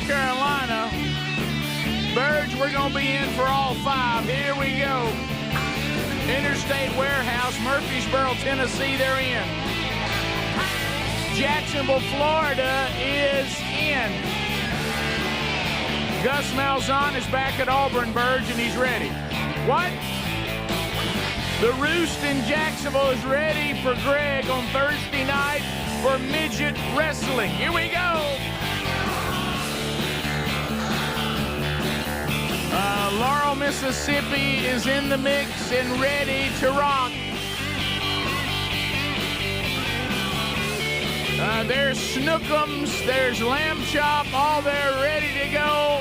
Carolina. Burge, we're going to be in for all 5. Here we go. Interstate Warehouse, Murfreesboro, Tennessee, they're in. Jacksonville, Florida is in. Gus Malzahn is back at Auburn, Burge, and he's ready. What? The Roost in Jacksonville is ready for Greg on Thursday night for midget wrestling. Here we go. Laurel, Mississippi is in the mix and ready to rock. There's Snookums, there's Lamb Chop, all there ready to go.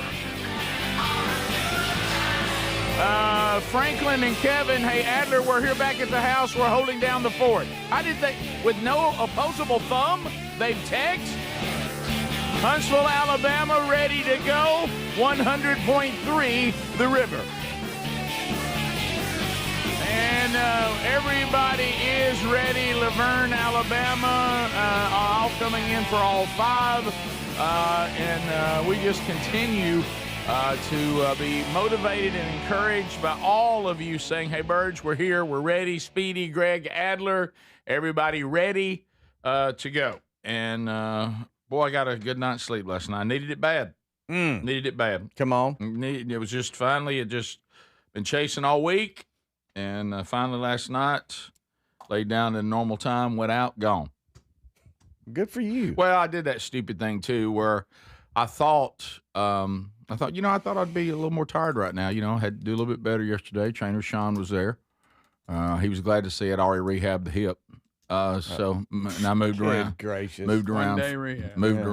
Franklin and Kevin, hey, Adler, we're here back at the house. We're holding down the fort. How did they, with no opposable thumb, they've text? Huntsville, Alabama, ready to go. 100.3 The River. And everybody is ready. Laverne, Alabama, all coming in for all 5. And we just continue to be motivated and encouraged by all of you saying, hey, Burge, we're here. We're ready. Speedy, Greg, Adler, everybody ready to go. And, boy, I got a good night's sleep last night. I needed it bad. Needed it bad. Come on. It was just finally, it just been chasing all week. And finally last night, laid down at a normal time, went out, gone. Good for you. Well, I did that stupid thing, too, where I thought I'd be a little more tired right now. You know, had to do a little bit better yesterday. Trainer Sean was there. He was glad to see I'd already rehabbed the hip. And I moved around. Gracious. Moved around.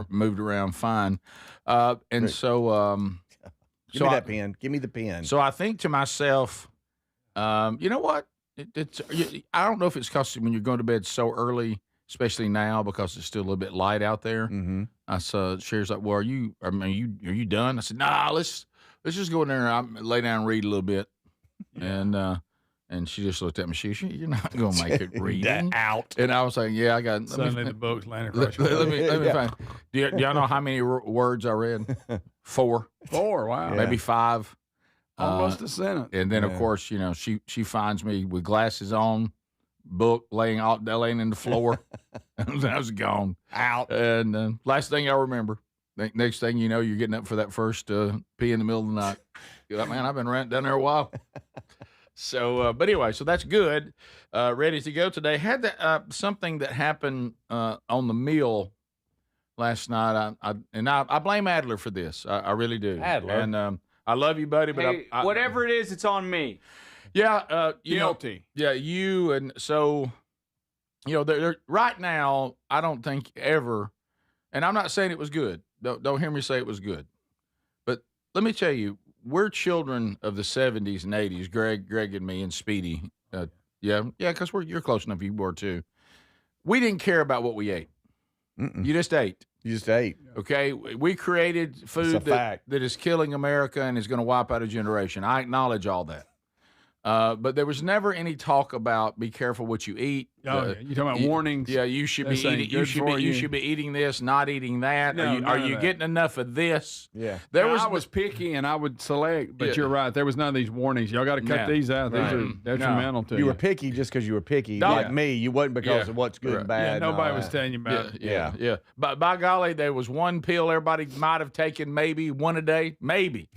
Moved around fine. And Great. so Give me that pen. Give me the pen. So I think to myself, you know what? I don't know if it's because when you're going to bed so early, especially now because it's still a little bit light out there. Mm-hmm. I saw Sherry's like, "Well, are you done?" I said, "Nah, let's just go in there and lay down and read a little bit." Yeah. And she just looked at me. You're not going to make it reading out. And I was like, "Yeah, I got." Suddenly the boat's landing across your Let me leg. find. Do y'all know how many words I read? 4. 4, wow. Yeah. Maybe 5. Almost a sentence. And then, of course, you know, she finds me with glasses on, book laying in the floor. And I was gone. Out. And last thing I remember, next thing you know, you're getting up for that first pee in the middle of the night. You're like, man, I've been down there a while. So, but anyway, so that's good. Ready to go today. Had that, something that happened on the meal last night. I blame Adler for this. I really do. Adler. And I love you, buddy, but hey, whatever it is, it's on me. Yeah, Guilty. You and so, you know, they're right now. I don't think ever, and I'm not saying it was good. Don't hear me say it was good, but let me tell you, we're children of the '70s and '80s. Greg and me and Speedy. Because you're close enough. You were too. We didn't care about what we ate. Mm-mm. You just ate. You just ate. Okay, we created food that is killing America and is going to wipe out a generation. I acknowledge all that. But there was never any talk about be careful what you eat. Oh, yeah. You talking about warnings? Yeah, you should be eating. You should be eating this, not eating that. No, are you getting enough of this? Yeah. I was picky and I would select, but you're right. There was none of these warnings. Y'all got to cut these out. These are detrimental to you. You were picky just because you were picky. Like me, you wasn't because of what's good and bad. Yeah, nobody was telling you about it. Yeah. But by golly, there was one pill everybody might have taken, maybe one a day, maybe.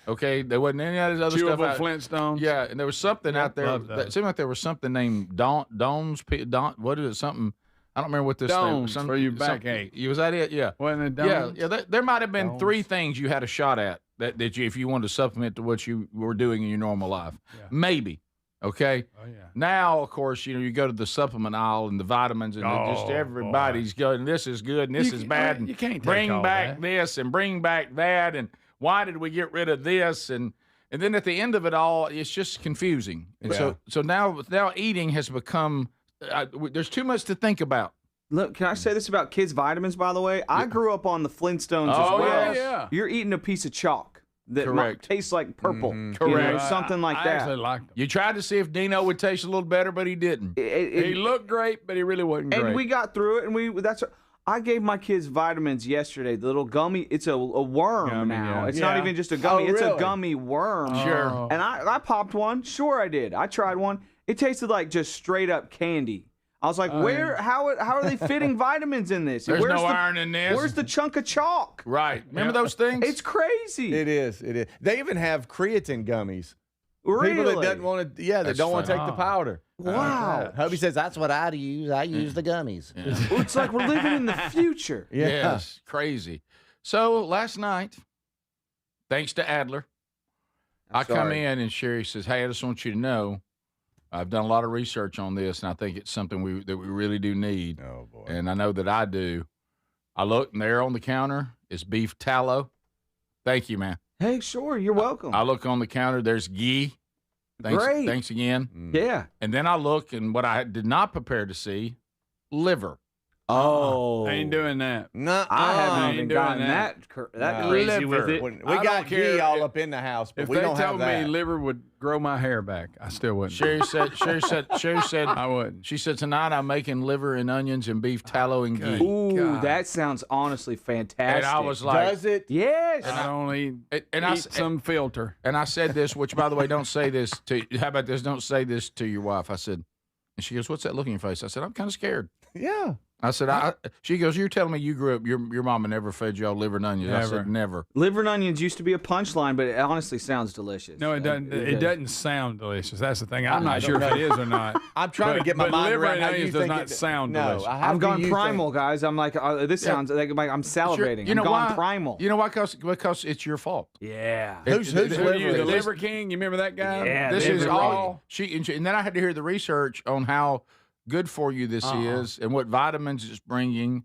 Okay, there wasn't any of this other stuff. Chewable Flintstones. Yeah, and there was something out there. It seemed like there was something named Dawn's. What is it? Something. I don't remember what this Dawn's thing. for your backache. Was that it? Yeah. Wasn't it Dawn's? Yeah. There might have been 3 things you had a shot at that you, if you wanted to supplement to what you were doing in your normal life, maybe. Okay. Oh yeah. Now, of course, you know, you go to the supplement aisle and the vitamins, and just everybody's going. This is good and this is bad. And you can't bring back this and bring back that and. Why did we get rid of this? And then at the end of it all, it's just confusing. And so now eating has become there's too much to think about. Look, can I say this about kids' vitamins, by the way? I grew up on the Flintstones as well. Yeah. You're eating a pice of chalk that might taste like purple. Correct. You know, something like I that. actually liked them. You tried to see if Dino would taste a little better, but he didn't. He looked great, but he really wasn't great. And we got through it, and I gave my kids vitamins yesterday. The little gummy, it's a worm Gummy, now. yeah. It's not even just a gummy. It's a gummy worm. Sure. And I popped one. Sure, I did. I tried one. It tasted like just straight up candy. I was like, how are they fitting vitamins in this? There's no iron in this. Where's the chunk of chalk? Right. Remember those things? It's crazy. It is. They even have creatine gummies. Really? People that doesn't want to, that don't want to take the powder. Wow. Hubby says that's what I use. I use the gummies. Well, it's like we're living in the future. Yeah. Yes, crazy. So last night, thanks to Adler, I come in and Sherry says, "Hey, I just want you to know, I've done a lot of research on this, and I think it's something that we really do need. Oh boy. And I know that I do. I look, and there on the counter is beef tallow. Thank you, man. Hey, sure, you're welcome. I look on the counter. There's ghee. Great. Thanks again. Yeah. And then I look, and what I did not prepare to see, liver. Oh. I ain't doing that. No, I haven't even doing gotten that. that crazy with it. We got ghee all up in the house, but If we they don't have told that. me liver would grow my hair back, I still wouldn't. Sherry said, I wouldn't. she said, tonight I'm making liver and onions and beef tallow and ghee. Ooh, God. that sounds honestly fantastic. And I was like, Does it? yes. I don't eat, I eat some filter. And I said this, which, by the way, don't say this to, how about this? Don't say this to your wife. I said, and she goes, what's that look in your face? I said, I'm kind of scared. Yeah. I said, she goes, you're telling me you grew up, your mama never fed y'all liver and onions. I said, never. Liver and onions used to be a punchline, but it honestly sounds delicious. No, it doesn't. It doesn't sound delicious. That's the thing. I'm not sure if it is or not. I'm trying to get my mind liver around and how you onions does think not it sound no, delicious. I've gone primal, guys. I'm like, this sounds like I'm salivating. You know I'm gone why? primal. You know why? Because it's your fault. Yeah. Who's Who are you, the liver? Liver King? You remember that guy? Yeah, This is liver all and then I had to hear the research on how good for you this is and what vitamins it's bringing.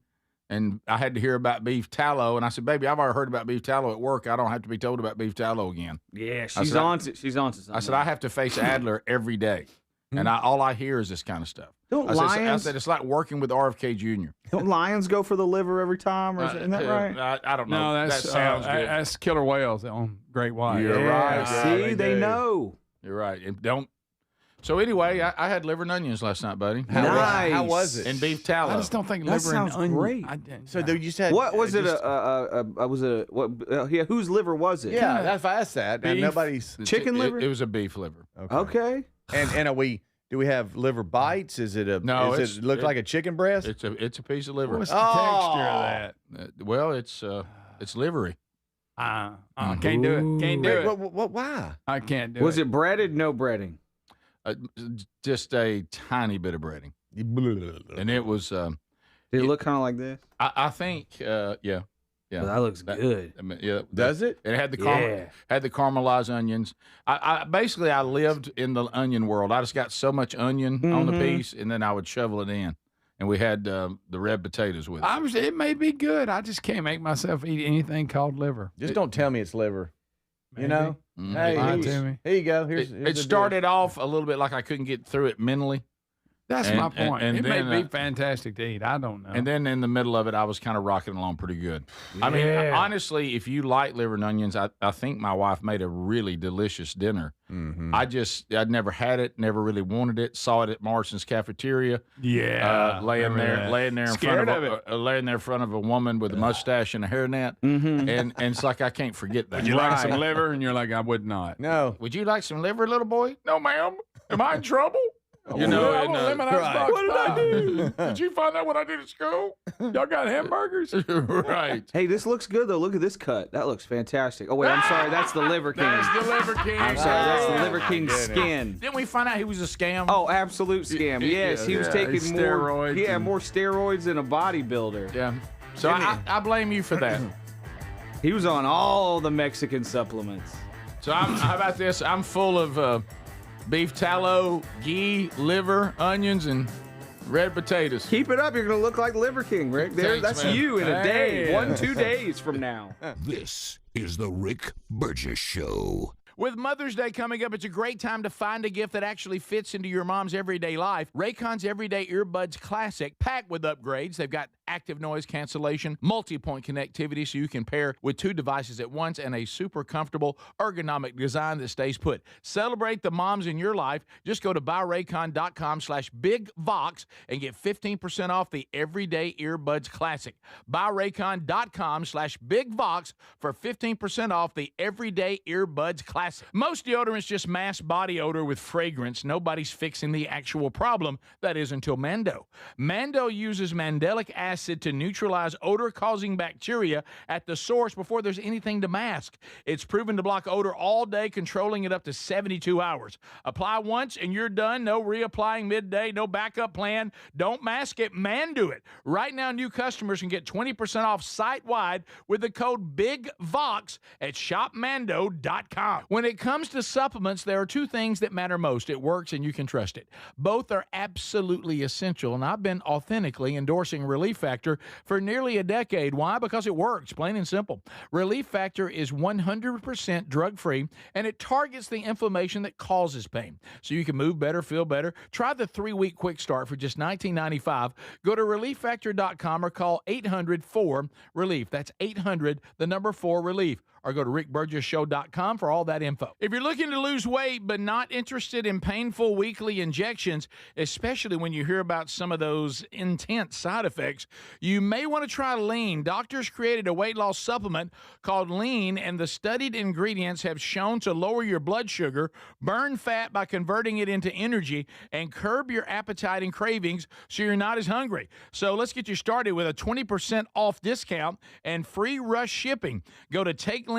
And I had to hear about beef tallow, and I said, "Baby, I've already heard about beef tallow at work. I don't have to be told about beef tallow again." Yeah, she's on to something. I said, "I have to face Adler every day, and all I hear is this kind of stuff." Don't I said, "It's like working with RFK Jr." Don't lions go for the liver every time, or isn't that right? I don't know. No, that's that sounds good. that's killer whales on Great White. You're right. See, they know. You're right. And don't. So anyway, I had liver and onions last night, buddy. Nice. How was it? And beef tallow. I just don't think That liver and sounds onion. great. So there you said What was it? just- Whose liver was it? Yeah, that's why I said. And Beef. nobody's. Chicken liver? It was a beef liver. Okay. And are we? Do we have liver bites? Is it a? No, Does it look like a chicken breast? It's a piece of liver. What's the texture of that? Well, it's livery. Can't do it. Can't do it. Why? I can't do it. Was it breaded? No breading. Just a tiny bit of breading, and it was. Did it look kind of like this? I think, yeah. Well, that looks good. I mean, yeah, Does it? It had the Yeah. had the caramelized onions. I basically I lived in the onion world. I just got so much onion on the piece, and then I would shovel it in, and we had the red potatoes with it. It may be good. I just can't make myself eat anything called liver. Just don't tell me it's liver. You know? Mhm. Hey, Lie to me. here you go. Here's It the started off a little bit like I couldn't get through it mentally. That's And- my point. and it may then, be fantastic to eat. I don't know. And then in the middle of it, I was kind of rocking along pretty good. I mean, honestly, if you like liver and onions, I think my wife made a really delicious dinner. Mm-hmm. I'd never had it, never really wanted it. Saw it at Morrison's cafeteria. yeah, Laying there in Scared front of laying there in front of a woman with a mustache and a hairnet, and it's like I can't forget that. Would you like some liver? And you're like, I would not. No. Would you like some liver, little boy? No, ma'am. Am I in trouble? You know, I'm and, a lemon ice right. box what did I pie. do? Did you find out what I did at school? Y'all got hamburgers? Right. Hey, this looks good though. Look at this cut. That looks fantastic. Oh wait, I'm sorry. That's the liver king. That's the liver king. I'm sorry. That's the liver king's skin. Didn't we find out he was a scam? Oh, absolute scam. Yes, he was taking more steroids Yeah, and- more steroids than a bodybuilder. yeah. So I blame you for that. He was on all the Mexican supplements. So how about this? I'm full of beef tallow, ghee, liver, onions, and red potatoes. Keep it up. You're gonna look like Liver King, Rick. Thanks, That's man. you in a day. Hey. 1-2 days from now. This is the Rick Burgess Show. With Mother's Day coming up, it's a great time to find a gift that actually fits into your mom's everyday life. Raycon's Everyday Earbuds Classic, packed with upgrades. They've got active noise cancellation, multi-point connectivity so you can pair with 2 devices at once, and a super comfortable ergonomic design that stays put. Celebrate the moms in your life. Just go to buyraycon.com/bigvox and get 15% off the Everyday Earbuds Classic. Buyraycon.com/bigvox for 15% off the Everyday Earbuds Classic. Most deodorants just mask body odor with fragrance. Nobody's fixing the actual problem. That is until Mando. Mando uses mandelic acid to neutralize odor-causing bacteria at the source before there's anything to mask. It's proven to block odor all day, controlling it up to 72 hours. Apply once and you're done. No reapplying midday, no backup plan. Don't mask it, Mando it. Right now, new customers can get 20% off site-wide with the code BIGVOX at shopmando.com. When it comes to supplements, there are 2 things that matter most. It works and you can trust it. Both are absolutely essential, and I've been authentically endorsing Relief Factor for nearly a decade. Why? Because it works, plain and simple. Relief Factor is 100% drug-free, and it targets the inflammation that causes pain, so you can move better, feel better. Try the 3-week quick start for just $19.95. Go to relieffactor.com or call 800-4-RELIEF. That's 800-4-RELIEF. Or go to rickburgessshow.com for all that info. If you're looking to lose weight but not interested in painful weekly injections, especially when you hear about some of those intense side effects, you may want to try Lean. Doctors created a weight loss supplement called Lean, and the studied ingredients have shown to lower your blood sugar, burn fat by converting it into energy, and curb your appetite and cravings so you're not as hungry. So let's get you started with a 20% off discount and free rush shipping. Go to TakeLean.com,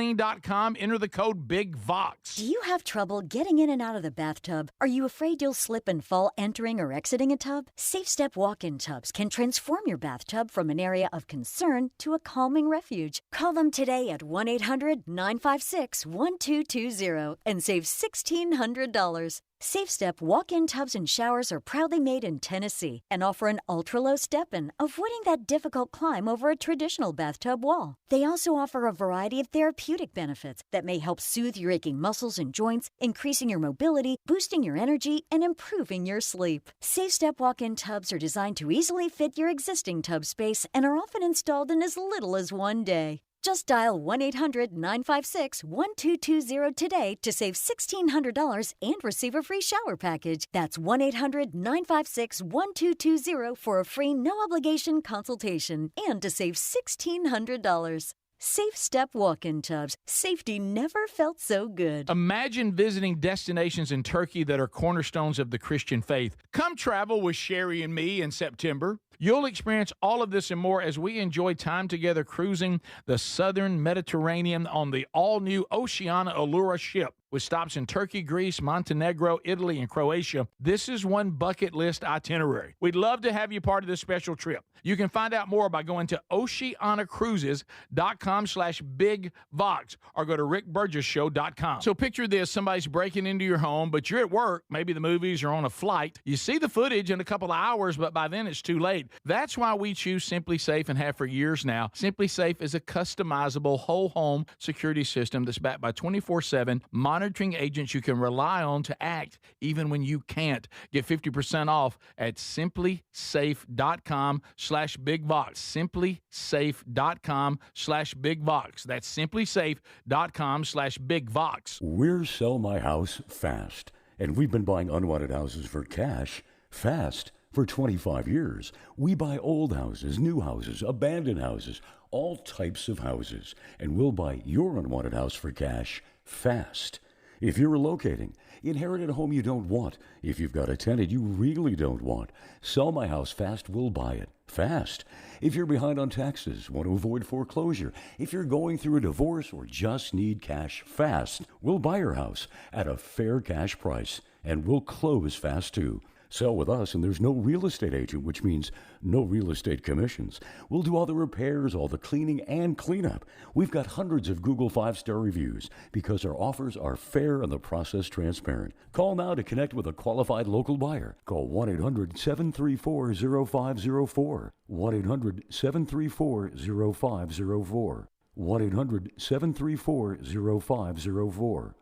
enter the code BIGVOX. Do you have trouble getting in and out of the bathtub? Are you afraid you'll slip and fall entering or exiting a tub? SafeStep walk-in tubs can transform your bathtub from an area of concern to a calming refuge. Call them today at 1-800-956-1220 and save $1,600. SafeStep walk-in tubs and showers are proudly made in Tennessee and offer an ultra-low step-in, avoiding that difficult climb over a traditional bathtub wall. They also offer a variety of therapeutic benefits that may help soothe your aching muscles and joints, increasing your mobility, boosting your energy, and improving your sleep. SafeStep walk-in tubs are designed to easily fit your existing tub space and are often installed in as little as 1 day. Just dial 1-800-956-1220 today to save $1,600 and receive a free shower package. That's 1-800-956-1220 for a free no-obligation consultation and to save $1,600. SafeStep walk-in tubs. Safety never felt so good. Imagine visiting destinations in Turkey that are cornerstones of the Christian faith. Come travel with Sherry and me in September. You'll experience all of this and more as we enjoy time together cruising the southern Mediterranean on the all-new Oceana Allura ship. With stops in Turkey, Greece, Montenegro, Italy, and Croatia, this is one bucket list itinerary. We'd love to have you part of this special trip. You can find out more by going to oceanacruises.com/bigvox or go to rickburgessshow.com. So picture this, somebody's breaking into your home, but you're at work, maybe the movies or on a flight. You see the footage in a couple of hours, but by then it's too late. That's why we choose Simply Safe and have for years now. Simply Safe is a customizable whole home security system that's backed by 24/7 monitoring agents you can rely on to act even when you can't. Get 50% off at simplysafe.com/bigvox. simplysafe.com/bigvox. That's simplysafe.com/bigvox. We're Sell My House Fast, and we've been buying unwanted houses for cash fast for 25 years. We buy old houses, new houses, abandoned houses, all types of houses, and we'll buy your unwanted house for cash fast. If you're relocating, inherited a home you don't want, if you've got a tenant you really don't want, Sell My House Fast will buy it fast. If you're behind on taxes, want to avoid foreclosure, if you're going through a divorce or just need cash fast, we'll buy your house at a fair cash price, and we'll close fast too. Sell with us, and there's no real estate agent, which means no real estate commissions. We'll do all the repairs, all the cleaning, and cleanup. We've got hundreds of Google 5-star reviews because our offers are fair and the process transparent. Call now to connect with a qualified local buyer. Call 1-800-734-0504. 1-800-734-0504. 1-800-734-0504.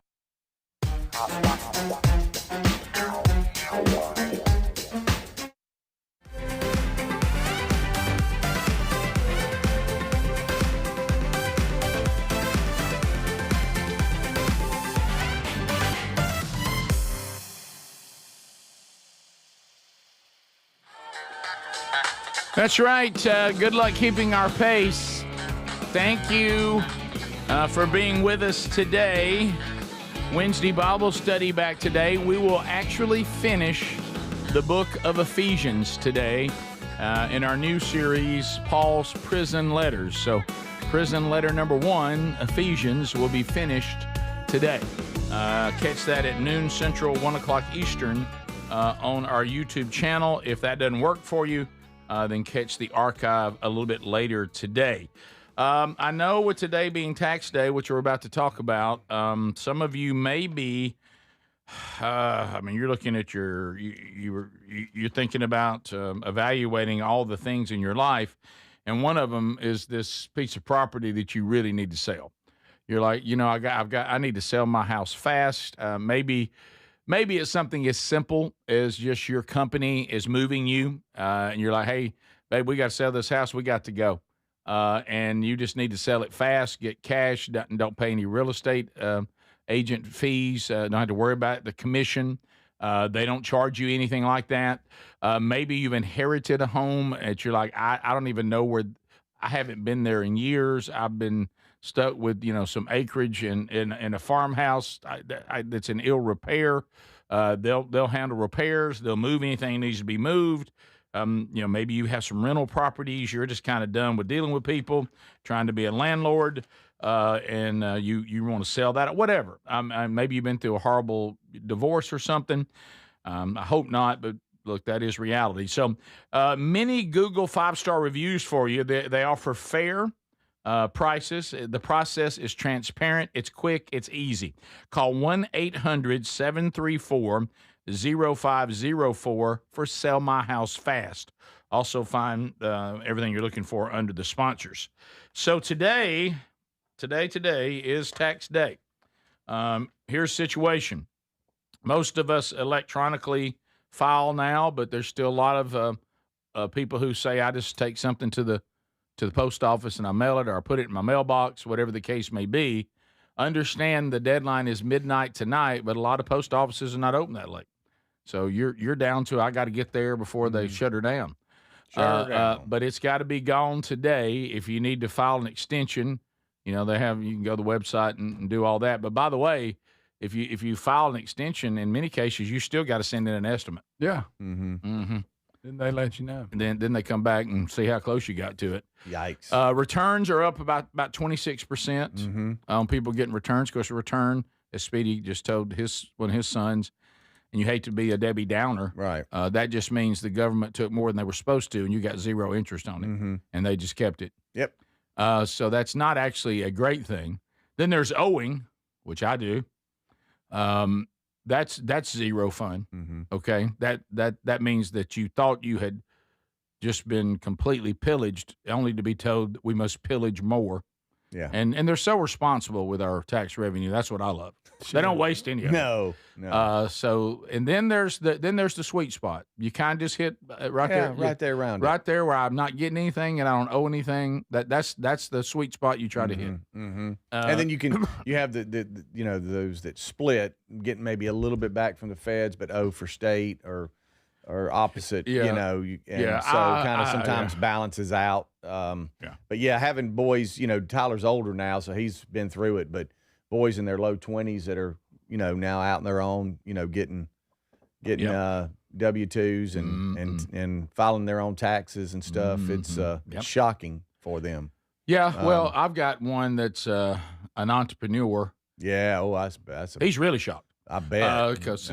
That's right. Good luck keeping our pace. Thank you for being with us today. Wednesday Bible study back today. We will actually finish the book of Ephesians today in our new series, Paul's Prison Letters. So prison letter number 1, Ephesians, will be finished today. Catch that at noon Central, 1 o'clock Eastern on our YouTube channel. If that doesn't work for you, then catch the archive a little bit later today. I know with today being tax day, which we're about to talk about, some of you may be, you're looking at you're thinking about evaluating all the things in your life, and one of them is this piece of property that you really need to sell. You're like, I need to sell my house fast. Maybe it's something as simple as just your company is moving you, and you're like, hey, babe, we got to sell this house. We got to go. And you just need to sell it fast, get cash, don't pay any real estate agent fees, don't have to worry about the commission. They don't charge you anything like that. Maybe you've inherited a home that you're like, I don't even know where, I haven't been there in years. I've been stuck with, some acreage in a farmhouse that's in ill repair. They'll handle repairs. They'll move anything that needs to be moved. Maybe you have some rental properties. You're just kind of done with dealing with people, trying to be a landlord, and you want to sell that, whatever. Maybe you've been through a horrible divorce or something. I hope not, but look, that is reality. So many Google 5-star reviews for you. They offer fair prices. The process is transparent. It's quick. It's easy. Call 1-800-734-0504 for Sell My House Fast. Also find everything you're looking for under the sponsors. So today is tax day. Here's the situation. Most of us electronically file now, but there's still a lot of people who say, I just take something to the post office and I mail it, or I put it in my mailbox, whatever the case may be. Understand the deadline is midnight tonight, but a lot of post offices are not open that late. So you're down to, I got to get there before they shut her down. But it's got to be gone today. If you need to file an extension, you can go to the website and do all that. But by the way, if you file an extension, in many cases, you still got to send in an estimate. Yeah. Mm-hmm. Mm-hmm. Then they let you know. And then they come back and see how close you got to it. Yikes. Returns are up about 26% on people getting returns. Of course, a return, as Speedy just told one of his sons, and you hate to be a Debbie Downer. Right. That just means the government took more than they were supposed to, and you got zero interest on it, and they just kept it. Yep. So that's not actually a great thing. Then there's owing, which I do. That's zero fun. Okay. That means that you thought you had just been completely pillaged, only to be told we must pillage more. Yeah. And they're so responsible with our tax revenue. That's what I love. They don't waste any of it. No. And then there's the sweet spot. You kind of just hit right there. Right there around right there where I'm not getting anything and I don't owe anything. That's the sweet spot you try to hit. And then you have the those that split, getting maybe a little bit back from the feds, but owe for state or opposite. So kind of sometimes balances out. But having boys, Tyler's older now, so he's been through it, but boys in their low 20s that are, now out on their own, getting W-2s and filing their own taxes and stuff. It's shocking for them. Yeah. Well, I've got one that's an entrepreneur. Yeah. Oh, he's really shocked. I bet. Because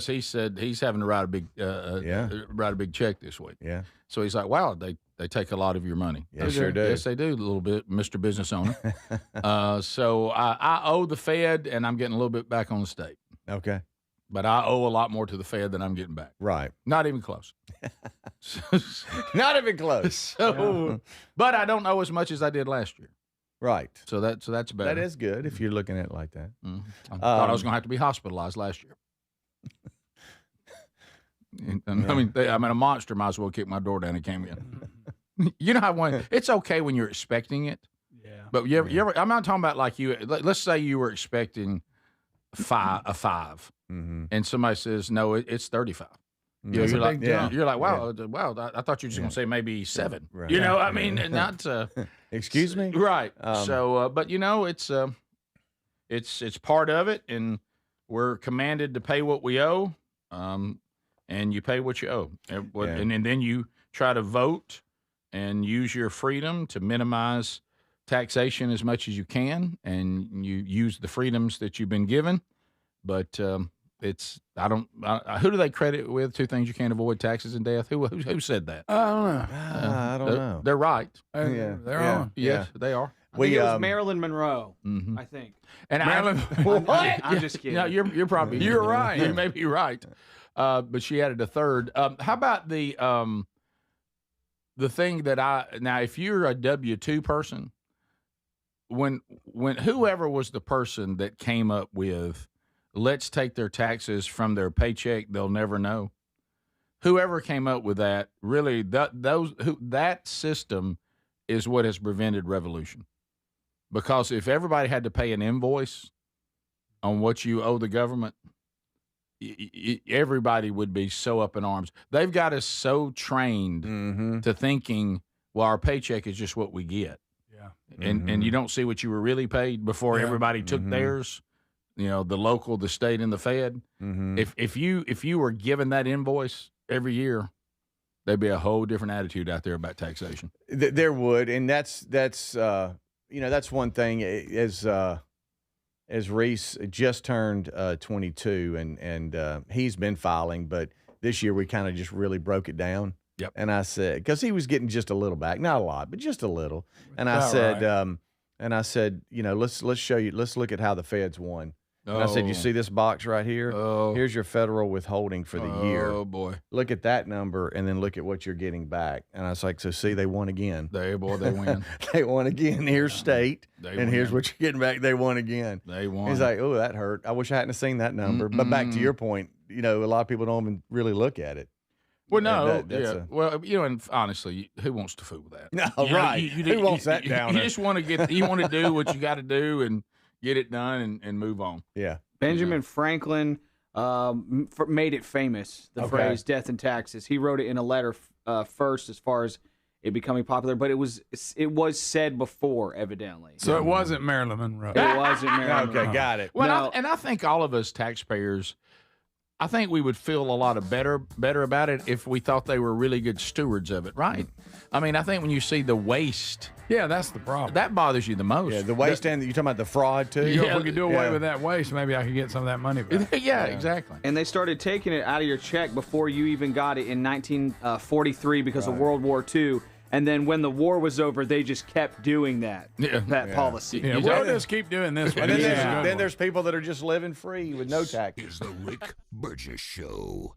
he said he's having to write a big check this week. Yeah. So he's like, wow, they take a lot of your money. Yeah, sure do. Yes, they do, a little bit, Mr. Business Owner. So I owe the Fed, and I'm getting a little bit back on the state. Okay. But I owe a lot more to the Fed than I'm getting back. Right. Not even close. Not even close. But I don't owe as much as I did last year. Right. So that's better. That is good if you're looking at it like that. I thought I was going to have to be hospitalized last year. A monster might as well kick my door down and came in. You know how it's okay when you're expecting it. Yeah. But you ever, I'm not talking about like you. Let's say you were expecting a five, and somebody says no, it's 35. Yeah, you're like, wow, I thought you were just going to say maybe 7. Right. You know, I mean, not. Excuse me. Right. But it's part of it, and we're commanded to pay what we owe, and you pay what you owe, and then you try to vote and use your freedom to minimize taxation as much as you can, and you use the freedoms that you've been given, but. Who do they credit with 2 things you can't avoid: taxes and death? Who said that? I don't know. I don't know. They're right. They're on. Yes, they are. I think it was Marilyn Monroe. I think. And Marilyn. I'm just kidding. No, you're probably right. You may be right. But she added a third. How about the thing that now if you're a W-2 person, when whoever was the person that came up with let's take their taxes from their paycheck, they'll never know. Whoever came up with that, really, that system is what has prevented revolution. Because if everybody had to pay an invoice on what you owe the government, everybody would be so up in arms. They've got us so trained to thinking, well, our paycheck is just what we get. Yeah. And you don't see what you were really paid before everybody took theirs. You know, the local, the state, and the Fed. If you were given that invoice every year, there'd be a whole different attitude out there about taxation. There would, and that's one thing. As Reese just turned 22, and he's been filing, but this year we kind of just really broke it down. Yep. And I said, because he was getting just a little back, not a lot, but just a little. And I said, let's show you. Let's look at how the Feds won. And I said, you see this box right here? Here's your federal withholding for the year. Oh, boy. Look at that number, and then look at what you're getting back. And I was like, so see, they won again. They win. They won again. Here's state, and here's what you're getting back. They won again. They won. He's like, oh, that hurt. I wish I hadn't seen that number. But back to your point, a lot of people don't even really look at it. Well, no, and honestly, who wants to fool with that? No, right. Who wants that down? You just want to you want to do what you got to do and get it done and move on. Yeah. Benjamin Franklin made it famous, the phrase "death and taxes." He wrote it in a letter first, as far as it becoming popular, but it was said before, evidently. So it wasn't Marilyn Monroe. It wasn't Marilyn Monroe. Okay, got it. Well, I think all of us taxpayers, I think we would feel a lot of better about it if we thought they were really good stewards of it, right? I mean, I think when you see the waste, that's the problem. That bothers you the most. Yeah, the waste, and you're talking about the fraud too. If we could do away with that waste, maybe I could get some of that money back. Yeah, exactly. And they started taking it out of your check before you even got it in 1943 because of World War II. And then when the war was over, they just kept doing that policy. Yeah, we'll just keep doing this one. And then there's people that are just living free with no tax. Is the Rick Burgess Show.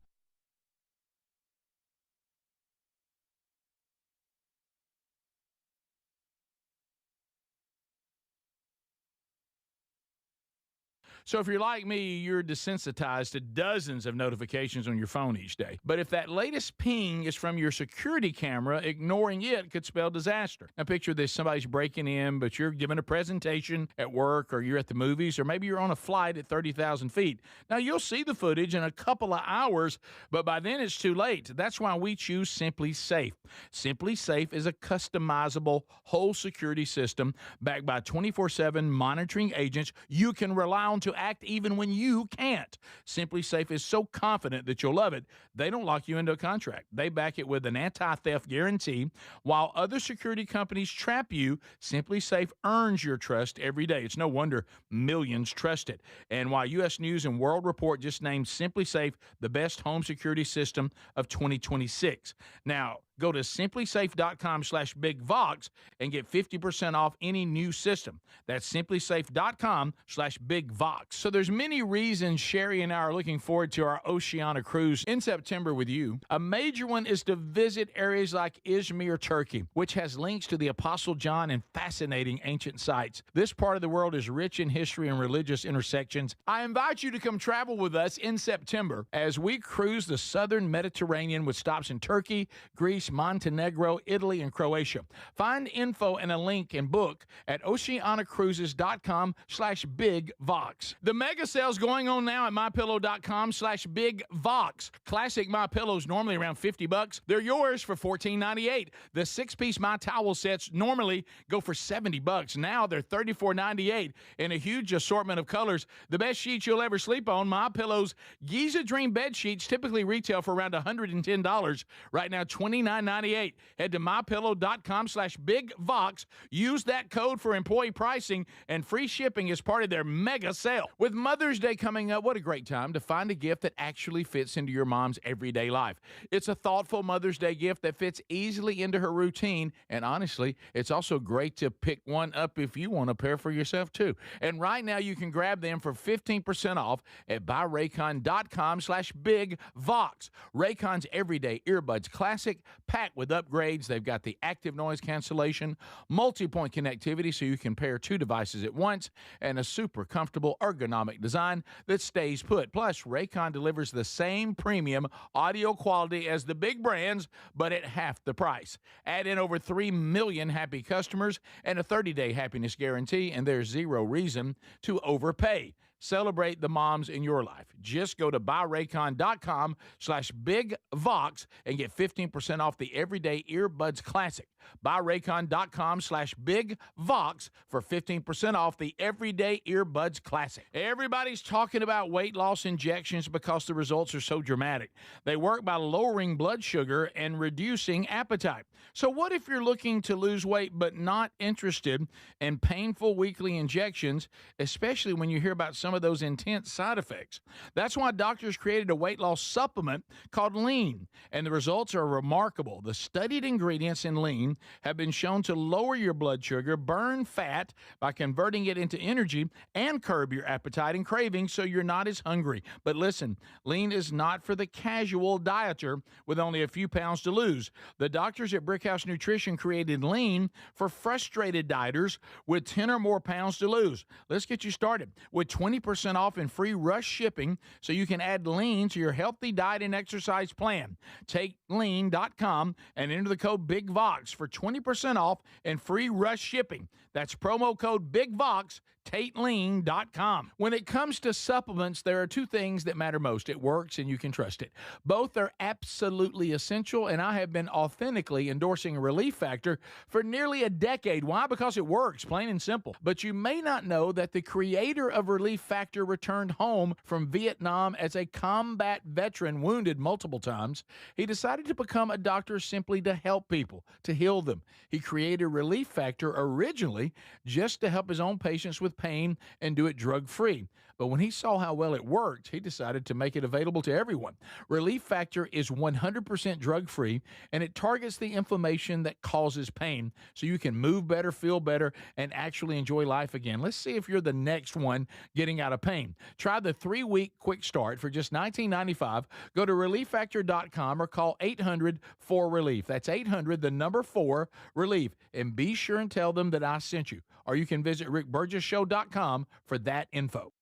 So if you're like me, you're desensitized to dozens of notifications on your phone each day. But if that latest ping is from your security camera, ignoring it could spell disaster. Now picture this, somebody's breaking in, but you're giving a presentation at work, or you're at the movies, or maybe you're on a flight at 30,000 feet. Now you'll see the footage in a couple of hours, but by then it's too late. That's why we choose Simply Safe. Simply Safe is a customizable whole security system backed by 24/7 monitoring agents you can rely on to act even when you can't. Simply Safe is so confident that you'll love it, they don't lock you into a contract. They back it with an anti-theft guarantee. While other security companies trap you, Simply Safe earns your trust every day. It's no wonder millions trust it. And while U.S. News and World Report just named Simply Safe the best home security system of 2026. Now, go to simplysafe.com/BigVox and get 50% off any new system. That's simplysafe.com/BigVox. So there's many reasons Sherry and I are looking forward to our Oceania cruise in September with you. A major one is to visit areas like Izmir, Turkey, which has links to the Apostle John and fascinating ancient sites. This part of the world is rich in history and religious intersections. I invite you to come travel with us in September as we cruise the southern Mediterranean with stops in Turkey, Greece, Greece, Montenegro, Italy, and Croatia. Find info and a link and book at oceanacruises.com/bigvox. The mega sale's going on now at mypillow.com/bigvox. Classic My Pillows normally around $50. They're yours for $14.98. The 6-piece My Towel sets normally go for $70. Now they're $34.98 in a huge assortment of colors. The best sheets you'll ever sleep on. My Pillow's Giza Dream bed sheets typically retail for around $110. Right now, $29.98. Head to mypillow.com/bigvox. Use that code for employee pricing and free shipping as part of their mega sale. With Mother's Day coming up, what a great time to find a gift that actually fits into your mom's everyday life. It's a thoughtful Mother's Day gift that fits easily into her routine, and honestly, it's also great to pick one up if you want a pair for yourself too. And right now, you can grab them for 15% off at buyraycon.com/bigvox. Raycon's everyday earbuds classic, packed with upgrades. They've got the active noise cancellation, multi-point connectivity so you can pair two devices at once, and a super comfortable ergonomic design that stays put. Plus, Raycon delivers the same premium audio quality as the big brands, but at half the price. Add in over 3 million happy customers and a 30-day happiness guarantee, and there's zero reason to overpay. Celebrate the moms in your life. Just go to buyraycon.com/bigvox and get 15% off the Everyday Earbuds Classic. Buyraycon.com/bigvox for 15% off the Everyday Earbuds Classic. Everybody's talking about weight loss injections because the results are so dramatic. They work by lowering blood sugar and reducing appetite. So what if you're looking to lose weight but not interested in painful weekly injections, especially when you hear about some of those intense side effects? That's why doctors created a weight loss supplement called Lean, and the results are remarkable. The studied ingredients in Lean have been shown to lower your blood sugar, burn fat by converting it into energy, and curb your appetite and cravings so you're not as hungry. But listen, Lean is not for the casual dieter with only a few pounds to lose. The doctors at Brickhouse Nutrition created Lean for frustrated dieters with 10 or more pounds to lose. Let's get you started with 20% off and free rush shipping so you can add Lean to your healthy diet and exercise plan. Take lean.com and enter the code BIGVOX for 20% off and free rush shipping. That's promo code BIGVOX, TateLean.com. When it comes to supplements, there are two things that matter most. It works and you can trust it. Both are absolutely essential, and I have been authentically endorsing Relief Factor for nearly a decade. Why? Because it works, plain and simple. But you may not know that the creator of Relief Factor returned home from Vietnam as a combat veteran, wounded multiple times. He decided to become a doctor simply to help people, to heal them. He created Relief Factor originally just to help his own patients with pain and do it drug-free. But when he saw how well it worked, he decided to make it available to everyone. Relief Factor is 100% drug-free, and it targets the inflammation that causes pain so you can move better, feel better, and actually enjoy life again. Let's see if you're the next one getting out of pain. Try the 3-week quick start for just $19.95. Go to ReliefFactor.com or call 800-4RELIEF. That's 800-4-RELIEF. And be sure and tell them that I sent you. Or you can visit RickBurgessShow.com for that info.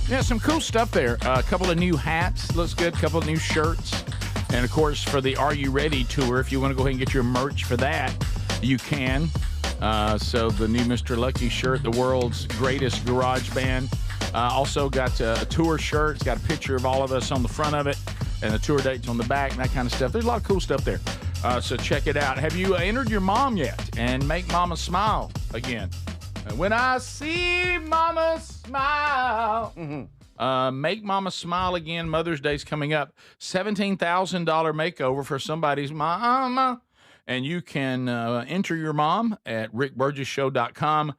Yeah, some cool stuff there. A couple of new hats, looks good. A couple of new shirts. And, of course, for the Are You Ready tour, if you want to go ahead and get your merch for that, you can. So the new Mr. Lucky shirt, the world's greatest garage band. Also got a tour shirt. It's got a picture of all of us on the front of it. And the tour dates on the back and that kind of stuff. There's a lot of cool stuff there. So check it out. Have you entered your mom yet? And make mama smile again. When I see mama smile. Make mama smile again. Mother's Day's coming up. $17,000 makeover for somebody's mama. And you can enter your mom at rickburgessshow.com.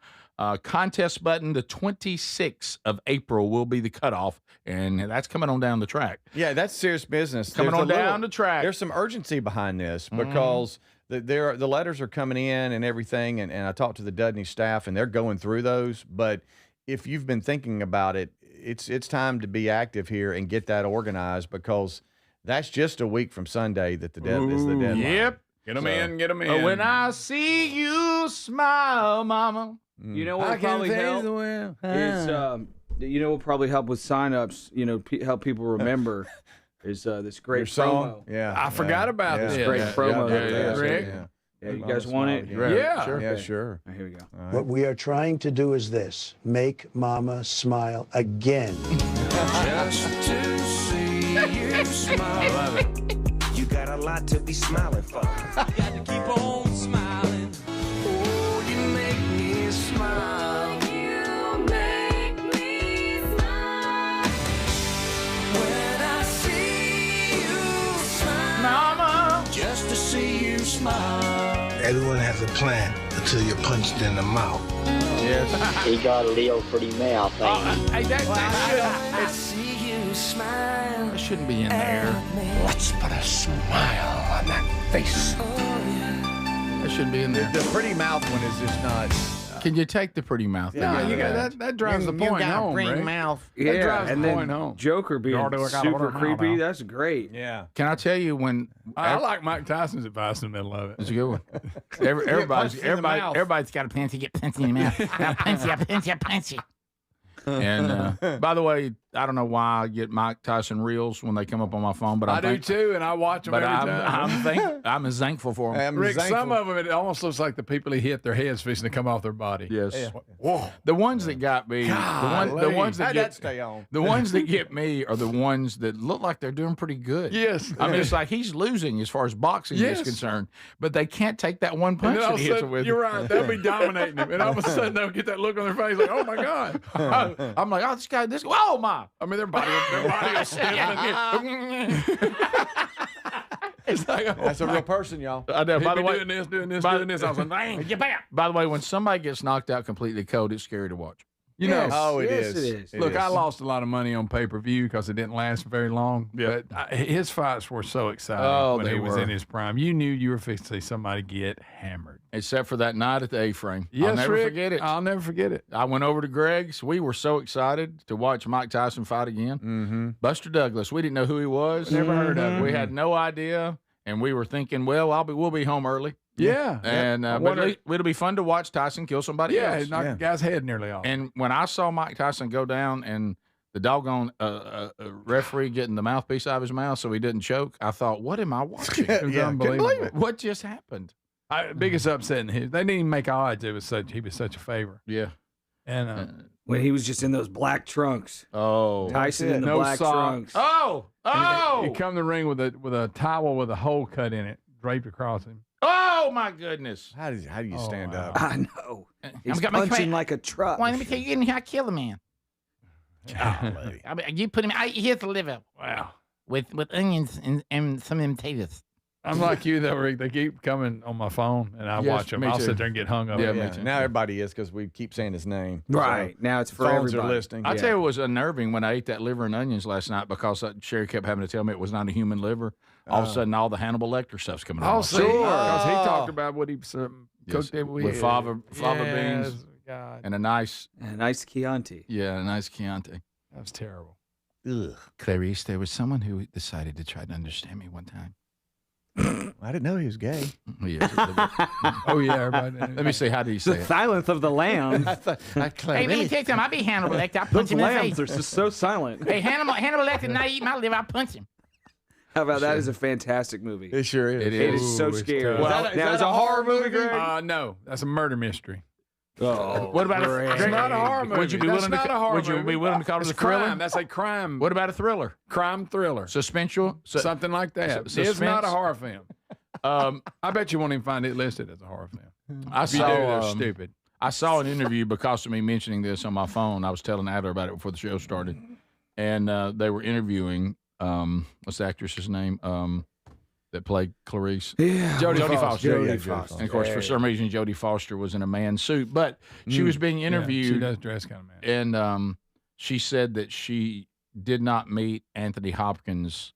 Contest button, the 26th of April will be the cutoff, and that's coming on down the track. Yeah, that's serious business. Coming on down the track. There's some urgency behind this because the letters are coming in and everything, and I talked to the Dudney staff, and they're going through those. But if you've been thinking about it, it's time to be active here and get that organized because that's just a week from Sunday that is the deadline. Yep. Get them in. Get them in. When I see you smile, mama. You know what would probably help? Is, you know what probably help with signups, help people remember is this great song. promo. Yeah. I forgot about this. Great promo. Rick. Yeah, you guys want it? Yeah. Sure. Okay. Yeah, sure. All right, here we go. What we are trying to do is this: make Mama smile again. Just to see you smile. I love it. You got a lot to be smiling for. You got to keep on smiling. Oh, you make me smile. You make me smile. When I see you smile. Mama. Just to see you smile. Everyone has a plan until you're punched in the mouth. Yes. He got a little pretty mouth. Hey, that I see you smile. That shouldn't be in there. Let's put a smile on that face. That shouldn't be in there. The pretty mouth one is just not. Can you take the pretty mouth? Yeah, you got that drives the point home, Rick. mouth. Yeah, That drives and the then point home. Joker being super creepy. That's great. Yeah. Can I tell you when? I like Mike Tyson's advice in the middle of it. It's a good one. Everybody's got a punch. Get punched in the mouth. Now punch you. And by the way, I don't know why I get Mike Tyson reels when they come up on my phone, but I do too, and I watch them But every time. I'm as thankful for them. Rick, some of them, it almost looks like the people he hit their heads fixing to come off their body. Yes. Yeah. Whoa. The ones that got me, the ones that How'd get that stay on? the ones that get me are the ones that look like they're doing pretty good. Yes. I mean, it's like he's losing as far as boxing Yes. is concerned, but they can't take that one And punch then all that of he a hits it sudden, with. you're right, they'll be dominating him. And all of a sudden, they'll get that look on their face like, oh, my God. I'm like, oh, oh my. I mean, their body will stiffen. It's like, oh, That's a real person, y'all. I know. By the way, doing this. by- I was like, dang. get back. By the way, when somebody gets knocked out completely cold, it's scary to watch. You know, Oh, it Yes, is. it is. look, I lost a lot of money on pay-per-view because it didn't last very long. Yeah. But his fights were so exciting Oh, when they he was were. in his prime. You knew you were fixing to see somebody get hammered. Except for that night at the A-frame. Yes, I'll never Rick, forget it. I'll never forget it. I went over to Greg's. We were so excited to watch Mike Tyson fight again. Mm-hmm. Buster Douglas. We didn't know who he was. Never heard of him. We had no idea, and we were thinking, well, we'll be home early. Yeah. And I but wonder- it'll be fun to watch Tyson kill somebody Yeah, else. it knocked the guy's head nearly off. And when I saw Mike Tyson go down and the doggone referee getting the mouthpiece out of his mouth so he didn't choke, I thought, what am I watching? It was Yeah, unbelievable. What just happened? Biggest upset in his. They didn't even make odds. He was such a favor. Yeah. And When he was just in those black trunks. Oh. Tyson in the No black socks. trunks. Oh. he come to the ring with a towel with a hole cut in it draped across him. Oh, my goodness. How do you Oh, stand wow. up? I know. He's I'm punching like a truck. Why, let me tell you, you didn't kill a man. Golly. I mean, you put him, he has to live it Wow. with onions and some potatoes. I'm like you though, Rick. They keep coming on my phone, and I Yes, watch them. me I'll too. sit there and get hung up. Yeah, Yeah, me too. now everybody is because we keep saying his name. Right. So Now it's for phones everybody. are listening. I Yeah. tell you, it was unnerving when I ate that liver and onions last night because Sherry kept having to tell me it was not a human liver. All of a sudden, all the Hannibal Lecter stuff's coming out. Oh, of see, my face. because he Oh. talked about what he cooked it with fava beans God, and a nice And a nice Chianti. Chianti. that was terrible. Ugh. Clarice, there was someone who decided to try to understand me one time. I didn't know he was gay. Yes. Oh yeah, everybody. Let me see. How do you say The it? silence of the lambs. Hey, let me tell you something. I'll be Hannibal Lecter. I'll punch Those him in the lambs face. are just so silent. Hey, Hannibal Lecter, now eat my liver. I'll punch him. How about that? Is a fantastic movie. It sure is. It It is Ooh, so it's scary. tough. Well, Now, is a horror movie, Greg? No, that's a murder mystery. Oh, What about It's not a horror movie. Would you be That's willing not to? a horror Would you be movie. willing to call it It's a thriller? crime. That's a crime. What about a thriller? Crime thriller. Suspensual? Something like that. Suspense? It's not a horror film. Um, I bet you won't even find it listed as a horror film. I If you do, they're saw. stupid. I saw an interview because of me mentioning this on my phone. I was telling Adler about it before the show started, and they were interviewing. What's the actress's name? that played Clarice. Yeah, Jodie Foster. Jodie Foster. And of course, for some reason, Jodie Foster was in a man's suit, but she was being interviewed. Yeah, she does dress kind of man. And she said that she did not meet Anthony Hopkins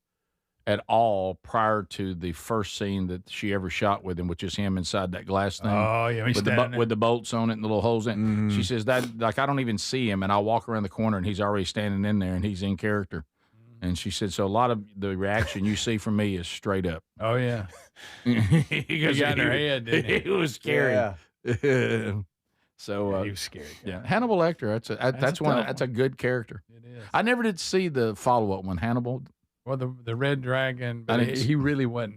at all prior to the first scene that she ever shot with him, which is him inside that glass thing. Oh, yeah, with the bolts on it and the little holes in it. She says that, like, I don't even see him, and I'll walk around the corner, and he's already standing in there, and he's in character. And she said, so a lot of the reaction you see from me is straight up. Oh, yeah. He got in her head, didn't he? It was scary. Yeah. So he was scary. Yeah, Hannibal Lecter. That's a good character. It is. I never did see the follow-up one, Hannibal. Well, the Red Dragon, but he really wasn't.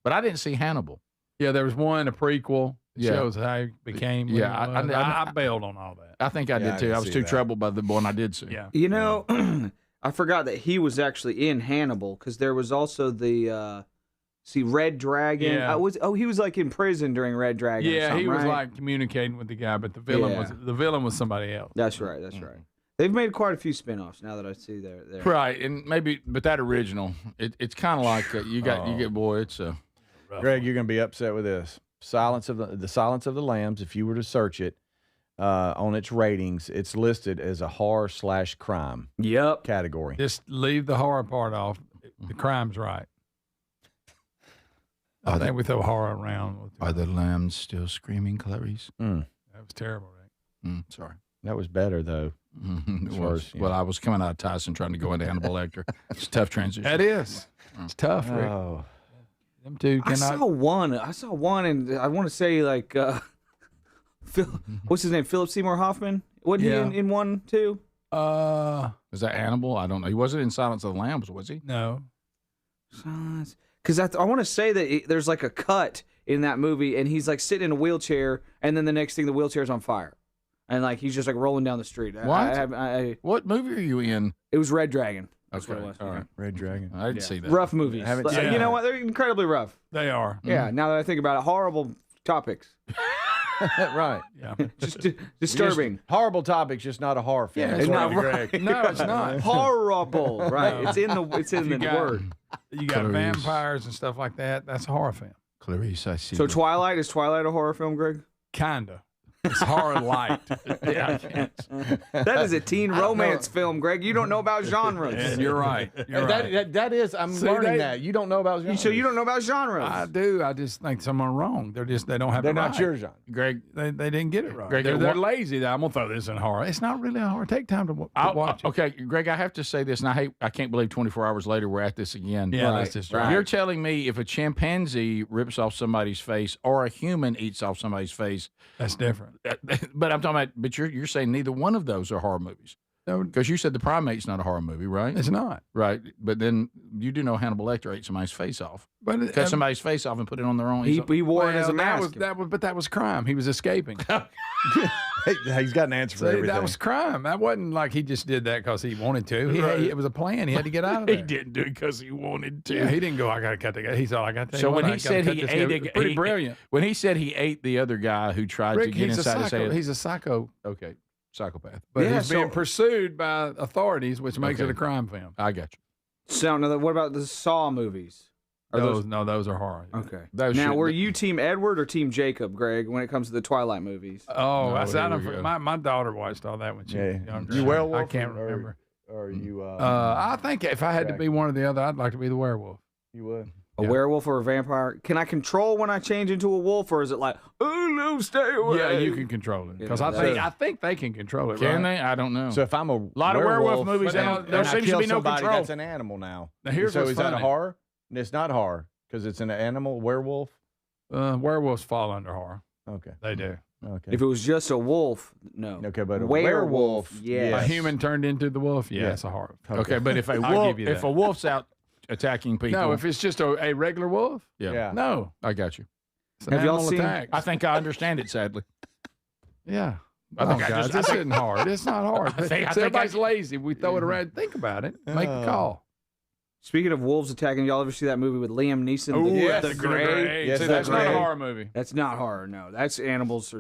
But I didn't see Hannibal. Yeah, there was one, a prequel. Yeah. Shows how he became. Yeah, I bailed on all that. I think I did too. I was too troubled by the one I did see. Yeah. You know, I forgot that he was actually in Hannibal because there was also the Red Dragon. Yeah. He was like in prison during Red Dragon. Yeah, he was right? like communicating with the guy, but the villain was somebody else. That's right. That's right. They've made quite a few spinoffs now that I see there. Right, and maybe, but that original, it's kind of like you get boy. It's a Greg, you're going to be upset with this. Silence of the Lambs. If you were to search it on its ratings, it's listed as a horror/crime. Yep. Category. Just leave the horror part off. The crime's right. I think we throw horror around. Are the lambs still screaming, Clarice? That was terrible, right? Sorry. That was better though. It was. Well, I was coming out of Tyson trying to go into Hannibal Lecter. It's a tough transition. That is. It's tough, Rick. Oh. Them two I cannot. saw one, and I want to say like, what's his name? Philip Seymour Hoffman. Wasn't he in one too? Is that Hannibal? I don't know. He wasn't in Silence of the Lambs, was he? No. Because I want to say that there's like a cut in that movie, and he's like sitting in a wheelchair, and then the next thing the wheelchair's on fire, and like he's just like rolling down the street. What? What movie are you in? It was Red Dragon. That's Okay. what it was. All right. Red Dragon. I didn't see that. Rough movies. Yeah. You know what? They're incredibly rough. They are. Yeah. Now that I think about it, horrible topics. Right. Yeah. Just disturbing. Horrible topics, just not a horror film. Yeah, That's it's what not I right. agree. No, it's not. Horrible. Right. It's in the word. You got Clarice. vampires and stuff like that. That's a horror film. Clarice, I see. So Twilight, is Twilight a horror film, Greg? Kinda. It's horror light. Yeah, That is a teen romance film, Greg. You don't know about genres. and you're right. You're right. That is, I'm See, learning they- that. You don't know about genres. So you don't know about genres. I do. I just think some are wrong. They don't have They're it not right. your genre. Greg. They didn't get it right. Greg, they're lazy. I'm gonna throw this in horror. It's not really a horror. Take time to watch it. Okay, Greg, I have to say this, and I can't believe 24 hours later we're at this again. Yeah, that's just right. You're telling me if a chimpanzee rips off somebody's face or a human eats off somebody's face, That's different. but I'm talking about. But you're saying neither one of those are horror movies No, because you said the primate's not a horror movie, right? it's not. Right, but then you do know Hannibal Lecter ate somebody's face off, But cut somebody's face off and put it on their own. he wore it as a mask. That was crime. He was escaping. He's got an answer for See, everything. that was crime. That wasn't like he just did that because he wanted to. It was a plan. He had to get out of there. He didn't do it because he wanted to. Yeah, he didn't go. I got to cut the guy. He thought I got to. So when he said he ate, pretty brilliant. When he said he ate the other guy who tried Rick, to get he's inside a his psycho. head, He's a psycho, okay, psychopath. but Yeah, he's being so- pursued by authorities, which makes Okay. it a crime film. I got you. So now, what about the Saw movies? Are Those are horror. Okay. Those Now, should- were you Team Edward or Team Jacob, Greg, when it comes to the Twilight movies? Oh, No, I said here we go. my daughter watched all that when she was younger. You werewolf? I can't or- remember. Or you? I think if I had to be one or the other, I'd like to be the werewolf. You would. A werewolf or a vampire? Can I control when I change into a wolf, or is it like, oh no, stay away? Yeah, you can control it because Yeah, I think they can control it. Can right? they? I don't know. So if I'm a lot of werewolf movies, but there and I seems to kill be no somebody, control. that's an animal now. Now, here's so what's is that a funny. horror? It's not horror because it's an animal werewolf. Werewolves fall under horror. Okay. They do. Okay. If it was just a wolf, no. Okay, but a werewolf, yes. A human turned into the wolf. Yeah, Yeah. it's a horror. Okay, but if a I'll wolf, give you if that. a wolf's out attacking people, No, if it's just a regular wolf, yeah, no. I got you. It's an Have y'all animal seen- attack. I think I understand it. Sadly, Yeah. I think I guys, just- I this think- isn't hard. It's not hard. I think See, I- everybody's lazy. We throw it around. Think about it. Make a call. Speaking of wolves attacking, y'all ever see that movie with Liam Neeson? Oh, yes, The Grey. Yes, that's not a horror movie. That's not horror, no. That's animals.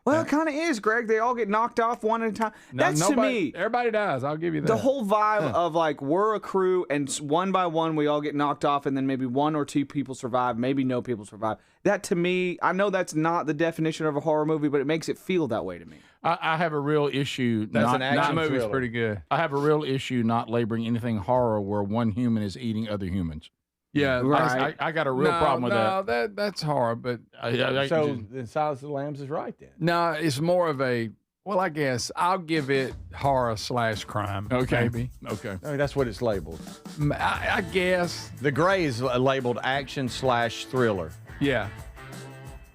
Well, it kind of is, Greg. They all get knocked off one at a time. To me. Everybody dies. I'll give you that. The whole vibe of like we're a crew and one by one we all get knocked off and then maybe one or two people survive, maybe no people survive. That to me, I know that's not the definition of a horror movie, but it makes it feel that way to me. I have a real issue. That's an action That movie's thriller. pretty good. I have a real issue not labeling anything horror where one human is eating other humans. Yeah, Right. I got a real problem with that. No, that's horror, but So then Silence of the Lambs is right then. no, it's more of a. Well, I guess I'll give it horror/crime. Okay. Maybe. Okay. I mean, that's what it's labeled. I guess. The Grey is labeled action/thriller. Yeah.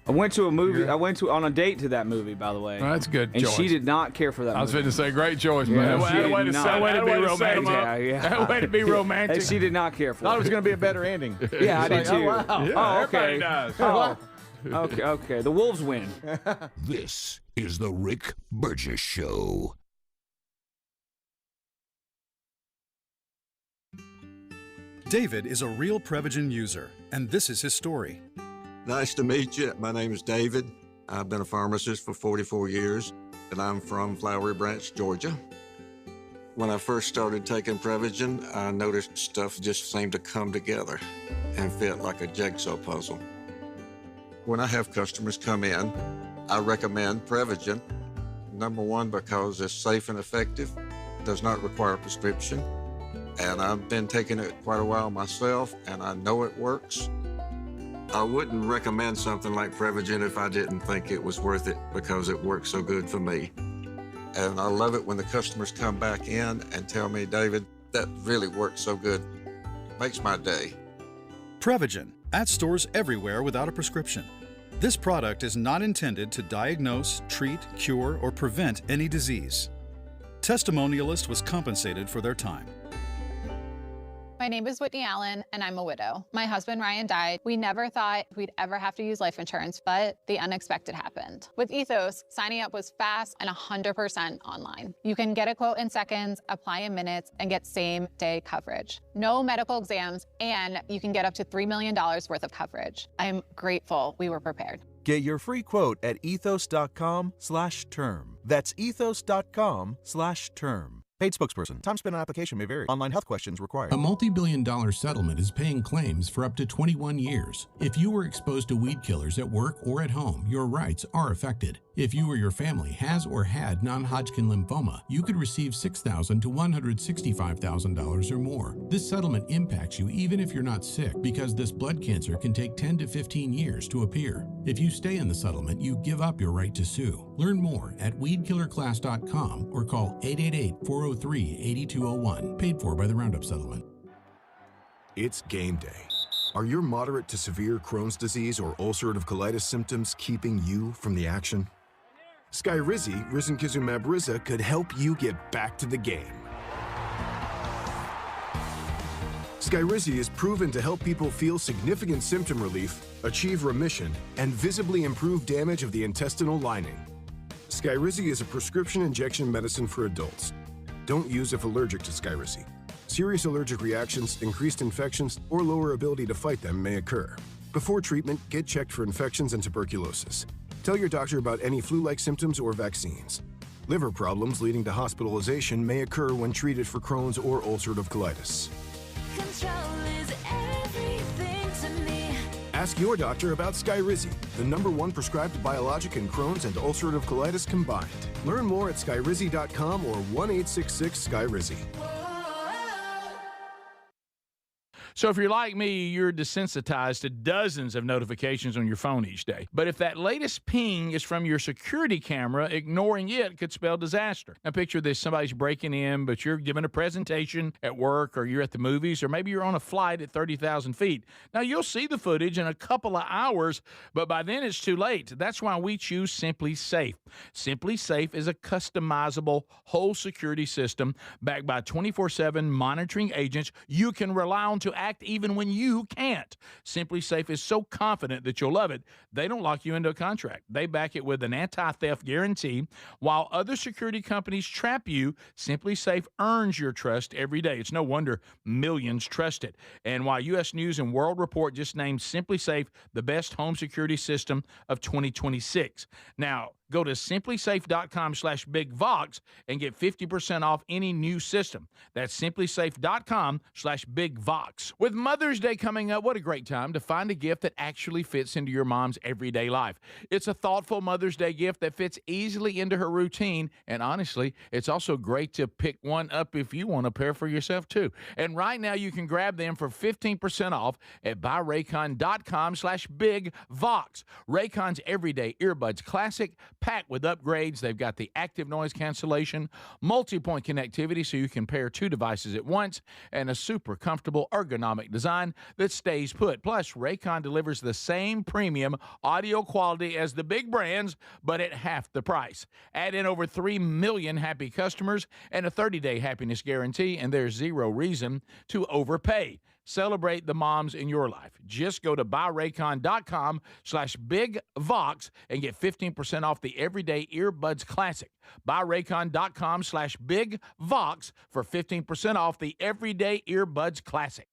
I went to a movie. I went on a date to that movie, by the way. Well, that's a good and choice. she did not care for that I was movie. going to say, great choice, Yeah, man. she did way to not. set- way to be romantic. Yeah. That way to be romantic. And she did not care for Thought it it. was going to be a better ending. Yeah, I did too. Oh, wow. Yeah, Oh, everybody okay. does. Oh, okay. The Wolves win. This is the Rick Burgess Show. David is a real Prevagen user, and this is his story. Nice to meet you. My name is David. I've been a pharmacist for 44 years, and I'm from Flowery Branch, Georgia. When I first started taking Prevagen, I noticed stuff just seemed to come together and fit like a jigsaw puzzle. When I have customers come in, I recommend Prevagen. Number one, because it's safe and effective, does not require a prescription, and I've been taking it quite a while myself, and I know it works. I wouldn't recommend something like Prevagen if I didn't think it was worth it because it works so good for me. And I love it when the customers come back in and tell me, David, that really works so good. Makes my day. Prevagen, at stores everywhere without a prescription. This product is not intended to diagnose, treat, cure, or prevent any disease. Testimonialist was compensated for their time. My name is Whitney Allen, and I'm a widow. My husband, Ryan, died. We never thought we'd ever have to use life insurance, but the unexpected happened. With Ethos, signing up was fast and 100% online. You can get a quote in seconds, apply in minutes, and get same-day coverage. No medical exams, and you can get up to $3 million worth of coverage. I'm grateful we were prepared. Get your free quote at ethos.com/term. That's ethos.com/term. Paid spokesperson. Time spent on application may vary. Online health questions required. A multi-billion-dollar settlement is paying claims for up to 21 years. If you were exposed to weed killers at work or at home, your rights are affected. If you or your family has or had non-Hodgkin lymphoma, you could receive $6,000 to $165,000 or more. This settlement impacts you even if you're not sick, because this blood cancer can take 10 to 15 years to appear. If you stay in the settlement, you give up your right to sue. Learn more at weedkillerclass.com or call 888-403-8201. Paid for by the Roundup Settlement. It's game day. Are your moderate to severe Crohn's disease or ulcerative colitis symptoms keeping you from the action? Skyrizi, risankizumab Riza, could help you get back to the game. Skyrizi is proven to help people feel significant symptom relief, achieve remission, and visibly improve damage of the intestinal lining. Skyrizi is a prescription injection medicine for adults. Don't use if allergic to Skyrizi. Serious allergic reactions, increased infections, or lower ability to fight them may occur. Before treatment, get checked for infections and tuberculosis. Tell your doctor about any flu-like symptoms or vaccines. Liver problems leading to hospitalization may occur when treated for Crohn's or ulcerative colitis. Control is everything to me. Ask your doctor about Skyrizi, the #1 prescribed biologic in Crohn's and ulcerative colitis combined. Learn more at skyrizi.com or 1-866-SKYRIZI. So if you're like me, you're desensitized to dozens of notifications on your phone each day. But if that latest ping is from your security camera, ignoring it could spell disaster. Now picture this, somebody's breaking in, but you're giving a presentation at work, or you're at the movies, or maybe you're on a flight at 30,000 feet. Now you'll see the footage in a couple of hours, but by then it's too late. That's why we choose Simply Safe. Simply Safe is a customizable whole security system backed by 24/7 monitoring agents you can rely on to act even when you can't. Simply Safe is so confident that you'll love it, they don't lock you into a contract. They back it with an anti-theft guarantee. While other security companies trap you, Simply Safe earns your trust every day. It's no wonder millions trust it. And while U.S. News and World Report just named Simply Safe the best home security system of 2026. Now, go to simplysafe.com/bigvox and get 50% off any new system. That's simplysafe.com/bigvox. With Mother's Day coming up, what a great time to find a gift that actually fits into your mom's everyday life. It's a thoughtful Mother's Day gift that fits easily into her routine, and honestly, it's also great to pick one up if you want a pair for yourself too. And right now, you can grab them for 15% off at buyraycon.com/bigvox. Raycon's Everyday Earbuds Classic, packed with upgrades. They've got the active noise cancellation, multi-point connectivity so you can pair two devices at once, and a super comfortable ergonomic design that stays put. Plus, Raycon delivers the same premium audio quality as the big brands, but at half the price. Add in over 3 million happy customers and a 30-day happiness guarantee, and there's zero reason to overpay. Celebrate the moms in your life. Just go to buyraycon.com/bigvox and get 15% off the Everyday Earbuds Classic. Buyraycon.com/bigvox for 15% off the Everyday Earbuds Classic.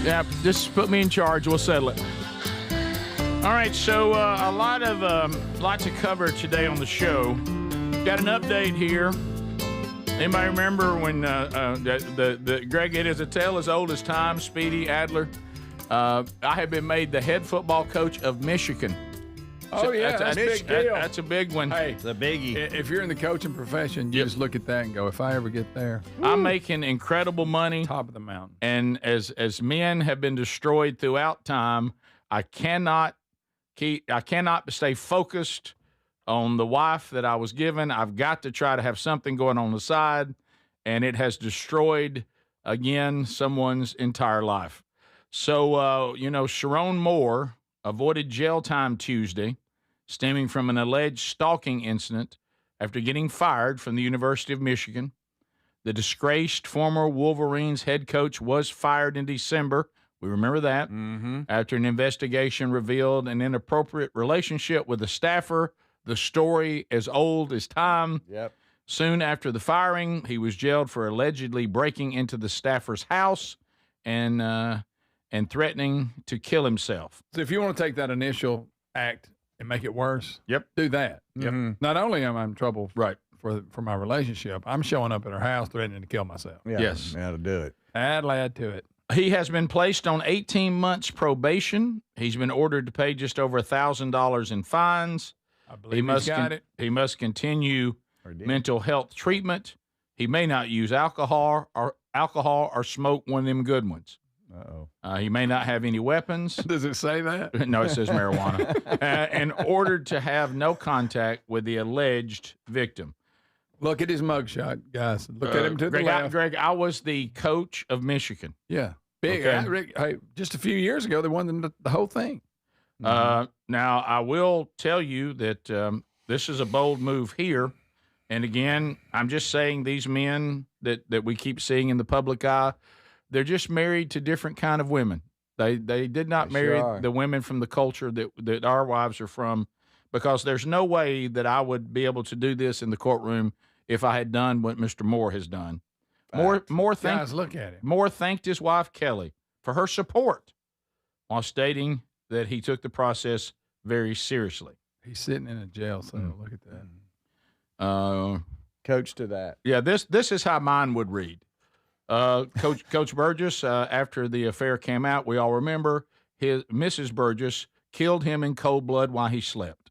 Yeah, just put me in charge. We'll settle it. All right, so a lot to cover today on the show. Got an update here. Anybody remember when Greg, it is a tale as old as time, Speedy Adler? I have been made the head football coach of Michigan. Oh, yeah, that's a big deal. That's a big one. Hey, it's a biggie. If you're in the coaching profession, you just look at that and go, if I ever get there. I'm making incredible money. Top of the mountain. And as men have been destroyed throughout time, I cannot stay focused on the wife that I was given. I've got to try to have something going on the side, and it has destroyed, again, someone's entire life. So, Sharon Moore avoided jail time Tuesday, stemming from an alleged stalking incident after getting fired from the University of Michigan. The disgraced former Wolverines head coach was fired in December. We remember that. Mm-hmm. After an investigation revealed an inappropriate relationship with a staffer. The story as old as time. Yep. Soon after the firing, he was jailed for allegedly breaking into the staffer's house and threatening to kill himself. So if you want to take that initial act and make it worse, yep, do that. Yep. Mm-hmm. Not only am I in trouble right for my relationship, I'm showing up at her house threatening to kill myself. Yeah, yes. How to do it. Add to it. He has been placed on 18 months probation. He's been ordered to pay just over $1,000 in fines. I believe he's got it. He must continue mental health treatment. He may not use alcohol or smoke one of them good ones. Uh-oh. He may not have any weapons. Does it say that? No, it says marijuana. And ordered to have no contact with the alleged victim. Look at his mugshot, guys. Look at him to the left. Greg, I was the coach of Michigan. Yeah. Big. Okay. Hey, just a few years ago, they won the whole thing. Now, I will tell you that this is a bold move here. And again, I'm just saying these men that we keep seeing in the public eye, they're just married to different kind of women. They did not marry the women from the culture that our wives are from, because there's no way that I would be able to do this in the courtroom if I had done what Mr. Moore has done. Guys, look at it. Moore thanked his wife, Kelly, for her support while stating that he took the process very seriously. He's sitting in a jail cell. Look at that. Coach to that. Yeah, this is how mine would read. Coach Burgess, after the affair came out, we all remember Mrs. Burgess killed him in cold blood while he slept.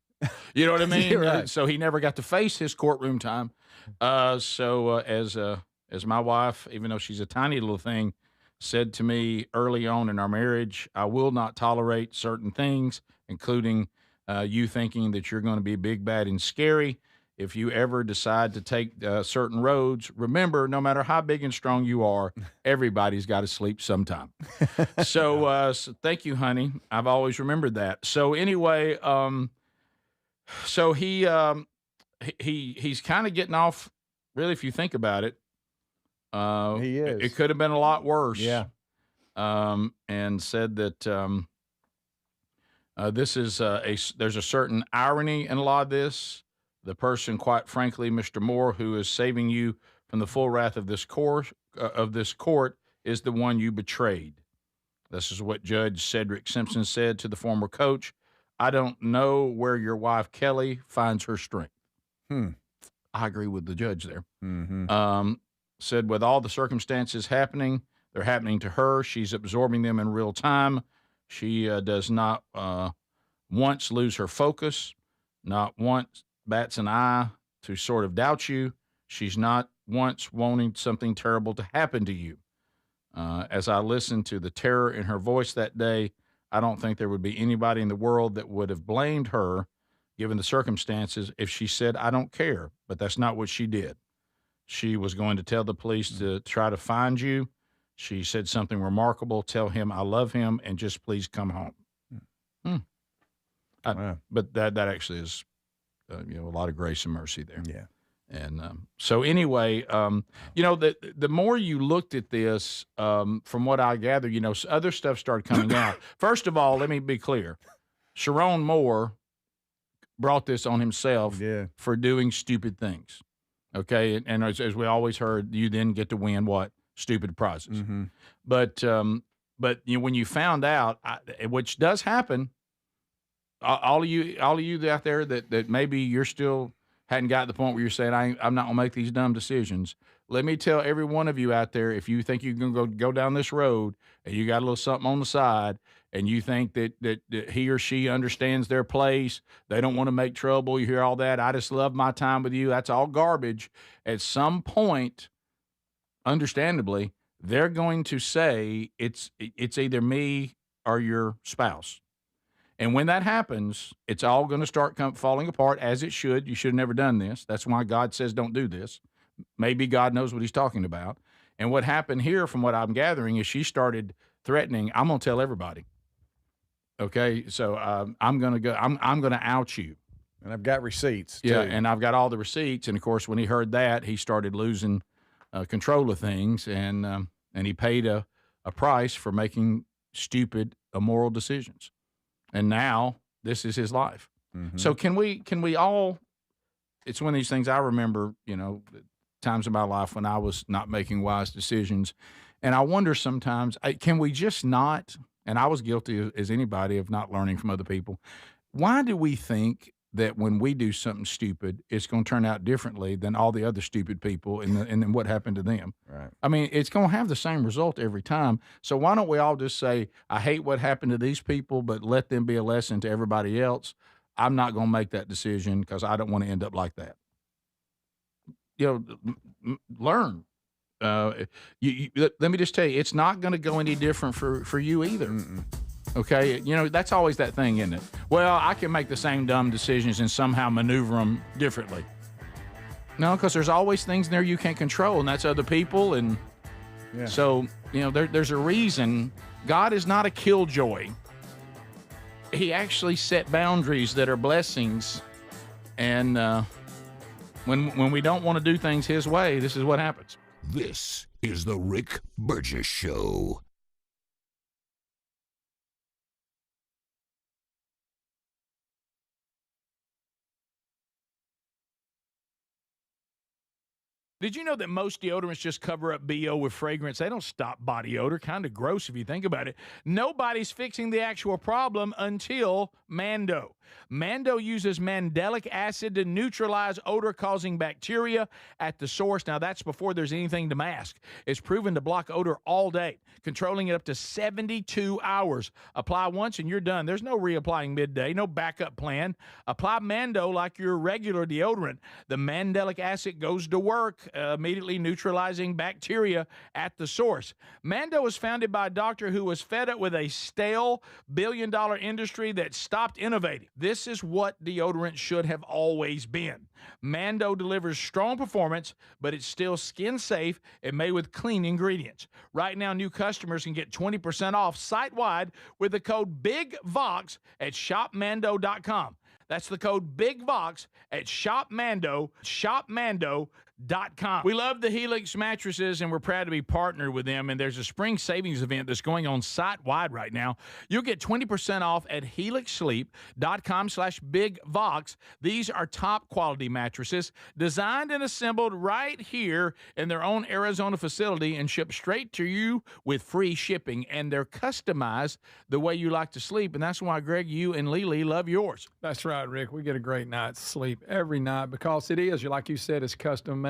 You know what I mean? Right. So he never got to face his courtroom time. As my wife, even though she's a tiny little thing, said to me early on in our marriage, I will not tolerate certain things, including you thinking that you're going to be big, bad, and scary. If you ever decide to take certain roads, remember, no matter how big and strong you are, everybody's got to sleep sometime. So thank you, honey. I've always remembered that. So anyway, so he's kind of getting off, really, if you think about it. He is. It could have been a lot worse. Yeah. And said that this is there's a certain irony in a lot of this. The person, quite frankly, Mr. Moore, who is saving you from the full wrath of this court, is the one you betrayed. This is what Judge Cedric Simpson said to the former coach. I don't know where your wife, Kelly, finds her strength. I agree with the judge there. Mm-hmm. Said with all the circumstances happening, they're happening to her. She's absorbing them in real time. She does not once lose her focus, not once bats an eye to sort of doubt you. She's not once wanting something terrible to happen to you. As I listened to the terror in her voice that day, I don't think there would be anybody in the world that would have blamed her, given the circumstances, if she said, I don't care. But that's not what she did. She was going to tell the police to try to find you. She said something remarkable, tell him I love him, and just please come home. Wow. But that actually is a lot of grace and mercy there. Yeah. And so anyway, the more you looked at this, from what I gather, other stuff started coming out. First of all, let me be clear. Sharon Moore brought this on himself for doing stupid things. Okay. And as we always heard, you then get to win what? Stupid prizes. Mm-hmm. But when you found out, which does happen, all of you out there that maybe you're still hadn't got to the point where you're saying, I'm not going to make these dumb decisions. Let me tell every one of you out there, if you think you can go down this road and you got a little something on the side and you think that he or she understands their place, they don't want to make trouble, you hear all that, I just love my time with you, that's all garbage. At some point, understandably, they're going to say it's either me or your spouse. And when that happens, it's all going to start falling apart, as it should. You should have never done this. That's why God says don't do this. Maybe God knows what he's talking about. And what happened here, from what I'm gathering, is she started threatening, I'm going to tell everybody. Okay, so I'm going to go. I'm going to out you. And I've got receipts, too. Yeah, and I've got all the receipts. And, of course, when he heard that, he started losing control of things. And he paid a price for making stupid, immoral decisions. And now this is his life. Mm-hmm. So can we all, it's one of these things I remember, times in my life when I was not making wise decisions. And I wonder sometimes, can we just not, and I was guilty as anybody of not learning from other people. Why do we think that when we do something stupid, it's going to turn out differently than all the other stupid people and then what happened to them? Right. I mean, it's going to have the same result every time. So why don't we all just say, I hate what happened to these people, but let them be a lesson to everybody else. I'm not going to make that decision because I don't want to end up like that. Learn. Let me just tell you, it's not going to go any different for you either. Mm-mm. Okay, that's always that thing, isn't it? Well, I can make the same dumb decisions and somehow maneuver them differently. No, because there's always things there you can't control, and that's other people. And so, there's a reason. God is not a killjoy. He actually set boundaries that are blessings. And when we don't want to do things his way, this is what happens. This is the Rick Burgess Show. Did you know that most deodorants just cover up BO with fragrance? They don't stop body odor. Kind of gross if you think about it. Nobody's fixing the actual problem until Mando. Mando uses mandelic acid to neutralize odor-causing bacteria at the source. Now, that's before there's anything to mask. It's proven to block odor all day, controlling it up to 72 hours. Apply once and you're done. There's no reapplying midday, no backup plan. Apply Mando like your regular deodorant. The mandelic acid goes to work, immediately neutralizing bacteria at the source. Mando was founded by a doctor who was fed up with a stale billion-dollar industry that stopped innovating. This is what deodorant should have always been. Mando delivers strong performance, but it's still skin safe and made with clean ingredients. Right now, new customers can get 20% off site-wide with the code BIGVOX at shopmando.com. That's the code BIGVOX at shopmando.com. We love the Helix mattresses, and we're proud to be partnered with them. And there's a spring savings event that's going on site-wide right now. You'll get 20% off at helixsleep.com/BigVox. These are top-quality mattresses designed and assembled right here in their own Arizona facility and shipped straight to you with free shipping. And they're customized the way you like to sleep, and that's why, Greg, you and Lily love yours. That's right, Rick. We get a great night's sleep every night because it is, like you said, it's custom made.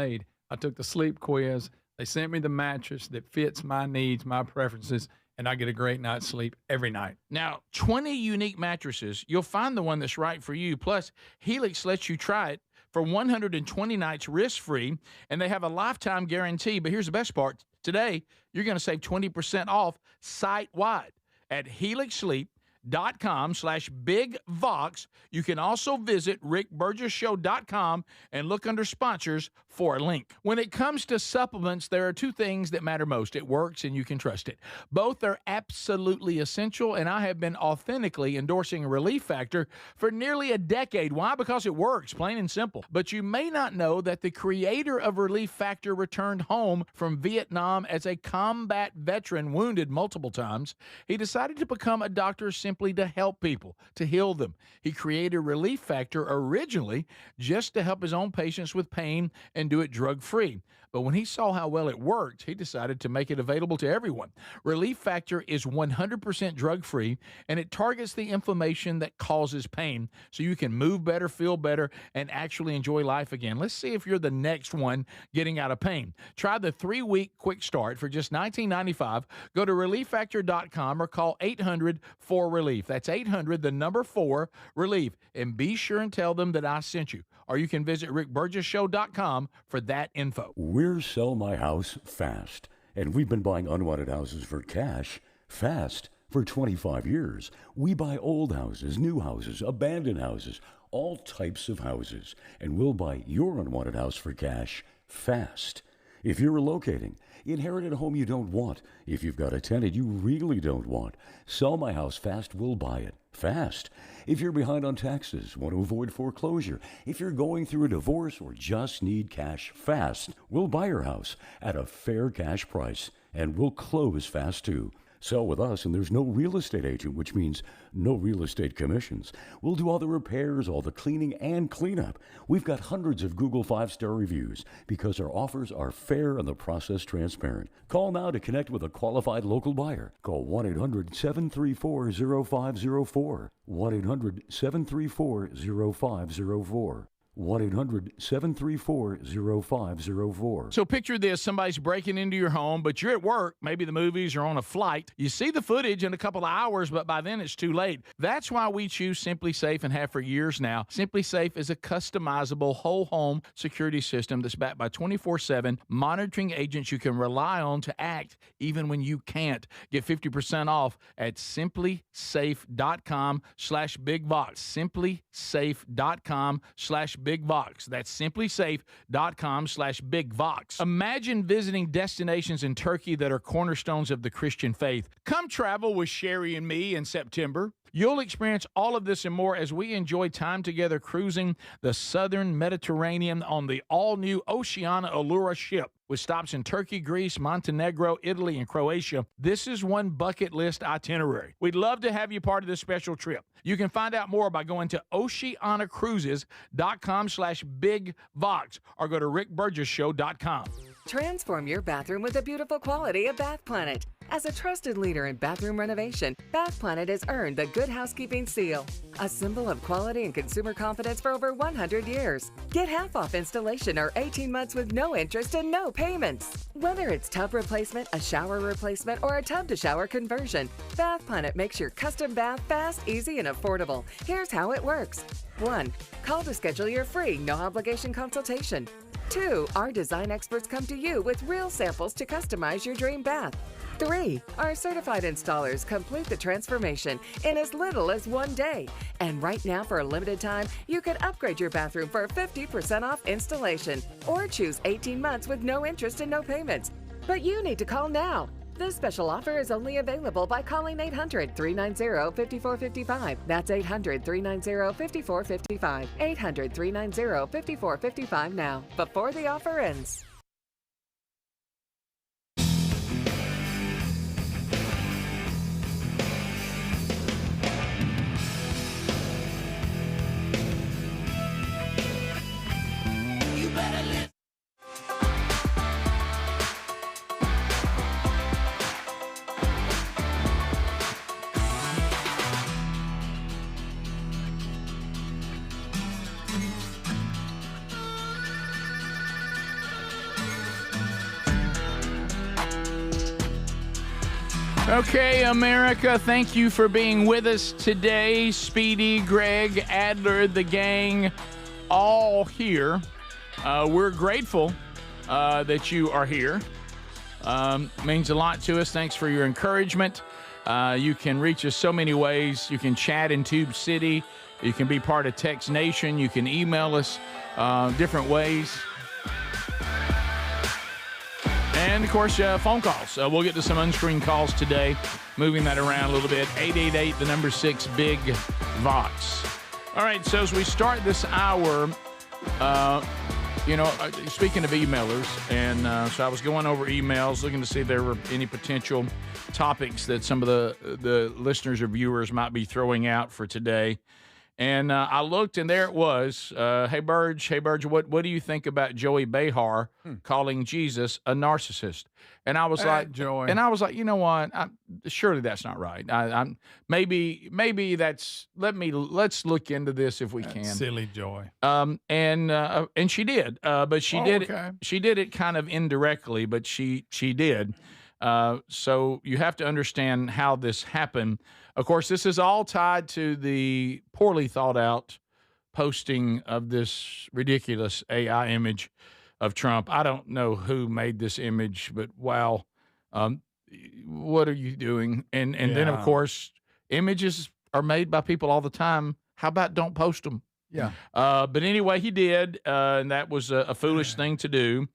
I took the sleep quiz. They sent me the mattress that fits my needs, my preferences, and I get a great night's sleep every night. Now, 20 unique mattresses. You'll find the one that's right for you. Plus, Helix lets you try it for 120 nights risk-free, and they have a lifetime guarantee. But here's the best part. Today, you're going to save 20% off site-wide at helixsleep.com/BigVox. You can also visit rickburgesshow.com and look under sponsors for a link. When it comes to supplements, there are two things that matter most. It works and you can trust it. Both are absolutely essential, and I have been authentically endorsing Relief Factor for nearly a decade. Why? Because it works, plain and simple. But you may not know that the creator of Relief Factor returned home from Vietnam as a combat veteran, wounded multiple times. He decided to become a doctor simply to help people, to heal them. He created Relief Factor originally just to help his own patients with pain and do it drug-free. But when he saw how well it worked, he decided to make it available to everyone. Relief Factor is 100% drug-free, and it targets the inflammation that causes pain so you can move better, feel better, and actually enjoy life again. Let's see if you're the next one getting out of pain. Try the 3-week quick start for just $19.95. Go to relieffactor.com or call 800-4RELIEF. That's 800-4RELIEF. And be sure and tell them that I sent you. Or you can visit rickburgesshow.com for that info. We're Sell My House Fast, and we've been buying unwanted houses for cash fast for 25 years. We buy old houses, new houses, abandoned houses, all types of houses, and we'll buy your unwanted house for cash fast. If you're relocating, inherited a home you don't want, if you've got a tenant you really don't want, Sell My House Fast will buy it fast. If you're behind on taxes, want to avoid foreclosure, if you're going through a divorce or just need cash fast, we'll buy your house at a fair cash price, and we'll close fast too. Sell with us, and there's no real estate agent, which means no real estate commissions. We'll do all the repairs, all the cleaning, and cleanup. We've got hundreds of Google 5-star reviews because our offers are fair and the process transparent. Call now to connect with a qualified local buyer. Call 1-800-734-0504. 1-800-734-0504. 1-800-734-0504. So picture this, somebody's breaking into your home, but you're at work, maybe the movies or on a flight. You see the footage in a couple of hours, but by then it's too late. That's why we choose Simply Safe and have for years now. Simply Safe is a customizable whole home security system that's backed by 24/7 monitoring agents you can rely on to act even when you can't. Get 50% off at simplysafe.com/BigVox. simplysafe.com/BigVox. That's simplysafe.com/BigVox. Imagine visiting destinations in Turkey that are cornerstones of the Christian faith. Come travel with Sherry and me in September. You'll experience all of this and more as we enjoy time together cruising the southern Mediterranean on the all-new Oceana Allura ship. With stops in Turkey, Greece, Montenegro, Italy, and Croatia, this is one bucket list itinerary. We'd love to have you part of this special trip. You can find out more by going to oceanacruises.com/BigVox or go to rickburgesshow.com. Transform your bathroom with the beautiful quality of Bath Planet. As a trusted leader in bathroom renovation, Bath Planet has earned the Good Housekeeping seal, a symbol of quality and consumer confidence for over 100 years. Get half off installation or 18 months with no interest and no payments. Whether it's tub replacement, a shower replacement, or a tub-to-shower conversion, Bath Planet makes your custom bath fast, easy, and affordable. Here's how it works. 1. Call to schedule your free, no-obligation consultation. 2. Our design experts come to you with real samples to customize your dream bath. 3. Our certified installers complete the transformation in as little as 1 day. And right now, for a limited time, you can upgrade your bathroom for 50% off installation or choose 18 months with no interest and no payments. But you need to call now. This special offer is only available by calling 800-390-5455. That's 800-390-5455. 800-390-5455 now, before the offer ends. You better listen. Okay, America, thank you for being with us today. Speedy, Greg, Adler, the gang, all here. We're grateful that you are here. Means a lot to us. Thanks for your encouragement. You can reach us so many ways. You can chat in Tube City. You can be part of Text Nation. You can email us different ways. And, of course, phone calls. We'll get to some unscreened calls today, moving that around a little bit. 888, the number 6, Big Vox. All right, so as we start this hour, speaking of emailers, and so I was going over emails, looking to see if there were any potential topics that some of the listeners or viewers might be throwing out for today. And I looked, and there it was. Hey, Burge, what do you think about Joey Behar calling Jesus a narcissist? And I was Joey. And I was like, you know what? Surely that's not right. Maybe that's. Let's look into this if we can. Silly Joy. And she did, but she did it. She did it kind of indirectly, but she did. So you have to understand how this happened. Of course, this is all tied to the poorly thought out posting of this ridiculous AI image of Trump. I don't know who made this image, but wow, what are you doing? And then, of course, images are made by people all the time. How about don't post them? Yeah. But anyway, he did, and that was a foolish thing to do.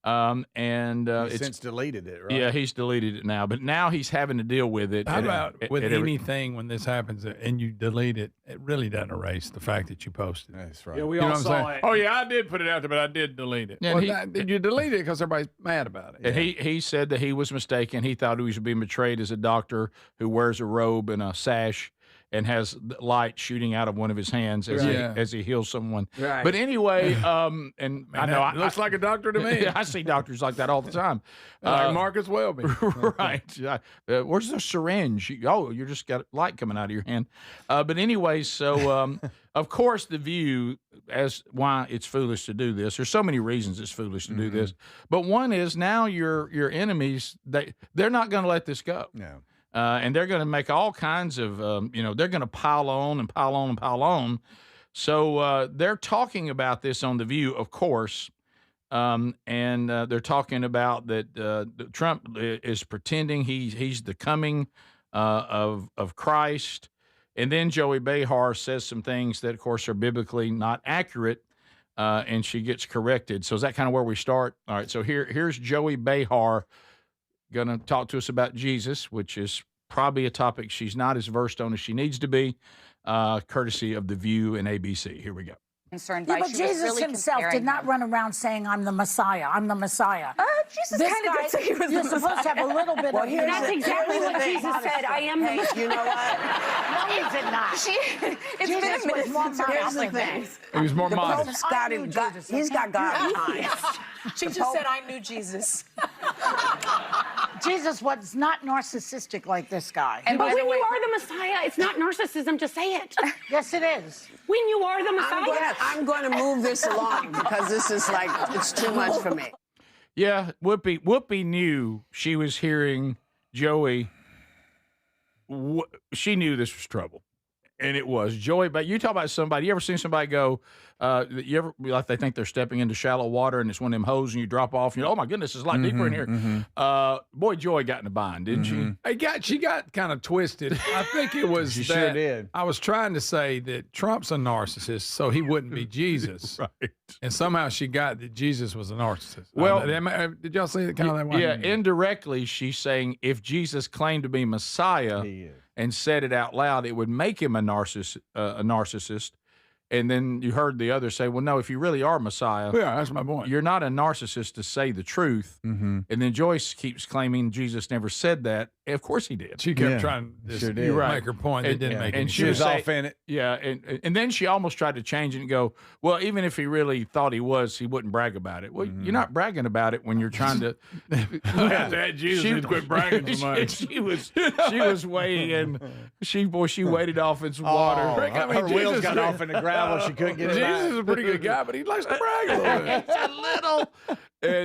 He's since deleted it, right? Yeah, he's deleted it now, but now he's having to deal with it. How about with anything when this happens and you delete it, it really doesn't erase the fact that you posted it. That's right. Yeah, we all saw it. Oh, yeah, I did put it out there, but I did delete it. Yeah, you delete it because everybody's mad about it. And he said that he was mistaken. He thought he was being betrayed as a doctor who wears a robe and a sash and has light shooting out of one of his hands as he heals someone. Right. But anyway, I know it looks like a doctor to me. I see doctors like that all the time. Like Marcus Welby. Right. Where's the syringe? You just got light coming out of your hand. But anyway, so of course the View, as why it's foolish to do this. There's so many reasons it's foolish to do this. But one is now your enemies, they're not going to let this go. No. And they're going to make all kinds of, they're going to pile on and pile on and pile on. So they're talking about this on The View, of course, and they're talking about that Trump is pretending he's the coming of Christ. And then Joey Behar says some things that, of course, are biblically not accurate, and she gets corrected. So is that kind of where we start? All right, so here's Joey Behar going to talk to us about Jesus, which is probably a topic she's not as versed on as she needs to be, courtesy of The View and ABC. Here we go. Concerned by. But Jesus himself did not run around saying, I'm the Messiah, I'm the Messiah. Jesus kind of did say he was the Messiah. You're supposed to have a little bit of... That's exactly what Jesus said. I am the Messiah. You know what? No, he did not. It's been a minute since Here's the thing. He was more modest. He's got God eyes. She just said, I knew Jesus. Jesus was not narcissistic like this guy. But when you are the Messiah, it's not narcissism to say it. Yes, it is. When you are the Messiah. I'm going to move this along because this is like, it's too much for me. Yeah, Whoopi knew she was hearing Joey. She knew this was trouble. And it was Joey. But you talk about somebody. You ever seen somebody go? Like they think they're stepping into shallow water, and it's one of them holes, and you drop off. And oh my goodness, it's a lot deeper in here. Boy, Joy got in a bind, didn't she? She got kind of twisted. I think it was She that sure did. I was trying to say that Trump's a narcissist, so he wouldn't be Jesus. Right. And somehow she got that Jesus was a narcissist. Well, did y'all see it kind of that way? Yeah, indirectly, she's saying if Jesus claimed to be Messiah and said it out loud, it would make him a narcissist. And then you heard the other say, well, no, if you really are Messiah, yeah, that's my point. You're not a narcissist to say the truth. And then Joyce keeps claiming Jesus never said that. Of course he did. She kept trying to make her point. It didn't make any sense. She was off in it. Yeah, and then she almost tried to change it and go, well, even if he really thought he was, he wouldn't brag about it. Well, you're not bragging about it when you're trying to. Jesus quit bragging so much. She was weighing in. She waded off in some water. Her wheels got off in the gravel. She couldn't get it back. Jesus is a pretty good guy, but he likes to brag a little bit. It's a little.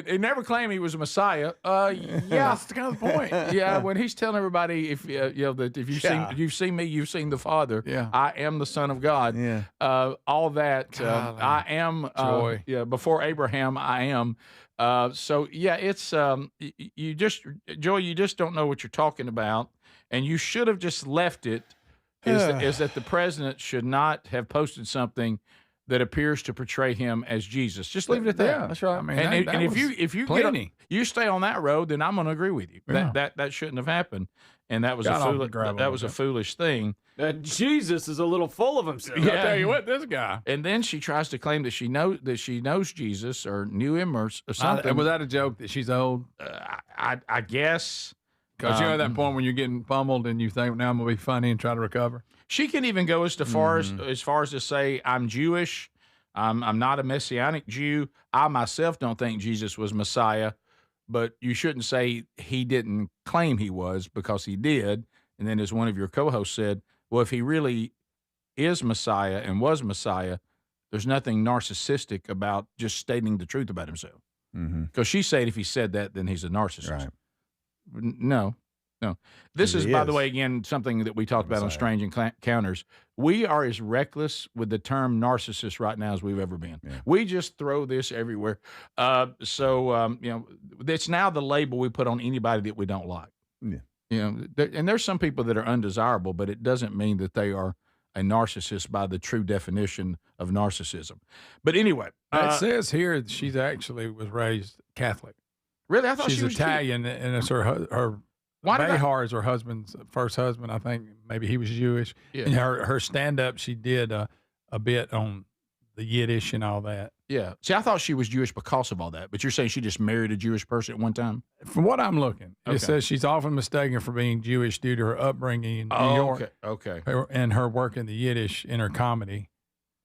He never claimed he was a Messiah. Yeah, that's kind of the point. Yeah, when he's telling everybody, if that if you've seen me, you've seen the Father. Yeah, I am the Son of God. Yeah, all that. I am. Joy. Before Abraham, I am. So yeah, it's you just don't know what you're talking about, and you should have just left it. Is that the president should not have posted something that appears to portray him as Jesus? Just leave it at that. Yeah, that's right. I mean, and if you you stay on that road, then I'm going to agree with you. Yeah. That shouldn't have happened, and that was a foolish thing. Jesus is a little full of himself. Yeah. I'll tell you what, this guy. And then she tries to claim that she knows Jesus or knew him or something. Was that a joke that she's old? I guess. Because you're at that point when you're getting pummeled and you think, now I'm going to be funny and try to recover. She can even go as far as to say, I'm Jewish. I'm not a Messianic Jew. I myself don't think Jesus was Messiah, but you shouldn't say he didn't claim he was, because he did. And then as one of your co-hosts said, well, if he really is Messiah and was Messiah, there's nothing narcissistic about just stating the truth about himself. Because she said if he said that, then he's a narcissist. Right. No. This is, by the way, again, something that we talked about on Strange Encounters. We are as reckless with the term narcissist right now as we've ever been. Yeah. We just throw this everywhere. So it's now the label we put on anybody that we don't like. Yeah. And there's some people that are undesirable, but it doesn't mean that they are a narcissist by the true definition of narcissism. But anyway. It says here that she actually was raised Catholic. Really? I thought she's Italian, and it's her Behar is her husband's first husband. I think maybe he was Jewish. Yeah. And her stand-up, she did a bit on the Yiddish and all that. Yeah. See, I thought she was Jewish because of all that, but you're saying she just married a Jewish person at one time? From what I'm looking, it says she's often mistaken for being Jewish due to her upbringing in New York. Okay. And her work in the Yiddish in her comedy.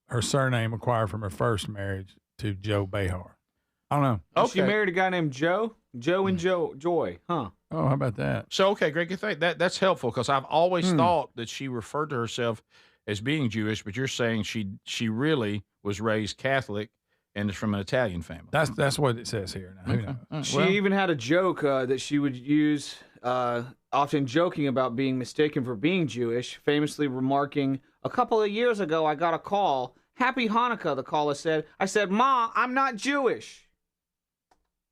Her surname acquired from her first marriage to Joe Behar. I don't know. Okay. She married a guy named Joe and Joy, huh? Oh, how about that? So, okay, Greg, that's helpful, because I've always thought that she referred to herself as being Jewish, but you're saying she really was raised Catholic and is from an Italian family. That's what it says here. Now. She even had a joke that she would use, often joking about being mistaken for being Jewish, famously remarking, "A couple of years ago, I got a call. Happy Hanukkah," the caller said. "I said, Ma, I'm not Jewish."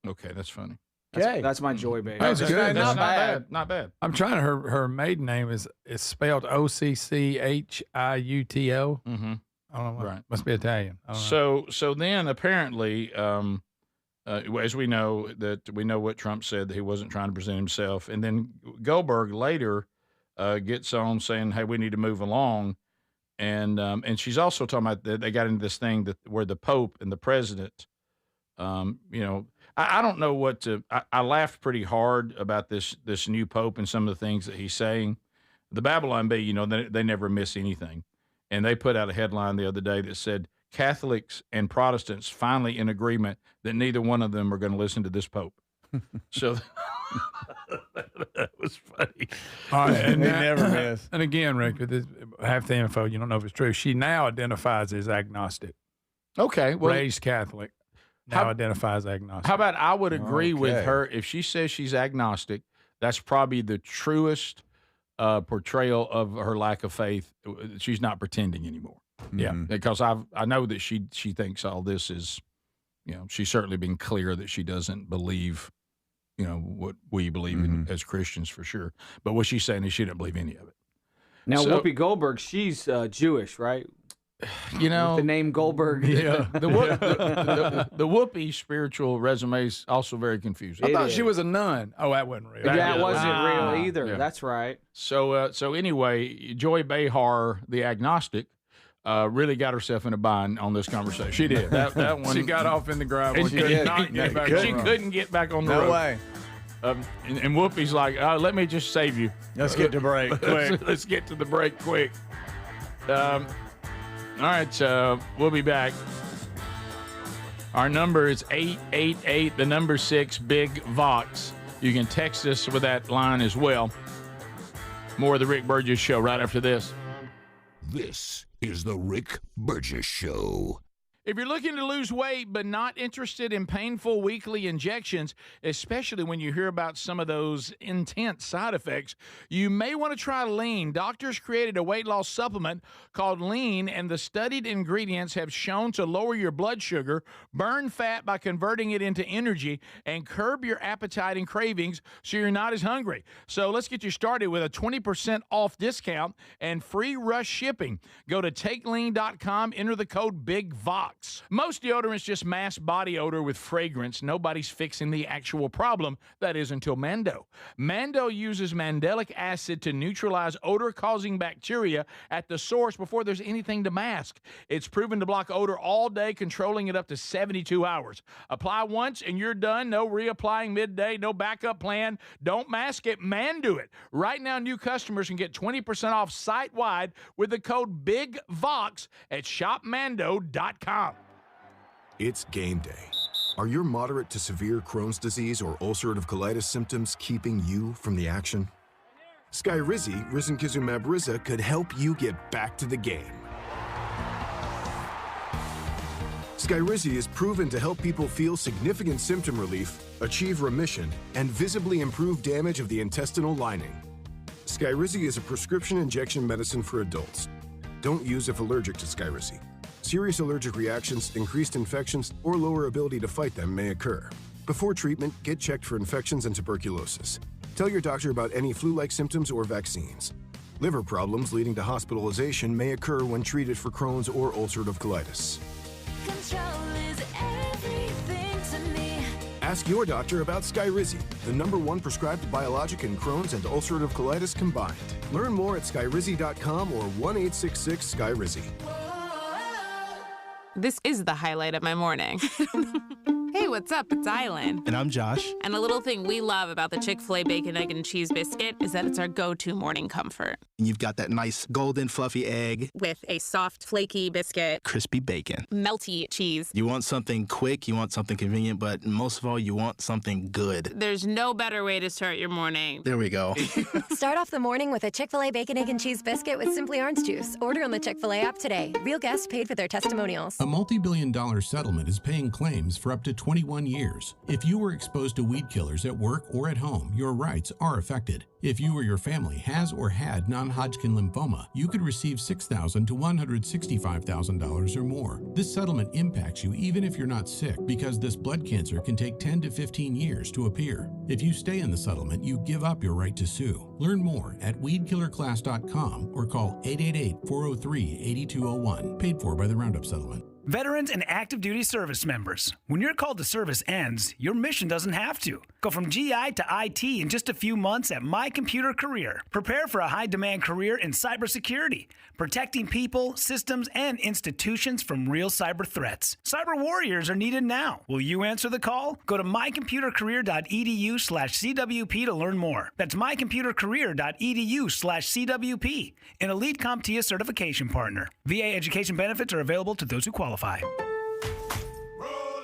Okay, that's funny. That's my Joy, baby. That's good. Not bad. I'm trying to. Her maiden name is spelled Occhiuto. Mm-hmm. I don't know. Right. Must be Italian. I don't know. So then apparently, as we know what Trump said, that he wasn't trying to present himself, and then Goldberg later gets on saying, "Hey, we need to move along," and she's also talking about that they got into this thing where the Pope and the president, I don't know what to. I laughed pretty hard about this new Pope and some of the things that he's saying. The Babylon Bee, they never miss anything. And they put out a headline the other day that said, Catholics and Protestants finally in agreement that neither one of them are going to listen to this Pope. So That was funny. All right, and They never miss. And again, Rick, with this, half the info, you don't know if it's true. She now identifies as agnostic. Okay. Well, Raised Catholic. Now identifies agnostic. How about I would agree with her if she says she's agnostic. That's probably the truest portrayal of her lack of faith. She's not pretending anymore. Yeah, because I know that she thinks all this is, she's certainly been clear that she doesn't believe, what we believe in as Christians for sure. But what she's saying is she doesn't believe any of it. Now, Whoopi Goldberg, she's Jewish, right? With the name Goldberg. Yeah, the Whoopi spiritual resume is also very confusing. I thought she was a nun. Oh, that wasn't real. That wasn't real either. Yeah. That's right. So anyway, Joy Behar, the agnostic, really got herself in a bind on this conversation. She did. That one. She got off in the gravel. And she couldn't get back on the road. No way. And Whoopi's like, let me just save you. Let's get to break quick. Let's get to the break quick. All right, we'll be back. Our number is 888, the number 6, Big Vox. You can text us with that line as well. More of the Rick Burgess Show right after this. This is the Rick Burgess Show. If you're looking to lose weight but not interested in painful weekly injections, especially when you hear about some of those intense side effects, you may want to try Lean. Doctors created a weight loss supplement called Lean, and the studied ingredients have shown to lower your blood sugar, burn fat by converting it into energy, and curb your appetite and cravings so you're not as hungry. So let's get you started with a 20% off discount and free rush shipping. Go to takelean.com, enter the code BIGVOX. Most deodorants just mask body odor with fragrance. Nobody's fixing the actual problem. That is until Mando. Mando uses mandelic acid to neutralize odor-causing bacteria at the source before there's anything to mask. It's proven to block odor all day, controlling it up to 72 hours. Apply once and you're done. No reapplying midday, no backup plan. Don't mask it, Mando it. Right now, new customers can get 20% off site-wide with the code BIGVOX at shopmando.com. It's game day. Are your moderate to severe Crohn's disease or ulcerative colitis symptoms keeping you from the action? Skyrizi, risankizumab Riza, could help you get back to the game. Skyrizi is proven to help people feel significant symptom relief, achieve remission, and visibly improve damage of the intestinal lining. Skyrizi is a prescription injection medicine for adults. Don't use if allergic to Skyrizi. Serious allergic reactions, increased infections, or lower ability to fight them may occur. Before treatment, get checked for infections and tuberculosis. Tell your doctor about any flu-like symptoms or vaccines. Liver problems leading to hospitalization may occur when treated for Crohn's or ulcerative colitis. Control is everything to me. Ask your doctor about Skyrizi, the #1 prescribed biologic in Crohn's and ulcerative colitis combined. Learn more at skyrizi.com or 1-866-SKYRIZI. This is the highlight of my morning. Hey, what's up? It's Island. And I'm Josh. And a little thing we love about the Chick-fil-A Bacon, Egg, and Cheese Biscuit is that it's our go-to morning comfort. And you've got that nice golden fluffy egg. With a soft, flaky biscuit. Crispy bacon. Melty cheese. You want something quick, you want something convenient, but most of all, you want something good. There's no better way to start your morning. There we go. Start off the morning with a Chick-fil-A Bacon, Egg, and Cheese Biscuit with Simply Orange Juice. Order on the Chick-fil-A app today. Real guests paid for their testimonials. A multi-billion-dollar settlement is paying claims for up to 21 years. If you were exposed to weed killers at work or at home, your rights are affected. If you or your family has or had non-Hodgkin lymphoma, you could receive $6,000 to $165,000 or more. This settlement impacts you even if you're not sick, because this blood cancer can take 10 to 15 years to appear. If you stay in the settlement, you give up your right to sue. Learn more at weedkillerclass.com or call 888-403-8201. Paid for by the Roundup Settlement. Veterans and active duty service members, when your call to service ends, your mission doesn't have to. Go from GI to IT in just a few months at My Computer Career. Prepare for a high-demand career in cybersecurity, protecting people, systems, and institutions from real cyber threats. Cyber warriors are needed now. Will you answer the call? Go to mycomputercareer.edu/CWP to learn more. That's mycomputercareer.edu/CWP, an elite CompTIA certification partner. VA education benefits are available to those who qualify.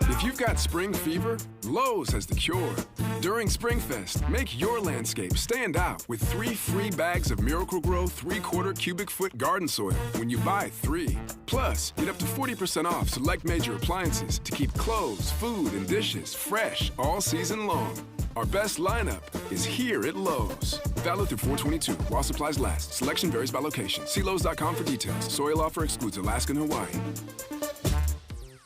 If you've got spring fever, Lowe's has the cure. During SpringFest, make your landscape stand out with 3 free bags of Miracle-Gro 3/4 cubic foot garden soil when you buy 3. Plus, get up to 40% off select major appliances to keep clothes, food, and dishes fresh all season long. Our best lineup is here at Lowe's. Valid through 4/22 while supplies last. Selection varies by location. See Lowe's.com for details. Soil offer excludes Alaska and Hawaii.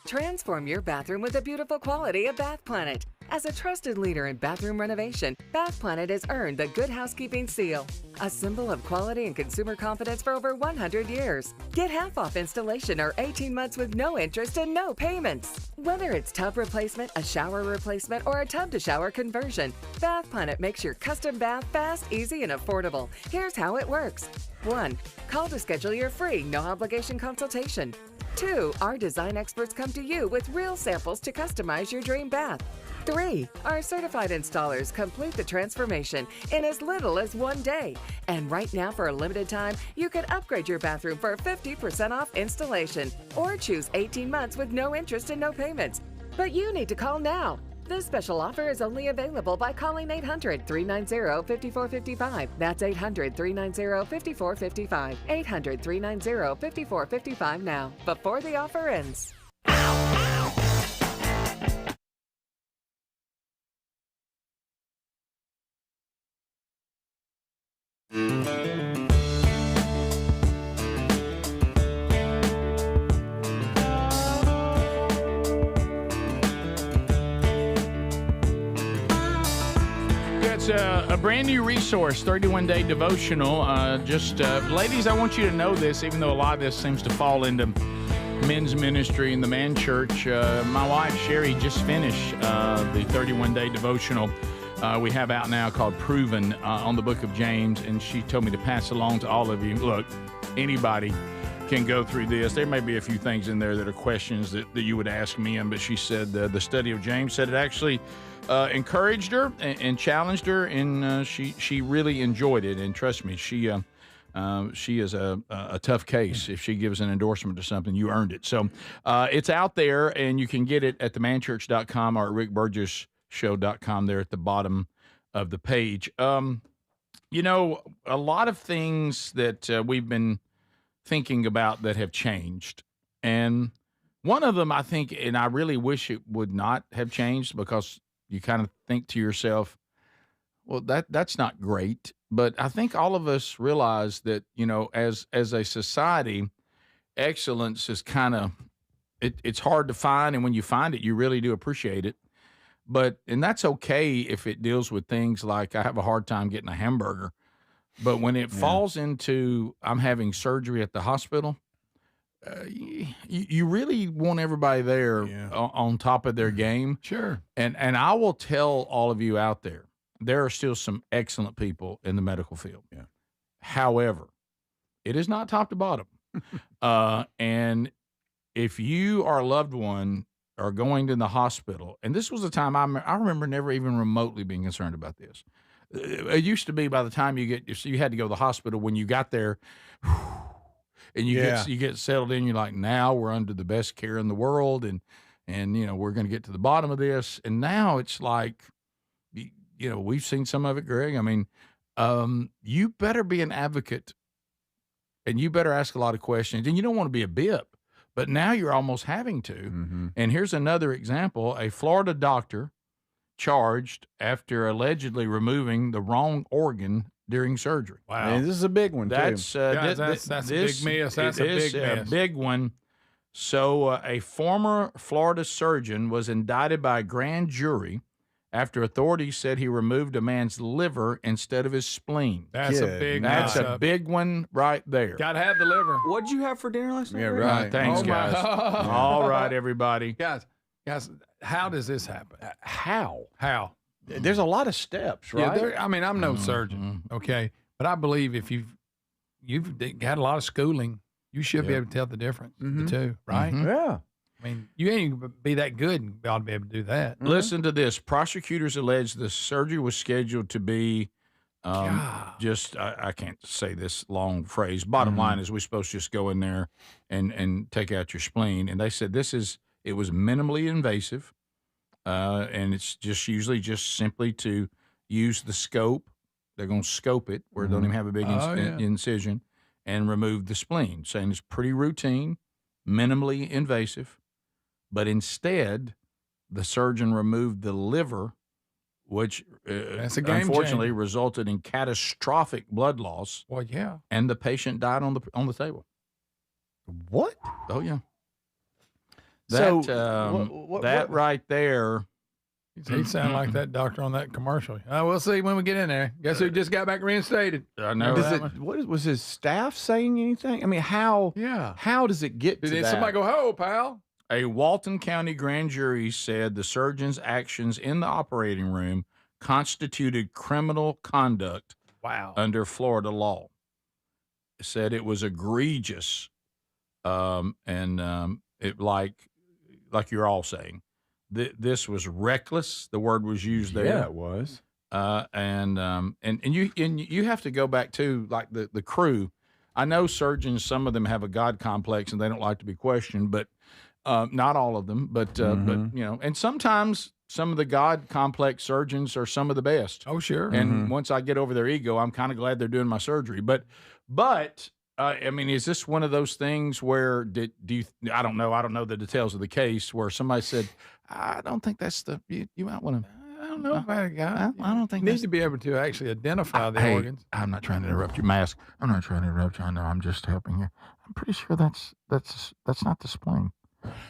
Transform your bathroom with the beautiful quality of Bath Planet. As a trusted leader in bathroom renovation, Bath Planet has earned the Good Housekeeping seal, a symbol of quality and consumer confidence for over 100 years. Get half off installation or 18 months with no interest and no payments. Whether it's tub replacement, a shower replacement, or a tub-to-shower conversion, Bath Planet makes your custom bath fast, easy, and affordable. Here's how it works. 1. Call to schedule your free, no-obligation consultation. 2. Our design experts come to you with real samples to customize your dream bath. 3. Our certified installers complete the transformation in as little as 1 day. And right now, for a limited time, you can upgrade your bathroom for 50% off installation or choose 18 months with no interest and no payments. But you need to call now. This special offer is only available by calling 800-390-5455. That's 800-390-5455. 800-390-5455 now, before the offer ends. It's a brand new resource, 31-day devotional. Ladies, I want you to know this, even though a lot of this seems to fall into men's ministry and the man church. My wife, Sherry, just finished the 31-day devotional we have out now called Proven on the book of James, and she told me to pass along to all of you. Look, anybody can go through this. There may be a few things in there that are questions that you would ask me, but she said the study of James said it actually encouraged her and challenged her, and she really enjoyed it. And trust me, she is a tough case. If she gives an endorsement to something, you earned it. So it's out there, and you can get it at themanchurch.com or at rickburgess.show.com there at the bottom of the page. A lot of things that we've been thinking about that have changed, and one of them, I think, and I really wish it would not have changed, because you kind of think to yourself, well, that's not great. But I think all of us realize that, as a society, excellence is kind of, it's hard to find. And when you find it, you really do appreciate it. And that's okay if it deals with things like I have a hard time getting a hamburger. But when it falls into I'm having surgery at the hospital, you really want everybody there on top of their game. Sure. And I will tell all of you out there, there are still some excellent people in the medical field. Yeah. However, it is not top to bottom. And if you or a loved one are going to the hospital, and this was a time I remember never even remotely being concerned about this. It used to be by the time you had to go to the hospital, when you got there, and you get settled in, you're like, now we're under the best care in the world, and we're going to get to the bottom of this. And now it's like, we've seen some of it, Greg. I mean, you better be an advocate, and you better ask a lot of questions, and you don't want to be a bip, but now you're almost having to. Mm-hmm. And here's another example: a Florida doctor charged after allegedly removing the wrong organ during surgery. Wow. And this is a big one, that's, too. That's a big miss. That's a big miss. A big one. So a former Florida surgeon was indicted by a grand jury after authorities said he removed a man's liver instead of his spleen. That's a big one right there. Got to have the liver. What'd you have for dinner last night? Yeah, right. Thanks, guys. All right, everybody. Guys, how does this happen? How? There's a lot of steps, right? Yeah, I'm no surgeon, okay? But I believe if you've got a lot of schooling, you should be able to tell the difference, the two, right? Mm-hmm. Yeah. I mean, you ain't even be that good and ought to be able to do that. Mm-hmm. Listen to this. Prosecutors allege the surgery was scheduled to be I can't say this long phrase. Bottom line is we're supposed to just go in there and take out your spleen. And they said this is It was minimally invasive, and it's just usually just simply to use the scope. They're going to scope it where it don't even have a big incision and remove the spleen. Saying it's pretty routine, minimally invasive, but instead the surgeon removed the liver, which That's a game unfortunately changer. resulted in catastrophic blood loss. Well, yeah. And the patient died on the table. What? Oh yeah. So, That right there. He sounded like that doctor on that commercial. We'll see when we get in there. Guess who just got back reinstated? I know. Was his staff saying anything? I mean, how? Yeah. How does it get to Did that? somebody go, "Ho, pal"? A Walton County grand jury said the surgeon's actions in the operating room constituted criminal conduct. Wow. Under Florida law. It said it was egregious, it like you're all saying. This was reckless. The word was used there. Yeah, it was. And you have to go back to like the crew. I know surgeons, some of them have a God complex and they don't like to be questioned, but not all of them. But and sometimes some of the God complex surgeons are some of the best. Oh, sure. And once I get over their ego, I'm kind of glad they're doing my surgery. But I mean, is this one of those things where I don't know the details of the case where somebody said, I don't think that's you might want to. I don't know about it, guy. I don't think you need to be able to actually identify the organs. I'm not trying to interrupt your mask. I'm not trying to interrupt you. I know. I'm just helping you. I'm pretty sure that's not the spleen.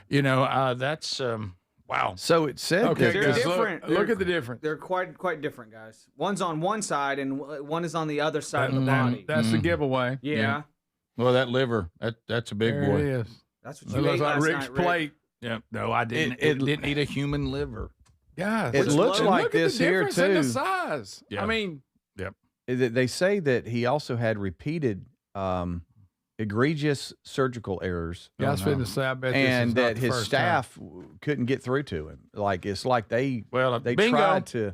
That's wow. So it said They're that different. Look at the difference. They're quite different, guys. One's on one side and one is on the other side of the body. That's the giveaway. Yeah. Well, that liver, that's a big There boy. it is. That's what It you looks ate like last Rick's night, Rick. plate. Yeah. No, I didn't. It Didn't eat a human liver. Guys, It looks like look this at the here, difference in the too. size. Yeah. I mean, Yep. they say that he also had repeated egregious surgical errors. yeah, I was fitting to say, I bet this is And not that the his first staff couldn't get through to him. Like it's like they bingo. tried to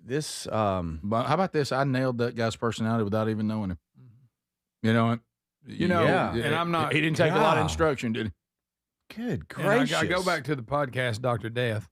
this. But how about this? I nailed that guy's personality without even knowing him. You know, Yeah. And I'm not. He didn't take a lot of God. instruction, did he? Good And gracious! I go back to the podcast, Dr. Death.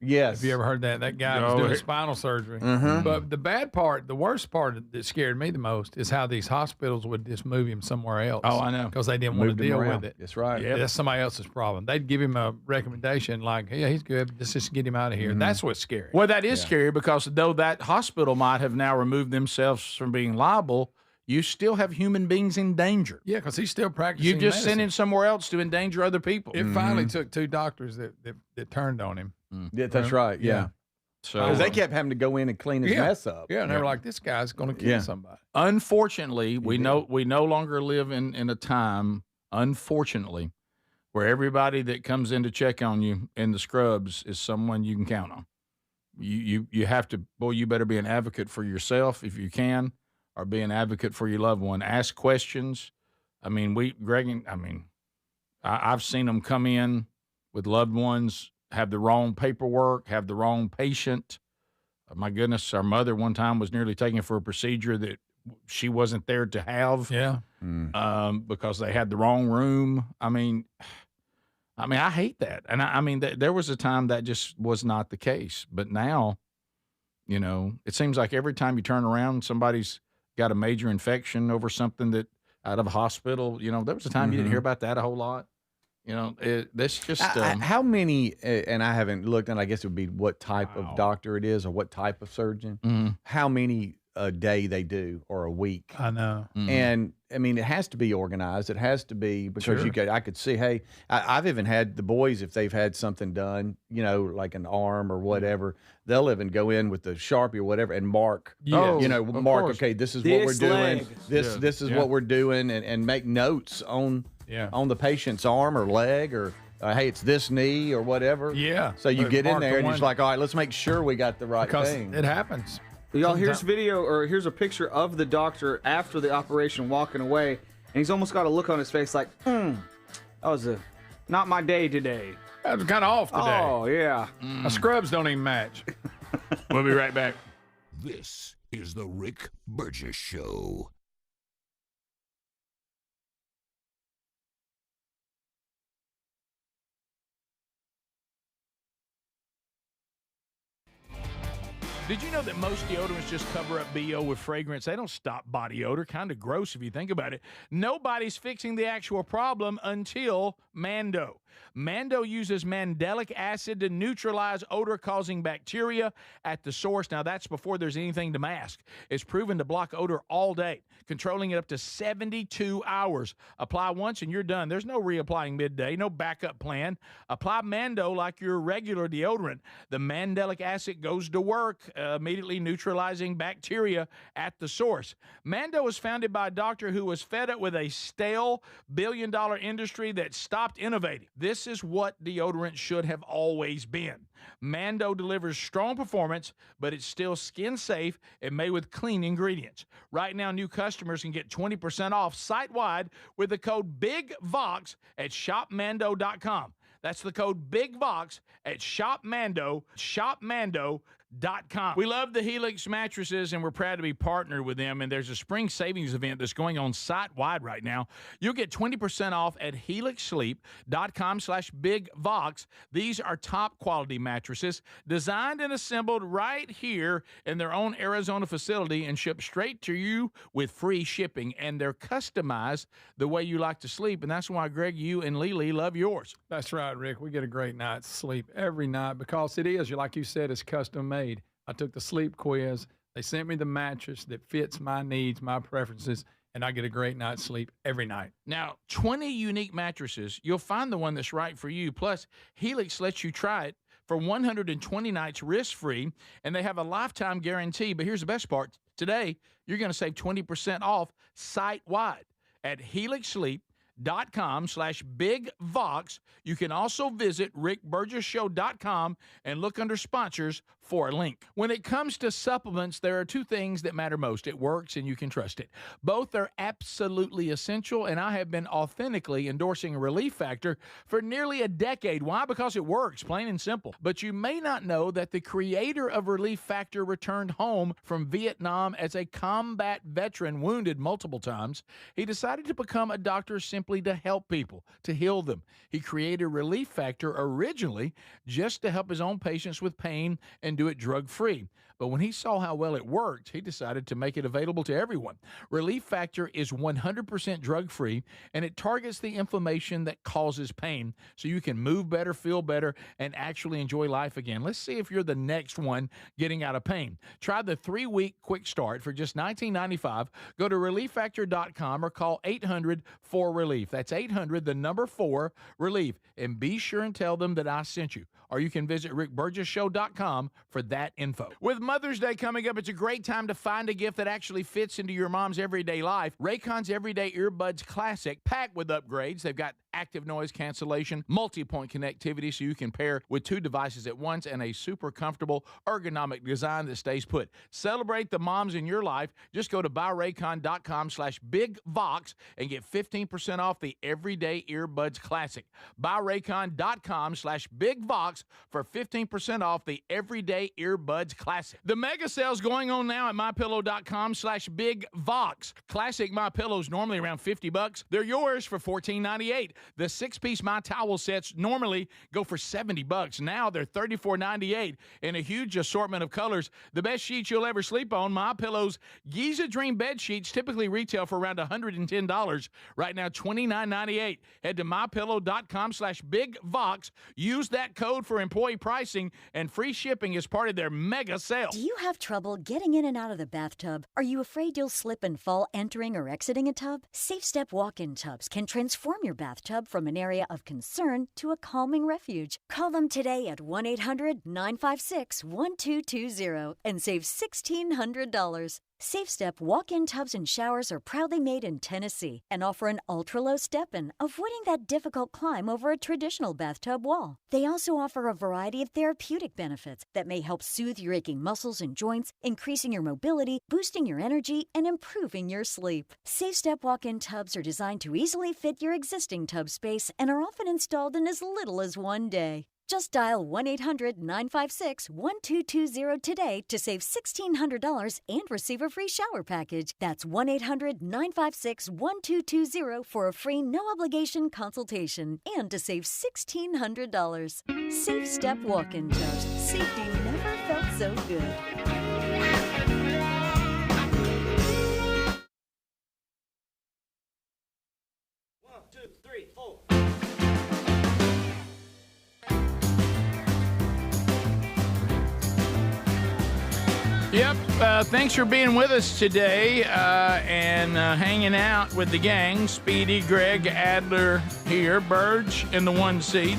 Yes. If you ever heard that, that guy was Oh, doing he- spinal surgery. Mhm. But the bad part, the worst part that scared me the most is how these hospitals would just move him somewhere else. Oh, I know. Because they didn't want Moved to him deal around. with it. That's right. Yeah, that's somebody else's problem. They'd give him a recommendation like, yeah, he's good. Let's just get him out of here. Mm-hmm. That's what's scary. Well, that is scary because though that hospital might have now removed themselves from being liable, you still have human beings in danger. Yeah, because he's still practicing You just medicine. sent him somewhere else to endanger other people. It finally took two doctors that turned on him. Yeah, that's right. Yeah. So Because they kept having to go in and clean his mess up. Yeah, and they were like, this guy's going to kill Yeah. somebody. Unfortunately, we no longer live in a time, unfortunately, where everybody that comes in to check on you in the scrubs is someone you can count on. You have to, boy, you better be an advocate for yourself if you can, or be an advocate for your loved one. Ask questions. I mean, I've seen them come in with loved ones, have the wrong paperwork, have the wrong patient. My goodness, our mother one time was nearly taken for a procedure that she wasn't there to have. Yeah. Because they had the wrong room. I mean, I hate that. And there was a time that just was not the case. But now, it seems like every time you turn around, somebody's got a major infection over something that out of a hospital. There was a time you didn't hear about that a whole lot. That's just how many, and I haven't looked, and I guess it would be what type of doctor it is or what type of surgeon, how many a day they do or a week. I know. And I mean, it has to be organized. It has to be because I could see, hey, I've even had the boys, if they've had something done, like an arm or whatever, they'll even go in with the Sharpie or whatever and mark, mark, okay, this is what we're doing. This is what we're doing and make notes on the patient's arm or leg or, hey, it's this knee or whatever. Yeah. So you get in Mark there the and you're one- just like, all right, let's make sure we got the right Because thing. it happens. Y'all, here's a picture of the doctor after the operation walking away, and he's almost got a look on his face like, that was not my day today. That was kind of off today. Oh, yeah. My scrubs don't even match. We'll be right back. This is the Rick Burgess Show. Did you know that most deodorants just cover up BO with fragrance? They don't stop body odor. Kind of gross if you think about it. Nobody's fixing the actual problem until Mando. Mando uses mandelic acid to neutralize odor-causing bacteria at the source. Now, that's before there's anything to mask. It's proven to block odor all day, controlling it up to 72 hours. Apply once and you're done. There's no reapplying midday, no backup plan. Apply Mando like your regular deodorant. The mandelic acid goes to work, immediately neutralizing bacteria at the source. Mando was founded by a doctor who was fed up with a stale billion-dollar industry that stopped innovating. This is what deodorant should have always been. Mando delivers strong performance, but it's still skin safe and made with clean ingredients. Right now, new customers can get 20% off site-wide with the code BIGVOX at shopmando.com. That's the code BIGVOX at shopmando.com. We love the Helix mattresses, and we're proud to be partnered with them. And there's a spring savings event that's going on site-wide right now. You'll get 20% off at helixsleep.com/BigVox. These are top-quality mattresses designed and assembled right here in their own Arizona facility and shipped straight to you with free shipping. And they're customized the way you like to sleep, and that's why, Greg, you and Lily love yours. That's right, Rick. We get a great night's sleep every night because it is, like you said, it's custom made. I took the sleep quiz. They sent me the mattress that fits my needs, my preferences, and I get a great night's sleep every night. Now, 20 unique mattresses. You'll find the one that's right for you. Plus, Helix lets you try it for 120 nights risk-free, and they have a lifetime guarantee. But here's the best part. Today, you're going to save 20% off site-wide at helixsleep.com/BigVox. You can also visit rickburgesshow.com and look under sponsors for a link. When it comes to supplements, there are two things that matter most. It works and you can trust it. Both are absolutely essential, and I have been authentically endorsing Relief Factor for nearly a decade. Why? Because it works, plain and simple. But you may not know that the creator of Relief Factor returned home from Vietnam as a combat veteran, wounded multiple times. He decided to become a doctor simply to help people, to heal them. He created Relief Factor originally just to help his own patients with pain and do it drug-free. But when he saw how well it worked, he decided to make it available to everyone. Relief Factor is 100% drug-free, and it targets the inflammation that causes pain so you can move better, feel better, and actually enjoy life again. Let's see if you're the next one getting out of pain. Try the 3-week quick start for just $19.95. Go to relieffactor.com or call 800-4RELIEF. That's 800-4RELIEF. And be sure and tell them that I sent you. Or you can visit rickburgesshow.com for that info. With Mother's Day coming up, it's a great time to find a gift that actually fits into your mom's everyday life. Raycon's Everyday Earbuds Classic, packed with upgrades. They've got active noise cancellation, multi-point connectivity so you can pair with 2 devices at once, and a super comfortable ergonomic design that stays put. Celebrate the moms in your life. Just go to buyraycon.com/BigVox and get 15% off the Everyday Earbuds Classic. Buyraycon.com/BigVox for 15% off the Everyday Earbuds Classic. The mega sale's going on now at mypillow.com/BigVox. Classic My Pillows normally around $50. They're yours for $14.98. The 6-piece My Towel sets normally go for $70. Now they're $34.98 in a huge assortment of colors. The best sheets you'll ever sleep on. My Pillow's Giza Dream bed sheets typically retail for around $110. Right now, $29.98. Head to mypillow.com/BigVox. Use that code for employee pricing and free shipping as part of their mega sale. Do you have trouble getting in and out of the bathtub? Are you afraid you'll slip and fall entering or exiting a tub? Safe Step walk-in tubs can transform your bathtub from an area of concern to a calming refuge. Call them today at 1-800-956-1220 and save $1,600. Safe Step walk-in tubs and showers are proudly made in Tennessee and offer an ultra-low step-in, avoiding that difficult climb over a traditional bathtub wall. They also offer a variety of therapeutic benefits that may help soothe your aching muscles and joints, increasing your mobility, boosting your energy, and improving your sleep. Safe Step walk-in tubs are designed to easily fit your existing tub space and are often installed in as little as 1 day. Just dial 1-800-956-1220 today to save $1,600 and receive a free shower package. That's 1-800-956-1220 for a free no-obligation consultation and to save $1,600. Safe Step walk-in tubs. Safety never felt so good. Yep. Thanks for being with us today and hanging out with the gang. Speedy, Greg, Adler here, Burge in the one seat.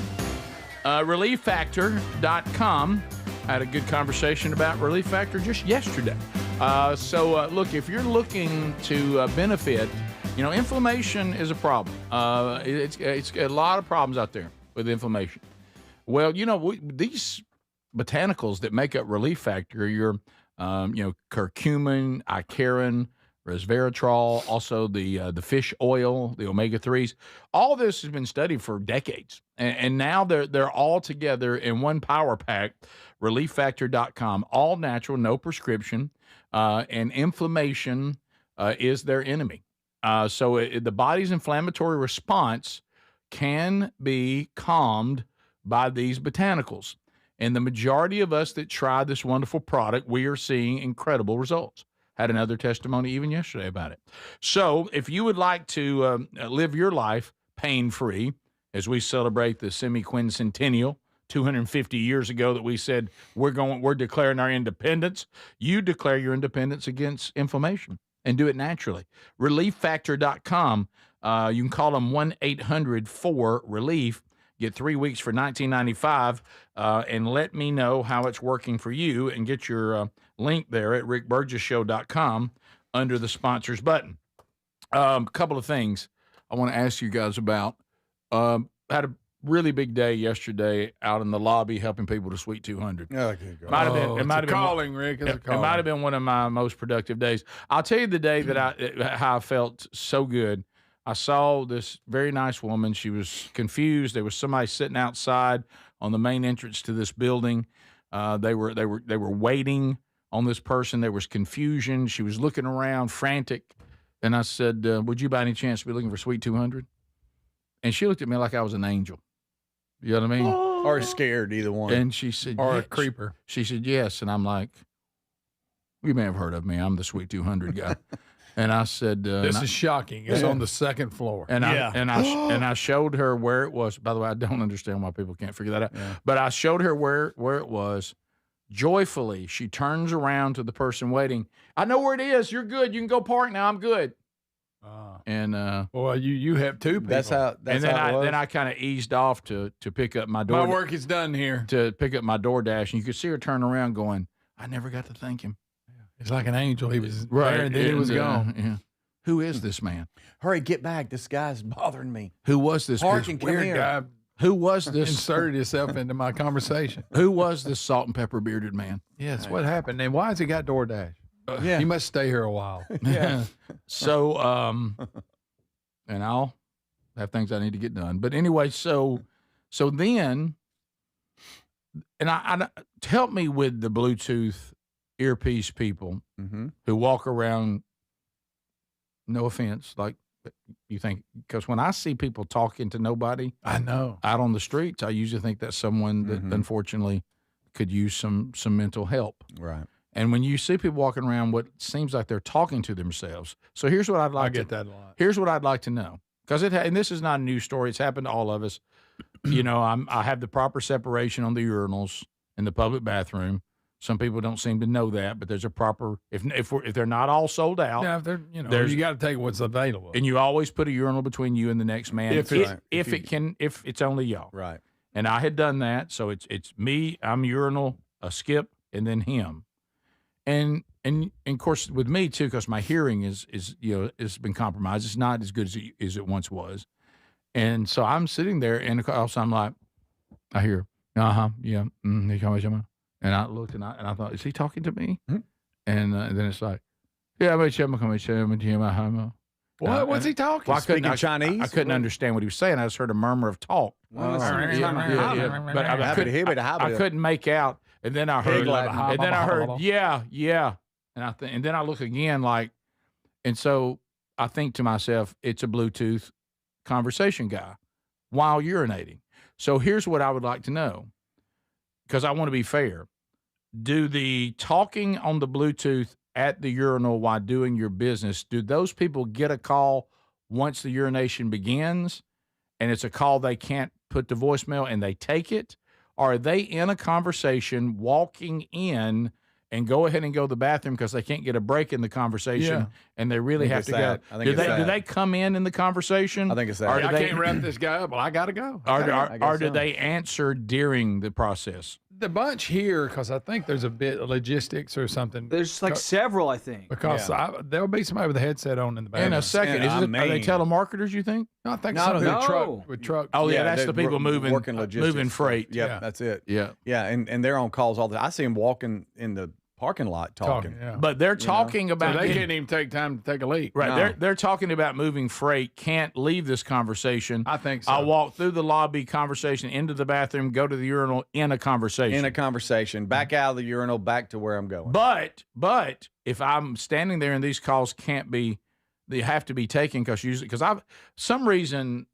ReliefFactor.com. I had a good conversation about Relief Factor just yesterday. Look, if you're looking to benefit, inflammation is a problem. It's a lot of problems out there with inflammation. Well, these botanicals that make up Relief Factor, your curcumin, icarin, resveratrol, also the fish oil, the omega-3s. All this has been studied for decades, and now they're all together in one power pack. ReliefFactor.com, all natural, no prescription, and inflammation is their enemy. The body's inflammatory response can be calmed by these botanicals. And the majority of us that try this wonderful product, we are seeing incredible results. Had another testimony even yesterday about it. So if you would like to live your life pain-free as we celebrate the semi-quincentennial, 250 years ago that we said we're declaring our independence, you declare your independence against inflammation and do it naturally. ReliefFactor.com. You can call them 1-800-4-RELIEF. Get 3 weeks for $19.95, and let me know how it's working for you, and get your link there at rickburgesshow.com under the sponsors button. A couple of things I want to ask you guys about. Had a really big day yesterday out in the lobby helping people to Sweet 200. Okay, It might have been one of my most productive days. I'll tell you the day that how I felt so good. I saw this very nice woman. She was confused. There was somebody sitting outside on the main entrance to this building. They were waiting on this person. There was confusion. She was looking around, frantic. And I said, "Would you by any chance be looking for Sweet 200?" And she looked at me like I was an angel. You know what I mean? Or scared, either one. And she said, or yes. a creeper. She said, yes. And I'm like, you may have heard of me. I'm the Sweet 200 guy. And I said, this is shocking. It's on the second floor. And I showed her where it was. By the way, I don't understand why people can't figure that out. Yeah. But I showed her where it was. Joyfully, she turns around to the person waiting. I know where it is. You're good. You can go park now. I'm good. And well, you have two people. Then I kind of eased off to pick up my door. My work is done here. To pick up my DoorDash, and you could see her turn around, going, "I never got to thank him." It's like an angel. He was right, there and then he was gone. Yeah. Who is this man? Hurry, get back! This guy's bothering me. Who was this weird guy? Who was this? Inserted himself into my conversation. Who was this salt and pepper bearded man? Yes. What happened? And why has he got DoorDash? He must stay here a while. Yeah. So, and I'll have things I need to get done. But anyway, so then, and I help me with the Bluetooth earpiece people who walk around. No offense, like you think, because when I see people talking to nobody, I know out on the streets, I usually think that's someone that unfortunately could use some mental help. Right. And when you see people walking around, what seems like they're talking to themselves. So here's what I'd like. I get that a lot. Here's what I'd like to know, because and this is not a new story. It's happened to all of us. I have the proper separation on the urinals in the public bathroom. Some people don't seem to know that, but there's a proper if they're not all sold out. Yeah, you got to take what's available. And you always put a urinal between you and the next man if it's only y'all. Right. And I had done that, so it's me. I'm urinal, a Skip, and then him. And of course with me too, because my hearing is has been compromised. It's not as good as it once was. And so I'm sitting there, and also I'm like, I hear, yeah, and I looked and I thought, is he talking to me? Mm-hmm. And then it's like, yeah, What's he talking? Well, Speaking Chinese? I couldn't understand what he was saying. I just heard a murmur of talk. But I couldn't make out. And then I heard, yeah. And then I look again, and so I think to myself, it's a Bluetooth conversation guy while urinating. So here's what I would like to know, because I want to be fair. do the talking on the Bluetooth at the urinal while doing your business, do those people get a call once the urination begins and it's a call they can't put to voicemail and they take it? Or are they in a conversation walking in and go ahead and go to the bathroom because they can't get a break in the conversation and they really have to go? Do they come in the conversation? I think it's that. I can't wrap this guy up. Well, I got to go. Or do they answer during the process? The bunch here, because I think there's a bit of logistics or something. There's like several, I think. Because there'll be somebody with a headset on in the bathroom. In a second. Are they telemarketers, you think? No, I think so. With truck. Oh, yeah, that's the people moving freight. Yeah, that's it. Yeah. Yeah, and they're on calls all the time. I see them walking in the parking lot talking. But they're talking about... So they can't even take time to take a leak. Right. No. They're talking about moving freight, can't leave this conversation. I think so. I'll walk through the lobby, conversation, into the bathroom, go to the urinal, in a conversation. Back out of the urinal, back to where I'm going. But if I'm standing there and these calls they have to be taken because some reason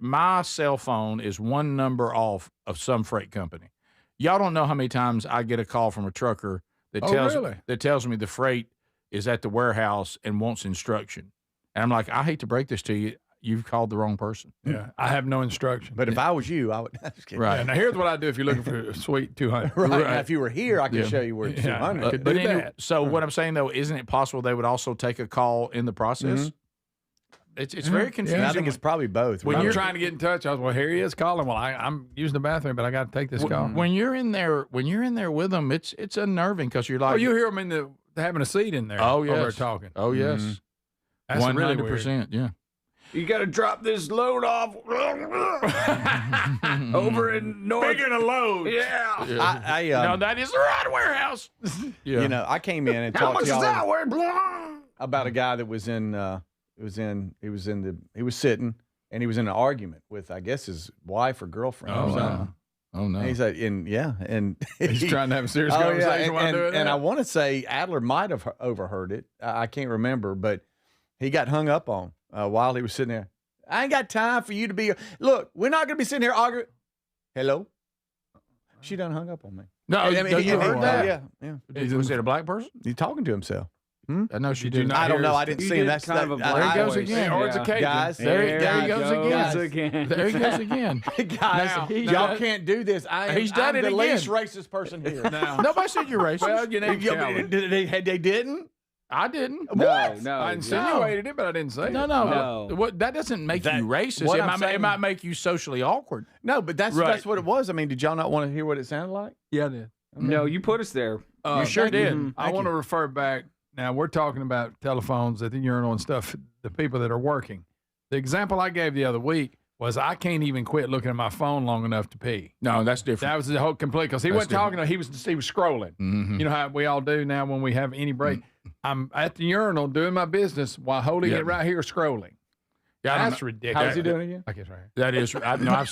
my cell phone is one number off of some freight company. Y'all don't know how many times I get a call from a trucker that tells me the freight is at the warehouse and wants instruction. And I'm like, I hate to break this to you. You've called the wrong person. Yeah, I have no instruction. But if I was you, I would. Right. Now, here's what I do if you're looking for a sweet 200. Right. Now, if you were here, I could show you where it's 200. Could do that. So what I'm saying, though, isn't it possible they would also take a call in the process? Mm-hmm. It's very confusing. I think it's probably both. When you're trying to get in touch, I was, well, here he is calling. Well, I'm using the bathroom, but I got to take this call. When you're in there with them, it's unnerving because you're like, oh, you hear them having a seat in there. Oh, yes. Over talking. Oh, yes. That's 100%. Yeah. You got to drop this load off over in North. Bigger the load. Yeah. No, that is the right warehouse. You know, I came in and talked to y'all about a guy that was in. He was sitting and he was in an argument with, I guess, his wife or girlfriend. Oh, or something. wow. Oh, no. And he's like, and he's trying to have a serious conversation while doing that. And I want to say Adler might have overheard it. I can't remember, but he got hung up on while he was sitting there. I ain't got time for you to be. Look, we're not going to be sitting here arguing. Hello? She done hung up on me. No, I mean, you heard that? Yeah. Was it a black person? He's talking to himself. I know she did. I don't know. I didn't see him. That's kind of a black there he goes voice. again. Or it's a Cajun. Guys, there he goes again. There he goes again. Guys, y'all can't do this. He's done I'm it the again. least racist person here. Nobody said you're racist. Well, you know, They didn't? I didn't. What? No. I insinuated it, but I didn't say it. No. What? That doesn't make you racist. It might make you socially awkward. No, but that's what it was. I mean, did y'all not want to hear what it sounded like? Yeah, I did. No, you put us there. You sure did. I want to refer back. Now, we're talking about telephones at the urinal and stuff, the people that are working. The example I gave the other week was I can't even quit looking at my phone long enough to pee. No, that's different. That was the whole complete, because he wasn't talking, he was scrolling. Mm-hmm. You know how we all do now when we have any break. I'm at the urinal doing my business while holding it right here scrolling. Yeah, that's ridiculous. How's he doing again? I guess right here. That is,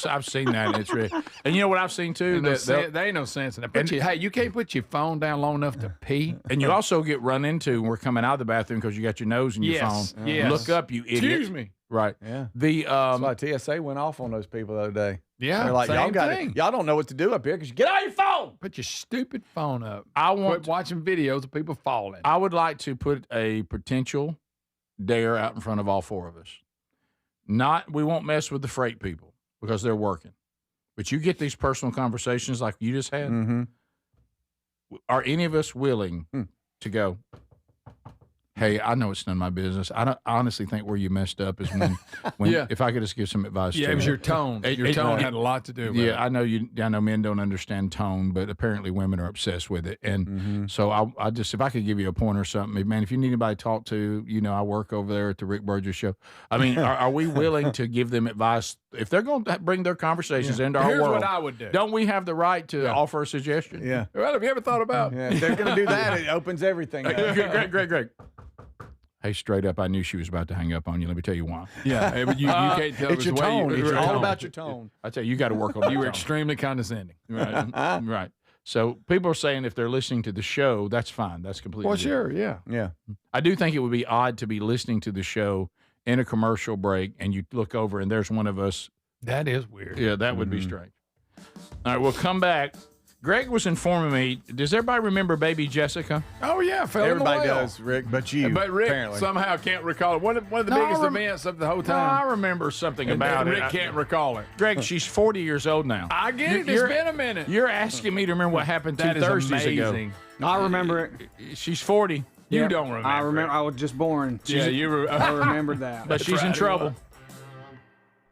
I've seen that, and it's really, and you know what I've seen too? There ain't no sense in it. Hey, you can't put your phone down long enough to pee. And you also get run into when we're coming out of the bathroom because you got your nose in your phone. Yes. Look up, you idiot. Excuse me. Right. Yeah. That's why TSA went off on those people the other day. Yeah. They're like, same thing. Y'all don't know what to do up here because you get out your phone. Put your stupid phone up. Quit watching videos of people falling. I would like to put a potential dare out in front of all four of us. We won't mess with the freight people because they're working. But you get these personal conversations like you just had. Mm-hmm. Are any of us willing to go, hey, I know it's none of my business. I honestly think where you messed up is when if I could just give some advice to you. Yeah, it was your tone. Your tone had a lot to do with it. Yeah, I know men don't understand tone, but apparently women are obsessed with it. And so I just, if I could give you a point or something, man, if you need anybody to talk to, I work over there at the Rick Burgess show. I mean, are we willing to give them advice? If they're going to bring their conversations into our world. Here's what I would do. Don't we have the right to offer a suggestion? Yeah. Well, have you ever thought about? Yeah, if they're going to do that, it opens everything up. Greg. Hey, straight up, I knew she was about to hang up on you. Let me tell you why. Yeah, but you can't tell. It's your tone. It's all about your tone. I tell you got to work on that. You were extremely condescending. Right. Right. So people are saying if they're listening to the show, that's fine. That's completely well, sure, yeah. I do think it would be odd to be listening to the show in a commercial break and you look over and there's one of us. That is weird. Yeah, that would be strange. All right, we'll come back. Greg was informing me. Does everybody remember baby Jessica? Oh yeah, fell Everybody in the well. does, Rick, but you. But Rick apparently somehow can't recall it. One of the biggest events of the whole No, time. I remember something And about Rick it. can't recall it. Greg, she's 40 years old now. I get it. It's You're- been a minute. You're asking me to remember what happened 2 That is Thursdays amazing. ago. I remember it. She's 40. You Yep. don't remember. I remember. I was just born. Yeah, you were. I remembered that. But she's in trouble.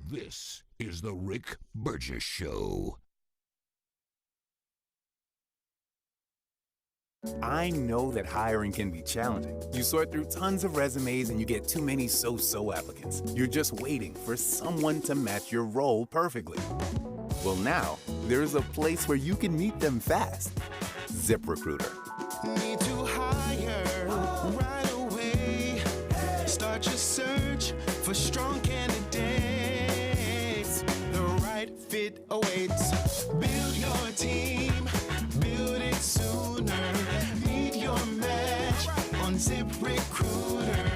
This is the Rick Burgess Show. I know that hiring can be challenging. You sort through tons of resumes and you get too many so-so applicants. You're just waiting for someone to match your role perfectly. Well, now, there's a place where you can meet them fast. ZipRecruiter. Need to hire right away. Start your search for strong candidates. The right fit awaits. Build your team. Build it sooner. Meet your match on ZipRecruiter.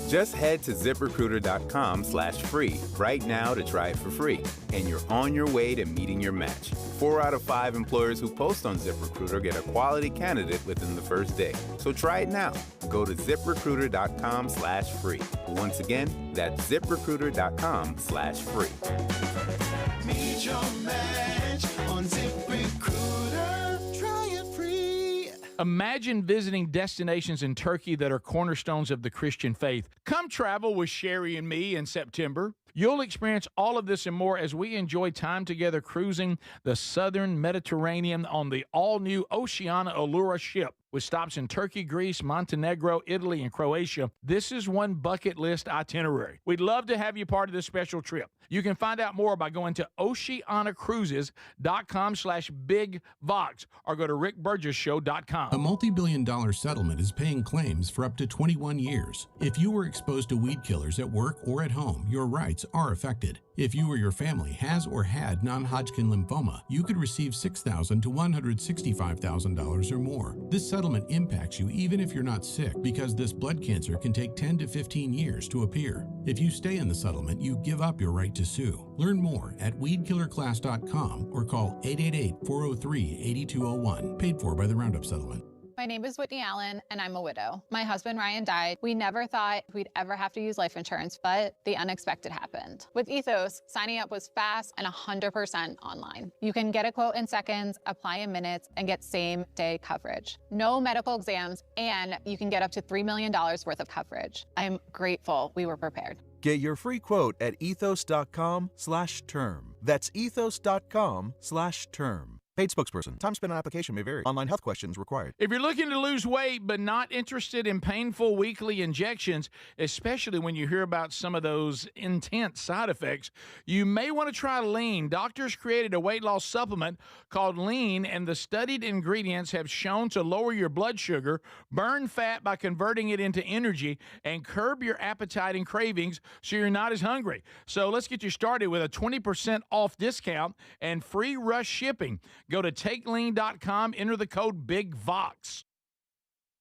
Just head to ZipRecruiter.com/free right now to try it for free. And you're on your way to meeting your match. 4 out of 5 employers who post on ZipRecruiter get a quality candidate within the first day. So try it now. Go to ZipRecruiter.com/free. Once again, that's ZipRecruiter.com/free. Meet your match on ZipRecruiter. Try it free. Imagine visiting destinations in Turkey that are cornerstones of the Christian faith. Come travel with Sherry and me in September. You'll experience all of this and more as we enjoy time together cruising the southern Mediterranean on the all-new Oceana Allura ship. With stops in Turkey, Greece, Montenegro, Italy, and Croatia, this is one bucket list itinerary. We'd love to have you part of this special trip. You can find out more by going to oceanacruises.com/bigvox or go to rickburgessshow.com. A multi-billion-dollar settlement is paying claims for up to 21 years. If you were exposed to weed killers at work or at home, your rights are affected. If you or your family has or had non-Hodgkin lymphoma, you could receive $6,000 to $165,000 or more. This settlement impacts you even if you're not sick, because this blood cancer can take 10 to 15 years to appear. If you stay in the settlement, you give up your right to sue. Learn more at weedkillerclass.com or call 888-403-8201. Paid for by the Roundup Settlement. My name is Whitney Allen, and I'm a widow. My husband, Ryan, died. We never thought we'd ever have to use life insurance, but the unexpected happened. With Ethos, signing up was fast and 100% online. You can get a quote in seconds, apply in minutes, and get same-day coverage. No medical exams, and you can get up to $3 million worth of coverage. I'm grateful we were prepared. Get your free quote at ethos.com/term. That's ethos.com/term. Paid spokesperson. Time spent on application may vary. Online health questions required. If you're looking to lose weight but not interested in painful weekly injections, especially when you hear about some of those intense side effects, you may want to try Lean. Doctors created a weight loss supplement called Lean, and the studied ingredients have shown to lower your blood sugar, burn fat by converting it into energy, and curb your appetite and cravings so you're not as hungry. So let's get you started with a 20% off discount and free rush shipping. Go to takelean.com, enter the code BIGVOX.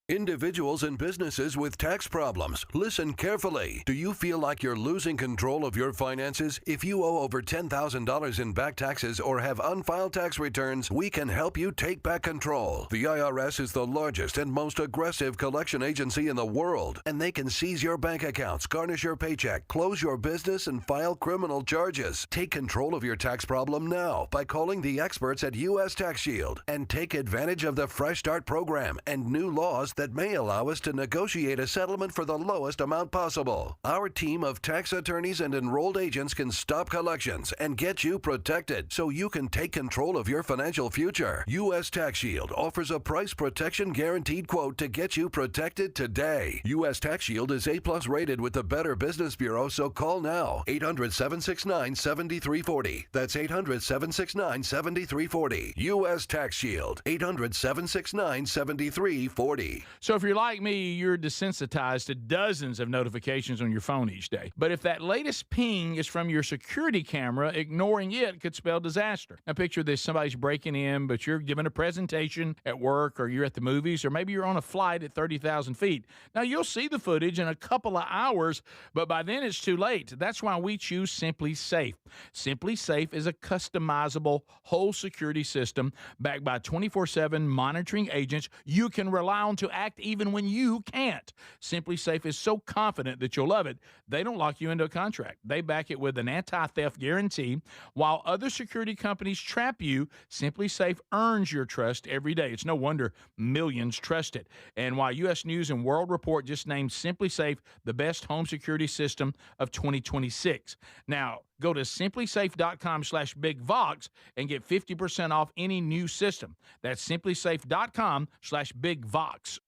Individuals and businesses with tax problems, listen carefully. Do you feel like you're losing control of your finances? If you owe over $10,000 in back taxes or have unfiled tax returns, we can help you take back control. The IRS is the largest and most aggressive collection agency in the world, and they can seize your bank accounts, garnish your paycheck, close your business, and file criminal charges. Take control of your tax problem now by calling the experts at U.S. Tax Shield and take advantage of the Fresh Start program and new laws that may allow us to negotiate a settlement for the lowest amount possible. Our team of tax attorneys and enrolled agents can stop collections and get you protected so you can take control of your financial future. U.S. Tax Shield offers a price protection guaranteed quote to get you protected today. U.S. Tax Shield is A+ rated with the Better Business Bureau, so call now. 800-769-7340. That's 800-769-7340. U.S. Tax Shield. 800-769-7340. So if you're like me, you're desensitized to dozens of notifications on your phone each day. But if that latest ping is from your security camera, ignoring it could spell disaster. Now picture this, somebody's breaking in, but you're giving a presentation at work, or you're at the movies, or maybe you're on a flight at 30,000 feet. Now you'll see the footage in a couple of hours, but by then it's too late. That's why we choose Simply Safe. Simply Safe is a customizable whole security system backed by 24/7 monitoring agents you can rely on to act even when you can't. Simply Safe is so confident that you'll love it, they don't lock you into a contract. They back it with an anti-theft guarantee. While other security companies trap you, Simply Safe earns your trust every day. It's no wonder millions trust it. And while U.S. News and World Report just named Simply Safe the best home security system of 2026. Now, go to simplysafe.com/bigvox and get 50% off any new system. That's simplysafe.com/bigvox.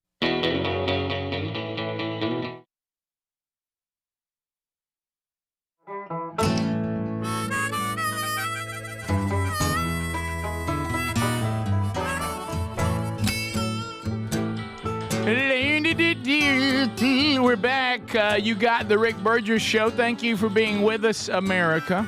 We're back. You got the Rick Burgess Show. Thank you for being with us, America.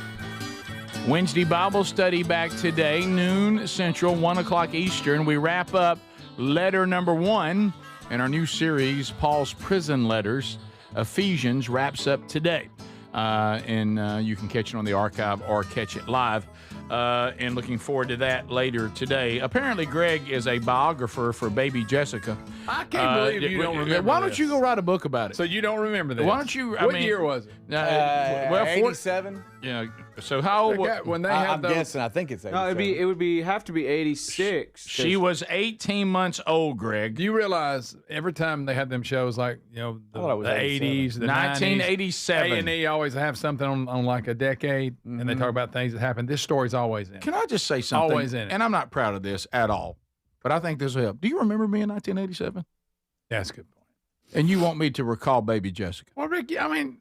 Wednesday Bible study back today, noon Central, 1 o'clock Eastern. We wrap up letter number 1 in our new series, Paul's Prison Letters. Ephesians wraps up today. And you can catch it on the archive or catch it live. And looking forward to that later today. Apparently, Greg is a biographer for baby Jessica. I can't believe you don't remember. Why don't you go write a book about it? So you don't remember this? Why don't you? What year was it? Well, 87. Yeah. So how old? When they had I'm those, guessing. I think it's 87. No, it would have to be 86. She was 18 months old, Greg. Do you realize every time they had them shows like the 80s, the 1987, A&E always have something on like a decade, and they talk about things that happened. This story's always in it. Can I just say something? Always in it. And I'm not proud of this at all, but I think this will help. Do you remember me in 1987? That's a good point. And you want me to recall baby Jessica? Well, Rick, I mean,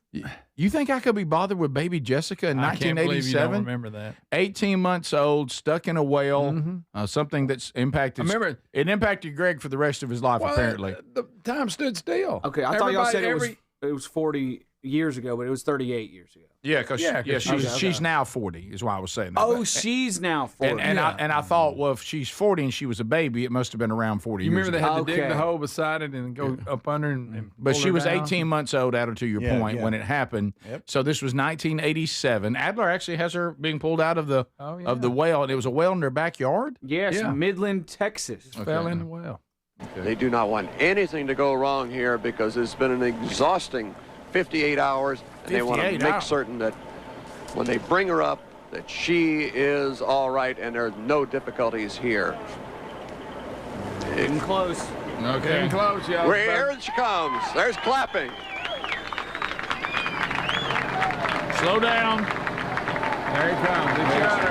you think I could be bothered with baby Jessica in I 1987? can't believe you don't remember that. 18 months old, stuck in a well, something that's impacted. It impacted Greg for the rest of his life, apparently. The time stood still. Okay, I thought y'all said it was 40 years ago, but it was 38 years ago. Yeah, because she's now 40 is why I was saying that. Oh, she's now 40. And I thought, well, if she's 40 and she was a baby, it must have been around 40 you years remember ago. they had to dig the hole beside it and go up under and But pull she her was down? 18 months old, Adler, to your point, when it happened. Yep. So this was 1987. Adler actually has her being pulled out of the well, and it was a well in their backyard? Yes, Midland, Texas. Fell in the well. Okay. They do not want anything to go wrong here because it's been an exhausting 58 hours, and they want to make certain that when they bring her up, that she is all right and there's no difficulties here. Getting close. Okay. Getting close, y'all. Here she comes. There's clapping. Slow down. There he comes. He got her.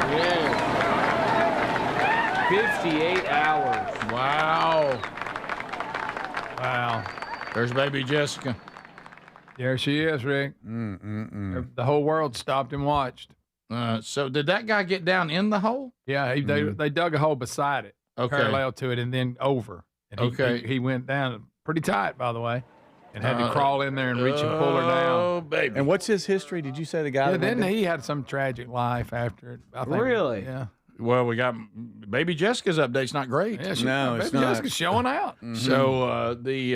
58 hours. Wow. Wow. There's baby Jessica. There she is, Rick. The whole world stopped and watched. So did that guy get down in the hole? Yeah, they dug a hole beside it, parallel to it, and then over. And he went down pretty tight, by the way, and had to crawl in there and reach and pull her down. Oh, baby. And what's his history? Did you say the guy? Yeah, then he had some tragic life after it. I think. Really? Yeah. Well, we got baby Jessica's update's not great. Yeah, it's baby not. Jessica's showing out. So the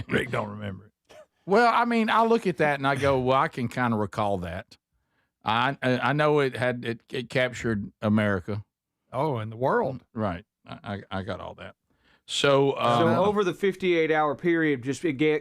Rick don't remember it. Well, I mean, I look at that and I go, well, I can kind of recall that. I know it captured America. Oh, and the world. Right. I got all that. So over the 58-hour period,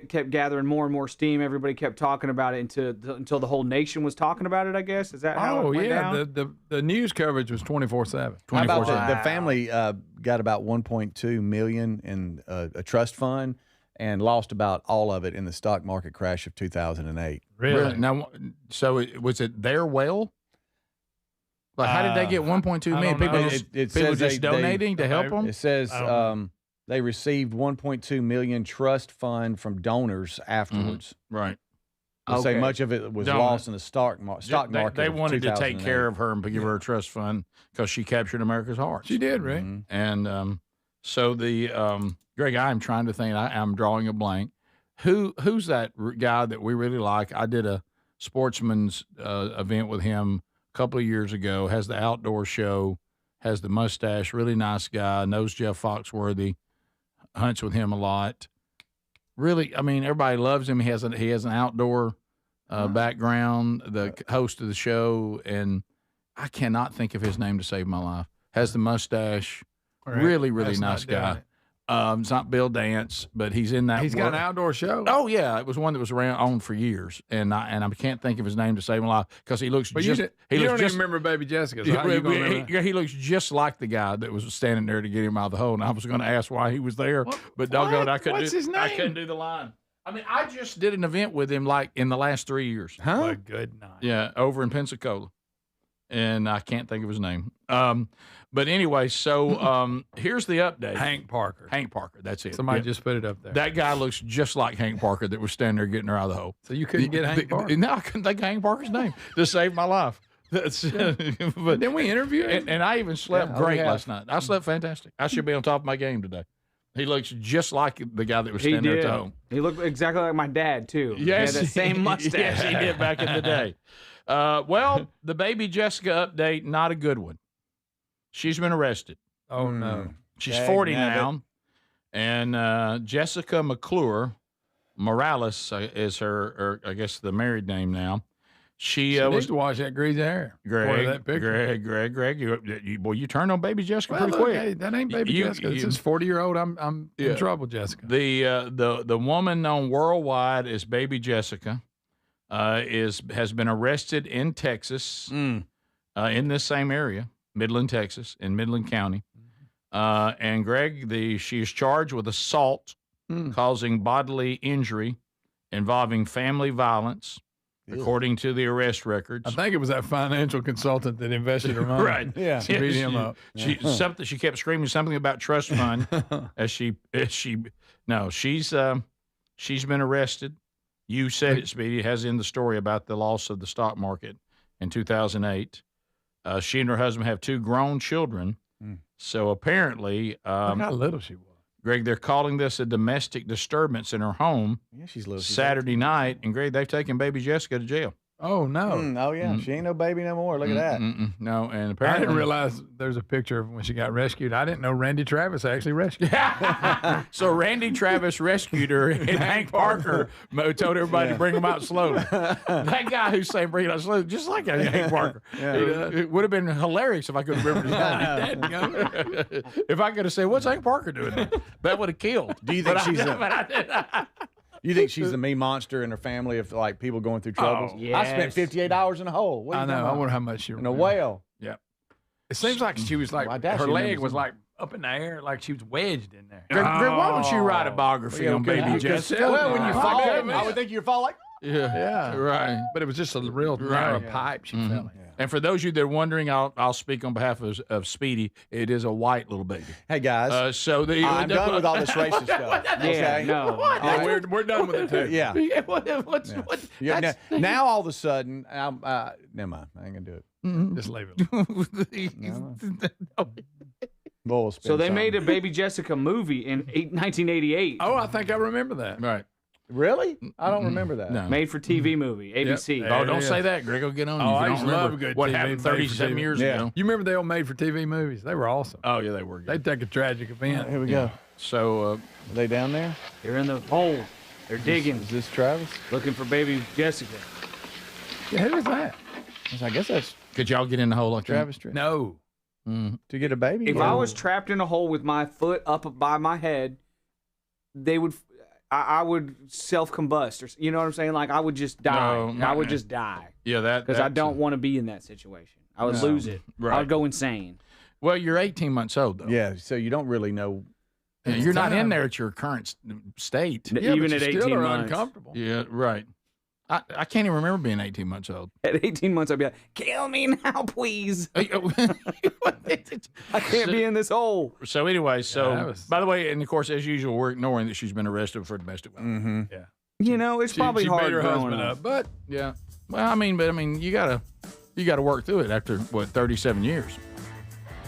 kept gathering more and more steam. Everybody kept talking about it until the whole nation was talking about it, I guess. Is that how it went down? The news coverage was 24/7. How about the family got about $1.2 million in a trust fund and lost about all of it in the stock market crash of 2008. Really? Now, so was it their well? Like, how did they get 1.2 million? People just donating to help them? It says they received 1.2 million trust fund from donors afterwards. Right. They say much of it was lost in the stock market. They wanted to take care of her and give her a trust fund because she captured America's hearts. She did, right? And So the Greg, I'm trying to think. I'm drawing a blank. Who's that guy that we really like? I did a sportsman's event with him a couple of years ago. Has the outdoor show. Has the mustache. Really nice guy. Knows Jeff Foxworthy. Hunts with him a lot. Really, I mean, everybody loves him. He has an outdoor background. The host of the show, and I cannot think of his name to save my life. Has the mustache. Right. Really nice guy. It's not Bill Dance, but he's in that. He's got an outdoor show. Oh yeah, it was one that was on for years, and I can't think of his name to save my life because he looks. But you don't even remember Baby Jessica. So he looks just like the guy that was standing there to get him out of the hole. And I was going to ask why he was there, but doggone, I couldn't. What's his name? I couldn't do the line. I mean, I just did an event with him like in the last 3 years. Huh? What a good night. Yeah, over in Pensacola, and I can't think of his name. But anyway, so here's the update. Hank Parker, that's it. Somebody just put it up there. That guy looks just like Hank Parker that was standing there getting her out of the hole. So you couldn't get Hank Parker? No, I couldn't think of Hank Parker's name to save my life. But then we interviewed him. And I even slept great last night. I slept fantastic. I should be on top of my game today. He looks just like the guy that was standing there at the home. He looked exactly like my dad, too. Yes. He had the same mustache. Yes, he did back in the day. Well, the Baby Jessica update, not a good one. She's been arrested. Oh, no. She's 40 now. And Jessica McClure Morales is her, I guess, the married name now. She needs to wash that greasy hair. Greg, you turned on Baby Jessica pretty quick. Hey, that ain't Baby Jessica. This is 40-year-old. I'm in trouble, Jessica. The woman known worldwide as Baby Jessica has been arrested in Texas, in this same area, Midland, Texas, in Midland County. And Greg, she is charged with assault causing bodily injury involving family violence. According to the arrest records, I think it was that financial consultant that invested her money. Right? Yeah, she beat him up. She kept screaming something about trust fund she's been arrested. You said it, Speedy, has in the story about the loss of the stock market in 2008. She and her husband have 2 grown children. So apparently, look how little she was. Greg, they're calling this a domestic disturbance in her home. Yeah, she's little. Saturday night, and Greg, they've taken Baby Jessica to jail. Oh no! Oh yeah, she ain't no baby no more. Look at that. No, and apparently I didn't realize there's a picture of when she got rescued. I didn't know Randy Travis actually rescued her. So Randy Travis rescued her, and Hank Parker told everybody to bring him out slowly. That guy who's saying bring it out slowly, just like Hank Parker. It would have been hilarious if I could have remembered his name. If I could have said, "What's Hank Parker doing there?" That would have killed. Do you think You think she's the mean monster in her family of like people going through troubles? Oh, yes. I spent 58 hours in a hole. I know. I wonder how much she in a whale. Yeah. It seems like she was like her leg was like up in the air, like she was wedged in there. Greg, why don't you write a biography on Baby Jessica? Well, when you fall, I would think you'd fall like. Yeah, right. But it was just a real narrow pipe she fell in. And for those of you that are wondering, I'll speak on behalf of Speedy. It is a white little baby. Hey guys, I'm done with all this racist stuff. Okay? We're done with it too. Yeah. What? Now all of a sudden, never mind. I ain't gonna do it. Just leave it. So they made a Baby Jessica movie in 1988. Oh, I think I remember that. Right. Really? I don't remember that. No. Made for TV movie, ABC. Yep. Oh, don't say that, Greg. Will get on you. I You used don't to love a remember good what TV happened 37 years ago. You remember the old made-for-TV movies? They were awesome. Oh, yeah, they were good. They'd take a tragic event. Here we go. So, are they down there? They're in the hole. They're digging. Is this Travis? Looking for Baby Jessica. Yeah, who is that? I guess that's. Could y'all get in the hole like Travis? No. To get a baby? If I was trapped in a hole with my foot up by my head, I would self-combust, or you know what I'm saying? Like I would just die. I would just die. Yeah, because I don't want to be in that situation. I would lose it. I would go insane. Well, you're 18 months old though. Yeah, so you don't really know. You're not in there at your current state. Yeah, even at 18 months. Uncomfortable. Yeah, right. I can't even remember being 18 months old. At 18 months, I'd be like, kill me now, please. I can't be in this hole. So anyway, by the way, and of course, as usual, we're ignoring that she's been arrested for domestic violence. Yeah. You know, it's probably she hard made her growing husband up. up, but yeah. Well, I mean, you gotta work through it after 37 years.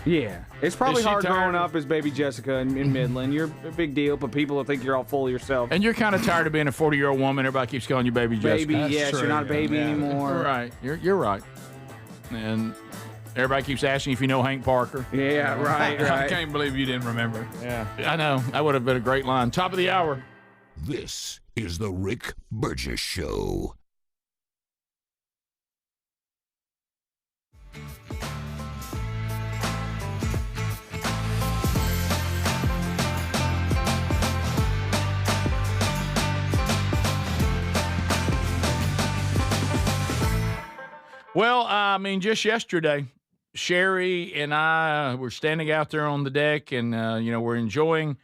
Yeah, it's probably Is she hard growing tired? up as baby Jessica in Midland. You're a big deal, but people will think you're all full of yourself. And you're kind of tired of being a 40-year-old woman. Everybody keeps calling you baby Jessica. Baby, yes, you're not a baby anymore. Right, you're right. And everybody keeps asking if you know Hank Parker. Yeah, right. I can't believe you didn't remember. Yeah, I know. That would have been a great line. Top of the hour. This is the Rick Burgess Show. Well, I mean, just yesterday, Sherry and I were standing out there on the deck, and we're enjoying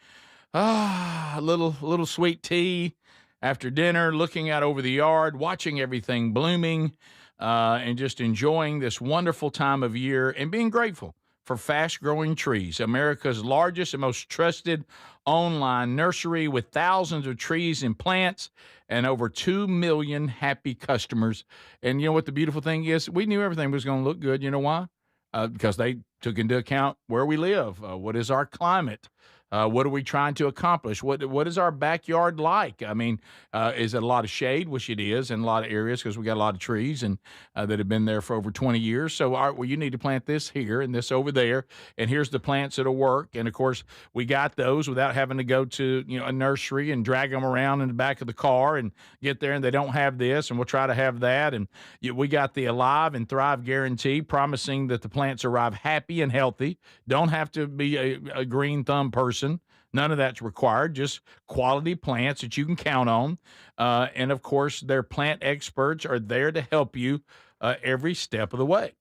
a little sweet tea after dinner, looking out over the yard, watching everything blooming, and just enjoying this wonderful time of year and being grateful for fast-growing trees, America's largest and most trusted online nursery with thousands of trees and plants and over 2 million happy customers. And you know what the beautiful thing is? We knew everything was going to look good. You know why? Because they took into account where we live. What is our climate? What are we trying to accomplish? What is our backyard like? I mean, is it a lot of shade? Which it is in a lot of areas because we got a lot of trees and that have been there for over 20 years. So, you need to plant this here and this over there, and here's the plants that'll work. And of course, we got those without having to go to a nursery and drag them around in the back of the car and get there and they don't have this, and we'll try to have that. And we got the Alive and Thrive guarantee, promising that the plants arrive happy and healthy. Don't have to be a green thumb person. None of that's required, just quality plants that you can count on. And, of course, their plant experts are there to help you every step of the way.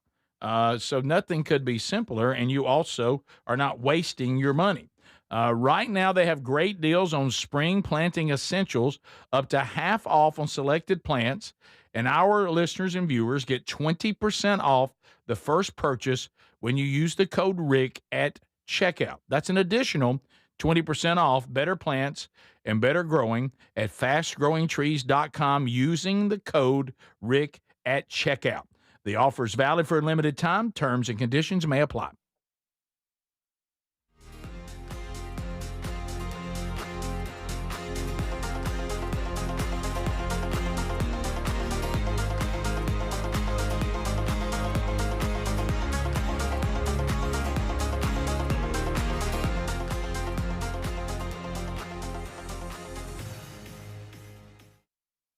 So nothing could be simpler, and you also are not wasting your money. Right now, they have great deals on spring planting essentials, up to half off on selected plants, and our listeners and viewers get 20% off the first purchase when you use the code RICK at checkout. That's an additional 20% off better plants and better growing at fastgrowingtrees.com using the code RICK at checkout. The offer is valid for a limited time. Terms and conditions may apply.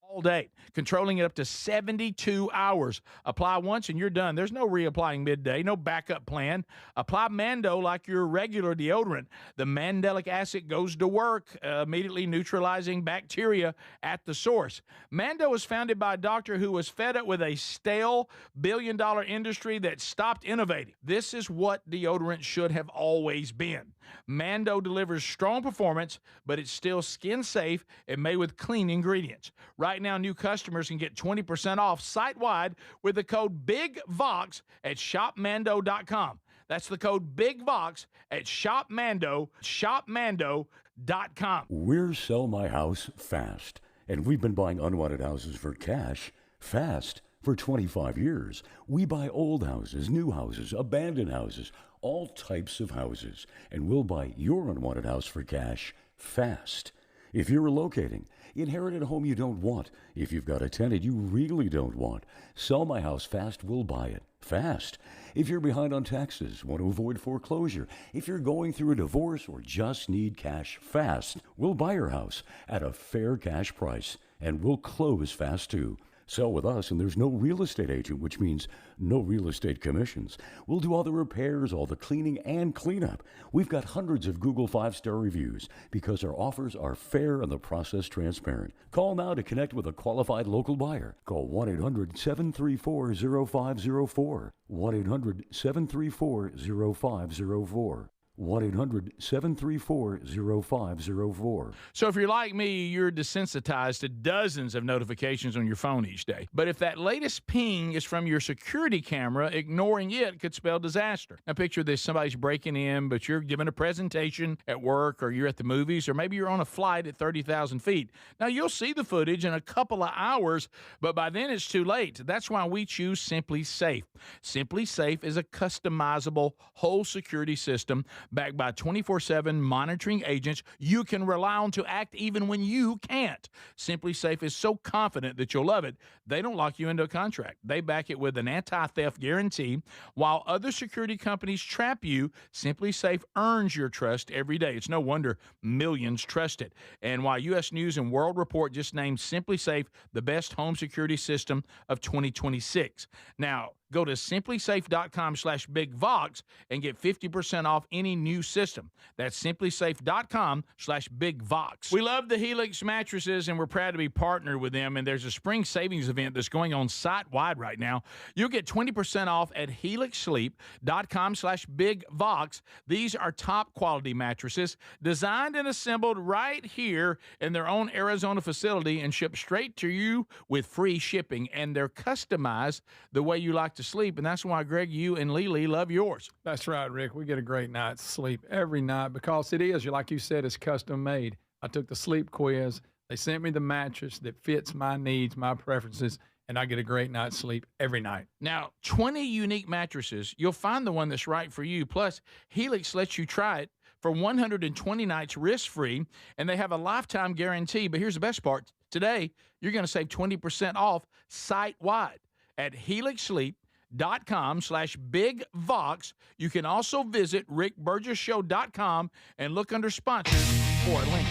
All day, controlling it up to 72 hours. Apply once and you're done. There's no reapplying midday, no backup plan. Apply Mando like your regular deodorant. The mandelic acid goes to work, immediately neutralizing bacteria at the source. Mando was founded by a doctor who was fed up with a stale billion-dollar industry that stopped innovating. This is what deodorant should have always been. Mando delivers strong performance, but it's still skin safe and made with clean ingredients. Right now, new customers can get 20% off site-wide with the code BIGVOX at shopmando.com. That's the code BIGVOX at shopmando.com. We're Sell My House Fast, and we've been buying unwanted houses for cash fast for 25 years. We buy old houses, new houses, abandoned houses, all types of houses, and we'll buy your unwanted house for cash fast. If you're relocating, inherited a home you don't want, if you've got a tenant you really don't want, Sell My House Fast will buy it fast. If you're behind on taxes, want to avoid foreclosure, if you're going through a divorce or just need cash fast, we'll buy your house at a fair cash price, and we'll close fast too. Sell with us, and there's no real estate agent, which means no real estate commissions. We'll do all the repairs, all the cleaning, and cleanup. We've got hundreds of Google 5-star reviews because our offers are fair and the process transparent. Call now to connect with a qualified local buyer. Call 1-800-734-0504. 1-800-734-0504. 1-800-734-0504. So if you're like me, you're desensitized to dozens of notifications on your phone each day. But if that latest ping is from your security camera, ignoring it could spell disaster. Now picture this, somebody's breaking in, but you're giving a presentation at work, or you're at the movies, or maybe you're on a flight at 30,000 feet. Now you'll see the footage in a couple of hours, but by then it's too late. That's why we choose Simply Safe. Simply Safe is a customizable whole security system backed by 24/7 monitoring agents you can rely on to act even when you can't. Simply Safe is so confident that you'll love it, they don't lock you into a contract. They back it with an anti-theft guarantee. While other security companies trap you, Simply Safe earns your trust every day. It's no wonder millions trust it. And while U.S. News and World Report just named Simply Safe the best home security system of 2026. Now, go to simplysafe.com/bigvox and get 50% off any new system. That's simplysafe.com/bigvox. We love the Helix mattresses, and we're proud to be partnered with them. And there's a spring savings event that's going on site-wide right now. You'll get 20% off at helixsleep.com/bigvox. These are top-quality mattresses designed and assembled right here in their own Arizona facility and shipped straight to you with free shipping. And they're customized the way you like to sleep, and that's why, Greg, you and Lily love yours. That's right, Rick. We get a great night's sleep every night because it is, like you said, it's custom made. I took the sleep quiz. They sent me the mattress that fits my needs, my preferences, and I get a great night's sleep every night. Now, 20 unique mattresses. You'll find the one that's right for you. Plus, Helix lets you try it for 120 nights risk-free, and they have a lifetime guarantee. But here's the best part. Today, you're going to save 20% off site-wide at helixsleep.com/bigvox. You can also visit rickburgesshow.com and look under sponsors for a link.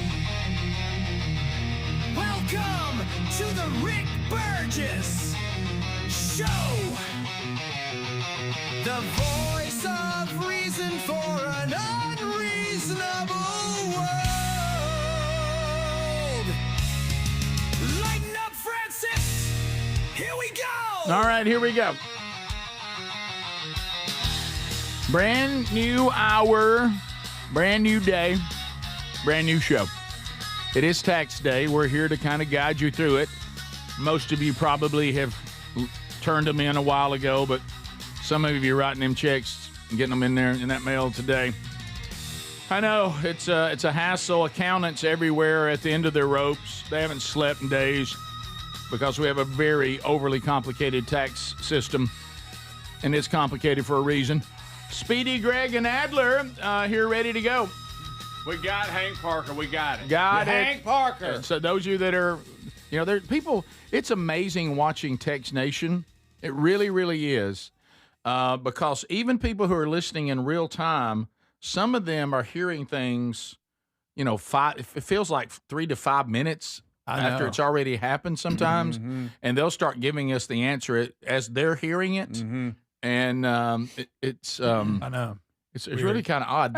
Welcome to the Rick Burgess Show. The voice of reason for an unreasonable world. Lighten up, Francis. Here we go. All right, here we go. Brand new hour, brand new day, brand new show. It is tax day. We're here to kind of guide you through it. Most of you probably have turned them in a while ago, but some of you are writing them checks and getting them in there in that mail today. I know it's a hassle. Accountants everywhere at the end of their ropes. They haven't slept in days because we have a very overly complicated tax system, and it's complicated for a reason. Speedy, Greg, and Adler here ready to go. We got Hank Parker. We got it. Got it. Hank Parker. So those of you that are, there people, it's amazing watching Text Nation. It really, really is. Because even people who are listening in real time, some of them are hearing things, it feels like 3 to 5 minutes after it's already happened sometimes. Mm-hmm. And they'll start giving us the answer as they're hearing it. Mm-hmm. And I know. It's really kind of odd.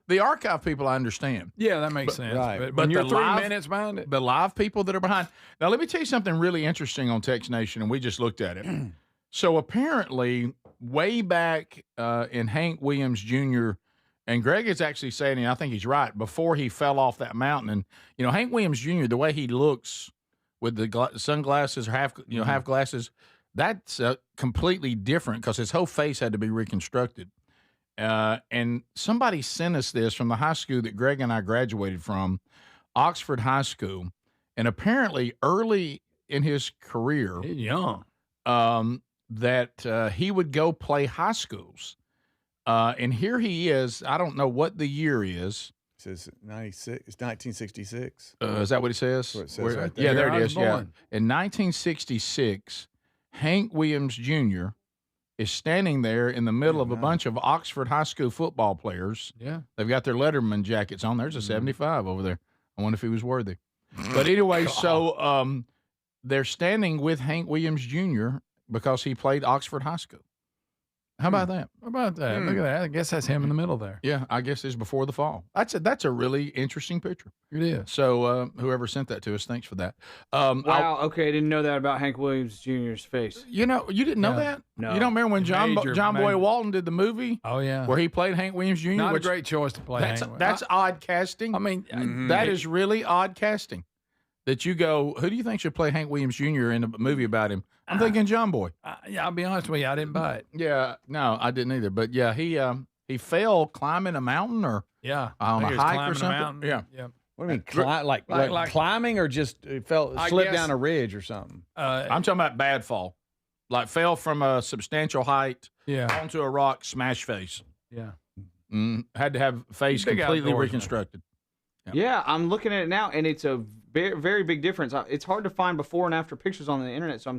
The archive people, I understand. Yeah, that makes sense. Right. But you're 3 minutes behind it. The live people that are behind. Now, let me tell you something really interesting on Text Nation, and we just looked at it. So apparently, way back in Hank Williams Jr., and Greg is actually saying, and I think he's right, before he fell off that mountain. And, Hank Williams Jr., the way he looks with the sunglasses or half glasses, that's completely different because his whole face had to be reconstructed. And somebody sent us this from the high school that Greg and I graduated from, Oxford High School. And apparently early in his career, young, that he would go play high schools. And here he is. I don't know what the year is. It says 96. It's 1966. Is that what it says? That's what it says right there. Yeah, there it is. Yeah. In 1966, Hank Williams Jr. is standing there in the middle of a bunch of Oxford High School football players. Yeah. They've got their Letterman jackets on. There's a 75 over there. I wonder if he was worthy. But anyway, so they're standing with Hank Williams Jr. because he played Oxford High School. How about that? How about that? Look at that. I guess that's him in the middle there. Yeah, I guess it's before the fall. That's a really interesting picture. It is. So whoever sent that to us, thanks for that. Wow. Okay, I didn't know that about Hank Williams Jr.'s face. You didn't know that? No. You don't remember when John Boy Walton did the movie? Oh yeah, where he played Hank Williams Jr. Not a great choice to play. That's odd casting. I mean, that is really odd casting. That you go, who do you think should play Hank Williams Jr. in a movie about him? I'm thinking John Boy. Yeah, I'll be honest with you, I didn't buy it. Yeah, no, I didn't either. But yeah, he fell climbing a mountain or on a hike or something. Yeah. What do you mean, like climbing or just slipped down a ridge or something? I'm talking about bad fall, like fell from a substantial height onto a rock, smash face. Yeah, had to have face completely reconstructed. Yeah, I'm looking at it now, and it's a very, very big difference. It's hard to find before and after pictures on the internet, so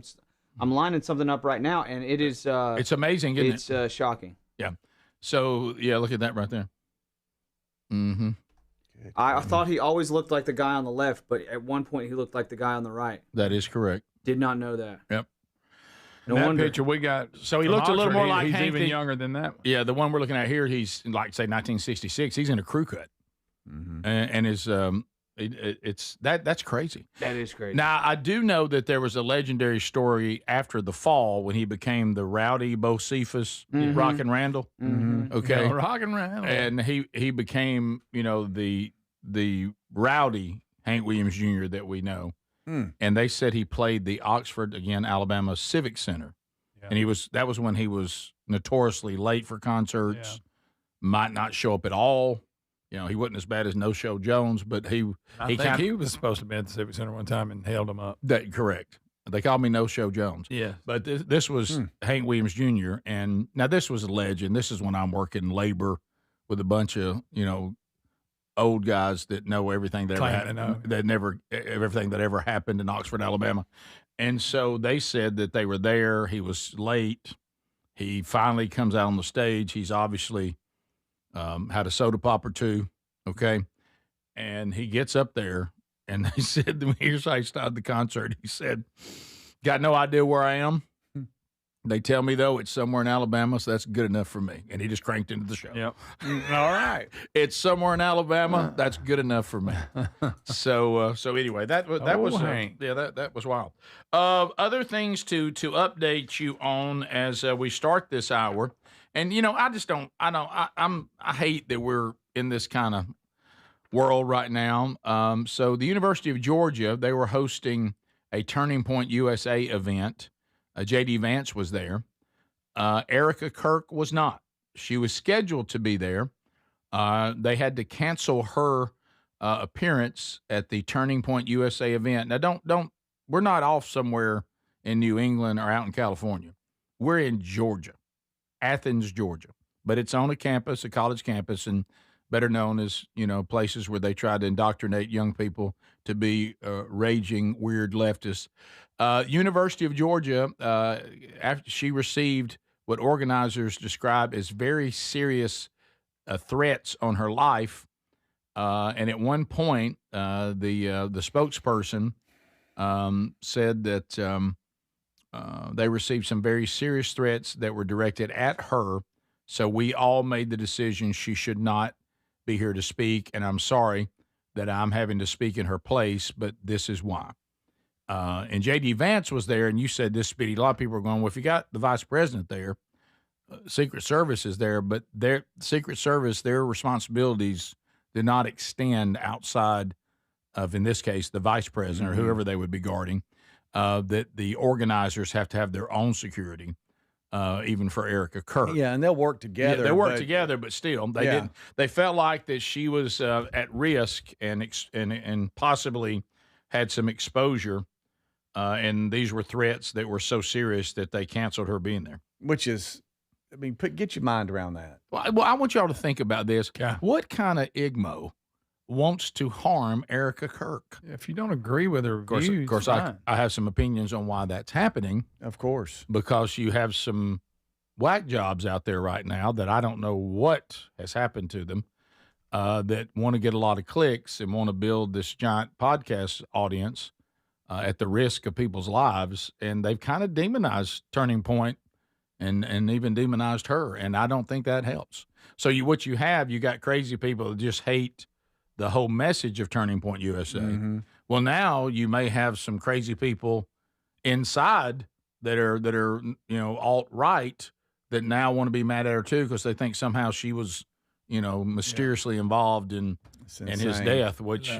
I'm lining something up right now, and it is. It's amazing, isn't it? It's shocking. Yeah. So yeah, look at that right there. Mm-hmm. I thought he always looked like the guy on the left, but at one point he looked like the guy on the right. That is correct. Did not know that. Yep. No wonder. Picture we got. So he looked a little more like he's Hank. Even younger than that. Yeah, the one we're looking at here, he's like say 1966. He's in a crew cut, and his that's crazy. That is crazy. Now I do know that there was a legendary story after the fall when he became the rowdy Bo Cephas, Rock and Randall. Okay, Rock and Randall, and he became the rowdy Hank Williams Jr. that we know. And they said he played the Oxford, again, Alabama Civic Center. Yeah. And that was when he was notoriously late for concerts, might not show up at all. He wasn't as bad as No Show Jones, but he was supposed to be at the Civic Center one time and held him up. Correct. They called me No Show Jones. Yeah. But this was Hank Williams Jr. And now this was a legend. This is when I'm working labor with a bunch of, old guys that know everything that everything that ever happened in Oxford, Alabama. And so they said that they were there. He was late. He finally comes out on the stage. He's obviously had a soda pop or two, okay? And he gets up there, and they said, here's how he started the concert. He said, got no idea where I am. They tell me, though, it's somewhere in Alabama, so that's good enough for me. And he just cranked into the show. Yep. All right. It's somewhere in Alabama. That's good enough for me. So anyway, that was Hank. That was wild. Other things to update you on as we start this hour, and I hate that we're in this kind of world right now. So the University of Georgia, they were hosting a Turning Point USA event. J.D. Vance was there. Erica Kirk was not. She was scheduled to be there. They had to cancel her appearance at the Turning Point USA event. Now, we're not off somewhere in New England or out in California. We're in Georgia, Athens, Georgia. But it's on a campus, a college campus, and better known as, places where they try to indoctrinate young people to be raging, weird leftists. University of Georgia, after she received what organizers describe as very serious threats on her life, and at one point, the spokesperson said that they received some very serious threats that were directed at her. So we all made the decision she should not be here to speak, and I'm sorry that I'm having to speak in her place, but this is why. And J.D. Vance was there, and you said this, Speedy. A lot of people are going, well, if you got the vice president there, Secret Service is there, but their Secret Service, their responsibilities do not extend outside of, in this case, the vice president or whoever they would be guarding, that the organizers have to have their own security, even for Erica Kirk. Yeah, and they'll work together. Yeah, they work together, but still, they didn't. They felt like that she was at risk and possibly had some exposure. And these were threats that were so serious that they canceled her being there. Which is, get your mind around that. Well, I want y'all to think about this. Yeah. What kind of Igmo wants to harm Erica Kirk? If you don't agree with her views, of course, I have some opinions on why that's happening. Of course. Because you have some whack jobs out there right now that I don't know what has happened to them, that want to get a lot of clicks and want to build this giant podcast audience at the risk of people's lives. And they've kind of demonized Turning Point and even demonized her. And I don't think that helps. So you got crazy people that just hate the whole message of Turning Point USA. Mm-hmm. Well, now you may have some crazy people inside that are alt-right that now want to be mad at her too because they think somehow she was, mysteriously involved in his death, which,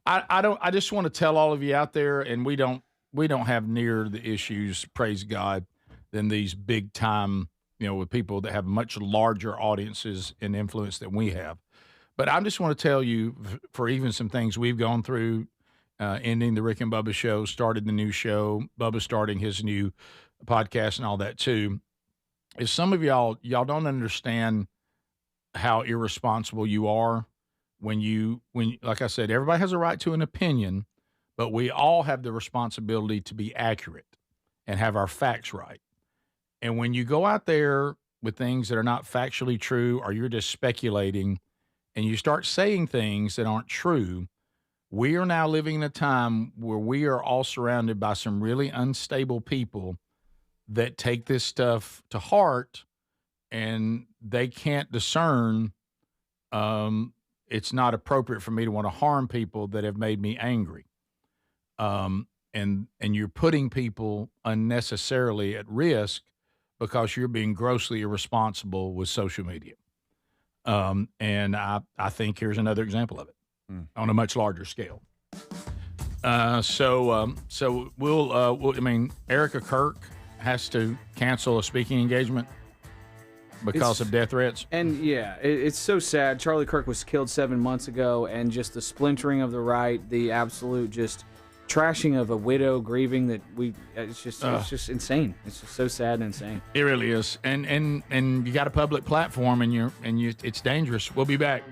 I just want to tell all of you out there, and we don't have near the issues, praise God, than these big time, with people that have much larger audiences and influence than we have. But I just want to tell you, for even some things we've gone through, ending the Rick and Bubba show, started the new show, Bubba starting his new podcast and all that too, is some of y'all don't understand how irresponsible you are when like I said, everybody has a right to an opinion, but we all have the responsibility to be accurate and have our facts right. And when you go out there with things that are not factually true, or you're just speculating and you start saying things that aren't true, we are now living in a time where we are all surrounded by some really unstable people that take this stuff to heart, and they can't discern it's not appropriate for me to want to harm people that have made me angry. And you're putting people unnecessarily at risk because you're being grossly irresponsible with social media. And I think here's another example of it on a much larger scale. So Erica Kirk has to cancel a speaking engagement because of death threats. And it's so sad. Charlie Kirk was killed 7 months ago, and just the splintering of the right, the absolute just trashing of a widow grieving it's just insane. It's just so sad and insane. It really is. And you got a public platform, and it's dangerous. We'll be back.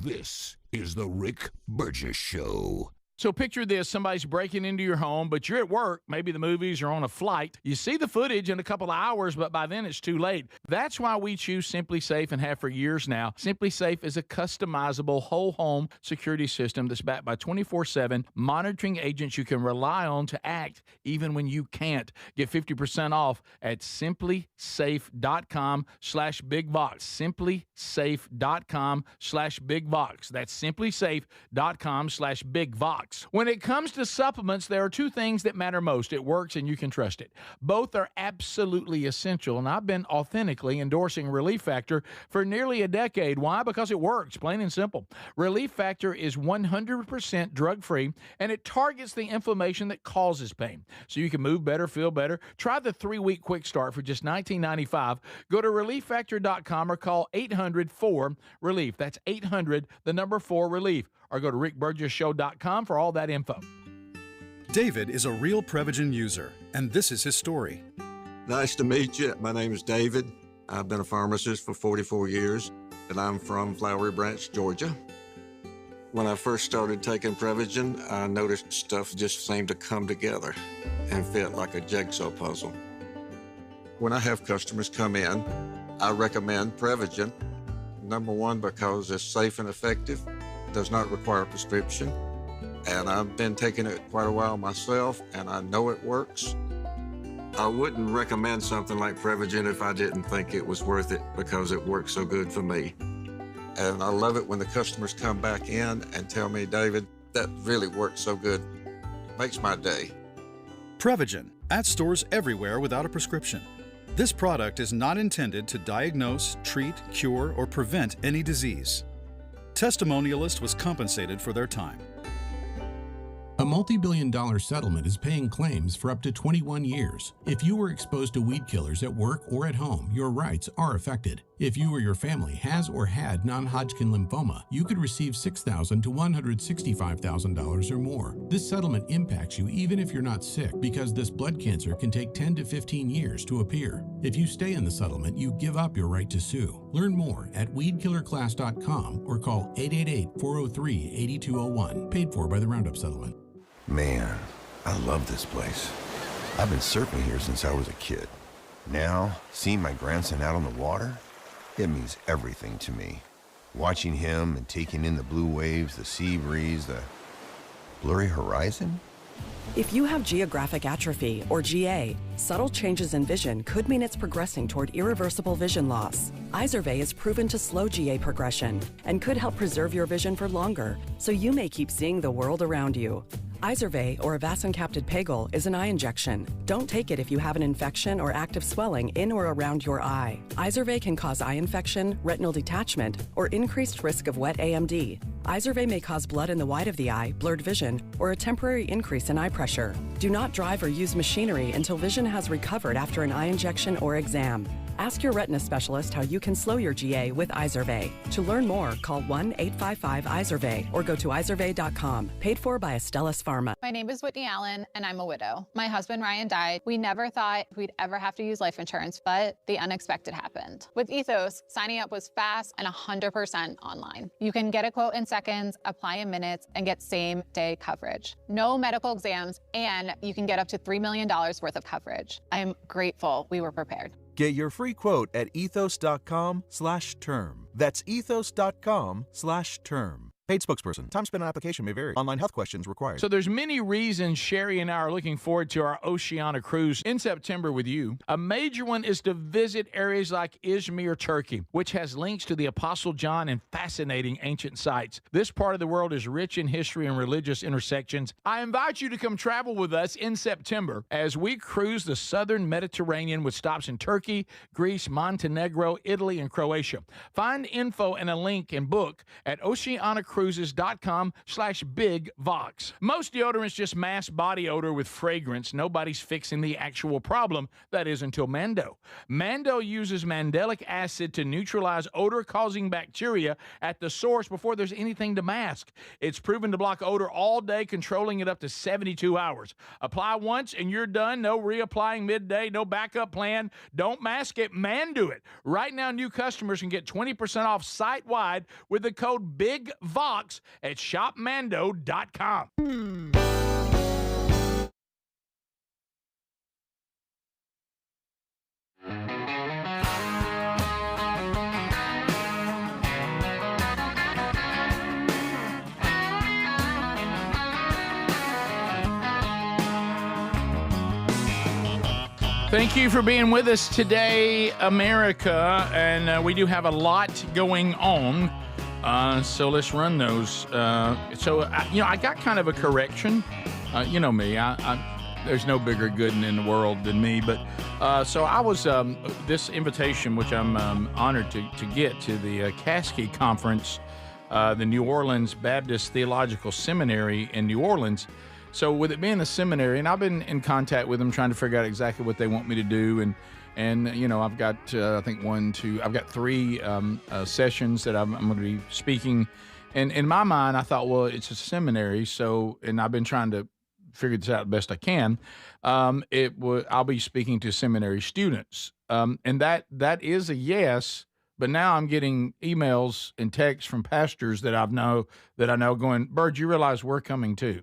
This is the Rick Burgess Show. So picture this, somebody's breaking into your home, but you're at work, maybe the movies or on a flight. You see the footage in a couple of hours, but by then it's too late. That's why we choose Simply Safe and have for years now. Simply Safe is a customizable whole home security system that's backed by 24/7 monitoring agents you can rely on to act even when you can't. Get 50% off at simplysafe.com/bigvox. simplysafe.com/bigvox. That's simplysafe.com/bigvox. When it comes to supplements, there are two things that matter most. It works and you can trust it. Both are absolutely essential, and I've been authentically endorsing Relief Factor for nearly a decade. Why? Because it works, plain and simple. Relief Factor is 100% drug-free, and it targets the inflammation that causes pain, so you can move better, feel better. Try the 3-week quick start for just $19.95. Go to ReliefFactor.com or call 800-4-RELIEF. That's 800-4-RELIEF. Or go to rickburgessshow.com for all that info. David is a real Prevagen user, and this is his story. Nice to meet you. My name is David. I've been a pharmacist for 44 years, and I'm from Flowery Branch, Georgia. When I first started taking Prevagen, I noticed stuff just seemed to come together and fit like a jigsaw puzzle. When I have customers come in, I recommend Prevagen. Number one, because it's safe and effective, does not require a prescription, and I've been taking it quite a while myself, and I know it works. I wouldn't recommend something like Prevagen if I didn't think it was worth it, because it works so good for me. And I love it when the customers come back in and tell me, David, that really works so good. Makes my day. Prevagen, at stores everywhere without a prescription. This product is not intended to diagnose, treat, cure, or prevent any disease. Testimonialist was compensated for their time. A multi-billion-dollar settlement is paying claims for up to 21 years. If you were exposed to weed killers at work or at home, your rights are affected. If you or your family has or had non-Hodgkin lymphoma, you could receive $6,000 to $165,000 or more. This settlement impacts you even if you're not sick, because this blood cancer can take 10 to 15 years to appear. If you stay in the settlement, you give up your right to sue. Learn more at weedkillerclass.com or call 888-403-8201. Paid for by the Roundup Settlement. Man, I love this place. I've been surfing here since I was a kid. Now, seeing my grandson out on the water, it means everything to me. Watching him and taking in the blue waves, the sea breeze, the blurry horizon, If you have geographic atrophy, or GA, subtle changes in vision could mean it's progressing toward irreversible vision loss. Izervay is proven to slow GA progression and could help preserve your vision for longer, so you may keep seeing the world around you. Izervay, or avacincaptad pegol, is an eye injection. Don't take it if you have an infection or active swelling in or around your eye. Izervay can cause eye infection, retinal detachment, or increased risk of wet AMD. Izervay may cause blood in the white of the eye, blurred vision, or a temporary increase in eye pressure. Do not drive or use machinery until vision has recovered after an eye injection or exam. Ask your retina specialist how you can slow your GA with Izervay. To learn more, call 1-855-IZERVAY or go to izervay.com. Paid for by Astellas Pharma. My name is Whitney Allen, and I'm a widow. My husband, Ryan, died. We never thought we'd ever have to use life insurance, but the unexpected happened. With Ethos, signing up was fast and 100% online. You can get a quote in seconds, apply in minutes, and get same-day coverage. No medical exams, and you can get up to $3 million worth of coverage. I am grateful we were prepared. Get your free quote at ethos.com/term. That's ethos.com/term. Paid spokesperson. Time spent on application may vary. Online health questions required. So there's many reasons Sherry and I are looking forward to our Oceania cruise in September with you. A major one is to visit areas like Izmir, Turkey, which has links to the Apostle John and fascinating ancient sites. This part of the world is rich in history and religious intersections. I invite you to come travel with us in September as we cruise the southern Mediterranean with stops in Turkey, Greece, Montenegro, Italy, and Croatia. Find info and a link and book at oceanacruises.com/bigvox. Most deodorants just mask body odor with fragrance. Nobody's fixing the actual problem. That is until Mando. Mando uses mandelic acid to neutralize odor-causing bacteria at the source before there's anything to mask. It's proven to block odor all day, controlling it up to 72 hours. Apply once and you're done. No reapplying midday, no backup plan. Don't mask it, Mando it. Right now, new customers can get 20% off site-wide with the code BIGVOX at shopmando.com. Thank you for being with us today, America. And we do have a lot going on. So let's run those. I got kind of a correction. You know me. There's no bigger good in the world than me. But so I was this invitation, which I'm honored to get to the Caskey Conference, the New Orleans Baptist Theological Seminary in New Orleans. So with it being a seminary, and I've been in contact with them trying to figure out exactly what they want me to do, and you know, I've got I've got 3 sessions that I'm going to be speaking. And in my mind, I thought, well, it's a seminary, so, and I've been trying to figure this out the best I can. I'll be speaking to seminary students, and that is a yes. But now I'm getting emails and texts from pastors that I know going, Bird, you realize we're coming too.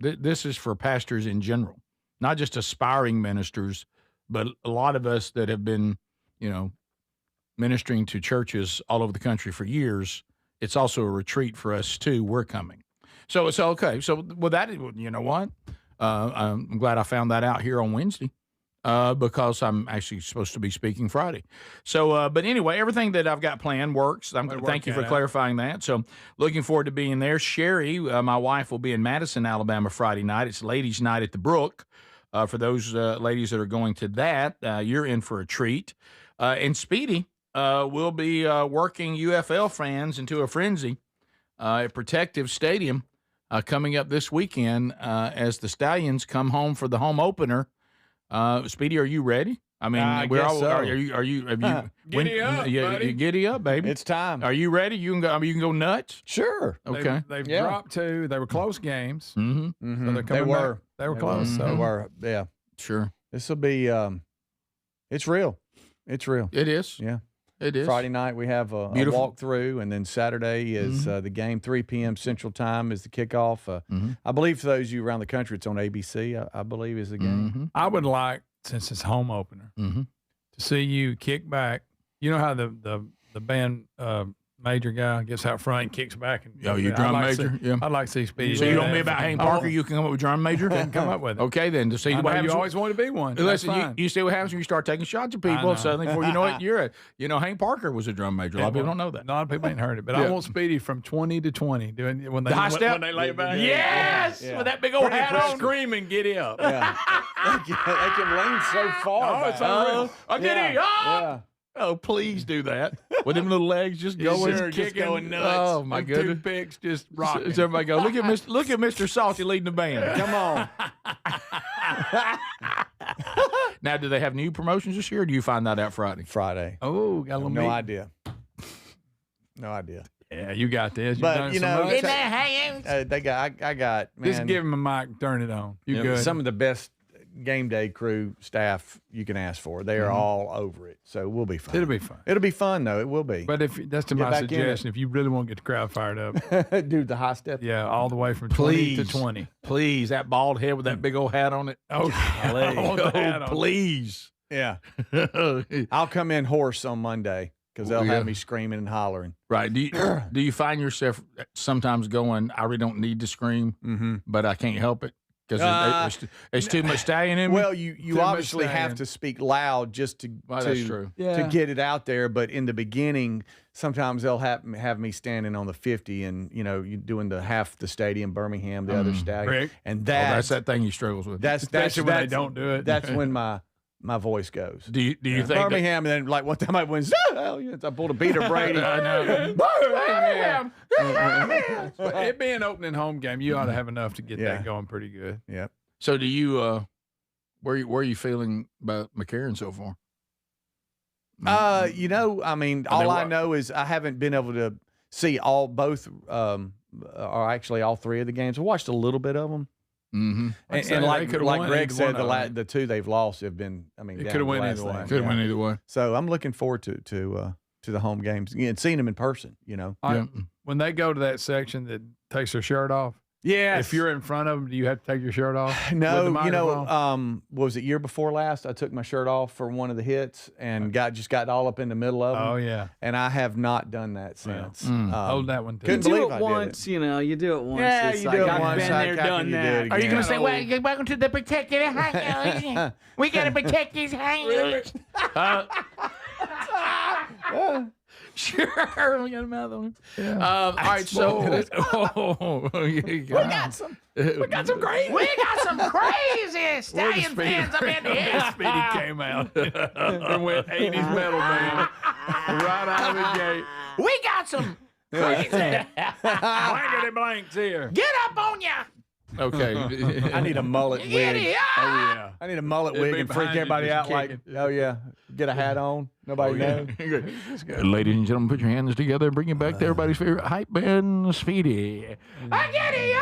This is for pastors in general, not just aspiring ministers, but a lot of us that have been, you know, ministering to churches all over the country for years. It's also a retreat for us too. We're coming. So it's okay. So with that, you know what? I'm glad I found that out here on Wednesday because I'm actually supposed to be speaking Friday. So, but anyway, everything that I've got planned works. Thank you for clarifying that. So looking forward to being there. Sherry, my wife, will be in Madison, Alabama Friday night. It's ladies' night at the Brook. For those ladies that are going to that, you're in for a treat. And Speedy will be working UFL fans into a frenzy at Protective Stadium coming up this weekend as the Stallions come home for the home opener. Speedy, are you ready? I mean, we're all. So. Are you? Have you? Giddy up, buddy. Giddy up, baby. It's time. Are you ready? You can go. I mean, you can go nuts. Sure. Okay. They've dropped 2. They were close games. Mm-hmm. Mm-hmm. So they're coming back. They were close. So. They were. Yeah. Sure. This will be. It's real. It's real. It is. Yeah. It is. Friday night we have a walkthrough, and then Saturday is the game. 3 p.m. Central Time is the kickoff. I believe for those of you around the country, it's on ABC. I believe is the game. Mm-hmm. I would like, since it's home opener, to see you kick back. You know how the band major guy, gets out front and kicks back. And you drum major? Yeah. I'd like to see Speedy. So you don't be about Hank Parker, you can come up with drum major? Couldn't come up with it. Okay, then. To see I know you always wanted to be one. Listen, you see what happens when you start taking shots at people. Suddenly, before you know it, Hank Parker was a drum major. A lot of people don't know that. A lot of people ain't heard it. But I want Speedy from 20 to 20 doing when they high step? When they lay back. Yes, with that big old hat on, screaming, giddy up. Yeah. they can lean so far. Oh, it's unreal. Giddy up. Yeah. Oh, please do that. With them little legs just going, just going nuts. Oh my goodness! Toothpicks just rocking. So everybody go, look at Mr. Salty leading the band. Come on. Now, do they have new promotions this year? Or do you find that out Friday? Friday. Oh, got a little No idea. No idea. Yeah, you got this. But I got man. Just give him a mic, turn it on. You good? Some of the best game day crew staff you can ask for. They are all over it, so we'll be fine. It'll be fun. It'll be fun though. It will be. But if that's to my suggestion, if you really want to get the crowd fired up, do the high step. Yeah, all the way from 20 to 20. Please, that bald head with that big old hat on it. Oh, please. Yeah. I'll come in hoarse on Monday because they'll have me screaming and hollering. Right. Do you find yourself sometimes going, I really don't need to scream, but I can't help it? Because there's too much stallion in me? Well, you obviously have to speak loud just to that's true. to get it out there. But in the beginning, sometimes they'll have me standing on the 50 and, you doing the half the stadium, Birmingham, the other stallion. Rick. And that's that thing he struggles with. Especially when they don't do it. That's when my voice goes. Do you think Birmingham, and then like one time I went, I pulled a Beaver Brady. I know. Birmingham. It being an opening home game, you ought to have enough to get that going pretty good. Yep. So do you where are you feeling about McCarron so far? I mean, all I know is I haven't been able to see all three of the games. I watched a little bit of them. Mm-hmm. And like Greg said, the two they've lost have been. I mean, it could have went either way. Could have went either way. So I'm looking forward to the home games and seeing them in person. When they go to that section that takes their shirt off. Yeah. If you're in front of them, do you have to take your shirt off? No, was it year before last? I took my shirt off for one of the hits and got all up in the middle of them. Oh yeah. And I have not done that since. Hold that one. Couldn't You do believe it once, you do it once. Yeah, it's you like, do it I've once. been there, done that. Are you going to say, welcome to the protected house? We got to protect these hangers. Sure, we got another one. Yeah. All right, so we got some crazy stallion fans up in here. Speedy came out and went 80s metal man right out of the gate. We got some crazy blankety blanks here. Get up on ya. Okay. I need a mullet wig. Oh yeah. I need a mullet wig and freak everybody out like, get a hat on. Nobody knows. Ladies and gentlemen, put your hands together and bring it back to everybody's favorite hype man, Speedy. I get it.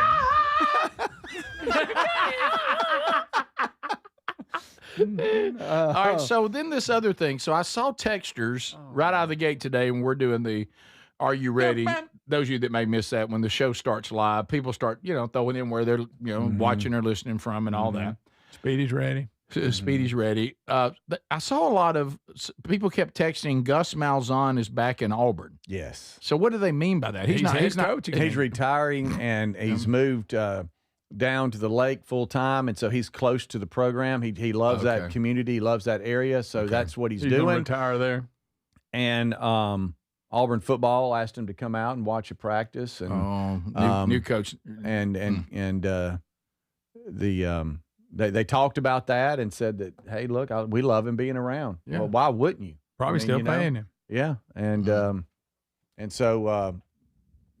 All right, so then this other thing. So I saw texters right out of the gate today when we're doing the Are You Ready? Those of you that may miss that, when the show starts live, people start, throwing in where they're, watching or listening from and all that. Speedy's ready. Speedy's ready. I saw a lot of people kept texting Gus Malzahn is back in Auburn. Yes. So what do they mean by that? He's not coaching. He's retiring and he's moved down to the lake full time, and so he's close to the program. He loves that community. He loves that area. So that's what he's doing. Retire there. And Auburn football asked him to come out and watch a practice. And new coach. They talked about that and said that, hey, look, we love him being around. Yeah. Well, why wouldn't you? Probably still paying him. Yeah, and so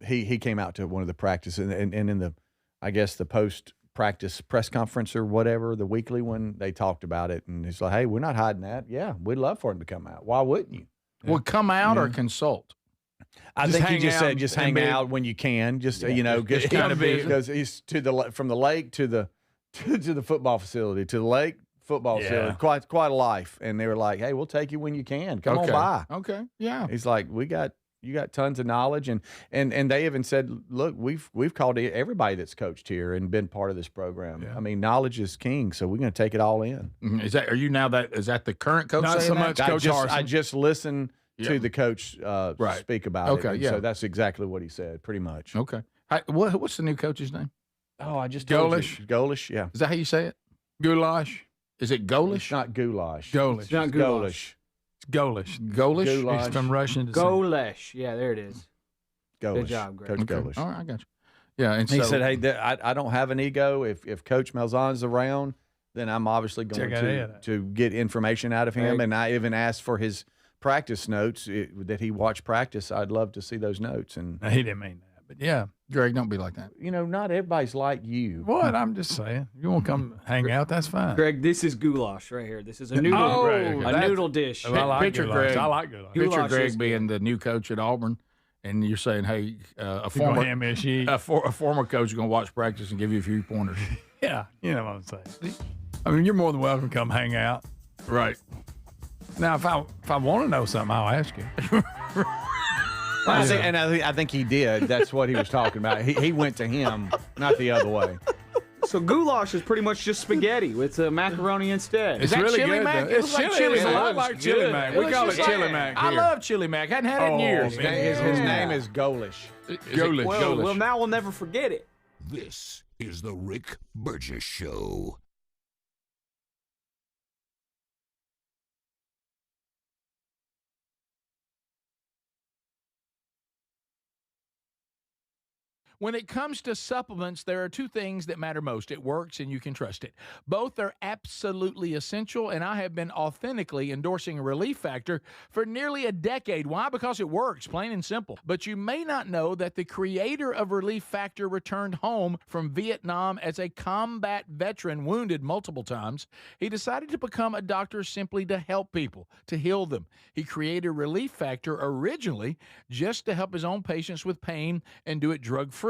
he came out to one of the practices and in the, I guess, the post practice press conference or whatever, the weekly one, they talked about it, and it's like, hey, we're not hiding that. Yeah, we'd love for him to come out. Why wouldn't you? Well, come out or consult. I think he just said just hang out when you can. Just just kind of because he's from the lake to the football facility to the lake football facility. Quite a life, and they were like, hey, we'll take you when you can. Come on by. Okay, yeah. He's like, you got tons of knowledge, and they even said, look, we've called everybody that's coached here and been part of this program. Yeah. I mean, knowledge is king, so we're going to take it all in. Mm-hmm. Is that the current coach? Not so much Coach Harsin. I just listened to the coach speak about it. And so that's exactly what he said, pretty much. Okay. What's the new coach's name? Oh, I just told you. Golish. Golish, yeah. Is that how you say it? Goulash. Is it Golish? It's not goulash. Golish. It's not goulash. It's Golish. Golish? Goulash. It's from Russian descent. Golish. Yeah, there it is. Golish. Good job, Greg. Coach Golish. All right, I got you. Yeah, and he so, said, hey, I don't have an ego. If Coach Malzahn's around, then I'm obviously going to get information out of him. And I even asked for his practice notes that he watched practice. I'd love to see those notes. And he didn't mean that, but yeah. Greg, don't be like that. You know, not everybody's like you. What? I'm just saying. You want to come hang out? That's fine. Greg, this is goulash right here. This is a noodle, noodle dish. I like picture goulash. Greg. I like goulash. Picture Greg being the new coach at Auburn, and you're saying, hey, a former coach is going to watch practice and give you a few pointers. Yeah, you know what I'm saying. I mean, you're more than welcome to come hang out. Right. Now, if I want to know something, I'll ask you. I think he did. That's what he was talking about. He went to him, not the other way. So goulash is pretty much just spaghetti with macaroni instead. Is that really chili good, mac? though. It's like chili. It's a lot mac. like chili mac. We call it chili mac I here. love chili mac. I hadn't had it in years. His name is Golish. Golish. Well, now we'll never forget it. This is the Rick Burgess Show. When it comes to supplements, there are two things that matter most. It works and you can trust it. Both are absolutely essential, and I have been authentically endorsing Relief Factor for nearly a decade. Why? Because it works, plain and simple. But you may not know that the creator of Relief Factor returned home from Vietnam as a combat veteran, wounded multiple times. He decided to become a doctor simply to help people, to heal them. He created Relief Factor originally just to help his own patients with pain and do it drug-free.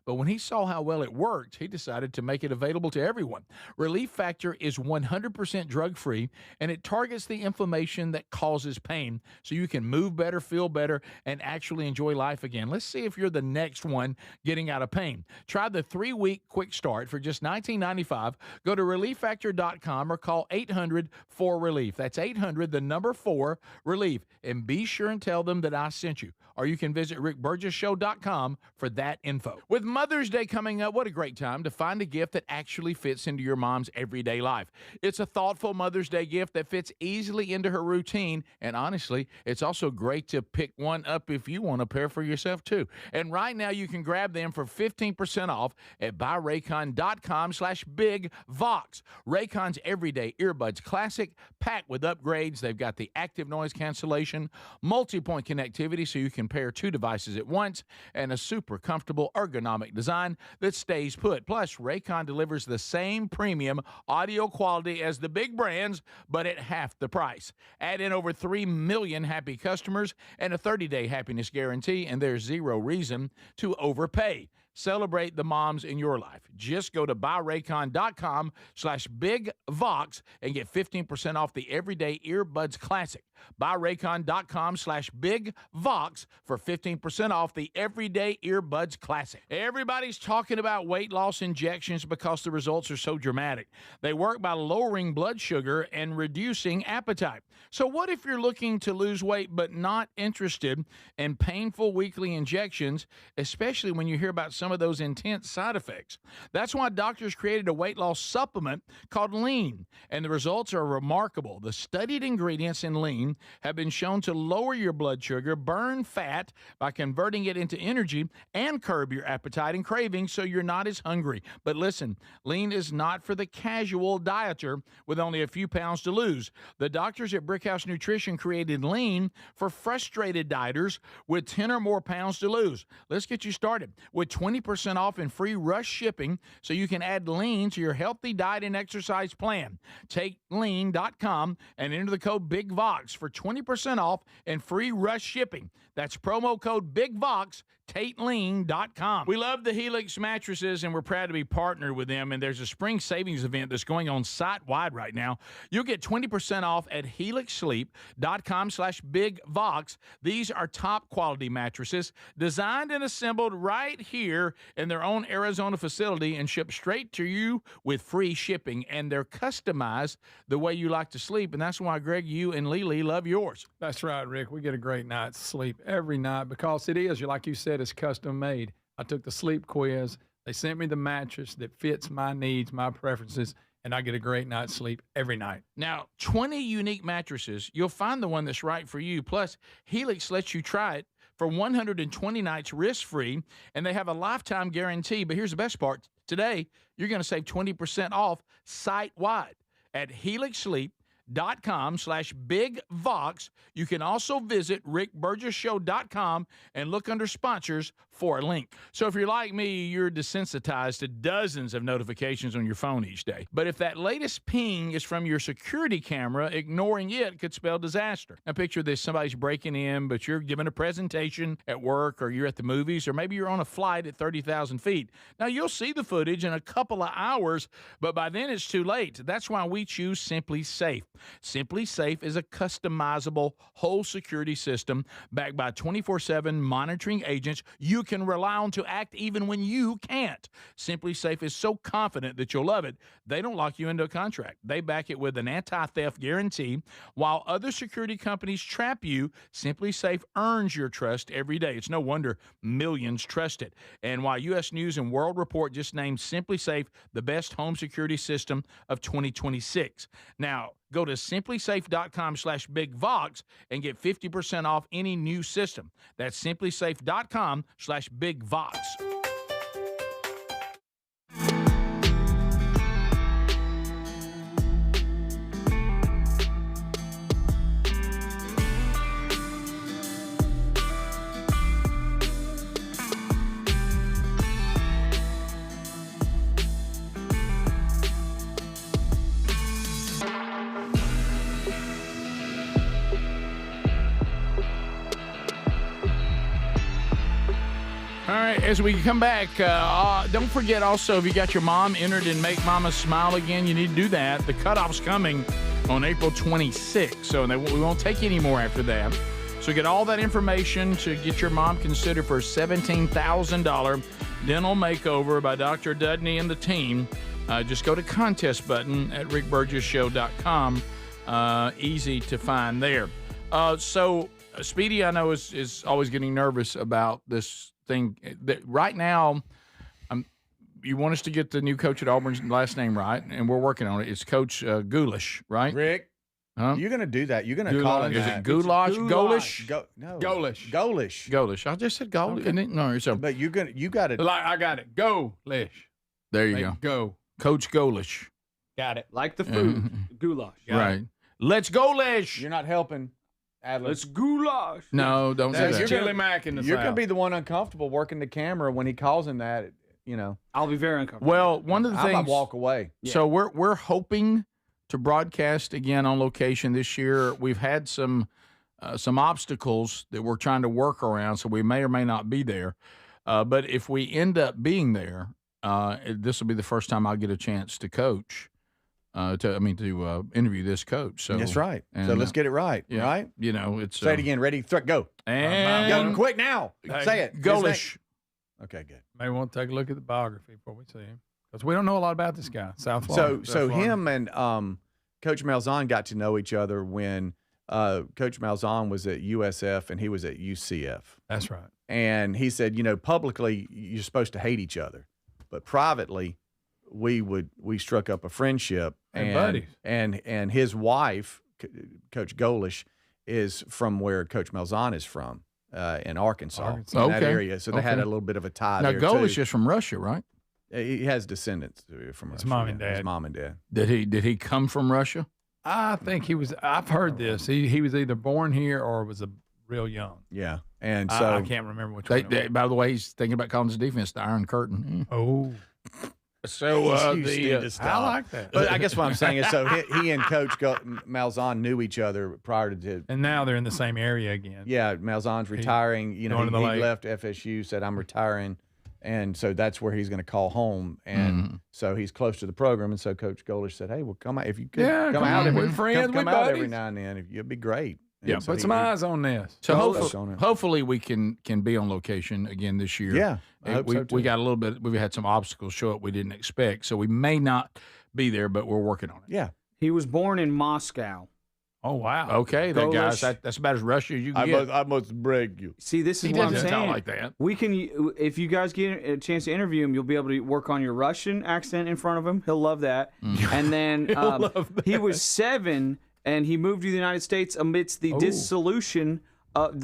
But when he saw how well it worked, he decided to make it available to everyone. Relief Factor is 100% drug-free, and it targets the inflammation that causes pain so you can move better, feel better, and actually enjoy life again. Let's see if you're the next one getting out of pain. Try the 3-week quick start for just $19.95. Go to ReliefFactor.com or call 800-4RELIEF. That's 800-4RELIEF. And be sure and tell them that I sent you. Or you can visit RickBurgessShow.com for that info. With Mother's Day coming up, what a great time to find a gift that actually fits into your mom's everyday life. It's a thoughtful Mother's Day gift that fits easily into her routine, and honestly, it's also great to pick one up if you want a pair for yourself too. And right now, you can grab them for 15% off at buyraycon.com/bigvox. Raycon's Everyday Earbuds Classic, packed with upgrades. They've got the active noise cancellation, multi-point connectivity so you can pair two devices at once, and a super comfortable ergonomic design that stays put. Plus, Raycon delivers the same premium audio quality as the big brands, but at half the price. Add in over 3 million happy customers and a 30-day happiness guarantee, and there's zero reason to overpay. Celebrate the moms in your life. Just go to buyraycon.com/bigvox and get 15% off the Everyday Earbuds Classic. Buyraycon.com/bigvox for 15% off the Everyday Earbuds Classic. Everybody's talking about weight loss injections because the results are so dramatic. They work by lowering blood sugar and reducing appetite. So what if you're looking to lose weight but not interested in painful weekly injections, especially when you hear about some of those intense side effects? That's why doctors created a weight loss supplement called Lean, and the results are remarkable. The studied ingredients in Lean have been shown to lower your blood sugar, burn fat by converting it into energy, and curb your appetite and cravings so you're not as hungry. But listen, Lean is not for the casual dieter with only a few pounds to lose. The doctors at Brickhouse Nutrition created Lean for frustrated dieters with 10 or more pounds to lose. Let's get you started with 20% off and free rush shipping so you can add Lean to your healthy diet and exercise plan. Take lean.com and enter the code BIGVOX for 20% off and free rush shipping. That's promo code BIGVOX, TateLean.com. We love the Helix mattresses, and we're proud to be partnered with them, and there's a spring savings event that's going on site-wide right now. You'll get 20% off at helixsleep.com/bigvox. These are top-quality mattresses designed and assembled right here gear in their own Arizona facility and shipped straight to you with free shipping. And they're customized the way you like to sleep. And that's why, Greg, you and Lily love yours. That's right, Rick. We get a great night's sleep every night because it is, like you said, it's custom made. I took the sleep quiz. They sent me the mattress that fits my needs, my preferences, and I get a great night's sleep every night. Now, 20 unique mattresses. You'll find the one that's right for you. Plus, Helix lets you try it for 120 nights risk-free, and they have a lifetime guarantee. But here's the best part. Today, you're going to save 20% off site-wide at helixsleep.com/bigvox. You can also visit rickburgessshow.com and look under sponsors for a link. So if you're like me, you're desensitized to dozens of notifications on your phone each day. But if that latest ping is from your security camera, ignoring it could spell disaster. Now picture this, somebody's breaking in, but you're giving a presentation at work, or you're at the movies, or maybe you're on a flight at 30,000 feet. Now you'll see the footage in a couple of hours, but by then it's too late. That's why we choose Simply Safe. Simply Safe is a customizable whole security system backed by 24/7 monitoring agents you can rely on to act even when you can't. Simply Safe is so confident that you'll love it, they don't lock you into a contract. They back it with an anti-theft guarantee. While other security companies trap you, Simply Safe earns your trust every day. It's no wonder millions trust it. And while U.S. News and World Report just named Simply Safe the best home security system of 2026. Now, go to simplysafe.com/bigvox and get 50% off any new system. That's simplysafe.com/bigvox. All right, as we come back, don't forget also, if you got your mom entered in Make Mama Smile Again, you need to do that. The cutoff's coming on April 26th, so we won't take any more after that. So get all that information to get your mom considered for a $17,000 dental makeover by Dr. Dudney and the team. Just go to contest button at rickburgessshow.com. Easy to find there. So Speedy, I know, is always getting nervous about this thing. Right now, you want us to get the new coach at Auburn's last name right, and we're working on it. It's Coach Goulash, right? Rick, you're going to do that. You're going to call him that. Is it Goulash? Golish? No. Golish. Golish. I just said Golish. Okay. No, so, but you got it. I got it. Golish. There you go. Go. Coach Goulash. Got it. Like the food. Goulash. Right. Let's Golish. You're not helping. Adler. Let's goulash. No, don't say that. Chili Mac in the You're going to be the one uncomfortable working the camera when he calls him that, you know. I'll be very uncomfortable. Well, one of the things. I might walk away. So we're hoping to broadcast again on location this year. We've had some obstacles that we're trying to work around, so we may or may not be there. But if we end up being there, this will be the first time I'll get a chance to coach. To interview this coach. So that's right. So let's get it right. Yeah, right? You know, it's say it again. Ready? Go. And go quick now. Say it. Golish. Okay, good. May want to take a look at the biography before we see him, because we don't know a lot about this guy. South Florida. So him and Coach Malzahn got to know each other when Coach Malzahn was at USF and he was at UCF. That's right. And he said, publicly you're supposed to hate each other, but privately we struck up a friendship. And buddies. And his wife, Coach Goulash, is from where Coach Malzahn is from, in Arkansas. In that area. So they had a little bit of a tie there. Now, Goulash is from Russia, right? He has descendants from Russia. His mom and dad. His mom and dad. Did he come from Russia? I think he was. I've heard this. He was either born here or was real young. Yeah. And so I can't remember which one. By the way, he's thinking about calling his defense the Iron Curtain. Oh. So I like that. But I guess what I'm saying is, so he and Coach Malzahn knew each other prior to. And now they're in the same area again. Yeah, Malzahn's retiring. He left FSU, said, I'm retiring. And so that's where he's going to call home. And so he's close to the program. And so Coach Goulash said, hey, well, come out. If you could come out every now and then, it'd be great. Yeah, put some eyes on this. So hopefully we can be on location again this year. Yeah, I hope so too. We got a little bit. We've had some obstacles show up we didn't expect, so we may not be there, but we're working on it. Yeah. He was born in Moscow. Oh, wow. Okay, that guys, that's about as Russian as you can get. I must break you. See, this is He what I'm doesn't saying. talk like that. We can, if you guys get a chance to interview him, you'll be able to work on your Russian accent in front of him. He'll love that. And then he was 7, and he moved to the United States amidst the dissolution of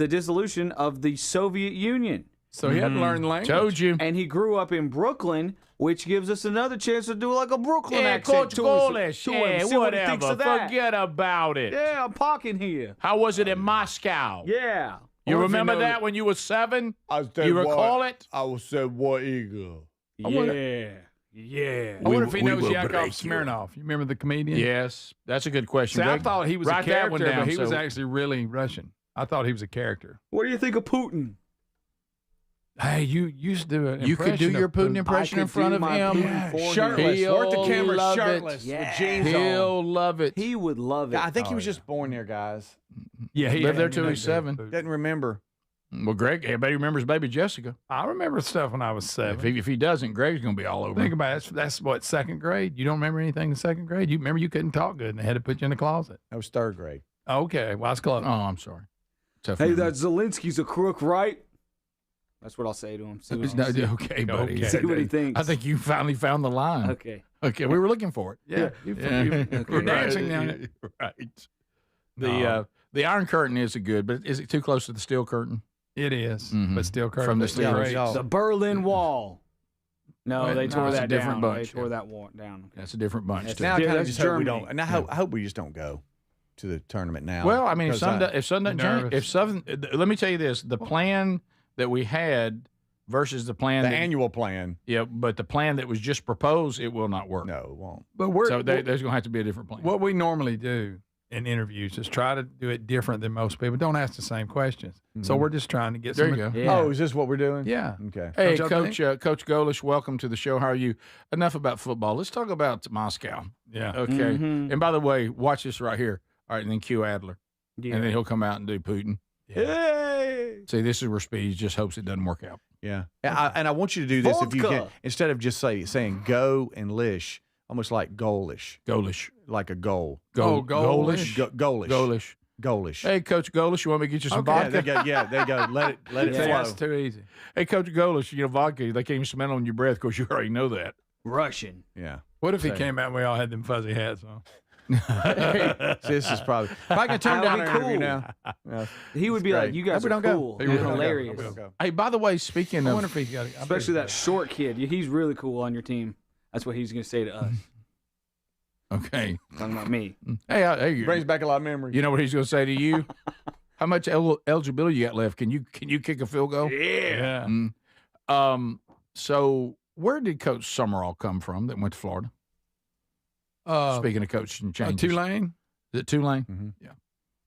the Soviet Union. So he had to learn the language. Told you. And he grew up in Brooklyn, which gives us another chance to do like a Brooklyn accent Coach to Golish. him. See what he thinks Whatever. of that. Forget about it. Yeah, I'm parking here. How was it in Moscow? Yeah. You remember that when you were 7? You recall it? I was said, "What eagle?" Yeah. I wonder if he knows Yakov Smirnoff. You remember the comedian? Yes, that's a good question. See, I Greg. thought he was Write a that one character, down, but he was so- actually really Russian. I thought he was a character. What do you think of Putin? Hey, you used to do an You could do impression your of Putin impression I in could front do of my him. Putin for him. Shirtless. He'll Work the camera love shirtless it. with jeans on. He'll love it. He would love it. I think he was just born there, guys. Yeah, he lived there had till he was 7. Doesn't remember. Well, Greg, everybody remembers baby Jessica. I remember stuff when I was 7. If he doesn't, Greg's going to be all over Think him. about it. That's what, 2nd grade? You don't remember anything in 2nd grade? You remember you couldn't talk good and they had to put you in the closet. That was 3rd grade. Okay, well, that's close. Oh, I'm sorry. Tough Hey, memory. that Zelensky's a crook, right? That's what I'll say to him. See what, Okay, buddy. see what he thinks. I think you finally found the line. Okay. Okay, we were looking for it. Yeah, you're dancing now. Right. The Iron Curtain is good, but is it too close to the Steel Curtain? It is, Mhm. but still curved. From the It's Steel great. Curtain. The Berlin Wall. No, Well, they no, tore it's a that different down. bunch. They tore that wall down. That's a different bunch. That's too. Now I Yeah, kind of that's just hope we Germany. don't. And I hope we just don't go to the tournament now. Well, I mean, if because something doesn't change, nervous. if something, let me tell you this: the plan that we had versus the plan, the that, annual plan. yeah, but the plan that was just proposed, it will not work. No, it won't. But we're, So there's going to have to be a different plan. what we normally do in interviews is try to do it different than most people. Don't ask the same questions. So we're just trying to get There some. you go. Yeah. Oh, is this what we're doing? Yeah. Okay. Hey, Don't y'all Coach Golish, welcome to the show. How are you? Enough about football. Let's talk about Moscow. Yeah. Okay. Mhm. And by the way, watch this right here. All right, and then cue Adler. Yeah. And then he'll come out and do Putin. Hey. See, this is where Speed just hopes it doesn't work out. Yeah. And I want you to do this if you can, Vodka. instead of just saying go and lish, almost like goalish, Golish. like a goal. Golish. Goalish. Golish. Goalish. Hey, Coach Golish, you want me to get you some Yeah, vodka? they go. Let it flow. That's too easy. Hey, Coach Golish, vodka, they can't even smell on your breath because you already know that. Russian. Yeah. What if he Same. came out and we all had them fuzzy hats on? See, this is probably. If I can turn That down would our be interview cool. now. Yeah. He would be great. like, "You guys Hope we are don't go. cool. Hope we You're don't go. hilarious." Hope we don't go. Hey, by the way, speaking I of, wonder if he got. Especially that short kid. He's really cool on your team. That's what he's going to say to us. okay, Talking about me. hey, Brings back a lot of memories. you know what he's going to say to you? How much eligibility you got left? Can you kick a field goal? Yeah. So where did Coach Summerall come from that went to Florida? Speaking of coaching changes, Tulane. Is it Tulane? Mhm.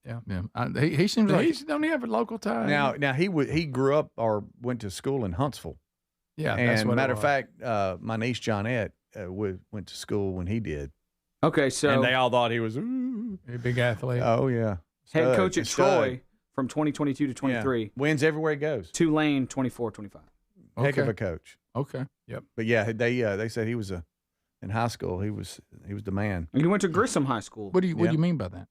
Yeah. He seems like Don't he have a local tie? Now he grew up or went to school in Huntsville. yeah. That's And what it matter of was. fact, my niece Johnette went to school when he did, Okay, so and they all thought he was. Ooh. A big athlete. Oh yeah, head Stud. coach at Stud. Troy from 2022 to 23. Yeah. Wins everywhere he goes. Tulane 24-25. Heck of Okay. a coach. Okay. But yeah, they said he was in high school. He was the man. And he went to Grissom High School. What do you mean by that?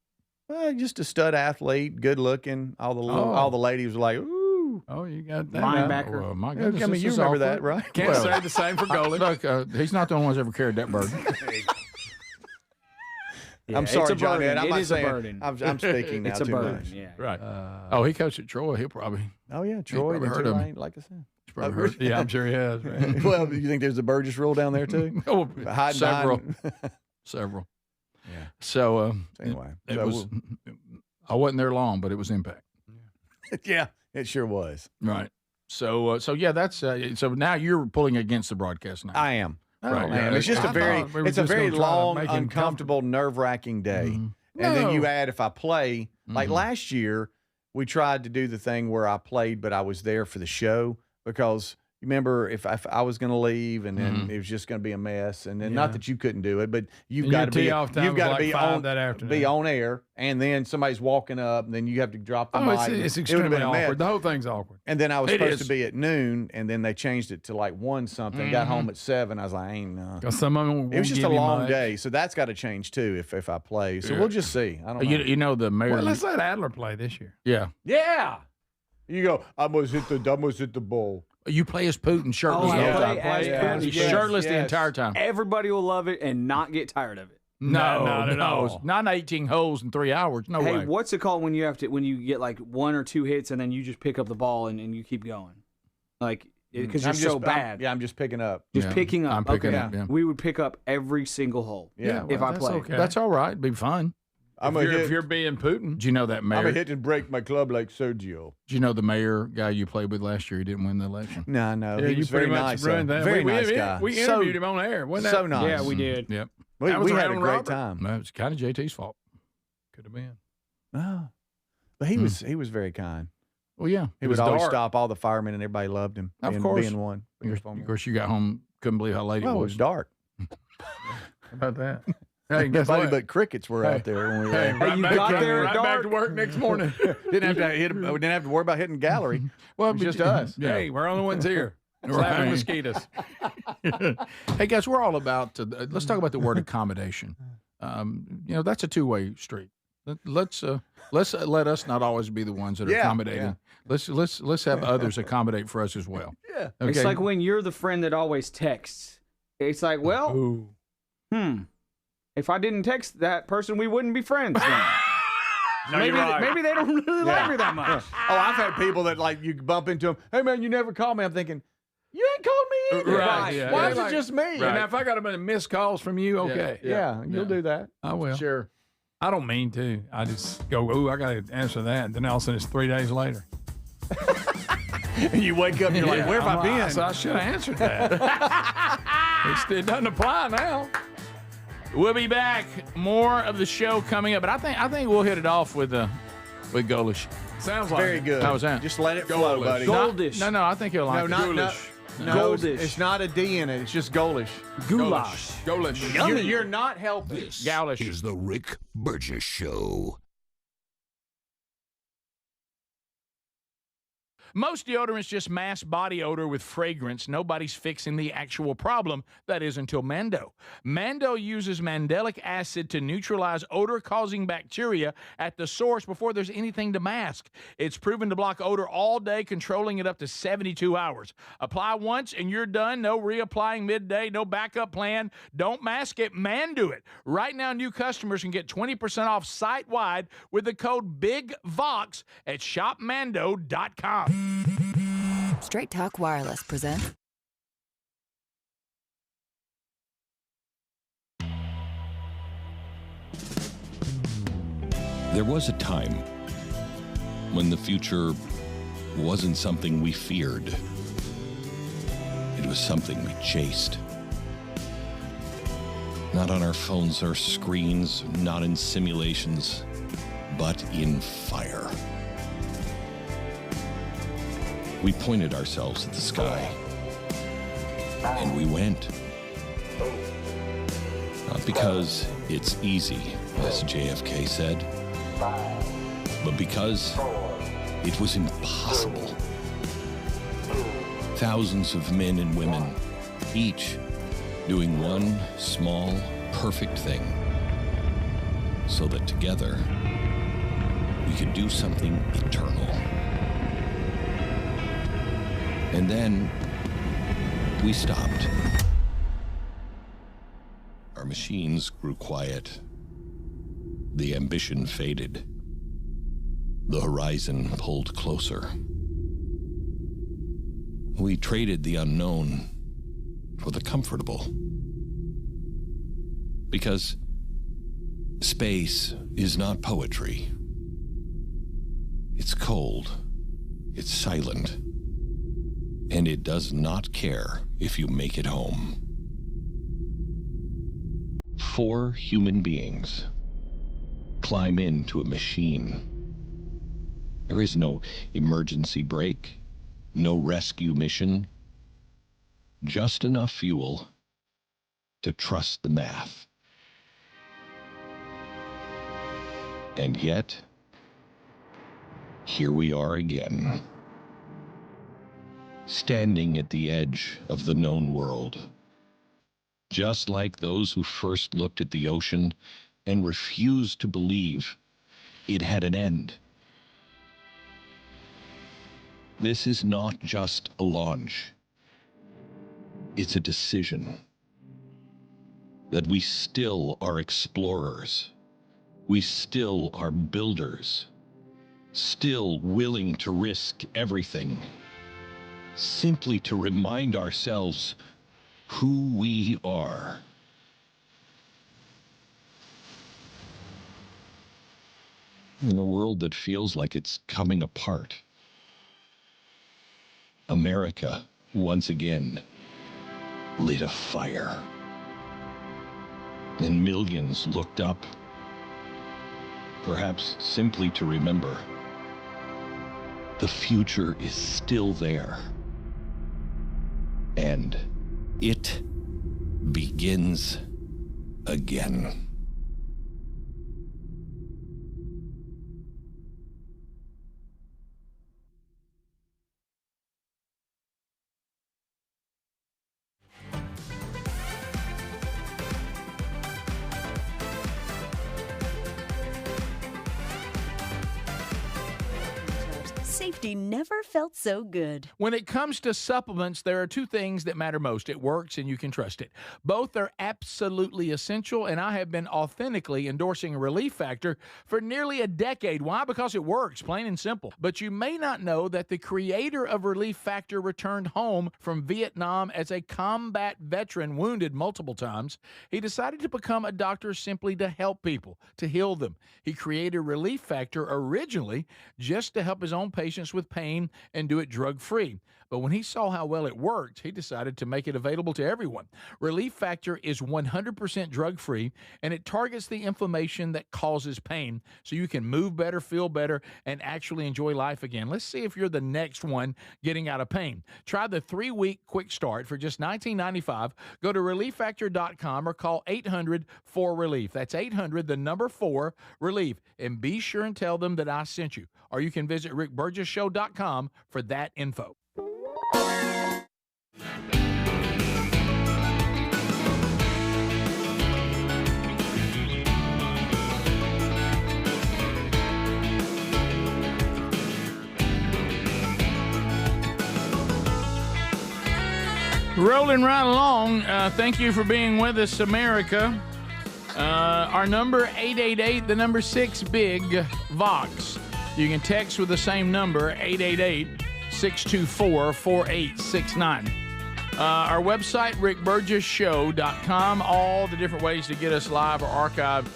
Well, just a stud athlete, good looking. All the ladies were like, ooh. Oh, you got that. Linebacker. Oh, my I goodness, mean, this you is remember that, awkward. right? Can't Well, say the same for goalie. Look, he's not the only one who's ever carried that burden. Yeah, I'm sorry, it's a burden. Johnette. I'm It not is a saying. burden. I'm speaking now It's a too burden. much. Yeah. Right. He coached at Troy. He'll probably. Oh yeah, Troy. probably and heard of him. Tulane, like I said. He's probably heard. Yeah, I'm sure he has. Right? Well, you think there's a Burgess rule down there too? Oh, Hiding several. behind- Several. Yeah. So Anyway, it so was. I wasn't there long, but it was impact. yeah, it sure was. Right. So yeah, that's so now you're pulling against the broadcast now. I am. Right. I am. It's just I a very, thought we were it's a just very gonna try to long, make him uncomfortable, nerve-wracking day. And then you add if I play. Like last year, we tried to do the thing where I played, but I was there for the show because remember if I was going to leave, and then it was just going to be a mess, and then not that you couldn't do it, but you've got to be be on air, and then somebody's walking up, and then you have to drop the mic. It's extremely awkward. The whole thing's awkward. And then I was supposed to be at noon, and then they changed it to like 1 something. Got home at 7. I was like, I ain't no. Some of them it was just a long day, so that's got to change too if I play. So we'll just see. I don't know. You know the mayor. Well, let's let Adler play this year. Yeah. You go. I must hit the ball. You play as Putin shirtless the whole time. Shirtless the entire time. Everybody will love it and not get tired of it. No, not at all. Not 18 holes in 3 hours. No way. Hey, what's it called when you get like 1 or 2 hits and then you just pick up the ball and you keep going? Like, because you're so bad. I'm just picking up. Picking up. I'm picking up. Yeah. We would pick up every single hole. If I played. Okay. That's all right. It'd be fun. If you're being Putin. Do you know that mayor? I'm a hit and break my club like Sergio. Do you know the mayor guy you played with last year? He didn't win the election. No. He was very nice. Very nice guy. We interviewed him on air. Wasn't so that? nice. Yeah, we did. Yep. We had a great time. No, it's kind of JT's fault. Could have been. Oh. But he was very kind. Well, yeah. He would always stop all the firemen, and everybody loved him. Of course. Being one. Of course, you got home, couldn't believe how late it was. It was dark. How about that? Hey, but crickets were out there when we were there. Right back to work next morning. didn't have to worry about hitting gallery. Well, it was just us. Yeah. Hey, we're the only ones here. Slapping mosquitoes. Hey guys, we're all about let's talk about the word accommodation. That's a two-way street. Let's let us not always be the ones that are accommodating. Yeah. Let's have others accommodate for us as well. Yeah. Okay. It's like when you're the friend that always texts. It's like, well, if I didn't text that person, we wouldn't be friends then. No, maybe they don't really like me that much. Oh, I've had people that like you bump into them. Hey man, you never call me. I'm thinking, you ain't called me either. Right. Yeah. Why is it just me? Right. Now, if I got a minute missed calls from you, okay. Yeah, you'll do that. I will. Sure. I don't mean to. I just go, I got to answer that. And then all of a sudden it's 3 days later. And you wake up and you're like, where have I been? So I should have answered that. It doesn't apply now. We'll be back. More of the show coming up, but I think we'll hit it off with Golish. Sounds like very good. How was that? Just let it flow, buddy. Goldish. No, I think he'll like it. No, it's not a D in it. It's just Golish. Goulash. Golish. You're not helping. This Gaulish. is the Rick Burgess Show. Most deodorants just mask body odor with fragrance. Nobody's fixing the actual problem. That is until Mando. Mando uses mandelic acid to neutralize odor-causing bacteria at the source before there's anything to mask. It's proven to block odor all day, controlling it up to 72 hours. Apply once and you're done. No reapplying midday, no backup plan. Don't mask it, Mando it. Right now, new customers can get 20% off site-wide with the code BIGVOX at shopmando.com. Straight Talk Wireless presents. There was a time when the future wasn't something we feared. It was something we chased. Not on our phones or screens, not in simulations, but in fire. We pointed ourselves at the sky, and we went. Not because it's easy, as JFK said, but because it was impossible. Thousands of men and women, each doing one small, perfect thing, so that together we could do something eternal. And then we stopped. Our machines grew quiet. The ambition faded. The horizon pulled closer. We traded the unknown for the comfortable. Because space is not poetry. It's cold. It's silent. And it does not care if you make it home. 4 human beings climb into a machine. There is no emergency brake, no rescue mission, just enough fuel to trust the math. And yet, here we are again, standing at the edge of the known world, just like those who first looked at the ocean and refused to believe it had an end. This is not just a launch. It's a decision that we still are explorers. We still are builders, still willing to risk everything, simply to remind ourselves who we are. In a world that feels like it's coming apart, America, once again, lit a fire. And millions looked up, perhaps simply to remember the future is still there. And it begins again. Safety never felt so good. When it comes to supplements, there are two things that matter most. It works and you can trust it. Both are absolutely essential, and I have been authentically endorsing Relief Factor for nearly a decade. Why? Because it works, plain and simple. But you may not know that the creator of Relief Factor returned home from Vietnam as a combat veteran, wounded multiple times. He decided to become a doctor simply to help people, to heal them. He created Relief Factor originally just to help his own patients with pain and do it drug-free. But when he saw how well it worked, he decided to make it available to everyone. Relief Factor is 100% drug-free, and it targets the inflammation that causes pain so you can move better, feel better, and actually enjoy life again. Let's see if you're the next one getting out of pain. Try the 3-week quick start for just $19.95. Go to ReliefFactor.com or call 800-4RELIEF. That's 800-4-RELIEF. And be sure and tell them that I sent you. Or you can visit RickBurgessShow.com for that info. Rolling right along. Thank you for being with us, America. Our number, 888, the number 6, Big Vox. You can text with the same number, 888-624-4869. Our website, rickburgessshow.com. All the different ways to get us live or archived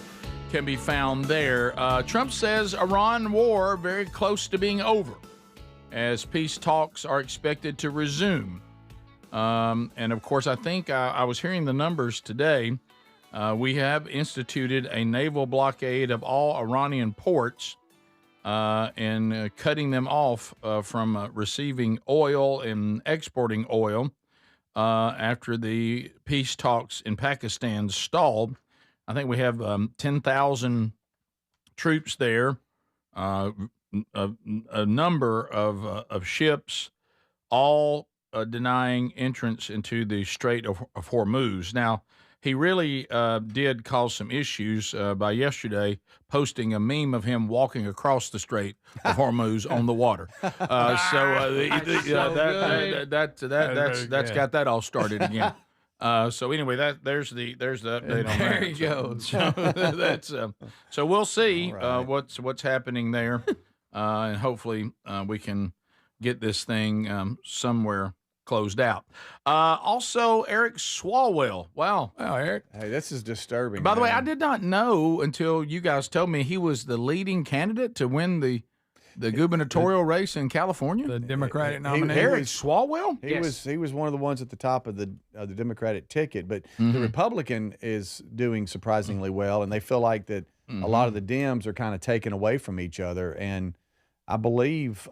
can be found there. Trump says Iran war very close to being over as peace talks are expected to resume. And of course, I think I was hearing the numbers today. We have instituted a naval blockade of all Iranian ports and cutting them off from receiving oil and exporting oil after the peace talks in Pakistan stalled. I think we have 10,000 troops there, a number of ships, all denying entrance into the Strait of Hormuz. Now, he really did cause some issues by yesterday posting a meme of him walking across the Strait of Hormuz on the water. That's got that all started again. So anyway, there's the update on there that. you go. So we'll see right. what's happening there, and hopefully we can get this thing somewhere closed out. Also, Eric Swalwell. Wow, Eric. Hey, this is disturbing. By the way, man. I did not know until you guys told me he was the leading candidate to win the gubernatorial race in California. The Democratic nominee. Eric Swalwell. He was one of the ones at the top of the Democratic ticket, but the Republican is doing surprisingly well, and they feel like that a lot of the Dems are kind of taken away from each other. And I believe,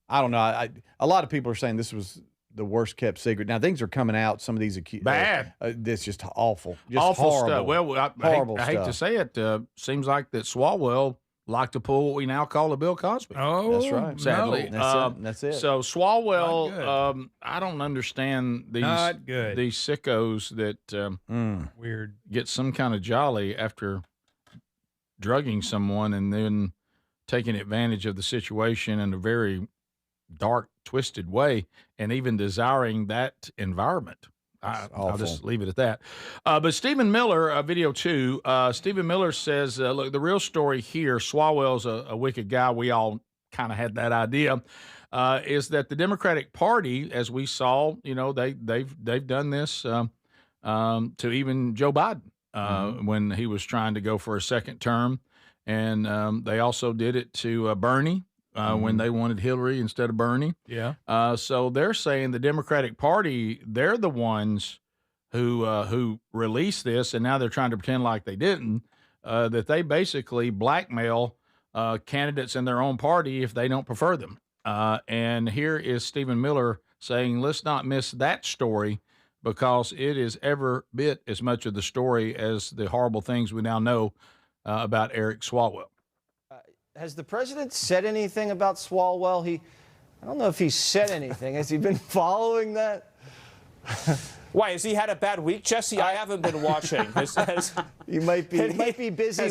I don't know, a lot of people are saying this was the worst kept secret. Now things are coming out. Some of these bad. This just awful, just awful horrible, stuff. Well, I hate to say it. Seems like that Swalwell like to pull what we now call a Bill Cosby. Oh, that's right. Sadly, that's it. So Swalwell, I don't understand these sickos that weird get some kind of jolly after drugging someone and then taking advantage of the situation in a very dark, twisted way, and even desiring that environment. I'll just leave it at that. But Stephen Miller, video 2, Stephen Miller says, look, the real story here, Swalwell's a wicked guy. We all kind of had that idea, is that the Democratic Party, as we saw, they've done this to even Joe Biden when he was trying to go for a second term. And they also did it to Bernie. When they wanted Hillary instead of Bernie. Yeah. So they're saying the Democratic Party, they're the ones who released this, and now they're trying to pretend like they didn't, that they basically blackmail candidates in their own party if they don't prefer them. And here is Stephen Miller saying, let's not miss that story because it is every bit as much of the story as the horrible things we now know about Eric Swalwell. Has the president said anything about Swalwell? I don't know if he said anything. Has he been following that? Why, has he had a bad week, Jesse? I haven't been watching. He might be busy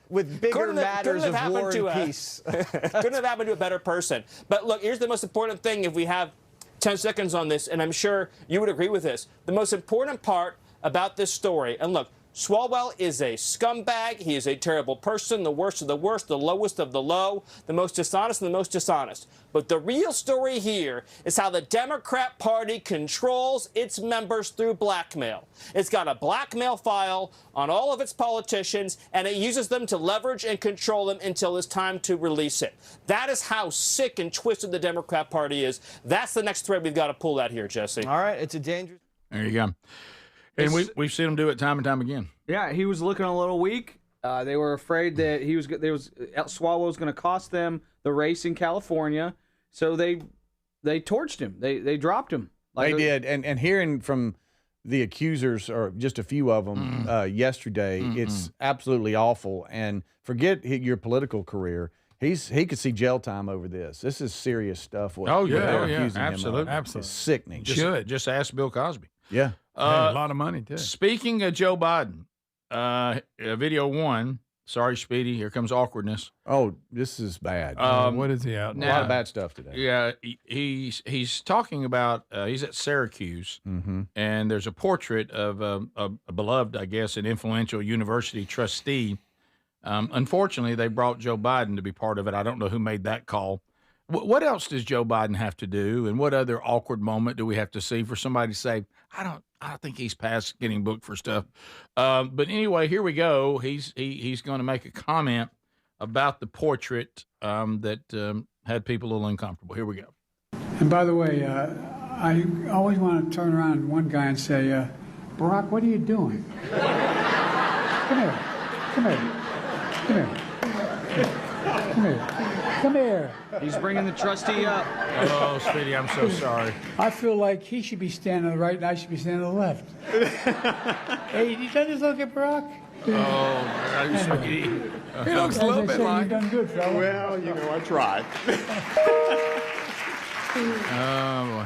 with bigger matters of war and peace. Couldn't have happened to a better person. But look, here's the most important thing if we have 10 seconds on this, and I'm sure you would agree with this. The most important part about this story, and look, Swalwell is a scumbag. He is a terrible person, the worst of the worst, the lowest of the low, the most dishonest of the most dishonest. But the real story here is how the Democrat Party controls its members through blackmail. It's got a blackmail file on all of its politicians, and it uses them to leverage and control them until it's time to release it. That is how sick and twisted the Democrat Party is. That's the next thread we've got to pull out here, Jesse. All right, it's a dangerous... There you go. And we've seen him do it time and time again. Yeah, he was looking a little weak. They were afraid that Swalwell was going to cost them the race in California, so they torched him. They dropped him. They did. And hearing from the accusers, or just a few of them, yesterday, it's absolutely awful. And forget your political career. He could see jail time over this. This is serious stuff. Absolutely. It's sickening. Just ask Bill Cosby. Yeah. A lot of money, too. Speaking of Joe Biden, video 1, sorry, Speedy, here comes awkwardness. Oh, this is bad. What is he out? A lot of bad stuff today. Yeah, he's talking about, he's at Syracuse, and there's a portrait of a beloved, I guess, an influential university trustee. Unfortunately, they brought Joe Biden to be part of it. I don't know who made that call. What else does Joe Biden have to do, and what other awkward moment do we have to see for somebody to say, I don't think he's past getting booked for stuff. But anyway, here we go. He's going to make a comment about the portrait that had people a little uncomfortable. Here we go. And by the way, I always want to turn around to one guy and say, Barack, what are you doing? Come here. Come here. Come here. Come here. Come here. He's bringing the trustee up. Oh, Speedy, I'm so sorry. I feel like he should be standing on the right and I should be standing on the left. Hey, you done this look at Barack? Oh, he looks a little bit like. You've done good, fella. Well, I tried. Oh,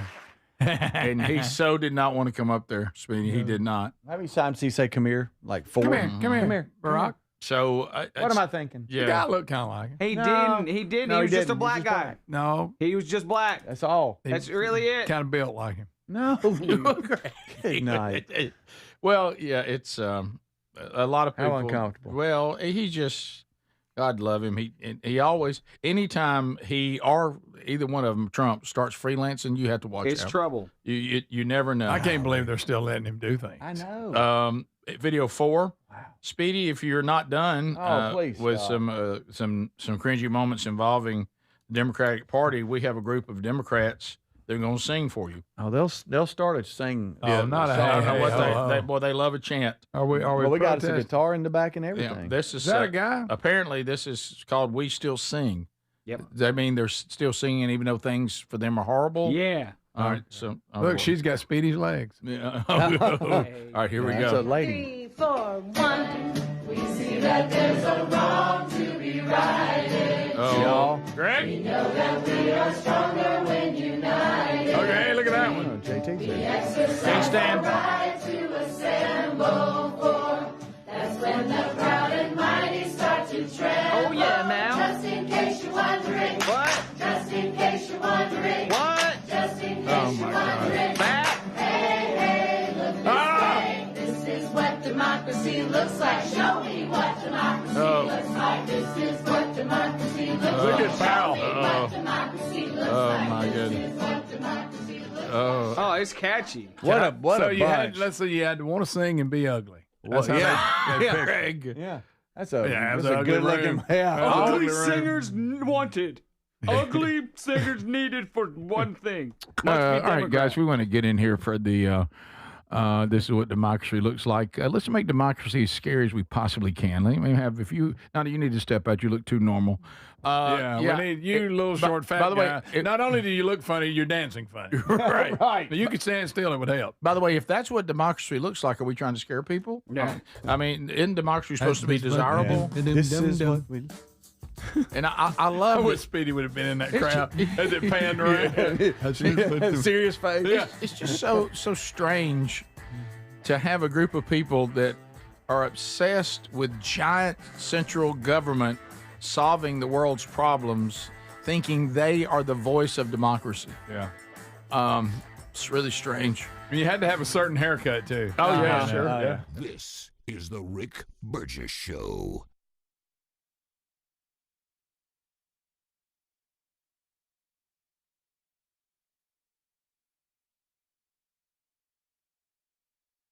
boy. And he so did not want to come up there, Speedy. He did not. How many times did he say, come here? Like 4? Come here, Barack. So what am I thinking? Yeah. The guy looked kind of like him. He didn't. He was just a black guy. No. He was just black. That's all. That's really it. Kind of built like him. No. Good night. Well, yeah, it's a lot of people. How uncomfortable. Well, he just, God love him. He always, anytime he or either one of them, Trump, starts freelancing, you have to watch It's out. trouble. You never know. I can't believe they're still letting him do things. I know. Video 4. Wow. Speedy, if you're not done with some cringy moments involving the Democratic Party, we have a group of Democrats. They're going to sing for you. Oh, they'll start to sing. Yeah, not a hey, boy, they love a chant. Are we? Well, we got a guitar in the back and everything. Yeah, this is that a guy? Apparently, this is called "We Still Sing." Yep. Does that mean they're still singing even though things for them are horrible? Yeah. All right, so look, she's got Speedy's legs. Yeah. All right, here we That's go. a lady. 3, 4, 1. We see that there's a wrong to be righted. Oh, Greg. We know that we are stronger when united. Okay, look at that one. JT's We there. exercise stand. our right to assemble for. That's when the proud and mighty start to tremble. Oh, yeah, now. Just in case you're wondering. What? Just in case you're wondering. What? Just in case Oh, you're my God. wondering. Back. Hey, hey, look this way. This is what democracy looks like. Show me what democracy looks like. This is what democracy looks like. Look at Powell. Show me what democracy looks Oh, like. my This goodness. is what democracy looks like. Oh, It's catchy. What a so bunch. you had, let's say you had to want to sing and be ugly. That's how they picked it. Greg. Yeah. That's a, Yeah, that's it's a ugly good looking. room. Yeah. Ugly Ugly room. singers wanted. Ugly singers needed for one thing. Must be All right, Democrat. guys, we want to get in here for the. This is what democracy looks like. Let's make democracy as scary as we possibly can. Let me have. If you now, you need to step out. You look too normal. Yeah, we need you, little short fat by the guy. way, Not only do you look funny, you're dancing funny. right. But you could stand still; it would help. By the way, if that's what democracy looks like, are we trying to scare people? Yeah. I mean, isn't democracy supposed to be desirable? This is what we. And I I love wish it. Speedy would have been in that crowd as it panned around. Serious face. Yeah. It's just so strange to have a group of people that are obsessed with giant central government solving the world's problems, thinking they are the voice of democracy. Yeah. It's really strange. You had to have a certain haircut too. Oh, yeah, sure. Yeah. This is the Rick Burgess Show.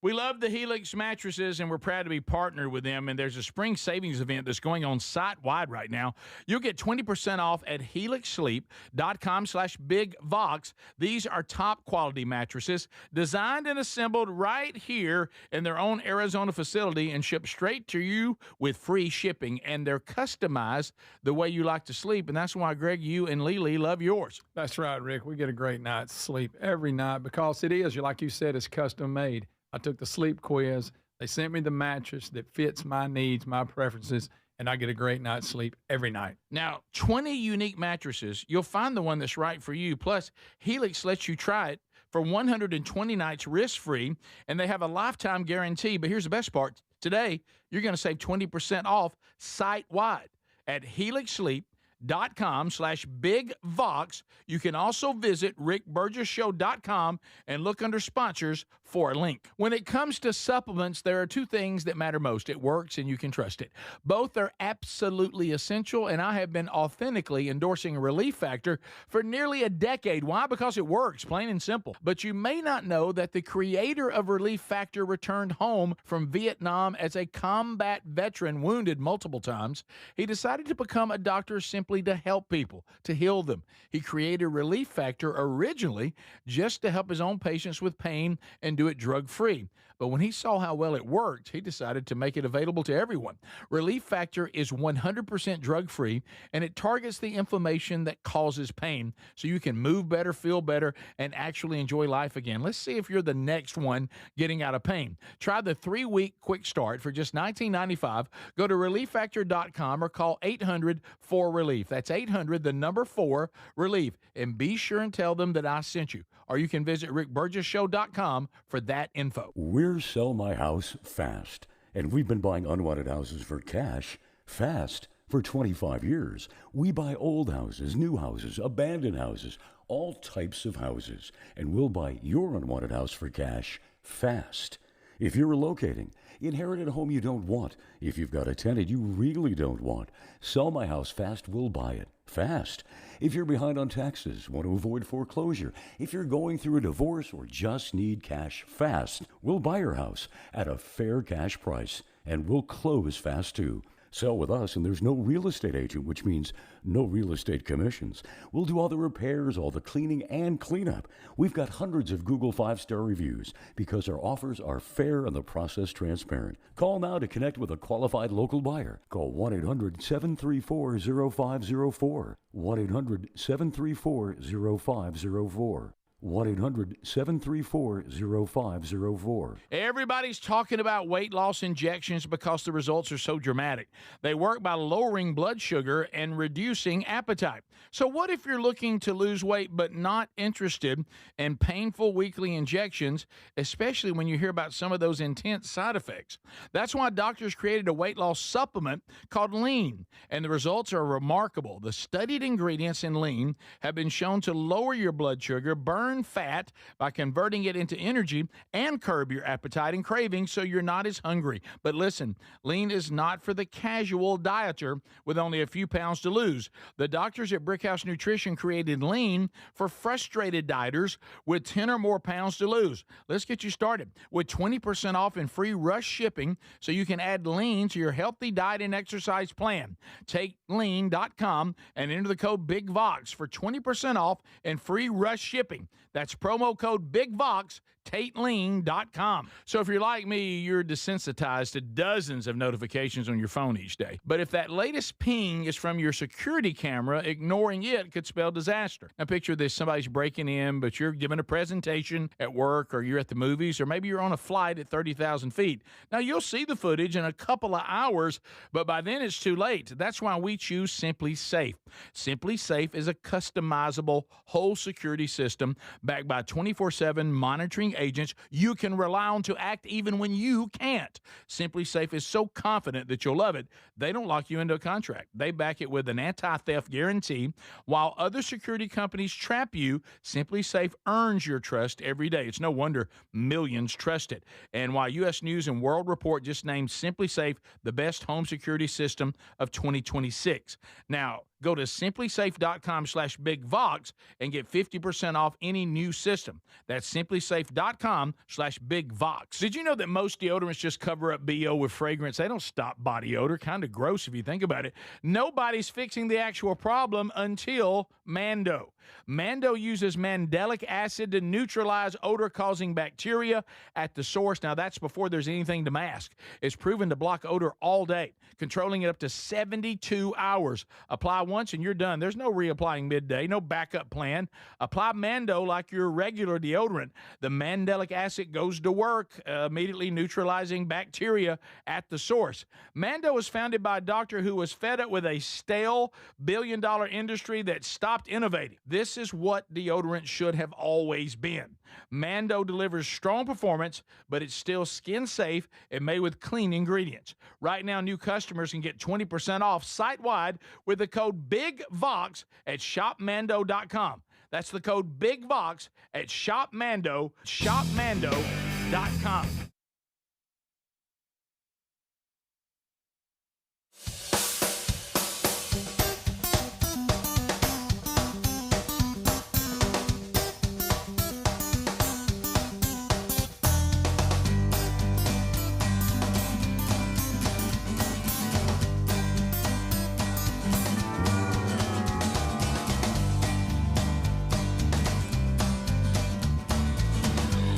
We love the Helix mattresses, and we're proud to be partnered with them. And there's a spring savings event that's going on site-wide right now. You'll get 20% off at helixsleep.com/bigvox. These are top-quality mattresses designed and assembled right here in their own Arizona facility and shipped straight to you with free shipping. And they're customized the way you like to sleep, and that's why, Greg, you and Lily love yours. That's right, Rick. We get a great night's sleep every night because it is, like you said, it's custom made. I took the sleep quiz. They sent me the mattress that fits my needs, my preferences, and I get a great night's sleep every night. Now, 20 unique mattresses. You'll find the one that's right for you. Plus, Helix lets you try it for 120 nights risk-free, and they have a lifetime guarantee. But here's the best part. Today, you're going to save 20% off site-wide at helixsleep.com/bigvox. You can also visit rickburgessshow.com and look under sponsors for a link. When it comes to supplements, there are two things that matter most. It works and you can trust it. Both are absolutely essential, and I have been authentically endorsing Relief Factor for nearly a decade. Why? Because it works, plain and simple. But you may not know that the creator of Relief Factor returned home from Vietnam as a combat veteran, wounded multiple times. He decided to become a doctor simply to help people, to heal them. He created Relief Factor originally just to help his own patients with pain and do it drug-free. But when he saw how well it worked, he decided to make it available to everyone. Relief Factor is 100% drug-free, and it targets the inflammation that causes pain so you can move better, feel better, and actually enjoy life again. Let's see if you're the next one getting out of pain. Try the 3-week quick start for just $19.95. Go to relieffactor.com or call 800-4RELIEF. That's 800, the number 4, RELIEF. And be sure and tell them that I sent you. Or you can visit rickburgessshow.com for that info. We're Sell My House Fast, and we've been buying unwanted houses for cash fast for 25 years. We buy old houses, new houses, abandoned houses, all types of houses, and we'll buy your unwanted house for cash fast. If you're relocating, inherited a home you don't want, if you've got a tenant you really don't want, Sell My House Fast will buy it fast. If you're behind on taxes, want to avoid foreclosure, if you're going through a divorce or just need cash fast, we'll buy your house at a fair cash price, and we'll close fast too. Sell with us, and there's no real estate agent, which means no real estate commissions. We'll do all the repairs, all the cleaning, and cleanup. We've got hundreds of Google 5-star reviews because our offers are fair and the process transparent. Call now to connect with a qualified local buyer. Call 1-800-734-0504. 1-800-734-0504. 1-800-734-0504. Everybody's talking about weight loss injections because the results are so dramatic. They work by lowering blood sugar and reducing appetite. So what if you're looking to lose weight but not interested in painful weekly injections, especially when you hear about some of those intense side effects? That's why doctors created a weight loss supplement called Lean, and the results are remarkable. The studied ingredients in Lean have been shown to lower your blood sugar, burn fat by converting it into energy, and curb your appetite and cravings so you're not as hungry. But listen, Lean is not for the casual dieter with only a few pounds to lose. The doctors at Brickhouse Nutrition created Lean for frustrated dieters with 10 or more pounds to lose. Let's get you started with 20% off and free rush shipping so you can add Lean to your healthy diet and exercise plan. Take lean.com and enter the code BIGVOX for 20% off and free rush shipping. That's promo code BIGVOX, TateLean.com. So if you're like me, you're desensitized to dozens of notifications on your phone each day. But if that latest ping is from your security camera, ignoring it could spell disaster. Now picture this, somebody's breaking in, but you're giving a presentation at work, or you're at the movies, or maybe you're on a flight at 30,000 feet. Now you'll see the footage in a couple of hours, but by then it's too late. That's why we choose Simply Safe. Simply Safe is a customizable whole security system backed by 24/7 monitoring agents you can rely on to act even when you can't. Simply Safe is so confident that you'll love it, they don't lock you into a contract. They back it with an anti-theft guarantee. While other security companies trap you, Simply Safe earns your trust every day. It's no wonder millions trust it. And while U.S. News and World Report just named Simply Safe the best home security system of 2026. Now, go to simplysafe.com/BigVox and get 50% off any new system. That's simplysafe.com/BigVox. Did you know that most deodorants just cover up BO with fragrance? They don't stop body odor. Kind of gross if you think about it. Nobody's fixing the actual problem until Mando. Mando uses mandelic acid to neutralize odor-causing bacteria at the source. Now, that's before there's anything to mask. It's proven to block odor all day, controlling it up to 72 hours. Apply once and you're done. There's no reapplying midday, no backup plan. Apply Mando like your regular deodorant. The mandelic acid goes to work, immediately neutralizing bacteria at the source. Mando was founded by a doctor who was fed up with a stale billion-dollar industry that stopped innovating. This is what deodorant should have always been. Mando delivers strong performance, but it's still skin safe and made with clean ingredients. Right now, new customers can get 20% off site-wide with the code BIGVOX at shopmando.com. That's the code BIGVOX at shopmando.com.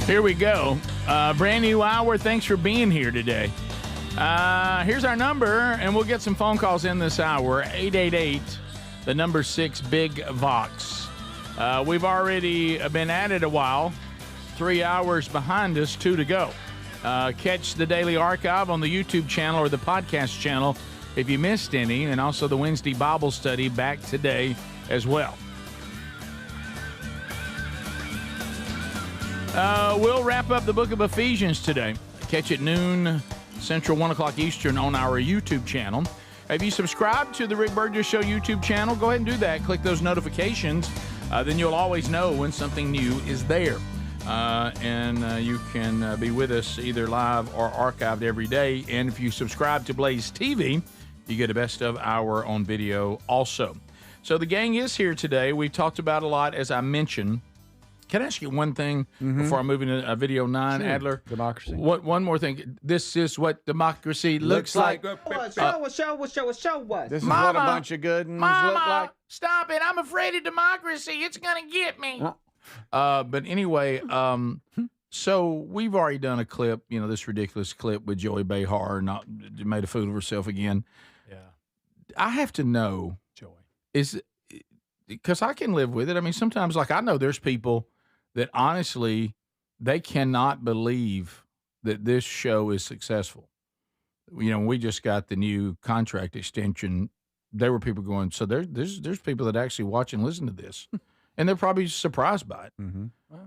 Here we go. Brand new hour. Thanks for being here today. Here's our number, and we'll get some phone calls in this hour. 888, the number 6, Big Vox. We've already been at it a while. 3 hours behind us, 2 to go. Catch the daily archive on the YouTube channel or the podcast channel if you missed any, and also the Wednesday Bible study back today as well. We'll wrap up the book of Ephesians today. Catch it noon Central, 1 o'clock Eastern on our YouTube channel. If you subscribe to the Rick Burgess Show YouTube channel, go ahead and do that. Click those notifications. Then you'll always know when something new is there. And you can be with us either live or archived every day. And if you subscribe to Blaze TV, you get a best of hour on video also. So the gang is here today. We've talked about a lot, as I mentioned. Can I ask you one thing before I move into video 9, Sure. Adler? Democracy. One more thing. This is what democracy looks like. Show us. This is Mama, what a bunch of good ones Mama, look like. stop it. I'm afraid of democracy. It's going to get me. But anyway, so we've already done a clip, this ridiculous clip with Joey Behar, not made a fool of herself again. Yeah. I have to know, Joey, because I can live with it. I mean, sometimes, I know there's people that honestly they cannot believe that this show is successful. We just got the new contract extension. There were people going, so there's people that actually watch and listen to this, and they're probably surprised by it. Mm-hmm.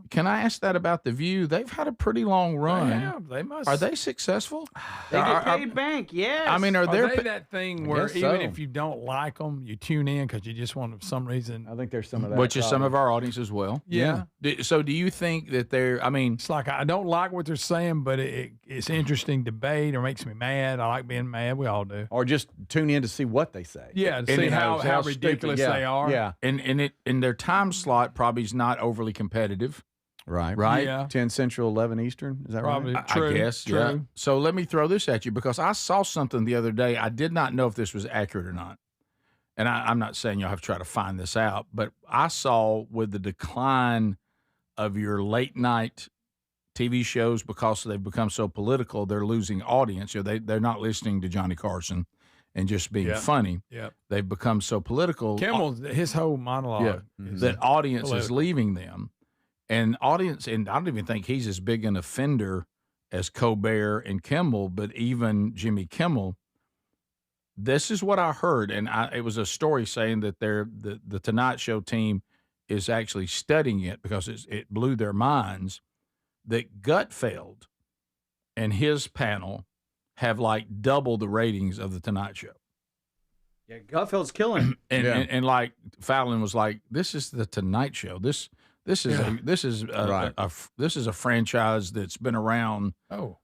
Can I ask that about The View? They've had a pretty long run. Yeah, they must. Are they successful? They get paid bank, yes. I mean, are they that thing where guess even so. if you don't like them, you tune in because you just want for some reason? I think there's some of that. Which is some of our audience as well. Yeah. So do you think that it's like I don't like what they're saying, but it's interesting debate or makes me mad. I like being mad. We all do. Or just tune in to see what they say. Yeah, to see how ridiculous they are. Yeah. And their time slot probably is not overly competitive. Right. Yeah. 10 Central, 11 Eastern. Is that Probably. right? True, I guess. true. Yeah. So let me throw this at you because I saw something the other day. I did not know if this was accurate or not. And I'm not saying you'll have to try to find this out, but I saw with the decline of your late night TV shows because they've become so political, they're losing audience. They're not listening to Johnny Carson and just being funny. Yep. They've become so political. Kimmel, his whole monologue. That audience is political. leaving them. And I don't even think he's as big an offender as Colbert and Kimmel, but even Jimmy Kimmel. This is what I heard, and it was a story saying that the Tonight Show team is actually studying it because it blew their minds that Gutfeld and his panel have like double the ratings of the Tonight Show. Yeah, Gutfeld's killing. And like Fallon was like, "This is the Tonight Show. This is a franchise that's been around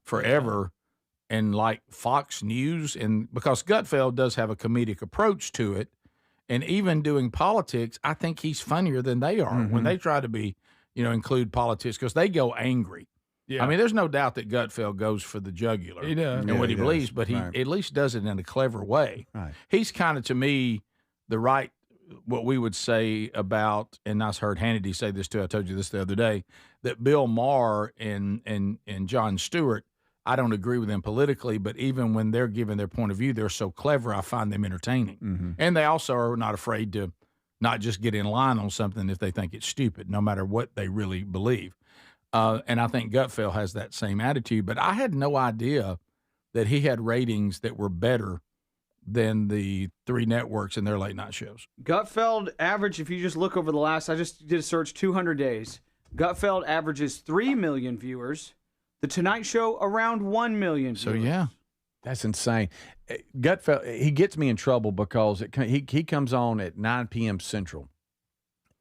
forever." And like Fox News, and because Gutfeld does have a comedic approach to it, and even doing politics, I think he's funnier than they are when they try to be, include politics because they go angry. Yeah. I mean, there's no doubt that Gutfeld goes for the jugular. He does. And what he believes, but he at least does it in a clever way. Right. He's kind of, to me, what we would say about, and I heard Hannity say this too, I told you this the other day, that Bill Maher and Jon Stewart, I don't agree with them politically, but even when they're giving their point of view, they're so clever, I find them entertaining. Mm-hmm. And they also are not afraid to not just get in line on something if they think it's stupid, no matter what they really believe. And I think Gutfeld has that same attitude, but I had no idea that he had ratings that were better than the three networks in their late night shows. Gutfeld average, if you just look over the last, I just did a search, 200 days. Gutfeld averages 3 million viewers. The Tonight Show around 1 million viewers. So, yeah. That's insane. Gutfeld, he gets me in trouble because he comes on at 9 p.m. Central.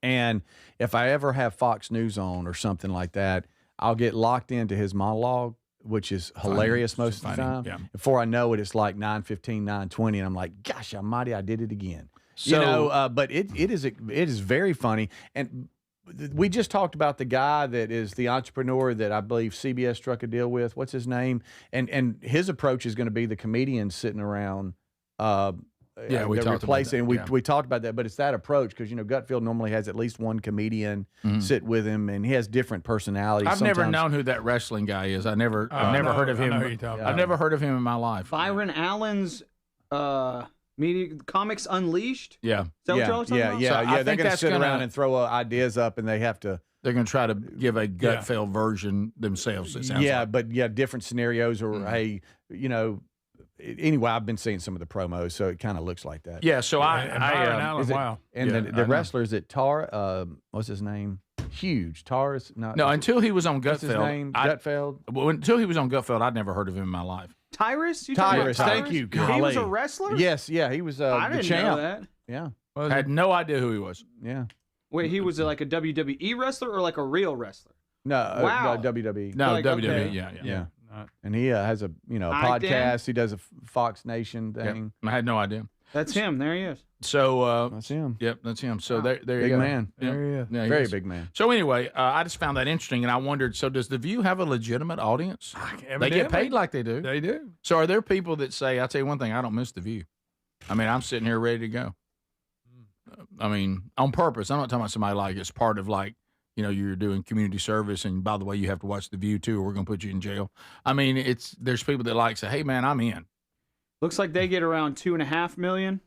And if I ever have Fox News on or something like that, I'll get locked into his monologue, which is hilarious most of the time. Yeah. Before I know it, it's like 9:15, 9:20, and I'm like, gosh almighty, I did it again. So, but it is very funny. And we just talked about the guy that is the entrepreneur that I believe CBS struck a deal with. What's his name? And his approach is going to be the comedians sitting around. We talked about that. And we talked about that, but it's that approach because Gutfeld normally has at least one comedian sit with him, and he has different personalities. I've never known who that wrestling guy is. I've never heard of him. I've never heard of him in my life. Byron Allen's media comics Unleashed. Yeah. Is that what you're talking about? Yeah. They're going to sit around and throw ideas up, and they have to. They're going to try to give a Gutfeld version themselves. It sounds like. But different scenarios, or hey, Anyway, I've been seeing some of the promos, so it kind of looks like that. Yeah, so the wrestlers at Tar, what's his name? Huge. Tar is not. No, until he was on Gutfeld. What's his name? Gutfeld? Until he was on Gutfeld, I'd never heard of him in my life. Tyrus? Tyrus, thank you. Golly. He was a wrestler? Yes, yeah, he was I didn't the champ. know that. Yeah. I had no idea who he was. Yeah. Wait, he was like a WWE wrestler or like a real wrestler? No, wow. WWE. No, like, WWE, okay. yeah. And he has a podcast. He does a Fox Nation thing. Yep. I had no idea. That's him. There he is. So that's him. Yep, that's him. So there you big go. Man. Yep. There he is. Yeah, very big man. So anyway, I just found that interesting, and I wondered. So does The View have a legitimate audience? They get paid like they do. They do. So are there people that say, "I'll tell you one thing, I don't miss The View." I mean, I'm sitting here ready to go. I mean, on purpose. I'm not talking about somebody like it's part of like. You're doing community service, and by the way, you have to watch The View too, or we're going to put you in jail. I mean, there's people that say, "Hey, man, I'm in." Looks like they get around 2.5 million.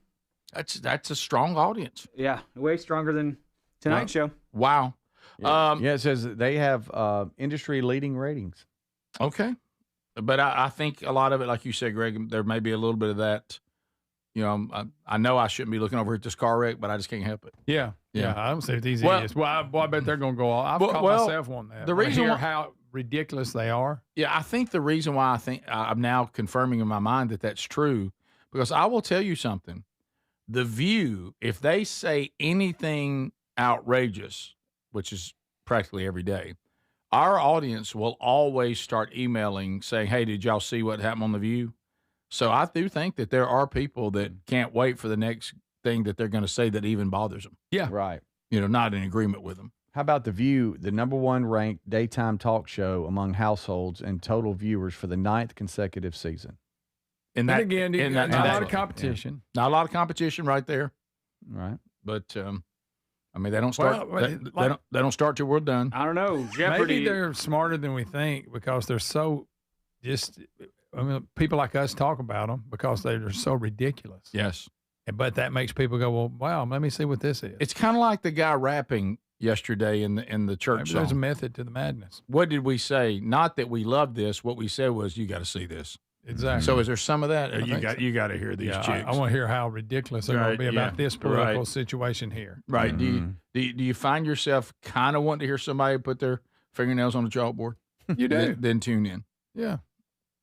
That's a strong audience. Yeah, way stronger than Tonight Show. Wow. Yeah, it says that they have industry-leading ratings. Okay. But I think a lot of it, like you said, Greg, there may be a little bit of that. You know, I know I shouldn't be looking over at this car wreck, but I just can't help it. Yeah. I don't see these idiots. Well, I bet they're going to go all. I've caught myself on that. The reason hear how ridiculous they are. Yeah, I think the reason why I'm now confirming in my mind that that's true, because I will tell you something. The View, if they say anything outrageous, which is practically every day, our audience will always start emailing saying, hey, did y'all see what happened on The View? So I do think that there are people that can't wait for the next thing that they're going to say that even bothers them. Yeah. Right. You know, not in agreement with them. How about The View, the #1 ranked daytime talk show among households and total viewers for the 9th consecutive season? And again, not a lot of competition. Yeah. Not a lot of competition right there. Right. But, I mean, they don't start. They don't start till we're done. I don't know. Jeopardy. Maybe they're smarter than we think because they're so just. I mean, people like us talk about them because they're so ridiculous. Yes. But that makes people go, well, wow, let me see what this is. It's kind of like the guy rapping yesterday in the church Maybe song. there's a method to the madness. What did we say? Not that we love this. What we said was, you got to see this. Exactly. So is there some of that? You got to hear these chicks. I want to hear how ridiculous they're going to be about this political situation here. Right. Mm-hmm. Do you find yourself kind of wanting to hear somebody put their fingernails on the chalkboard? You do. Then tune in. Yeah.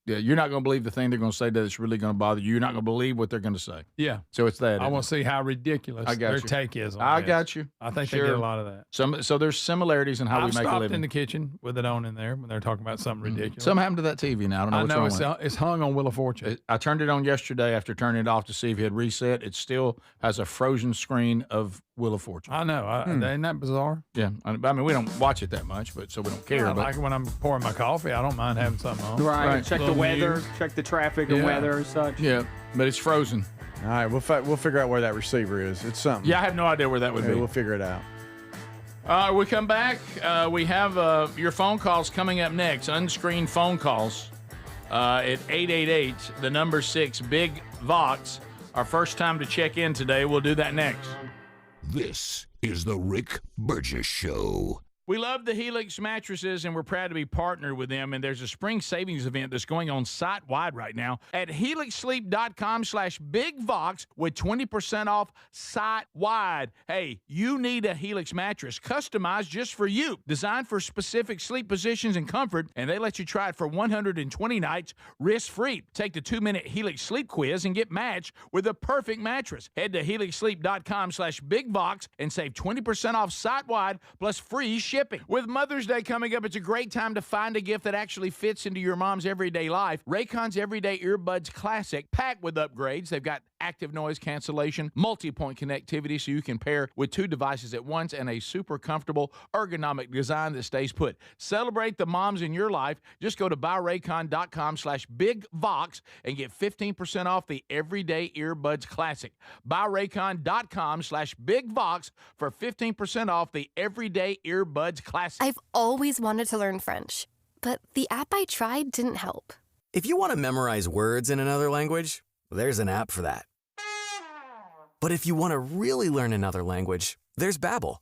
Yeah, you're not going to believe the thing they're going to say that it's really going to bother you. You're not going to believe what they're going to say. Yeah. So it's that. I want to see how ridiculous their take is on I this. got you. I think they get a lot of that. So there's similarities in how we make a living. I've stopped in the kitchen with it on in there when they're talking about something ridiculous. Something happened to that TV now. I don't know what's wrong with it. It's hung on Wheel of Fortune. I turned it on yesterday after turning it off to see if it had reset. It still has a frozen screen of Wheel of Fortune. I know. Isn't that bizarre? Yeah. I mean, we don't watch it that much, so we don't care. I like it when I'm pouring my coffee. I don't mind having something on. Right. Check the weather. Check the traffic and weather and such. Yeah, but it's frozen. All right, we'll figure out where that receiver is. It's something. Yeah, I have no idea where that would be. We'll figure it out. We come back. We have your phone calls coming up next. Unscreened phone calls at 888, the number 6, Big Vox. Our first time to check in today. We'll do that next. This is the Rick Burgess Show. We love the Helix mattresses, and we're proud to be partnered with them. And there's a spring savings event that's going on site-wide right now at helixsleep.com/BigVox with 20% off site-wide. Hey, you need a Helix mattress customized just for you, designed for specific sleep positions and comfort, and they let you try it for 120 nights risk-free. Take the 2-minute Helix sleep quiz and get matched with the perfect mattress. Head to helixsleep.com/BigVox and save 20% off site-wide plus free shipping. With Mother's Day coming up, it's a great time to find a gift that actually fits into your mom's everyday life. Raycon's Everyday Earbuds Classic, packed with upgrades. They've got active noise cancellation, multi-point connectivity so you can pair with 2 devices at once, and a super comfortable ergonomic design that stays put. Celebrate the moms in your life. Just go to buyraycon.com/BigVox and get 15% off the Everyday Earbuds Classic. Buyraycon.com/BigVox for 15% off the Everyday Earbuds Classic. I've always wanted to learn French, but the app I tried didn't help. If you want to memorize words in another language, there's an app for that. But if you want to really learn another language, there's Babbel.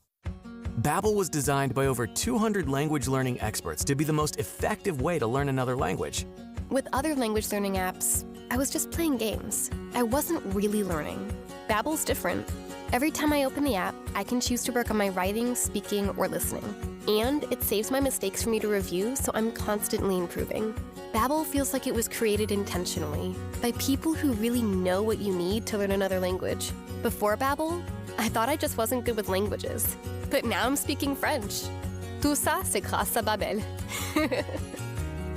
Babbel was designed by over 200 language learning experts to be the most effective way to learn another language. With other language learning apps, I was just playing games. I wasn't really learning. Babbel's different. Every time I open the app, I can choose to work on my writing, speaking, or listening. And it saves my mistakes for me to review, so I'm constantly improving. Babbel feels like it was created intentionally by people who really know what you need to learn another language. Before Babbel, I thought I just wasn't good with languages. But now I'm speaking French. Tout ça, c'est grâce à Babbel.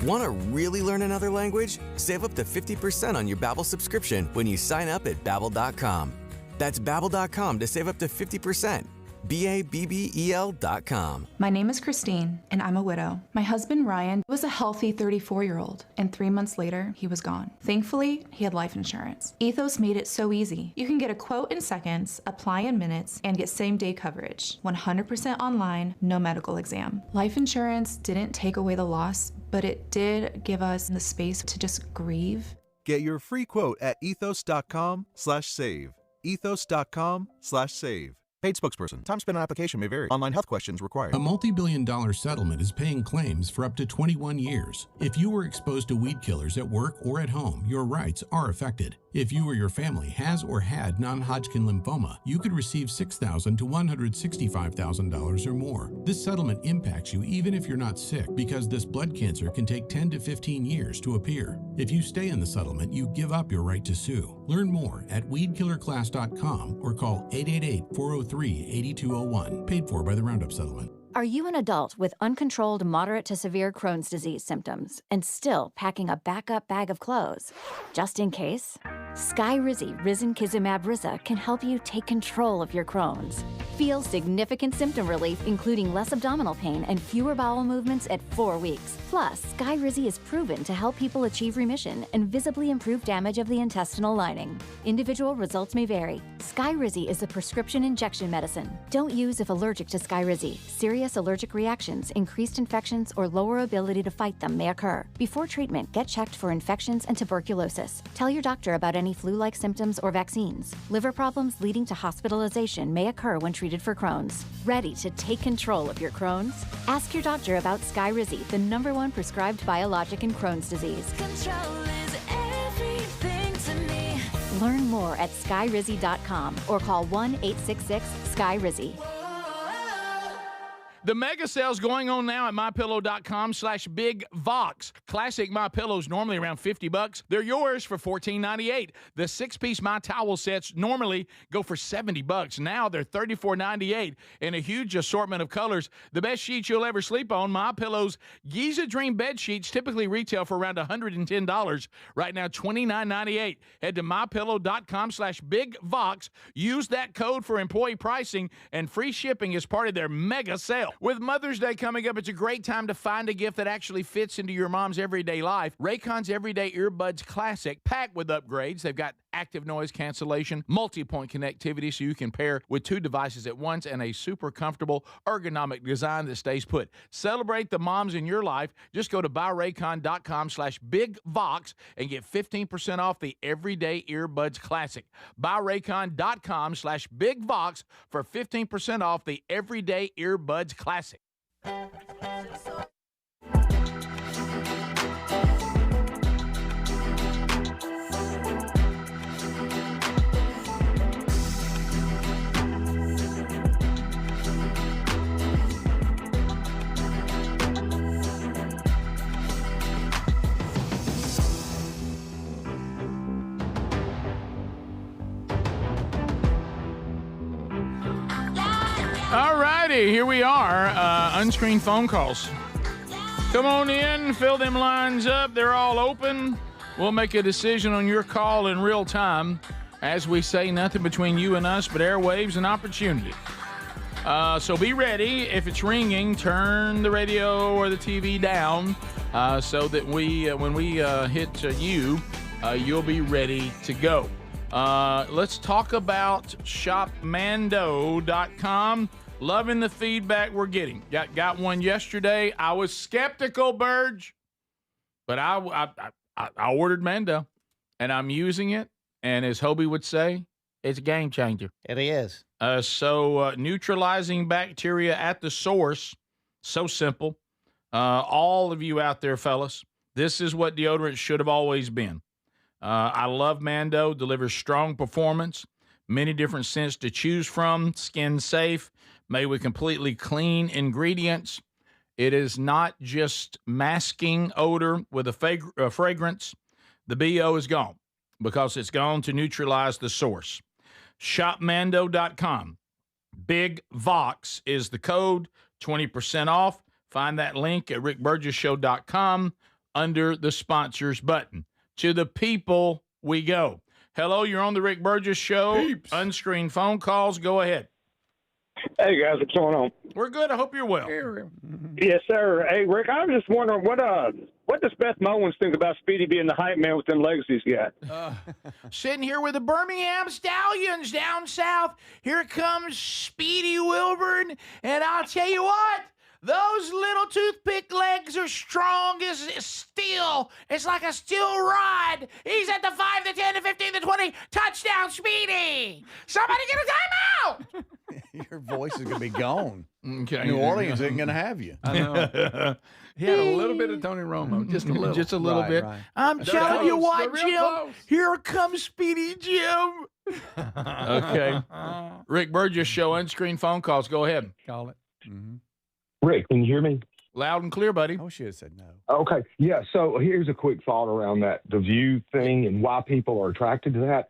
Want to really learn another language? Save up to 50% on your Babbel subscription when you sign up at Babbel.com. That's Babbel.com to save up to 50%. Babbel.com. My name is Christine, and I'm a widow. My husband, Ryan, was a healthy 34-year-old, and 3 months later, he was gone. Thankfully, he had life insurance. Ethos made it so easy. You can get a quote in seconds, apply in minutes, and get same-day coverage. 100% online, no medical exam. Life insurance didn't take away the loss, but it did give us the space to just grieve. Get your free quote at ethos.com/save. ethos.com/save. Paid spokesperson. Time spent on application may vary. Online health questions required. A multi-billion-dollar settlement is paying claims for up to 21 years. If you were exposed to weed killers at work or at home, your rights are affected. If you or your family has or had non-Hodgkin lymphoma, you could receive $6,000 to $165,000 or more. This settlement impacts you even if you're not sick, because this blood cancer can take 10 to 15 years to appear. If you stay in the settlement, you give up your right to sue. Learn more at weedkillerclass.com or call 888-403-8201. Paid for by the Roundup Settlement. Are you an adult with uncontrolled moderate to severe Crohn's disease symptoms and still packing a backup bag of clothes? Just in case? Skyrizi Risankizumab Riza can help you take control of your Crohn's. Feel significant symptom relief, including less abdominal pain and fewer bowel movements at 4 weeks. Plus, Skyrizi is proven to help people achieve remission and visibly improve damage of the intestinal lining. Individual results may vary. Skyrizi is a prescription injection medicine. Don't use if allergic to Skyrizi. Serious allergic reactions, increased infections, or lower ability to fight them may occur. Before treatment, get checked for infections and tuberculosis. Tell your doctor about any flu-like symptoms or vaccines. Liver problems leading to hospitalization may occur when treated for Crohn's. Ready to take control of your Crohn's? Ask your doctor about Skyrizi, the #1 prescribed biologic in Crohn's disease. Control is everything to me. Learn more at skyrizi.com or call 1-866-SKYRIZI. The mega sale's going on now at mypillow.com/bigvox. Classic My Pillows normally around $50. They're yours for $14.98. The 6-piece My Towel sets normally go for $70. Now they're $34.98 in a huge assortment of colors. The best sheets you'll ever sleep on. My Pillow's Giza Dream bed sheets typically retail for around $110. Right now, $29.98. Head to mypillow.com/bigvox. Use that code for employee pricing and free shipping as part of their mega sale. With Mother's Day coming up, it's a great time to find a gift that actually fits into your mom's everyday life. Raycon's Everyday Earbuds Classic, packed with upgrades. They've got active noise cancellation, multi-point connectivity so you can pair with 2 devices at once, and a super comfortable ergonomic design that stays put. Celebrate the moms in your life. Just go to buyraycon.com/bigvox and get 15% off the Everyday Earbuds Classic. Buyraycon.com/bigvox for 15% off the Everyday Earbuds Classic. All righty, here we are. Unscreened phone calls. Come on in, fill them lines up. They're all open. We'll make a decision on your call in real time. As we say, nothing between you and us but airwaves and opportunity. So be ready. If it's ringing, turn the radio or the TV down so that when we hit you, you'll be ready to go. Let's talk about shopmando.com. Loving the feedback we're getting. Got one yesterday. I was skeptical, Burge, but I ordered Mando, and I'm using it. And as Hobie would say, it's a game changer. It is. So neutralizing bacteria at the source, so simple. All of you out there, fellas, this is what deodorant should have always been. I love Mando. Delivers strong performance, many different scents to choose from, skin safe, made with completely clean ingredients. It is not just masking odor with a fragrance. The BO is gone because it's gone to neutralize the source. Shopmando.com. Big Vox is the code, 20% off. Find that link at rickburgesshow.com under the sponsors button. To the people we go. Hello, you're on the Rick Burgess Show. Peeps. Unscreened phone calls. Go ahead. Hey, guys, what's going on? We're good. I hope you're well. Yes, sir. Hey, Rick, I was just wondering, what does Beth Mowins think about Speedy being the hype man with them legs he's got? Sitting here with the Birmingham Stallions down south. Here comes Speedy Wilburn, and I'll tell you what, Those little toothpick legs are strong as steel. It's like a steel rod. He's at the 5, the 10, the 15, the 20. Touchdown, Speedy. Somebody get a timeout. Your voice is going to be gone. Okay. New Orleans isn't going to have you. I know. He had a little bit of Tony Romo, just a little. Just a little Right, bit. right. I'm They're telling you close. what, They're real Jim. close. Here comes Speedy Jim. Okay. Rick Burgess Show, unscreened phone calls. Go ahead. Call it. Rick, can you hear me? Loud and clear, buddy. I wish you had said no. Okay. Yeah. So here's a quick thought around that, the view thing and why people are attracted to that.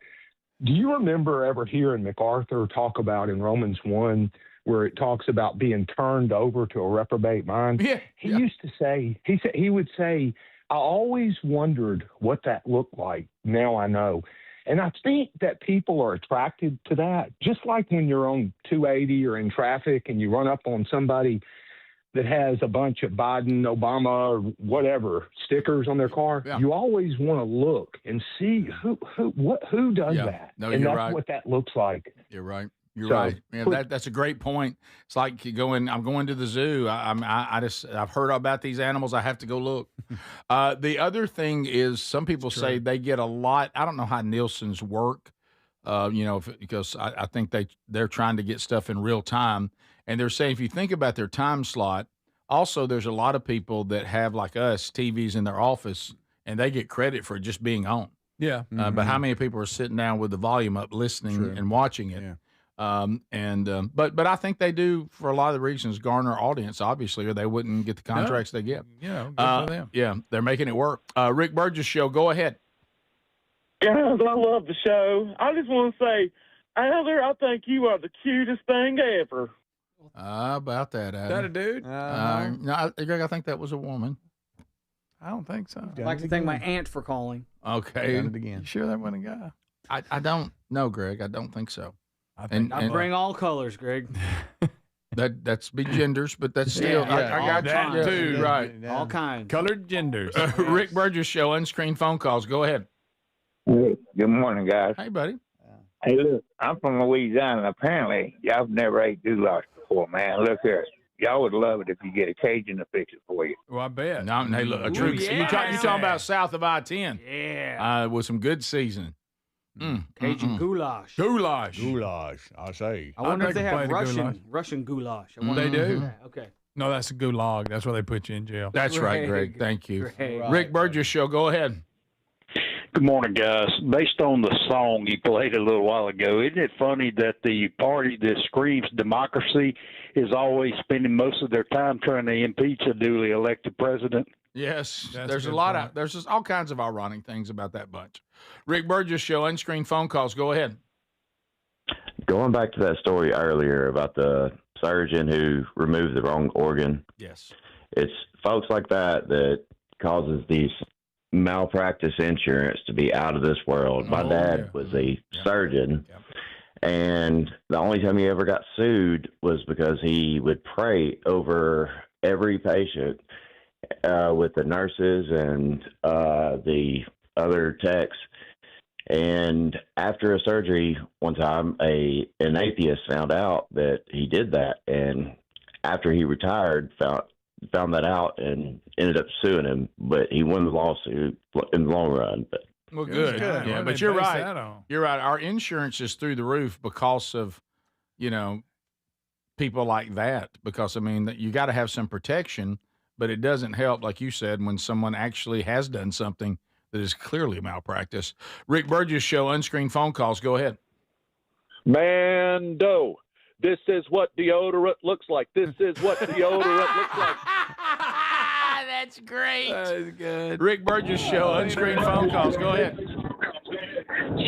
Do you remember ever hearing MacArthur talk about in Romans 1 where it talks about being turned over to a reprobate mind? Yeah. He used to say, he would say, I always wondered what that looked like. Now I know. And I think that people are attracted to that. Just like when you're on 280 or in traffic and you run up on somebody that has a bunch of Biden, Obama, or whatever stickers on their car, you always want to look and see who does that. No, and you're that's right. what that looks like. You're right. You're So, right. Yeah, that's a great point. It's like I'm going to the zoo. I've heard about these animals. I have to go look. The other thing is some people say they get a lot. I don't know how Nielsen's work, because I think they're trying to get stuff in real time. And they're saying if you think about their time slot, also there's a lot of people that have, like us, TVs in their office, and they get credit for just being on. Yeah. But how many people are sitting down with the volume up, listening and watching it? Yeah. But I think they do, for a lot of the reasons, garner audience, obviously, or they wouldn't get the contracts they get. Yeah, good for them. Yeah, they're making it work. Rick Burgess Show, go ahead. Guys, I love the show. I just want to say, Adler, I think you are the cutest thing ever. About that, Adam. Is that a dude? No, Greg, I think that was a woman. I don't think so. I'd like to thank my aunt for calling. Okay. Done it again. You sure that wasn't a guy? I don't know, Greg. I don't think so. I bring all colors, Greg. That's be genders, but that's still I got that you too, right. All kinds. Colored genders. Rick Burgess Show, unscreened phone calls. Go ahead. Good morning, guys. Hey, buddy. Hey, look, I'm from Louisiana. Apparently, y'all never ate goulash before, man. Look here. Y'all would love it if you get a Cajun to fix it for you. Well, I bet. No, hey, look, a true. You talking about south of I-10? Yeah. With some good seasoning. Cajun goulash. Goulash. I say. I wonder if they have goulash. Russian goulash. I They wonder- do. Yeah, okay. No, that's a gulag. That's where they put you in jail. That's right, Greg. Thank you. Greg. Rick Burgess Show, go ahead. Good morning, guys. Based on the song you played a little while ago, isn't it funny that the party that screams democracy is always spending most of their time trying to impeach a duly elected president? Yes, That's there's a a good lot point. of there's just all kinds of ironic things about that bunch. Rick Burgess Show, unscreened phone calls. Go ahead. Going back to that story earlier about the surgeon who removed the wrong organ. Yes. It's folks like that that causes these malpractice insurance to be out of this world. My dad was a surgeon, and the only time he ever got sued was because he would pray over every patient with the nurses and the other techs. And after a surgery one time, an atheist found out that he did that, and after he retired, found that out and ended up suing him, but he won the lawsuit in the long run. But Well, good. good. Yeah, What but did you're they base right. that on? You're right. Our insurance is through the roof because of, people like that. Because, I mean, you got to have some protection, but it doesn't help, like you said, when someone actually has done something that is clearly malpractice. Rick Burgess Show, unscreened phone calls. Go ahead. Mando, this is what deodorant looks like. This is what deodorant looks like. That's great. That is good. Rick Burgess Show, unscreened phone calls. Go ahead.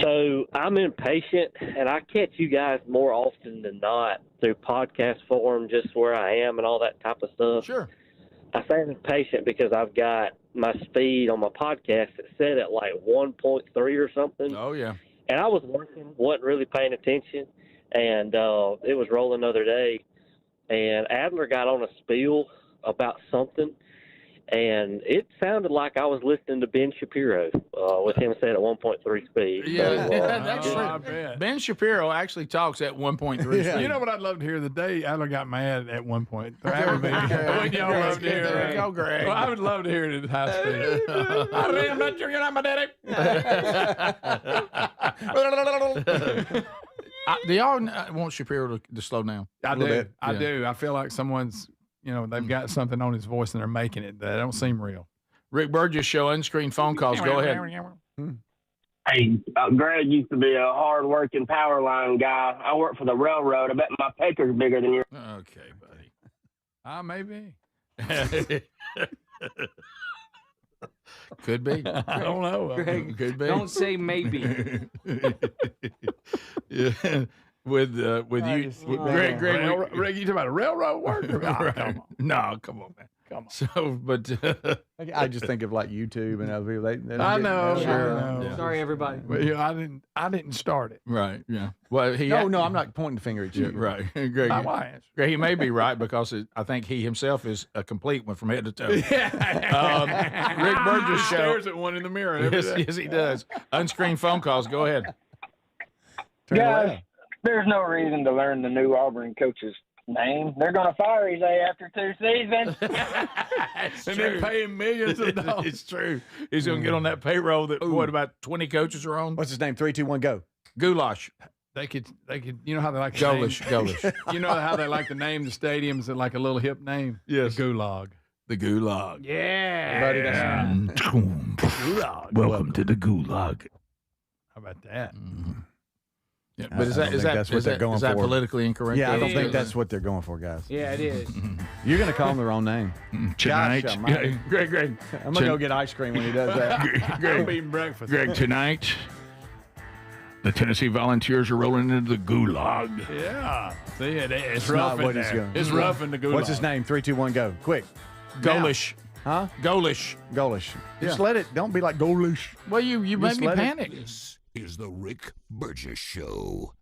So I'm impatient, and I catch you guys more often than not through podcast form, just where I am and all that type of stuff. Sure. I say I'm impatient because I've got my speed on my podcast set at like 1.3 or something. Oh, yeah. And I was working, wasn't really paying attention, and it was rolling the other day, and Adler got on a spiel about something, and it sounded like I was listening to Ben Shapiro with him saying at 1.3 speed. Yeah, So, that's true. Ben Shapiro actually talks at 1.3 speed. You know what I'd love to hear? The day Adler got mad at 1.3. Wouldn't y'all love to hear that? Go, Greg. Well, I would love to hear it at high speed. I mean, I'm not sure you're not my daddy. Do y'all want Shapiro to slow down? I do. I do. I feel like someone's, they've got something on his voice and they're making it. That don't seem real. Rick Burgess Show, unscreened phone calls. Go ahead. Hey, Greg used to be a hard-working power line guy. I work for the railroad. I bet my paycheck's bigger than yours. Okay, buddy. Maybe. Could be. I don't know. Greg, could be. don't say maybe. Yeah. With you, Greg, Greg, you talking about a railroad worker? Right. Come on. No, come on, man. Come on. So, but I just think of like YouTube and other people. They I know. Yeah. Sorry, everybody. Well, I didn't start it. Right. Yeah. Well, no, I'm not pointing the finger at you. Right. Greg, My wife. Greg, he may be right because I think he himself is a complete one from head to toe. Rick Burgess Show. Stares at one in the mirror. Every day. Yes, he does. Unscreened phone calls. Go ahead. Guys, there's no reason to learn the new Auburn coach's name. They're going to fire his ass after 2 seasons. And they're paying millions of dollars. It's true. He's going to get on that payroll that, about 20 coaches are on? What's his name? 3, 2, 1, go. Goulash. They could. You know how they like Golish. You know how they like to name the stadiums at like a little hip name? Yes. The Gulag. The Gulag. Yeah. Gulag. Welcome to the Gulag. How about that? Yeah, but is that politically incorrect? Yeah, I don't think that's what they're going for, guys. Yeah, it is. You're going to call him the wrong name. Tonight, Greg. I'm going to go get ice cream when he does that. I'm eating breakfast. Greg, tonight, the Tennessee Volunteers are rolling into the Gulag. Yeah. See, it's not rough in what he's there. going. It's rough in the Gulag. What's his name? 3, 2, 1, go. Quick. Golish. Huh? Golish. Just let it. Don't be like Golish. Well, you made me panic. This is the Rick Burgess Show.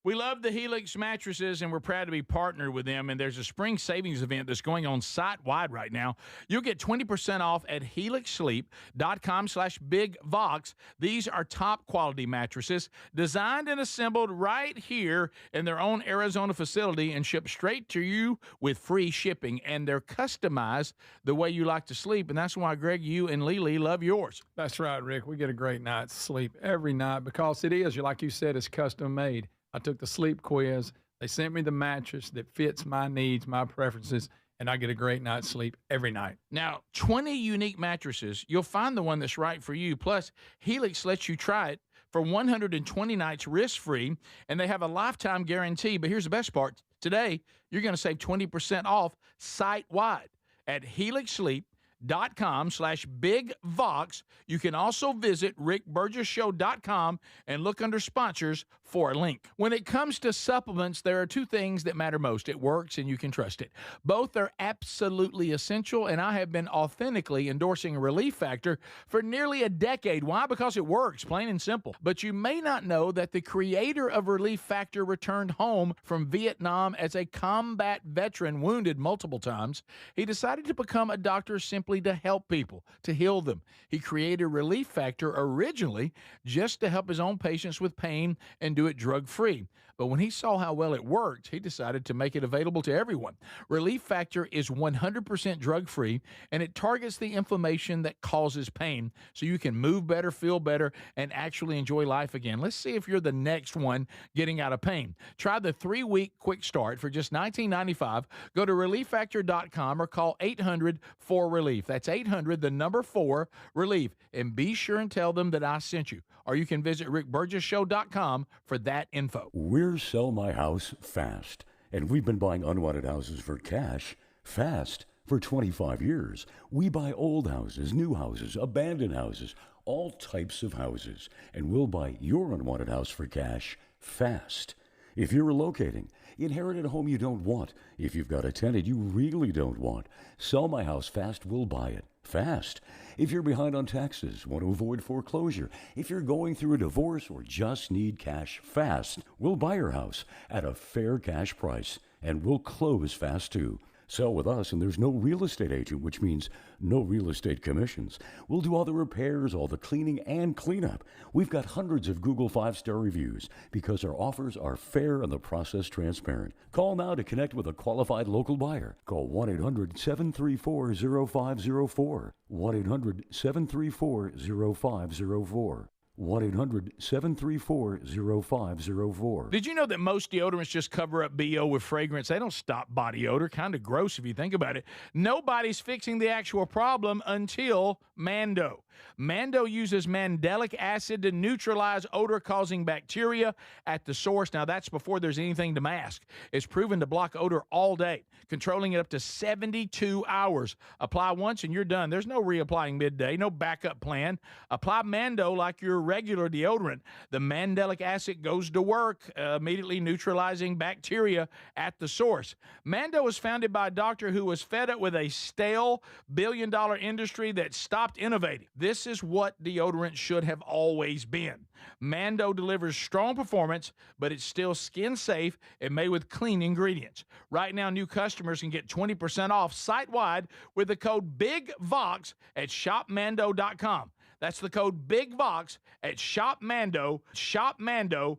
We love the Helix mattresses, and we're proud to be partnered with them. And there's a spring savings event that's going on site-wide right now. You'll get 20% off at helixsleep.com/bigvox. These are top-quality mattresses designed and assembled right here in their own Arizona facility and shipped straight to you with free shipping. And they're customized the way you like to sleep, and that's why, Greg, you and Lily love yours. That's right, Rick. We get a great night's sleep every night because it is, like you said, it's custom-made. I took the sleep quiz. They sent me the mattress that fits my needs, my preferences, and I get a great night's sleep every night. Now, 20 unique mattresses. You'll find the one that's right for you. Plus, Helix lets you try it for 120 nights risk-free, and they have a lifetime guarantee. But here's the best part. Today, you're going to save 20% off site-wide at helixsleep.com/bigvox. You can also visit rickburgessshow.com and look under sponsors for a link. When it comes to supplements, there are two things that matter most. It works and you can trust it. Both are absolutely essential, and I have been authentically endorsing Relief Factor for nearly a decade. Why? Because it works, plain and simple. But you may not know that the creator of Relief Factor returned home from Vietnam as a combat veteran, wounded multiple times. He decided to become a doctor simply to help people, to heal them. He created Relief Factor originally just to help his own patients with pain and do it drug-free. But when he saw how well it worked, he decided to make it available to everyone. Relief Factor is 100% drug-free, and it targets the inflammation that causes pain so you can move better, feel better, and actually enjoy life again. Let's see if you're the next one getting out of pain. Try the 3-week quick start for just $19.95. Go to relieffactor.com or call 800-4RELIEF. That's 800-4RELIEF. And be sure and tell them that I sent you. Or you can visit rickburgessshow.com for that info. We're Sell My House Fast, and we've been buying unwanted houses for cash fast for 25 years. We buy old houses, new houses, abandoned houses, all types of houses, and we'll buy your unwanted house for cash fast. If you're relocating, inherited a home you don't want, if you've got a tenant you really don't want, Sell My House Fast will buy it fast. If you're behind on taxes, want to avoid foreclosure, if you're going through a divorce or just need cash fast, we'll buy your house at a fair cash price, and we'll close fast too. Sell with us, and there's no real estate agent, which means no real estate commissions. We'll do all the repairs, all the cleaning, and cleanup. We've got hundreds of Google 5-star reviews because our offers are fair and the process transparent. Call now to connect with a qualified local buyer. Call 1-800-734-0504. 1-800-734-0504. 1-800-734-0504. Did you know that most deodorants just cover up BO with fragrance? They don't stop body odor. Kind of gross if you think about it. Nobody's fixing the actual problem until Mando. Mando uses mandelic acid to neutralize odor-causing bacteria at the source. Now, that's before there's anything to mask. It's proven to block odor all day, controlling it up to 72 hours. Apply once and you're done. There's no reapplying midday, no backup plan. Apply Mando like your regular deodorant. The mandelic acid goes to work, immediately neutralizing bacteria at the source. Mando was founded by a doctor who was fed up with a stale billion-dollar industry that stopped innovating. This is what deodorant should have always been. Mando delivers strong performance, but it's still skin safe and made with clean ingredients. Right now, new customers can get 20% off site-wide with the code BIGVOX at shopmando.com. That's the code BIGVOX at shopmando.com.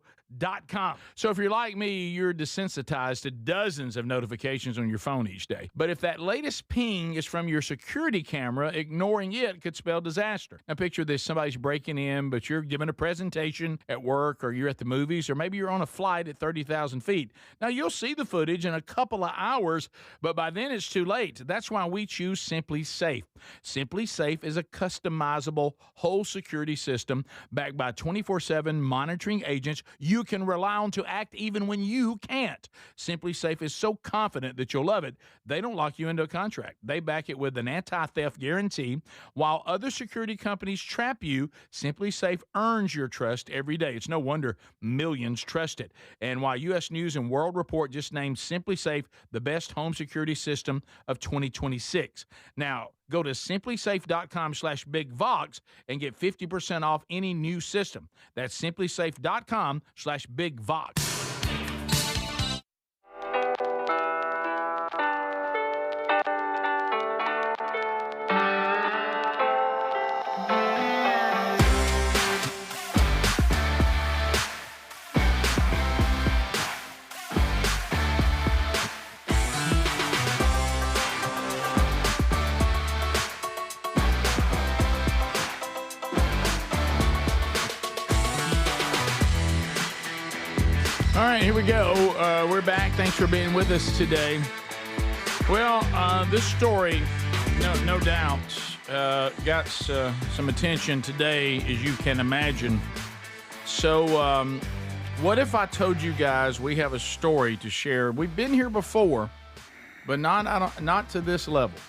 So if you're like me, you're desensitized to dozens of notifications on your phone each day. But if that latest ping is from your security camera, ignoring it could spell disaster. Now picture this, somebody's breaking in, but you're giving a presentation at work, or you're at the movies, or maybe you're on a flight at 30,000 feet. Now you'll see the footage in a couple of hours, but by then it's too late. That's why we choose Simply Safe. Simply Safe is a customizable whole security system backed by 24/7 monitoring agents you can rely on to act even when you can't. Simply Safe is so confident that you'll love it, they don't lock you into a contract. They back it with an anti-theft guarantee. While other security companies trap you, Simply Safe earns your trust every day. It's no wonder millions trust it. And while U.S. News and World Report just named Simply Safe the best home security system of 2026. Now, go to simplysafe.com/BigVox and get 50% off any new system. That's simplysafe.com/BigVox. All right, here we go. We're back. Thanks for being with us today. Well, this story, no doubt, got some attention today, as you can imagine. So, what if I told you guys we have a story to share? We've been here before, but not to this level.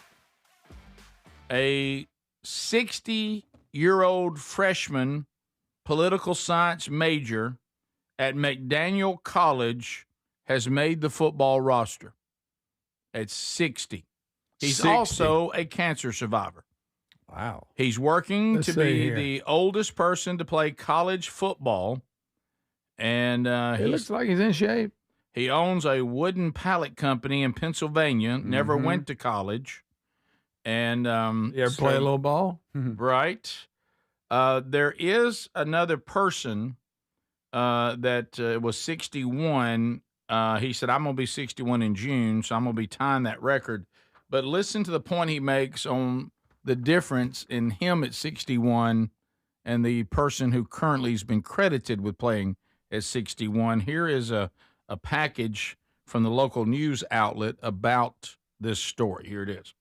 A 60-year-old freshman political science major at McDaniel College has made the football roster at 60. He's 60. Also a cancer survivor. Wow. He's working to be the oldest person to play college football. And it looks like he's in shape. He owns a wooden pallet company in Pennsylvania, never went to college. And you ever play a little ball? Right. There is another person that was 61. He said, I'm going to be 61 in June, so I'm going to be tying that record. But listen to the point he makes on the difference in him at 61 and the person who currently has been credited with playing at 61. Here is a package from the local news outlet about this story. Here it is.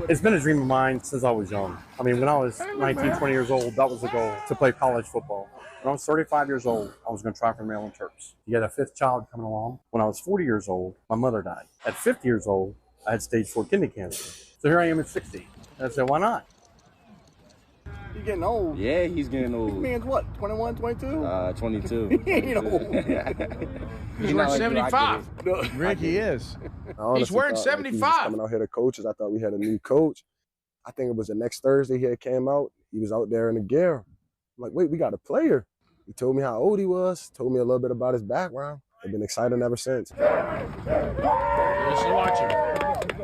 It's been a dream of mine since I was young. I mean, when I was 19, 20 years old, that was the goal, to play college football. When I was 35 years old, I was going to try for Maryland Terps. You had a fifth child coming along. When I was 40 years old, my mother died. At 50 years old, I had stage 4 kidney cancer. So here I am at 60. And I said, why not? He's getting old. Yeah, he's getting old. Man's what, 21, 22? 22. He ain't old. He's wearing 75. Rick, he is. He's wearing He was 75. coming out here to coaches. I thought we had a new coach. I think it was the next Thursday he had came out. He was out there in the gear. I'm like, wait, we got a player. He told me how old he was, told me a little bit about his background. I've been excited ever since. Let's watch him.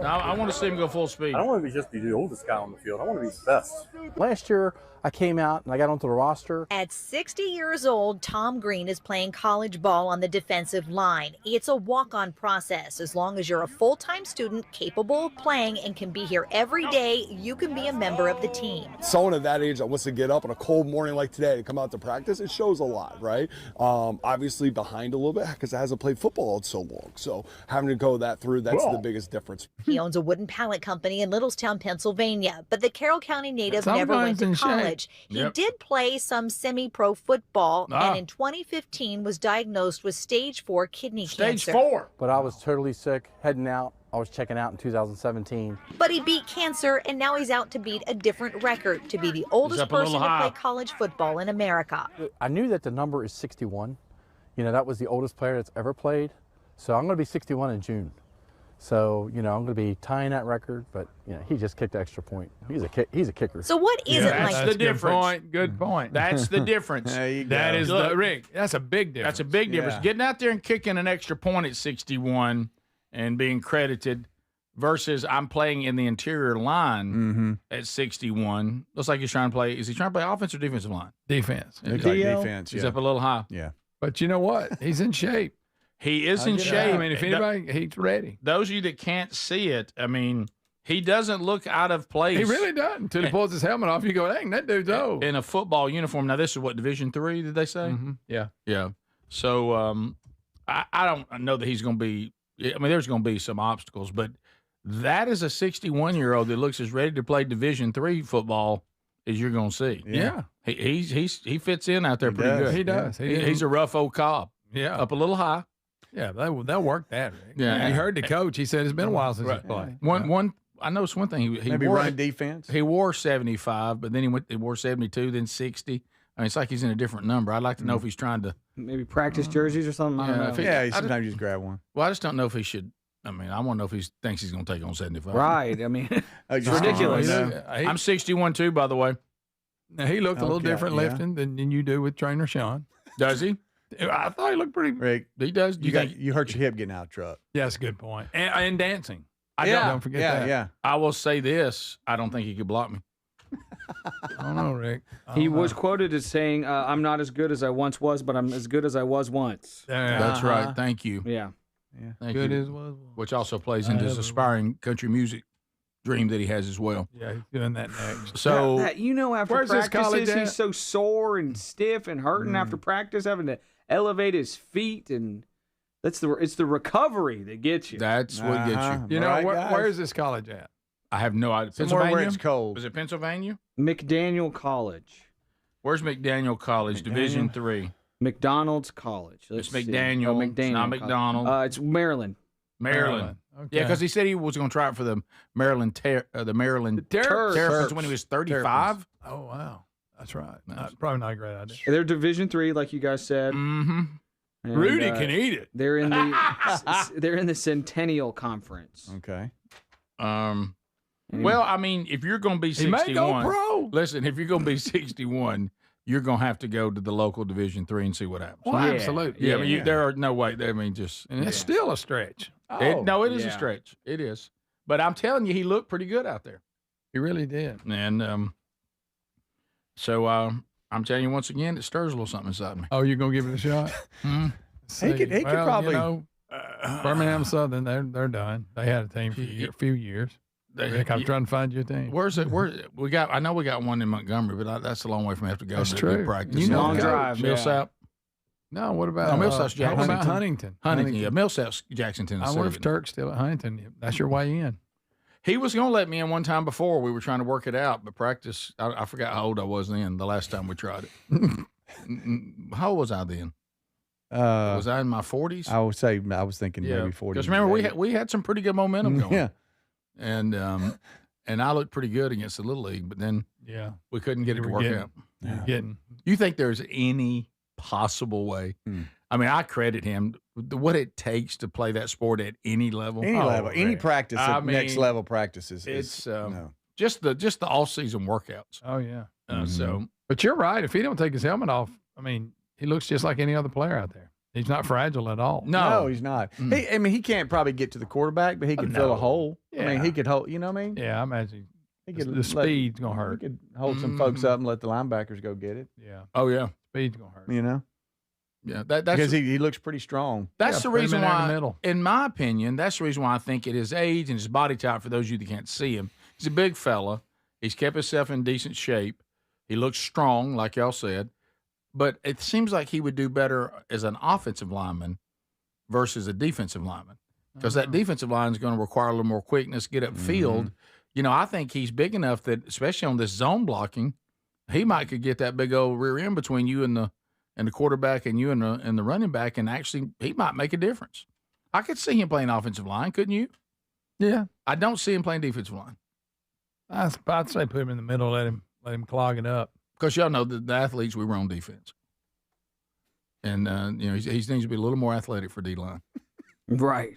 I want to see him go full speed. I don't want to just be the oldest guy on the field. I want to be the best. Last year, I came out and I got onto the roster. At 60 years old, Tom Green is playing college ball on the defensive line. It's a walk-on process. As long as you're a full-time student capable of playing and can be here every day, you can be a member of the team. Someone at that age that wants to get up on a cold morning like today to come out to practice, it shows a lot, right? Obviously behind a little bit because it hasn't played football in so long. So having to go that through, that's the biggest difference. He owns a wooden pallet company in Littlestown, Pennsylvania, but the Carroll County native never went to college. He did play some semi-pro football, and in 2015 was diagnosed with stage 4 kidney cancer. Stage 4. But I was totally sick, heading out. I was checking out in 2017. But he beat cancer, and now he's out to beat a different record, to be the oldest person to play college football in America. I knew that the number is 61. You know, that was the oldest player that's ever played. So I'm going to be 61 in June. So, you know, I'm going to be tying that record, but, you know, he just kicked the extra point. He's a kicker. So what is it like? That's the difference. Good point. That's the difference. There you go. That is Rick. That's a big difference. That's a big difference. Yeah. Getting out there and kicking an extra point at 61 and being credited versus I'm playing in the interior line at 61. Looks like he's trying to play. Is he trying to play offense or defensive line? Defense. Looks like defense. He's up a little high. Yeah. But you know what? He's in shape. He is in shape. I mean, if anybody, he's ready. Those of you that can't see it, I mean, he doesn't look out of place. He really doesn't. Until he pulls his helmet off, you go, dang, that dude's old. In a football uniform. Now, this is what, Division III, did they say? Yeah. Yeah. So I don't know that he's going to be – I mean, there's going to be some obstacles, but that is a 61-year-old that looks as ready to play Division III football as you're going to see. Yeah. He fits in out there pretty good. He does. He's a rough old cob. Yeah. Up a little high. Yeah, they'll work that, Rick. Yeah. You heard the coach. He said it's been a while since he's played. I know it's one thing. He Maybe wore run defense. He wore 75, but then he wore 72, then 60. I mean, it's like he's in a different number. I'd like to know if he's trying to maybe practice jerseys or something. I don't know. Sometimes you just grab one. Well, I just don't know if he should. I mean, I want to know if he thinks he's going to take on 75. Right. I mean, it's ridiculous. I'm 61 too, by the way. Now, he looked a little different lifting than you do with trainer Sean. Does he? I thought he looked pretty. Rick, he does. You hurt your hip getting out of the truck. Yeah, that's a good point. And dancing. Don't forget that. Yeah. I will say this: I don't think he could block me. I don't know, Rick. He was quoted as saying, "I'm not as good as I once was, but I'm as good as I was once." That's right. Thank you. Yeah. Thank Good you. as was. Which also plays into his aspiring country music dream that he has as well. Yeah, he's doing that next. So after where's this college practices, at? he's so sore and stiff and hurting after practice, having to elevate his feet, and it's the recovery that gets you. That's what gets you. You know, Right, where's this college at? I have no idea. Somewhere Pennsylvania? where it's cold. Was it Pennsylvania? McDaniel College. Where's McDaniel College? Division III. McDonald's College. It's Let's see. McDaniel. Oh, It's not College. McDonald. It's Maryland. Maryland. Okay. Yeah, because he said he was going to try it for the Maryland Terrapins Terrapins when he was 35. Oh, wow. That's right. Probably not a great idea. They're Division III, like you guys said. Mm-hmm. And, Rudy can eat it. They're in the Centennial Conference. Okay. Well, I mean, if you're going to be 61, may go pro. Listen, if you're going to be 61, you're going to have to go to the local Division III and see what happens. Well, absolutely. Yeah, I mean, there are no way. I mean, just And it's still a stretch. it is a stretch. It is, but I'm telling you, he looked pretty good out there. He really did. And so I'm telling you once again, it stirs a little something inside me. Oh, you're gonna give it a shot? He could probably. You know, Birmingham Southern, they're done. They had a team for a few years. Rick, I'm trying to find you a team. Where's it? We got? I know we got one in Montgomery, but that's a long way from me. I have to go. That's to true. Practice. You know, Long drive. Millsap. No, what about Millsap's Jackson. what about Huntington? Huntington, yeah. Millsap's Jackson, Tennessee. I wonder if Turk's still at Huntington. That's your way in. He was going to let me in one time before. We were trying to work it out, but practice, I forgot how old I was then the last time we tried it. How old was I then? Was I in my 40s? I would say I was thinking maybe 40s. Because remember, we had some pretty good momentum going. Yeah. And and I looked pretty good against the Little League, but then we couldn't get it to work out. You think there's any possible way? I mean, I credit him what it takes to play that sport at any level. Any practice, next level practices. It's just the off season workouts. Oh yeah. So, but you're right. If he don't take his helmet off, I mean, he looks just like any other player out there. He's not fragile at all. No, he's not. He can't probably get to the quarterback, but he can fill a hole. Yeah. I mean, he could hold. You know what I mean? Yeah, I imagine. The speed's gonna hurt. He could hold some folks up and let the linebackers go get it. Yeah. Oh yeah. Speed's gonna hurt. You know. Yeah, that's because he looks pretty strong. That's the reason why, in my opinion, that's the reason why I think at his age and his body type, for those of you that can't see him, he's a big fella. He's kept himself in decent shape. He looks strong, like y'all said. But it seems like he would do better as an offensive lineman versus a defensive lineman, because that defensive line is going to require a little more quickness, get upfield. You know, I think he's big enough that, especially on this zone blocking, he could get that big old rear end between you and the quarterback and you and the running back, and actually he might make a difference. I could see him playing offensive line, couldn't you? Yeah. I don't see him playing defensive line. I'd say put him in the middle, let him clog it up. Because y'all know the athletes, we were on defense. And, he needs to be a little more athletic for D-line. Right.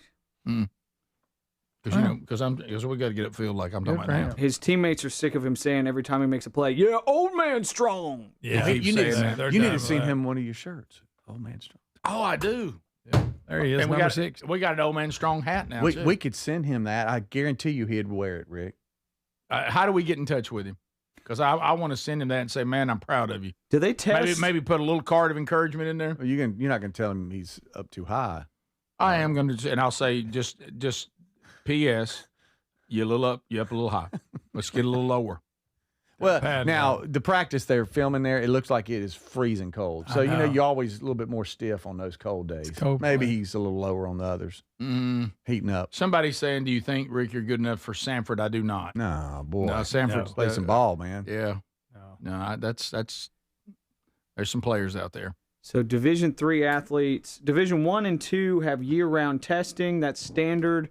Because we got to get upfield like I'm talking about now. His teammates are sick of him saying every time he makes a play, "Yeah, old man strong." Yeah, you need to see him one of your shirts. Old man strong. Oh, I do. Yeah. There he is, and number 6. We got an old man strong hat now. We could send him that. I guarantee you he'd wear it, Rick. How do we get in touch with him? Because I want to send him that and say, "Man, I'm proud of you." Do they test? Maybe put a little card of encouragement in there. Well, you're not going to tell him he's up too high. I am going to, and I'll say just P.S. You're up a little high. Let's get a little lower. Well, now the practice they're filming there, it looks like it is freezing cold. So you're always a little bit more stiff on those cold days. Maybe he's a little lower on the others. Heating up. Somebody's saying, "Do you think, Rick, you're good enough for Sanford?" I do not. No, boy. No, Sanford's play some ball, man. Yeah. No, that's there's some players out there. So Division III athletes, Division I and II have year-round testing. That's standard.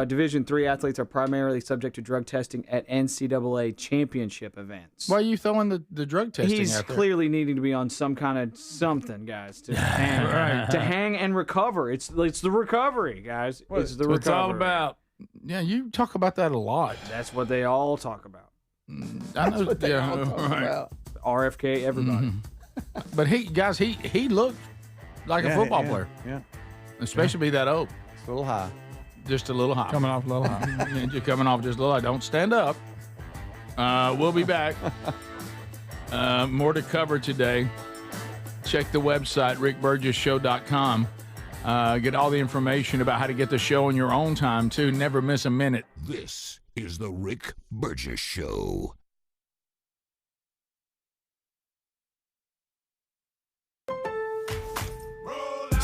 Division III athletes are primarily subject to drug testing at NCAA championship events. Why are you throwing the drug testing He's out there? clearly needing to be on some kind of something, guys, to hang, to hang and recover. It's the recovery, guys. It's the recovery. It's all about. Yeah, you talk about that a lot. That's what they all talk about. I know. What they all talk about. RFK, everybody. But he looked like a football player. Yeah. Especially be that old. It's a little high. Just a little high. Coming off a little high. You're coming off just a little high. Don't stand up. We'll be back. More to cover today. Check the website, rickburgessshow.com. Get all the information about how to get the show in your own time, too. Never miss a minute. This is the Rick Burgess Show.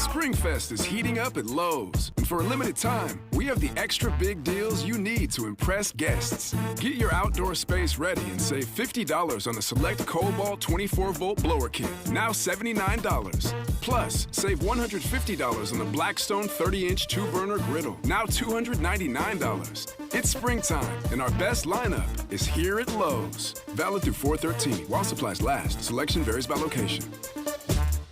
Springfest is heating up at Lowe's, and for a limited time, we have the extra big deals you need to impress guests. Get your outdoor space ready and save $50 on the select Cobalt 24-volt blower kit, now $79. Plus, save $150 on the Blackstone 30-inch 2-burner griddle, now $299. It's springtime, and our best lineup is here at Lowe's. Valid through 4/13, while supplies last. Selection varies by location.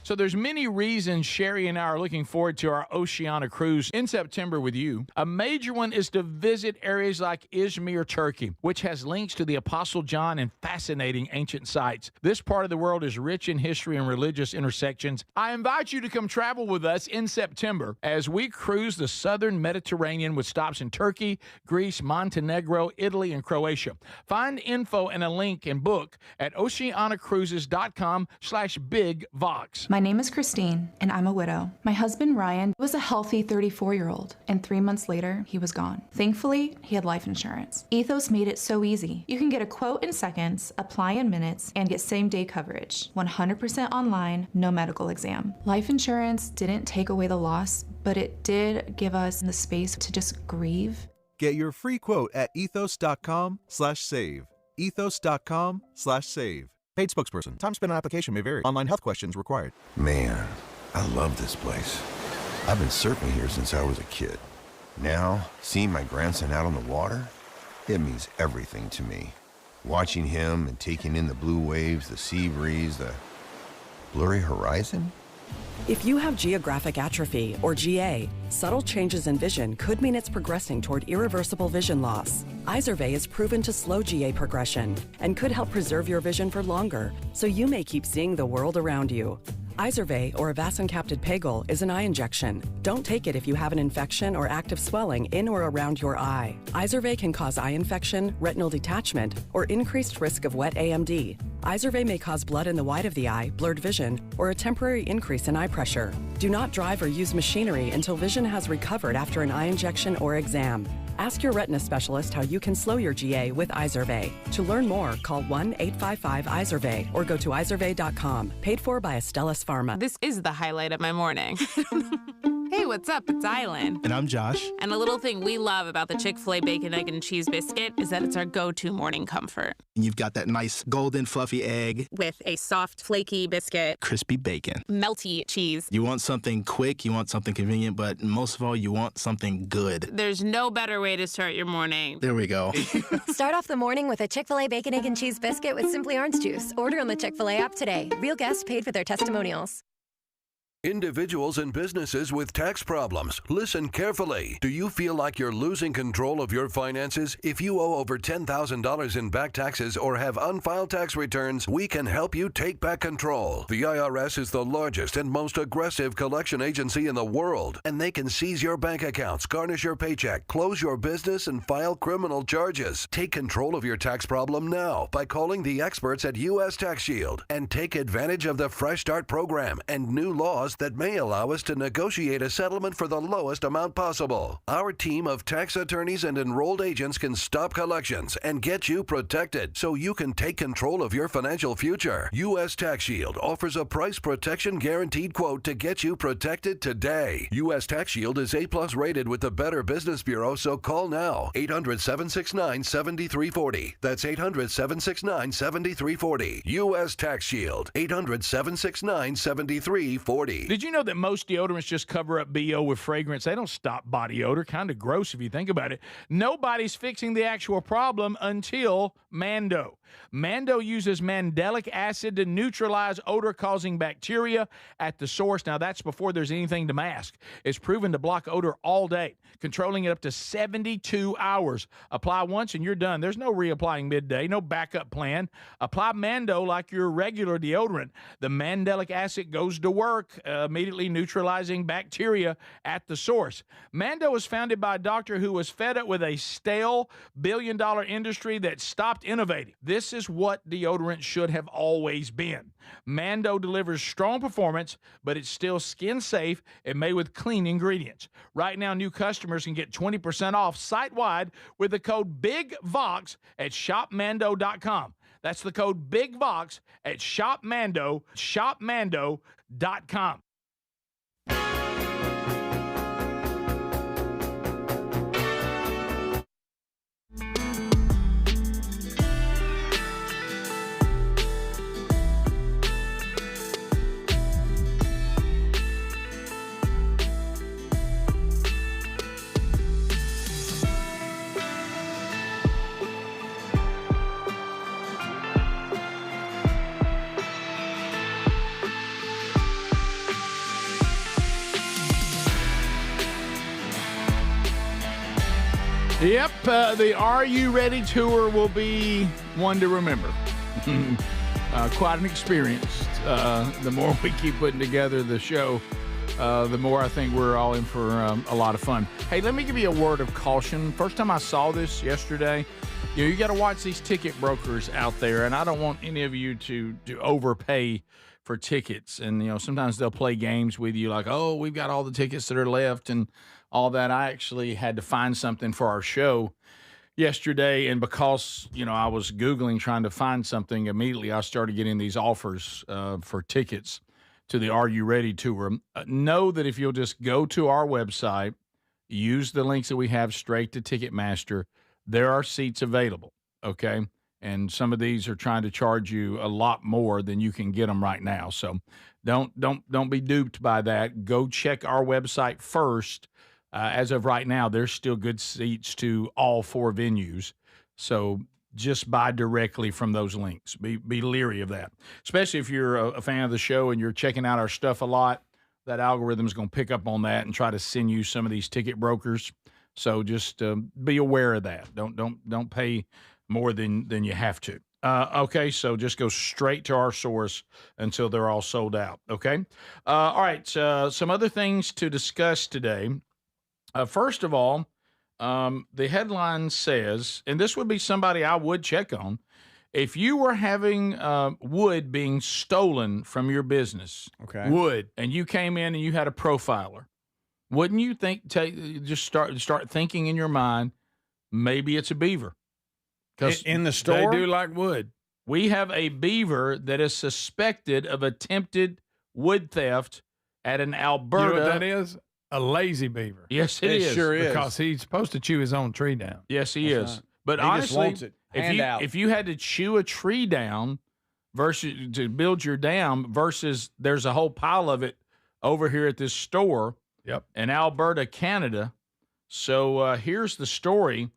So there's many reasons Sherry and I are looking forward to our Oceania cruise in September with you. A major one is to visit areas like Izmir, Turkey, which has links to the Apostle John and fascinating ancient sites. This part of the world is rich in history and religious intersections. I invite you to come travel with us in September as we cruise the southern Mediterranean with stops in Turkey, Greece, Montenegro, Italy, and Croatia. Find info and a link and book at oceanacruises.com/bigvox. My name is Christine, and I'm a widow. My husband, Ryan, was a healthy 34-year-old, and 3 months later, he was gone. Thankfully, he had life insurance. Ethos made it so easy. You can get a quote in seconds, apply in minutes, and get same-day coverage. 100% online, no medical exam. Life insurance didn't take away the loss, but it did give us the space to just grieve. Get your free quote at ethos.com/save. Ethos.com/save. Paid spokesperson. Time spent on application may vary. Online health questions required. Man, I love this place. I've been surfing here since I was a kid. Now, seeing my grandson out on the water, It means everything to me. Watching him and taking in the blue waves, the sea breeze, the blurry horizon. If you have geographic atrophy, or GA, subtle changes in vision could mean it's progressing toward irreversible vision loss. Izervay is proven to slow GA progression and could help preserve your vision for longer, so you may keep seeing the world around you. Izervay, or avacincaptad pegol, is an eye injection. Don't take it if you have an infection or active swelling in or around your eye. Izervay can cause eye infection, retinal detachment, or increased risk of wet AMD. Izervay may cause blood in the white of the eye, blurred vision, or a temporary increase in eye pressure. Do not drive or use machinery until vision has recovered after an eye injection or exam. Ask your retina specialist how you can slow your GA with Izervay. To learn more, call 1-855-IZERVAY or go to izervay.com. Paid for by Astellas Pharma. This is the highlight of my morning. Hey, what's up? It's Island. And I'm Josh. And a little thing we love about the Chick-fil-A Bacon, Egg, and Cheese Biscuit is that it's our go-to morning comfort. And you've got that nice golden fluffy egg. With a soft, flaky biscuit. Crispy bacon. Melty cheese. You want something quick, you want something convenient, but most of all, you want something good. There's no better way to start your morning. There we go. Start off the morning with a Chick-fil-A Bacon, Egg, and Cheese Biscuit with Simply Orange Juice. Order on the Chick-fil-A app today. Real guests paid for their testimonials. Individuals and businesses with tax problems, listen carefully. Do you feel like you're losing control of your finances? If you owe over $10,000 in back taxes or have unfiled tax returns, we can help you take back control. The IRS is the largest and most aggressive collection agency in the world, and they can seize your bank accounts, garnish your paycheck, close your business, and file criminal charges. Take control of your tax problem now by calling the experts at U.S. Tax Shield and take advantage of the Fresh Start program and new laws that may allow us to negotiate a settlement for the lowest amount possible. Our team of tax attorneys and enrolled agents can stop collections and get you protected so you can take control of your financial future. U.S. Tax Shield offers a price protection guaranteed quote to get you protected today. U.S. Tax Shield is A+ rated with the Better Business Bureau, so call now. 800-769-7340. That's 800-769-7340. U.S. Tax Shield. 800-769-7340. Did you know that most deodorants just cover up BO with fragrance? They don't stop body odor. Kind of gross if you think about it. Nobody's fixing the actual problem until Mando. Mando uses mandelic acid to neutralize odor-causing bacteria at the source. Now, that's before there's anything to mask. It's proven to block odor all day, controlling it up to 72 hours. Apply once and you're done. There's no reapplying midday, no backup plan. Apply Mando like your regular deodorant. The mandelic acid goes to work, immediately neutralizing bacteria at the source. Mando was founded by a doctor who was fed up with a stale billion-dollar industry that stopped innovating. This is what deodorant should have always been. Mando delivers strong performance, but it's still skin safe and made with clean ingredients. Right now, new customers can get 20% off site-wide with the code BIGVOX at shopmando.com. That's the code BIGVOX at shopmando.com. Yep, the Are You Ready tour will be one to remember. Quite an experience. The more we keep putting together the show, the more I think we're all in for a lot of fun. Hey, let me give you a word of caution. First time I saw this yesterday, you got to watch these ticket brokers out there, and I don't want any of you to overpay for tickets. And, sometimes they'll play games with you like, oh, we've got all the tickets that are left and all that. I actually had to find something for our show yesterday, and because, I was Googling trying to find something, immediately I started getting these offers for tickets to the Are You Ready tour. Know that if you'll just go to our website, use the links that we have straight to Ticketmaster, there are seats available, okay? And some of these are trying to charge you a lot more than you can get them right now. So don't be duped by that. Go check our website first. As of right now, there's still good seats to all four venues. So just buy directly from those links. Be leery of that, especially if you're a fan of the show and you're checking out our stuff a lot. That algorithm is going to pick up on that and try to send you some of these ticket brokers. So just be aware of that. Don't pay more than you have to. Okay, so just go straight to our source until they're all sold out. Okay, all right. Some other things to discuss today. First of all, the headline says, and this would be somebody I would check on. If you were having wood being stolen from your business, wood, and you came in and you had a profiler, wouldn't you just start thinking in your mind, maybe it's a beaver? Because in the store, they do like wood. We have a beaver that is suspected of attempted wood theft at an Alberta. You know what that is? A lazy beaver. Yes, it is. Sure is. Because he's supposed to chew his own tree down. Yes, he is. Right. But He just honestly, wants it. if you had to chew a tree down versus to build your dam versus there's a whole pile of it over here at this store in Alberta, Canada. So here's the story.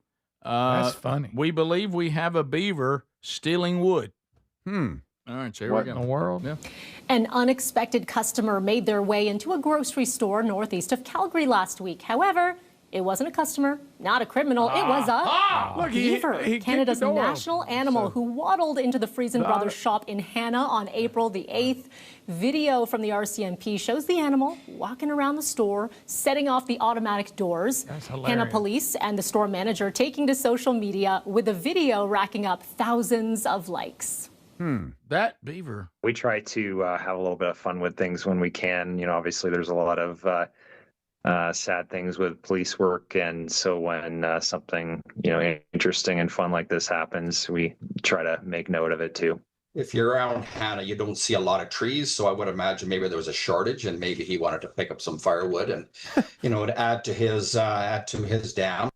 That's funny. We believe we have a beaver stealing wood. All right, so here we go. What in the world? Yeah. An unexpected customer made their way into a grocery store northeast of Calgary last week. However, it wasn't a customer, not a criminal. It was a beaver, he Canada's kicked the door national animal who waddled into the Friesen Brothers shop in Hanna on April the 8th. Video from the RCMP shows the animal walking around the store, setting off the automatic doors. That's hilarious. Hanna police and the store manager taking to social media with the video racking up thousands of likes. That beaver. We try to have a little bit of fun with things when we can. You know, obviously there's a lot of sad things with police work, and so when something interesting and fun like this happens, we try to make note of it too. If you're around Hanna, you don't see a lot of trees, so I would imagine maybe there was a shortage, and maybe he wanted to pick up some firewood and to add to his dam.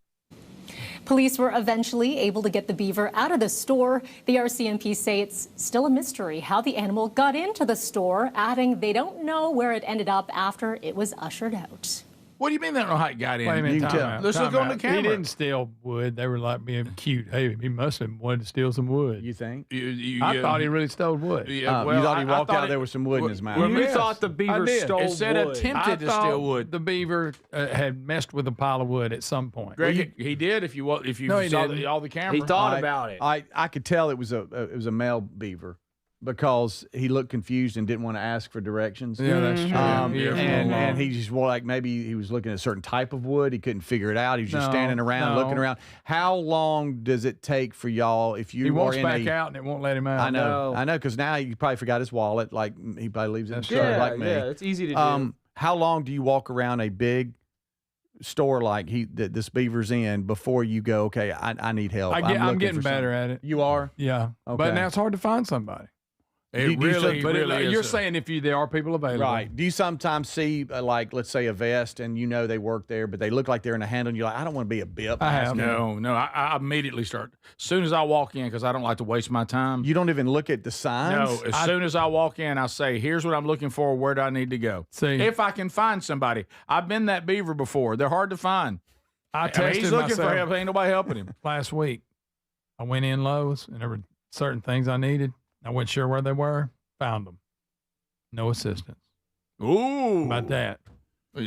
Police were eventually able to get the beaver out of the store. The RCMP say it's still a mystery how the animal got into the store, adding they don't know where it ended up after it was ushered out. What do you mean they don't know how it got in? Wait a minute, Let's look on the camera. He didn't steal wood. They were like being cute. Hey, he must have wanted to steal some wood. You think? I thought he really stole wood. Yeah, you thought he walked out there with some wood in his mouth. Well, you thought the beaver stole It said wood. attempted to steal wood. The beaver had messed with a pile of wood at some point. Greg, he did. If you No, he saw didn't. all the camera, He thought about it. I could tell it was a male beaver because he looked confused and didn't want to ask for directions. Yeah, that's true. And he just maybe he was looking at a certain type of wood. He couldn't figure it out. He was just standing around looking around. How long does it take for y'all if you he walks are in back out and it won't let him out? I know, because now he probably forgot his wallet. Like he probably leaves it in the store like me. Yeah, it's easy to do. How long do you walk around a big store like that this beaver's in before you go, okay, I need help? I'm getting better at it. You are? Yeah. Okay. But now it's hard to find somebody. You're saying if there are people available. Right. Do you sometimes see, let's say a vest and they work there, but they look like they're in a handle and you're like, I don't want to be a bip. I have. No. I immediately start. As soon as I walk in, because I don't like to waste my time. You don't even look at the signs? No. As soon as I walk in, I say, here's what I'm looking for. Where do I need to go? See. If I can find somebody. I've been that beaver before. They're hard to find. He's looking for help. Ain't nobody helping him. Last week, I went in Lowe's and there were certain things I needed. I wasn't sure where they were. Found them. No assistance. Ooh. About that.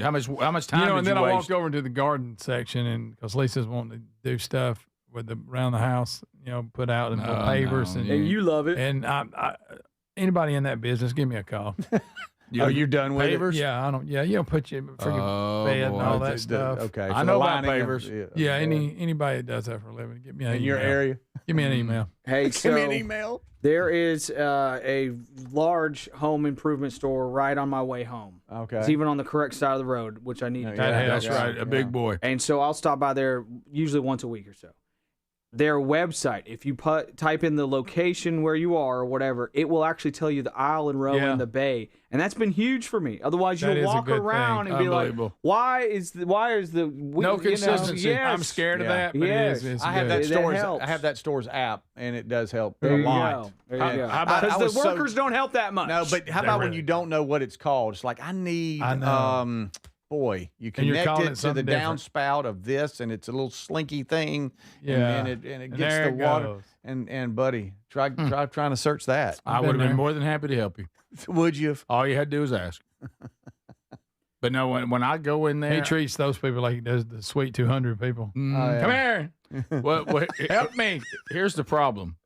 How much time did and then you waste? I walked over into the garden section, and because Lisa's wanting to do stuff around the house, put out and put pavers. And you love it. And anybody in that business, give me a call. You're done with pavers? it? Yeah, I don't. Yeah, put your freaking bed and all that stuff. Okay, I know about pavers. Yeah, anybody that does that for a living, give me an email. In your area? Give me an email. Hey, Give me an email. There is a large home improvement store right on my way home. Okay. It's even on the correct side of the road, which I need to do. That's right, a big boy. And so I'll stop by there usually once a week or so. Their website, if you type in the location where you are or whatever, it will actually tell you the aisle and row in the bay, and that's been huge for me. Otherwise, you'll walk around and be like, "Why is the no consistency?" Yes. I'm scared of that. But yes, it's I have good. I have that store's app, and it does help There a you lot. go. There you go. Because the workers don't help that much. No, but how about when you don't know what it's called? It's like I need boy, you And you're connect calling it it to the something different. downspout of this, and it's a little slinky thing. Yeah. and it And gets there the it water. goes. And buddy, try trying to search that. I would have been more than happy to help you. Would you? All you had to do was ask. But no, when I go in there, He treats those people like he does the Sweet 200 people. Come here. What, help me. Here's the problem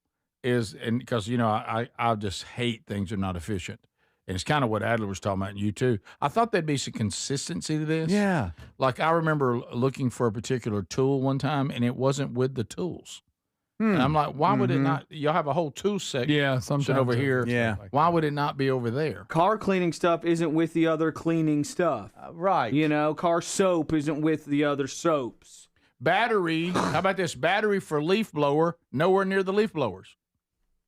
is, and because, I just hate things that are not efficient. And it's kind of what Adler was talking about, and you too. I thought there'd be some consistency to this. Yeah. Like I remember looking for a particular tool one time, and it wasn't with the tools. And I'm like, why would it not? Y'all have a whole tool section Yeah, sometimes over here. Yeah. Why would it not be over there? Car cleaning stuff isn't with the other cleaning stuff. Right. Car soap isn't with the other soaps. Battery. How about this? Battery for leaf blower, nowhere near the leaf blowers.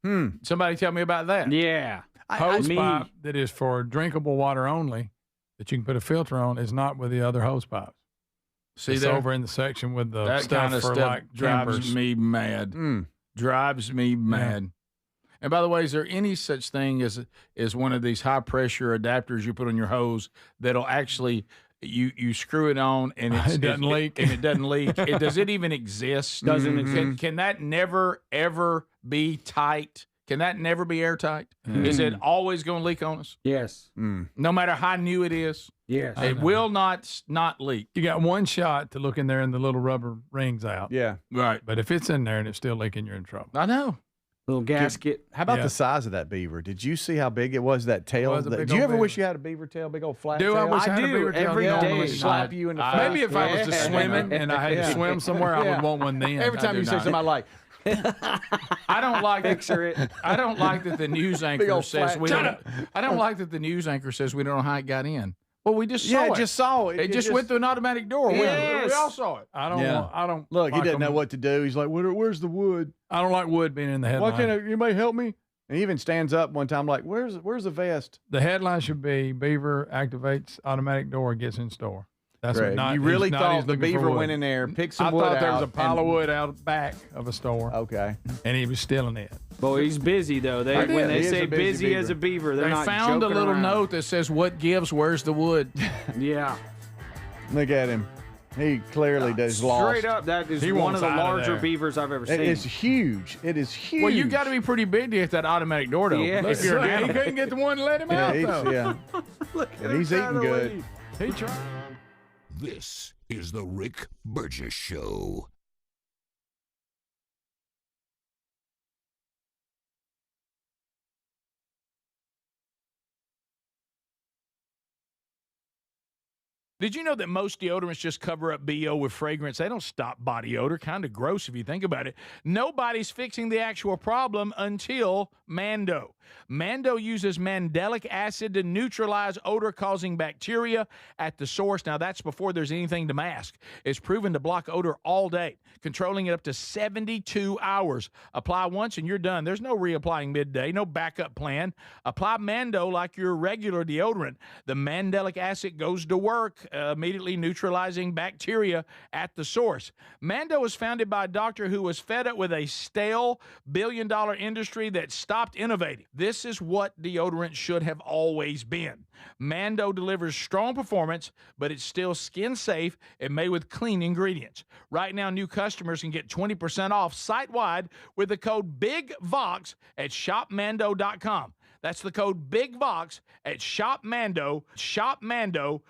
Somebody tell me about that. Yeah. Hose pipe that is for drinkable water only, that you can put a filter on, is not with the other hose pipes. See it's there? over in the section with the That stuff kind of for stuff like drives campers. me mad. Drives me mad. And by the way, is there any such thing as one of these high pressure adapters you put on your hose that'll actually you screw it on and It doesn't leak? And it doesn't leak? Does it even exist? Doesn't exist. Can that never ever be tight? Can that never be airtight? Is it always going to leak on us? Yes. No matter how new it is? Yes. It will not leak. You got one shot to look in there and the little rubber rings out. Yeah. Right. But if it's in there and it's still leaking, you're in trouble. I know. Little gasket. How about Yeah. the size of that beaver? Did you see how big it was, that tail? was a big Do you old ever wish beaver. you had a beaver tail, big old flat Do tail? I wish I had a do, beaver tail? every Yeah, day. normally Slap you in the face. Maybe if I was just swimming and I had to swim somewhere, I would want one then. Every time you say something, I like, I don't like Picture it. I don't like that the news anchor old says flat- we Shut don't. I don't like that the news anchor says we don't know how it got in. Well, we just saw it. just saw it. It just went through an automatic door. We all saw it. I don't Yeah. want, I don't Look, he like doesn't know them. what to do. He's like, where's the wood? I don't like wood being in the Why headline. can't anybody help me? And he even stands up one time like, where's the vest? The headline should be Beaver activates automatic door, gets in store. That's Greg, what not. you really he's not- thought he's the looking for beaver wood. went in there, picked some I wood thought there was out a pile of and- wood out back of a store, Okay. and he was stealing it. Boy, he's busy though. I did. When they He is say a busy busy as a beaver, they're They not found a joking little around. note that says, "What gives? Where's the wood?" Yeah. Look at him. He clearly does lost. Straight up, that is He one wants of the out of larger there. beavers I've ever It seen. is huge. It is huge. Well, you got to be pretty big to get that automatic door to open. Yeah. If you're an He animal. couldn't get the one to let him Yeah, out he's, though. yeah. And he's eating good. He tried. This is the Rick Burgess Show. Did you know that most deodorants just cover up BO with fragrance? They don't stop body odor. Kind of gross if you think about it. Nobody's fixing the actual problem until Mando. Mando uses mandelic acid to neutralize odor-causing bacteria at the source. Now, that's before there's anything to mask. It's proven to block odor all day, controlling it up to 72 hours. Apply once and you're done. There's no reapplying midday, no backup plan. Apply Mando like your regular deodorant. The mandelic acid goes to work, immediately neutralizing bacteria at the source. Mando was founded by a doctor who was fed up with a stale billion-dollar industry that stopped innovating. This is what deodorant should have always been. Mando delivers strong performance, but it's still skin safe and made with clean ingredients. Right now, new customers can get 20% off site-wide with the code BIGVOX at shopmando.com. That's the code BIGVOX at shopmando.com.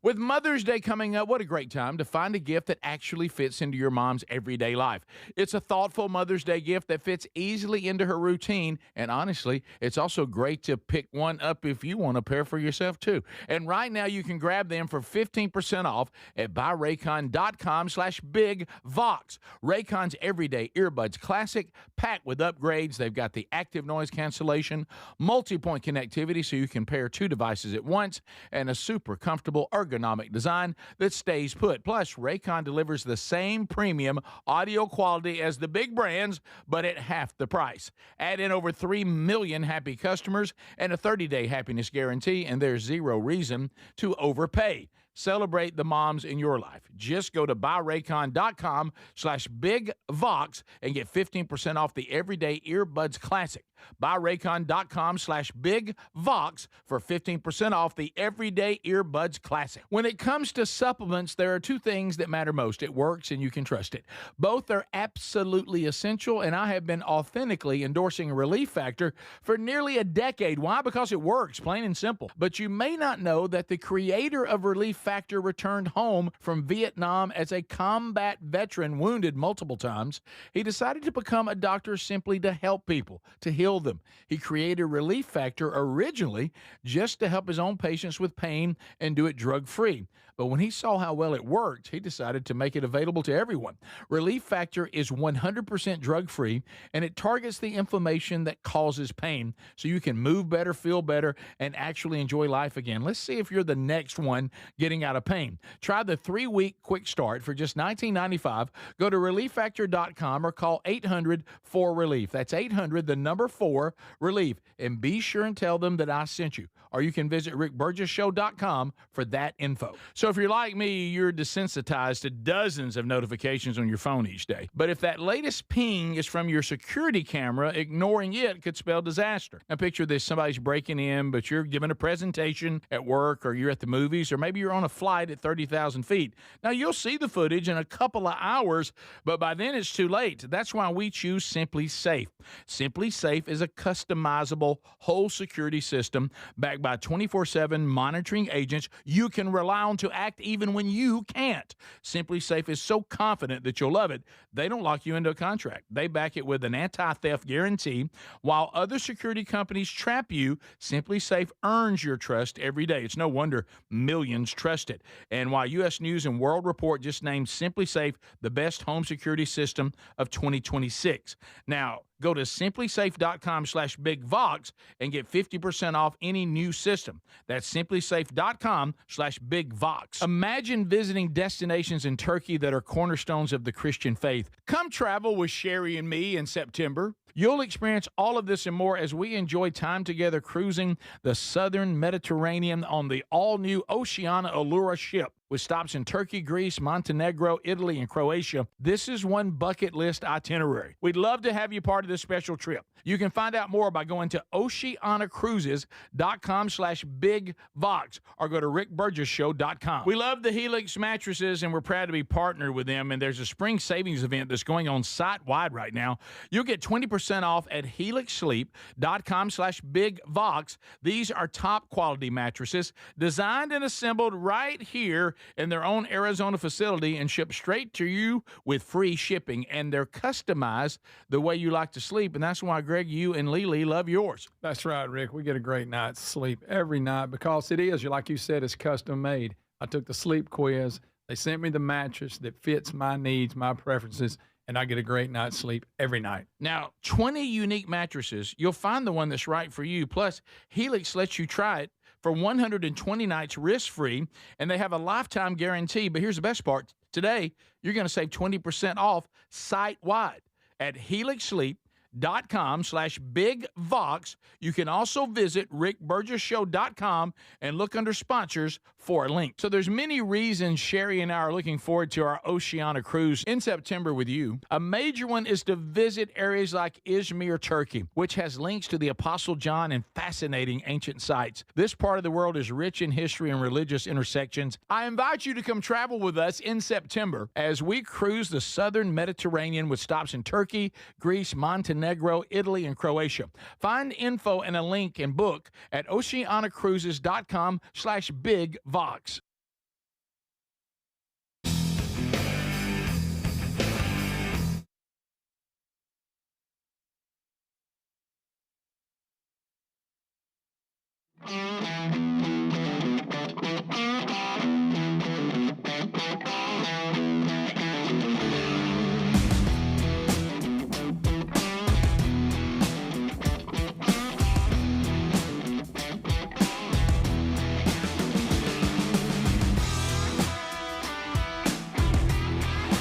With Mother's Day coming up, what a great time to find a gift that actually fits into your mom's everyday life. It's a thoughtful Mother's Day gift that fits easily into her routine, and honestly, it's also great to pick one up if you want a pair for yourself too. And right now, you can grab them for 15% off at buyraycon.com/bigvox. Raycon's everyday earbuds classic, packed with upgrades. They've got the active noise cancellation, multi-point connectivity so you can pair two devices at once, and a super comfortable ergonomic design that stays put. Plus, Raycon delivers the same premium audio quality as the big brands, but at half the price. Add in over 3 million happy customers and a 30-day happiness guarantee, and there's zero reason to overpay. Celebrate the moms in your life. Just go to buyraycon.com/bigvox and get 15% off the Everyday Earbuds Classic. Buyraycon.com/bigvox for 15% off the Everyday Earbuds Classic. When it comes to supplements, there are two things that matter most. It works and you can trust it. Both are absolutely essential, and I have been authentically endorsing Relief Factor for nearly a decade. Why? Because it works, plain and simple. But you may not know that the creator of Relief Factor returned home from Vietnam as a combat veteran, wounded multiple times. He decided to become a doctor simply to help people, to heal them. He created Relief Factor originally just to help his own patients with pain and do it drug-free. But when he saw how well it worked, he decided to make it available to everyone. Relief Factor is 100% drug-free, and it targets the inflammation that causes pain so you can move better, feel better, and actually enjoy life again. Let's see if you're the next one getting out of pain. Try the 3-week quick start for just $19.95. Go to ReliefFactor.com or call 800-4RELIEF. That's 800-4RELIEF. And be sure and tell them that I sent you. Or you can visit RickBurgessShow.com for that info. So if you're like me, you're desensitized to dozens of notifications on your phone each day. But if that latest ping is from your security camera, ignoring it could spell disaster. Now picture this, somebody's breaking in, but you're giving a presentation at work, or you're at the movies, or maybe you're on a flight at 30,000 feet. Now you'll see the footage in a couple of hours, but by then it's too late. That's why we choose Simply Safe. Simply Safe is a customizable whole security system backed by 24/7 monitoring agents you can rely on to act even when you can't. Simply Safe is so confident that you'll love it, they don't lock you into a contract. They back it with an anti-theft guarantee. While other security companies trap you, Simply Safe earns your trust every day. It's no wonder millions trust it. And while U.S. News and World Report just named Simply Safe the best home security system of 2026. Now, go to simplysafe.com/bigvox and get 50% off any new system. That's simplysafe.com/bigvox. Imagine visiting destinations in Turkey that are cornerstones of the Christian faith. Come travel with Sherry and me in September. You'll experience all of this and more as we enjoy time together cruising the southern Mediterranean on the all-new Oceana Allura ship. With stops in Turkey, Greece, Montenegro, Italy, and Croatia, this is one bucket list itinerary. We'd love to have you part of this special trip. You can find out more by going to oceanacruises.com/bigvox or go to rickburgesshow.com. We love the Helix mattresses, and we're proud to be partnered with them, and there's a spring savings event that's going on site-wide right now. You'll get 20% off at helixsleep.com/bigvox. These are top-quality mattresses designed and assembled right here in their own Arizona facility and shipped straight to you with free shipping, and they're customized the way you like to sleep, and that's why, Greg, you and Lily love yours. That's right, Rick. We get a great night's sleep every night because it is, like you said, it's custom made. I took the sleep quiz. They sent me the mattress that fits my needs, my preferences, and I get a great night's sleep every night. Now, 20 unique mattresses. You'll find the one that's right for you. Plus, Helix lets you try it for 120 nights risk-free, and they have a lifetime guarantee. But here's the best part. Today, you're going to save 20% off site-wide at helixsleep.com/bigvox. You can also visit rickburgesshow.com and look under sponsors for a link. So there's many reasons Sherry and I are looking forward to our Oceana cruise in September with you. A major one is to visit areas like Izmir, Turkey, which has links to the Apostle John and fascinating ancient sites. This part of the world is rich in history and religious intersections. I invite you to come travel with us in September as we cruise the southern Mediterranean with stops in Turkey, Greece, Montenegro, Italy, and Croatia. Find info and a link and book at oceanacruises.com/bigvox.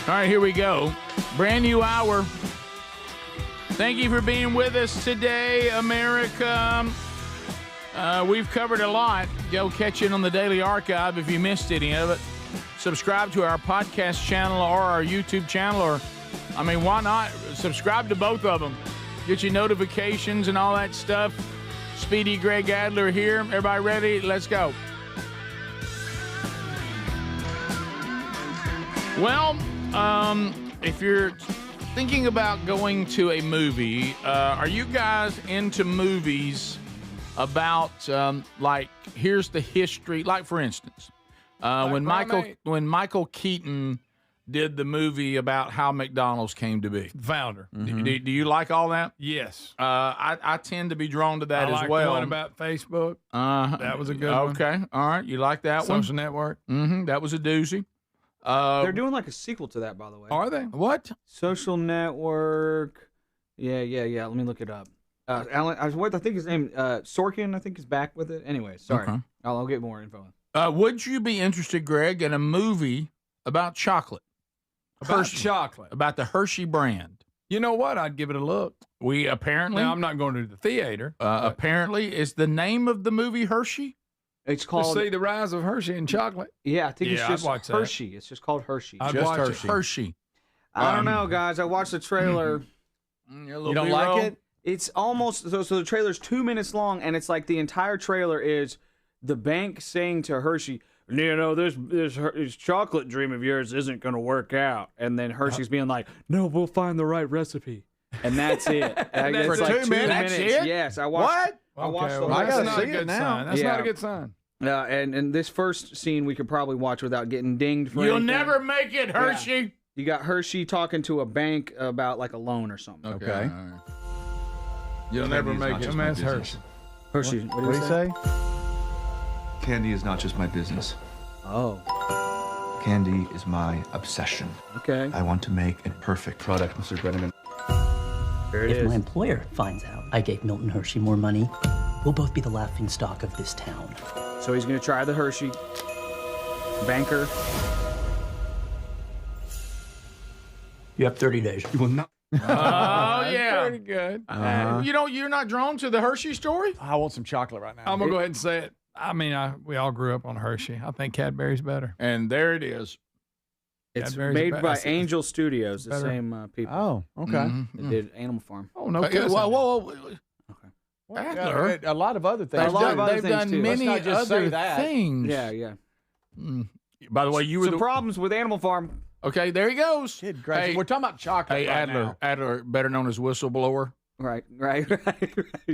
All right, here we go. Brand new hour. Thank you for being with us today, America. We've covered a lot. Go catch it on the Daily Archive if you missed any of it. Subscribe to our podcast channel or our YouTube channel, or, I mean, why not? Subscribe to both of them. Get your notifications and all that stuff. Speedy Greg Adler here. Everybody ready? Let's go. Well, if you're thinking about going to a movie, are you guys into movies about, like, here's the history? Like, for instance, when Michael Keaton did the movie about how McDonald's came to be. Founder. Mm-hmm. Do you like all that? Yes. I tend to be drawn to that I as like well. The one about Facebook. That was a good one. Okay. All right. You like that one? Social Network. Mm-hmm. That was a doozy. They're doing like a sequel to that, by the way. Are they? What? Social Network. Yeah. Let me look it up. Alan, I think his name Sorkin. I think is back with it. Anyway, sorry. Okay. I'll get more info. Would you be interested, Greg, in a movie about chocolate? About chocolate. About the Hershey brand. You know what? I'd give it a look. We apparently. Now, I'm not going to the theater. Apparently, is the name of the movie Hershey? It's called. To see the rise of Hershey and chocolate. Yeah, I think it's just I'd watch Hershey. It's just called Hershey. I'd Just watch Hershey. Hershey. I don't know, guys. I watched the trailer. You don't like it? It's almost so the trailer's 2 minutes long, and it's like the entire trailer is the bank saying to Hershey, you know, this chocolate dream of yours isn't going to work out, and then Hershey's being like, no, we'll find the right recipe, and that's it. For it's like 2 minutes. That's it? Yes, I watched. What? I watched the well, whole that's gotta not see a it good now. sign. That's Yeah. not a good sign. And this first scene we could probably watch without getting dinged for You'll anything. never make it, Hershey. You got Hershey talking to a bank about like a loan or something. Okay. All right. You'll never make it. That's Hershey. Hershey, What do you say? Candy is not just my business. Oh. Candy is my obsession. Okay. I want to make a perfect product, Mr. Brenneman. There it If is. my employer finds out I gave Milton Hershey more money, we'll both be the laughing stock of this town. So he's going to try the Hershey. Banker. You have 30 days. You will not. Oh, yeah. Pretty good. You're not drawn to the Hershey story? I want some chocolate right now. I'm going to go ahead and say it. I mean, we all grew up on Hershey. I think Cadbury's better. And there it is. It's Cadbury's made better. by Angel Studios, the better. same people. Oh, okay. Mm-hmm. They did Animal Farm. Oh, no Okay, kissing. whoa. Well, Adler. a lot of other things. A lot of other They've things, done too. many Let's not just say other that. things. Yeah. By the way, you were Some the problems with Animal Farm. Okay, there he goes. Kid gracious. Hey, We're talking about chocolate hey, right Adler, now. Adler, better known as whistleblower. Right.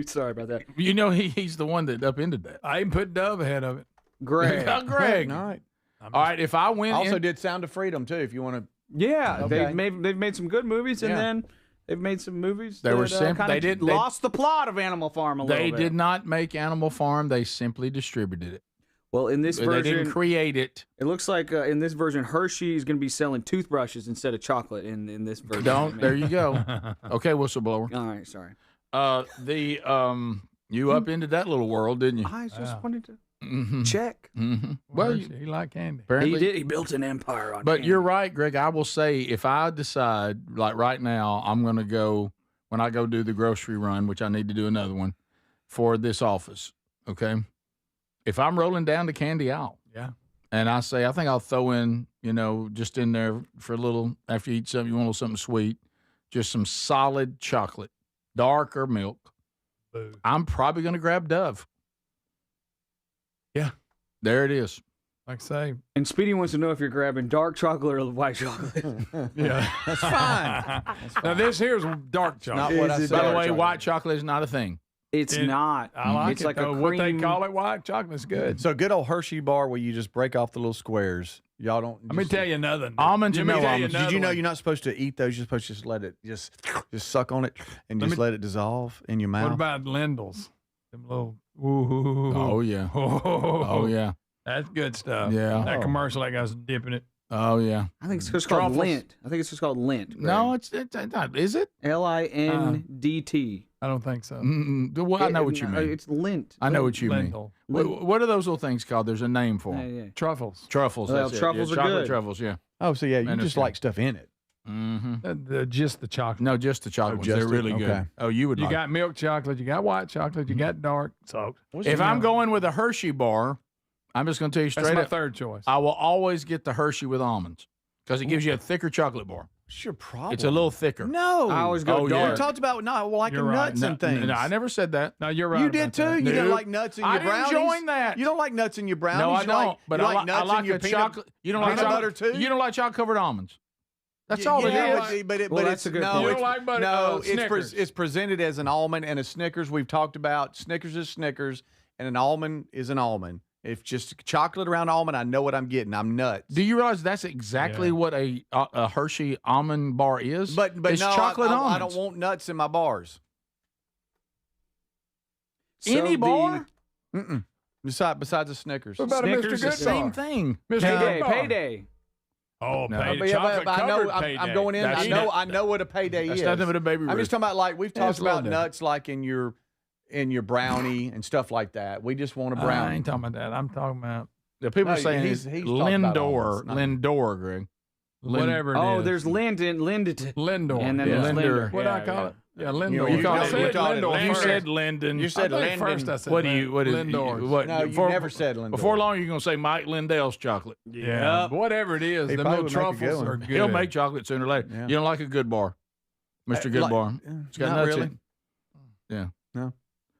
Sorry about that. You know he's the one that upended that. I even put Dove ahead of it. Greg. Greg. All right. All right, if I win, Also did Sound of Freedom too. If you want to. Yeah, Okay. they've made some good movies, and Yeah. then they've made some movies They that were kinda they did lost the plot of Animal Farm a little They bit. did not make Animal Farm. They simply distributed it. Well, in this They version, didn't create it. it looks like in this version, Hershey is going to be selling toothbrushes instead of chocolate in this version. Don't. There you go. Okay, whistleblower. All right, sorry. You upended that little world, didn't you? I just wanted to Mm-hmm. check. Mm-hmm. Well, Well, he liked candy. apparently, He did. He built an empire on. But candy. you're right, Greg. I will say, if I decide, like right now, I'm going to go, when I go do the grocery run, which I need to do another one for this office, okay? If I'm rolling down the candy aisle, Yeah. and I say, I think I'll throw in, just in there for a little, after you eat something, you want a little something sweet, just some solid chocolate, dark or milk. Boo. I'm probably going to grab Dove. Yeah. There it is. Like I say. And Speedy wants to know if you're grabbing dark chocolate or white chocolate. Yeah. That's fine. Now, this here's dark chocolate. Not what I Is it said. By the dark way, chocolate? white chocolate is not a thing. It's not. I like it's it, like though. a What they cream- call it, white chocolate's good. So good old Hershey bar where you just break off the little squares. Y'all don't. Let me tell you another. Almonds and Let me no tell you almonds. Did another you know one. you're not supposed to eat those? You're supposed to just let it just suck on it and just let it dissolve in your mouth. What about Lindels? Them little. Ooh. Oh, yeah. Oh, yeah. That's good stuff. Yeah. That commercial, that guy's dipping it. Oh, yeah. I think it's just called Truffles. lint. I think it's just called lint. No, it's not. Is it? LINDT. I don't think so. Well, I know what you mean. It's lint. I know what you mean. Lindel. What are those little things called? There's a name for them. Yeah. Truffles. Truffles. Well, That's it. truffles Yeah, are chocolate good. truffles, yeah. Oh, so yeah, you And just it's- like stuff in it. Mm-hmm. Just the chocolate. No, just the chocolate ones. just They're really it? good. Okay. Oh, you would You like got milk chocolate, you got white chocolate, you got dark. So if I'm going with a Hershey bar, I'm just going to tell you that's straight my up, third choice. I will always get the Hershey with almonds because it gives you a thicker chocolate bar. What's your problem? It's a little thicker. No. I always go We dark. talked about not liking You're right. nuts and things. No, I never said that. No, you're right. You did about too. that. You didn't like nuts in your I didn't brownies. join that. You don't like nuts in your brownies. No, I You don't. like, But you I like nuts like in your a peanut, chocolate. You don't like peanut chocolate butter too. You don't like chocolate covered almonds. That's all yeah, it is. But Well, it's that's a good no, point. You it's, don't like butter- no, Snickers. it's presented as an almond and a Snickers. We've talked about Snickers is Snickers and an almond is an almond. If just chocolate around almond, I know what I'm getting. I'm nuts. Do you realize that's exactly what a Hershey almond bar is? But it's no, chocolate I almonds. don't want nuts in my bars. Any bar? Mm-mm. Besides the Snickers. What about Snickers a Mr. is Good Same bar? thing. Mr. Payday, Good bar. payday. Oh, No. payday. But yeah, Chocolate but I know covered payday. I'm going in. That's I know what a payday That's is. nothing but a Baby I'm Ruth. just talking about like we've Yeah, talked it's a little about different. nuts like in your brownie and stuff like that. We just want a I brownie. ain't talking about that. I'm talking about The people No, are saying he's it's talking about Lindor, almonds, not- Lindor, Greg. whatever it is. Oh, there's Lindor. Lindor. And then Yeah. there's Lindor. Lindor. What Yeah, I call yeah. it? Yeah, Lindor. You called I it- said you called it Lindor You first. said Linden. You said I think Linden. first I said What do you? What is? Lindor. What? No, you before, never said Lindor. Before long, you're going to say Mike Lindell's chocolate. Yeah, whatever it is, He the probably little would make a good truffles one. are good. He'll make chocolate sooner or later. Yeah. You don't like a good bar, Mr. Good Like- Bar. It's got not nuts really. in it. Yeah. No.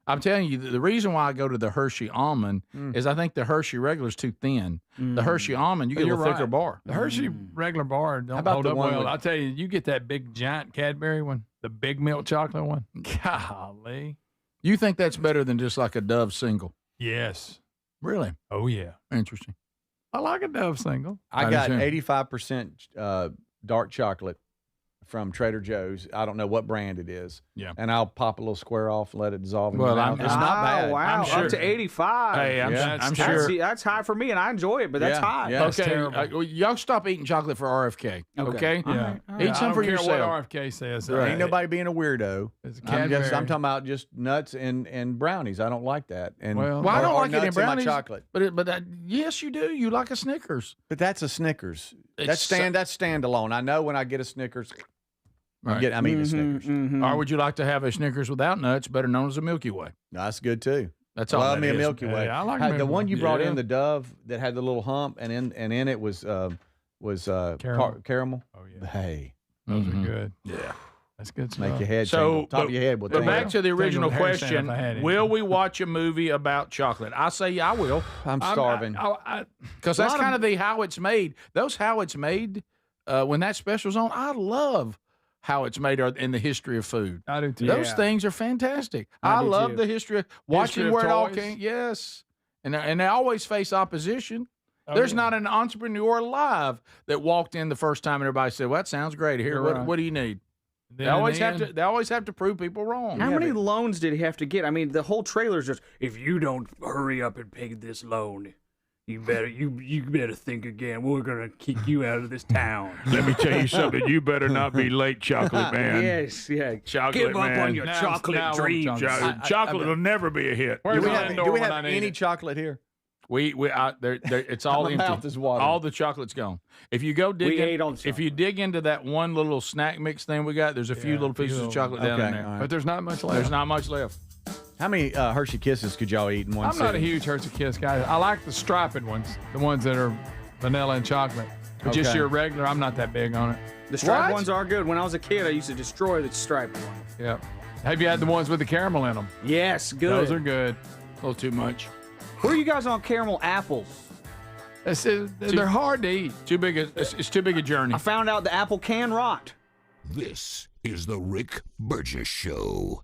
I'm telling you, the reason why I go to the Hershey almond is I think the Hershey regular is too thin. The Hershey almond, you get a You're little thicker right. bar. The Hershey regular bar don't about hold the up one well. with- I'll tell you, you get that big giant Cadbury one, the big milk chocolate one. Golly. You think that's better than just like a Dove single? Yes. Really? Oh, yeah. Interesting. I like a Dove single. I I got do too. 85% dark chocolate from Trader Joe's. I don't know what brand it is. Yeah. And I'll pop a little square off and let it dissolve in Well, your mouth. I'm- It's not bad. Wow, I'm sure. up to 85. Hey, I'm Yeah. sure. That's high for me, and I enjoy it, but that's Yeah, high. yeah. That's Okay, terrible. y'all stop eating chocolate for RFK. Okay. All Yeah. right, all Eat I some don't for care yourself. what RFK says. Ain't nobody being a weirdo. It's a I'm Cadbury. talking about just nuts and brownies. I don't like that. And Well, I don't or like it in nuts my brownies. chocolate. But yes, you do. You like a Snickers. But that's a Snickers. It's That's standalone. I know when I get a Snickers, Right. I'm eating a Snickers. Or would you like to have a Snickers without nuts, better known as a Milky Way? No, that's good too. That's all Love that me a is. Milky Way. Hey, I like the Milky one Way. you brought Yeah. in, the Dove that had the little hump, and in it was Caramel. caramel. Oh, yeah. Hey, Those Mhm. are good. Yeah. That's good stuff. make your head So, tingle. Top of your head will But tingle. back to the Tingle original with hair sand question: if I had it. will we watch a movie about chocolate? I say I will, I'm starving. because that's kind of the how it's made. Those how it's made when that special's on. I love how it's made in the history of food. I do too. Those Yeah. things are fantastic. I I do love too. the history of watching of where it all toys. came. Yes, and they always face opposition. Oh, There's yeah. not an entrepreneur alive that walked in the first time and everybody said, "Well, that sounds great. Here, You're what, right. what do you need?" Then They in always the have end- to. They always have to prove people wrong. How many loans did he have to get? I mean, the whole trailer's just, if you don't hurry up and pay this loan, you better think again. We're gonna kick you out of this town. Let me tell you something. You better not be late, chocolate man. Yes, yeah. Chocolate Give up man. on your Now- chocolate now I want dreams. chocolate. Chocolate will never be a hit. Where's Do we the have, Lindor do we when have I need any it? chocolate here? It's all My empty. mouth is watering. All the chocolate's gone. If you go dig, We ate all the if you dig into that one little snack mix thing we got, there's a few Yeah, little pieces few of chocolate down Okay, in there. all right. But there's not much left. There's not much left. How many Hershey Kisses could y'all eat in one I'm not a sitting? huge Hershey Kiss guy. I like the striped ones, the ones that are vanilla and chocolate. But just Okay. your regular, I'm not that big on it. The striped What? ones are good. When I was a kid, I used to destroy the striped ones. Yep. Have you had the ones with the caramel in them? Yes, good. Those are good. A little too much. Where are you guys on caramel apples? They're hard to eat. It's too big a journey. I found out the apple can rot. This is the Rick Burgess Show.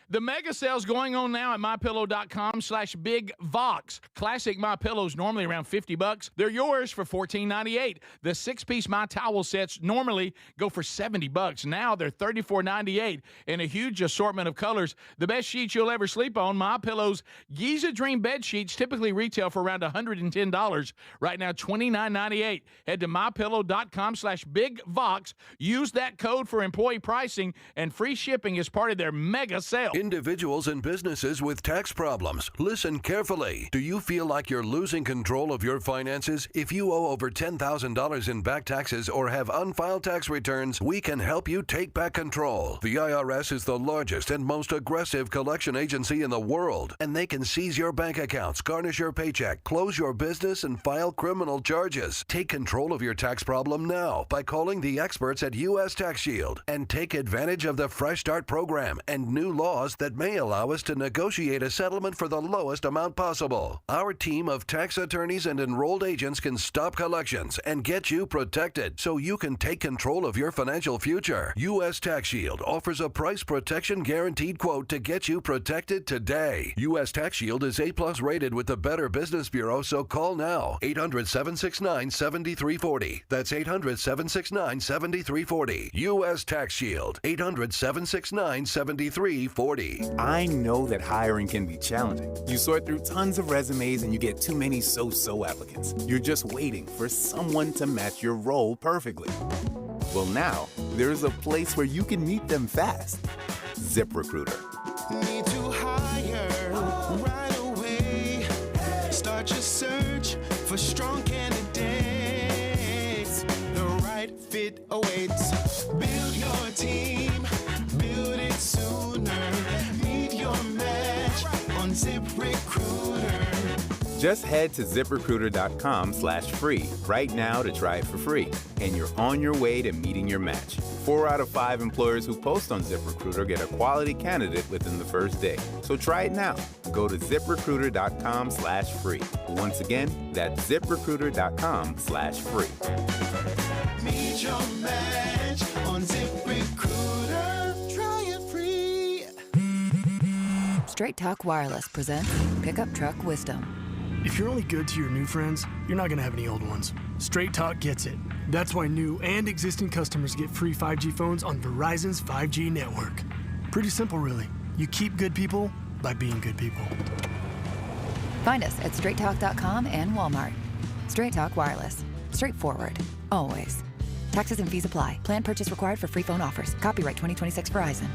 The mega sale's going on now at MyPillow.com/BigVox. Classic MyPillows normally around $50. They're yours for $14.98. The 6-piece My Towel sets normally go for $70. Now they're $34.98 in a huge assortment of colors. The best sheets you'll ever sleep on. MyPillow's Giza Dream bed sheets typically retail for around $110. Right now, $29.98. Head to MyPillow.com/BigVox. Use that code for employee pricing and free shipping as part of their mega sale. Individuals and businesses with tax problems, listen carefully. Do you feel like you're losing control of your finances? If you owe over $10,000 in back taxes or have unfiled tax returns, we can help you take back control. The IRS is the largest and most aggressive collection agency in the world, and they can seize your bank accounts, garnish your paycheck, close your business, and file criminal charges. Take control of your tax problem now by calling the experts at U.S. Tax Shield and take advantage of the Fresh Start program and new laws that may allow us to negotiate a settlement for the lowest amount possible. Our team of tax attorneys and enrolled agents can stop collections and get you protected so you can take control of your financial future. U.S. Tax Shield offers a price protection guaranteed quote to get you protected today. U.S. Tax Shield is A+ rated with the Better Business Bureau, so call now. 800-769-7340. That's 800-769-7340. U.S. Tax Shield. 800-769-7340. I know that hiring can be challenging. You sort through tons of resumes and you get too many so-so applicants. You're just waiting for someone to match your role perfectly. Well, now, there's a place where you can meet them fast. ZipRecruiter. Need to hire right away. Start your search for strong candidates. The right fit awaits. Build your team, build it sooner. Meet your match on ZipRecruiter. Just head to ZipRecruiter.com/free right now to try it for free, and you're on your way to meeting your match. 4 out of 5 employers who post on ZipRecruiter get a quality candidate within the first day. So try it now. Go to ZipRecruiter.com/free. Once again, that's ZipRecruiter.com/free. Meet your match on ZipRecruiter. Try it free. Straight Talk Wireless presents Pickup Truck Wisdom. If you're only good to your new friends, you're not going to have any old ones. Straight Talk gets it. That's why new and existing customers get free 5G phones on Verizon's 5G network. Pretty simple, really. You keep good people by being good people. Find us at straighttalk.com and Walmart. Straight Talk Wireless. Straightforward. Always. Taxes and fees apply. Plan purchase required for free phone offers. Copyright 2026 Verizon.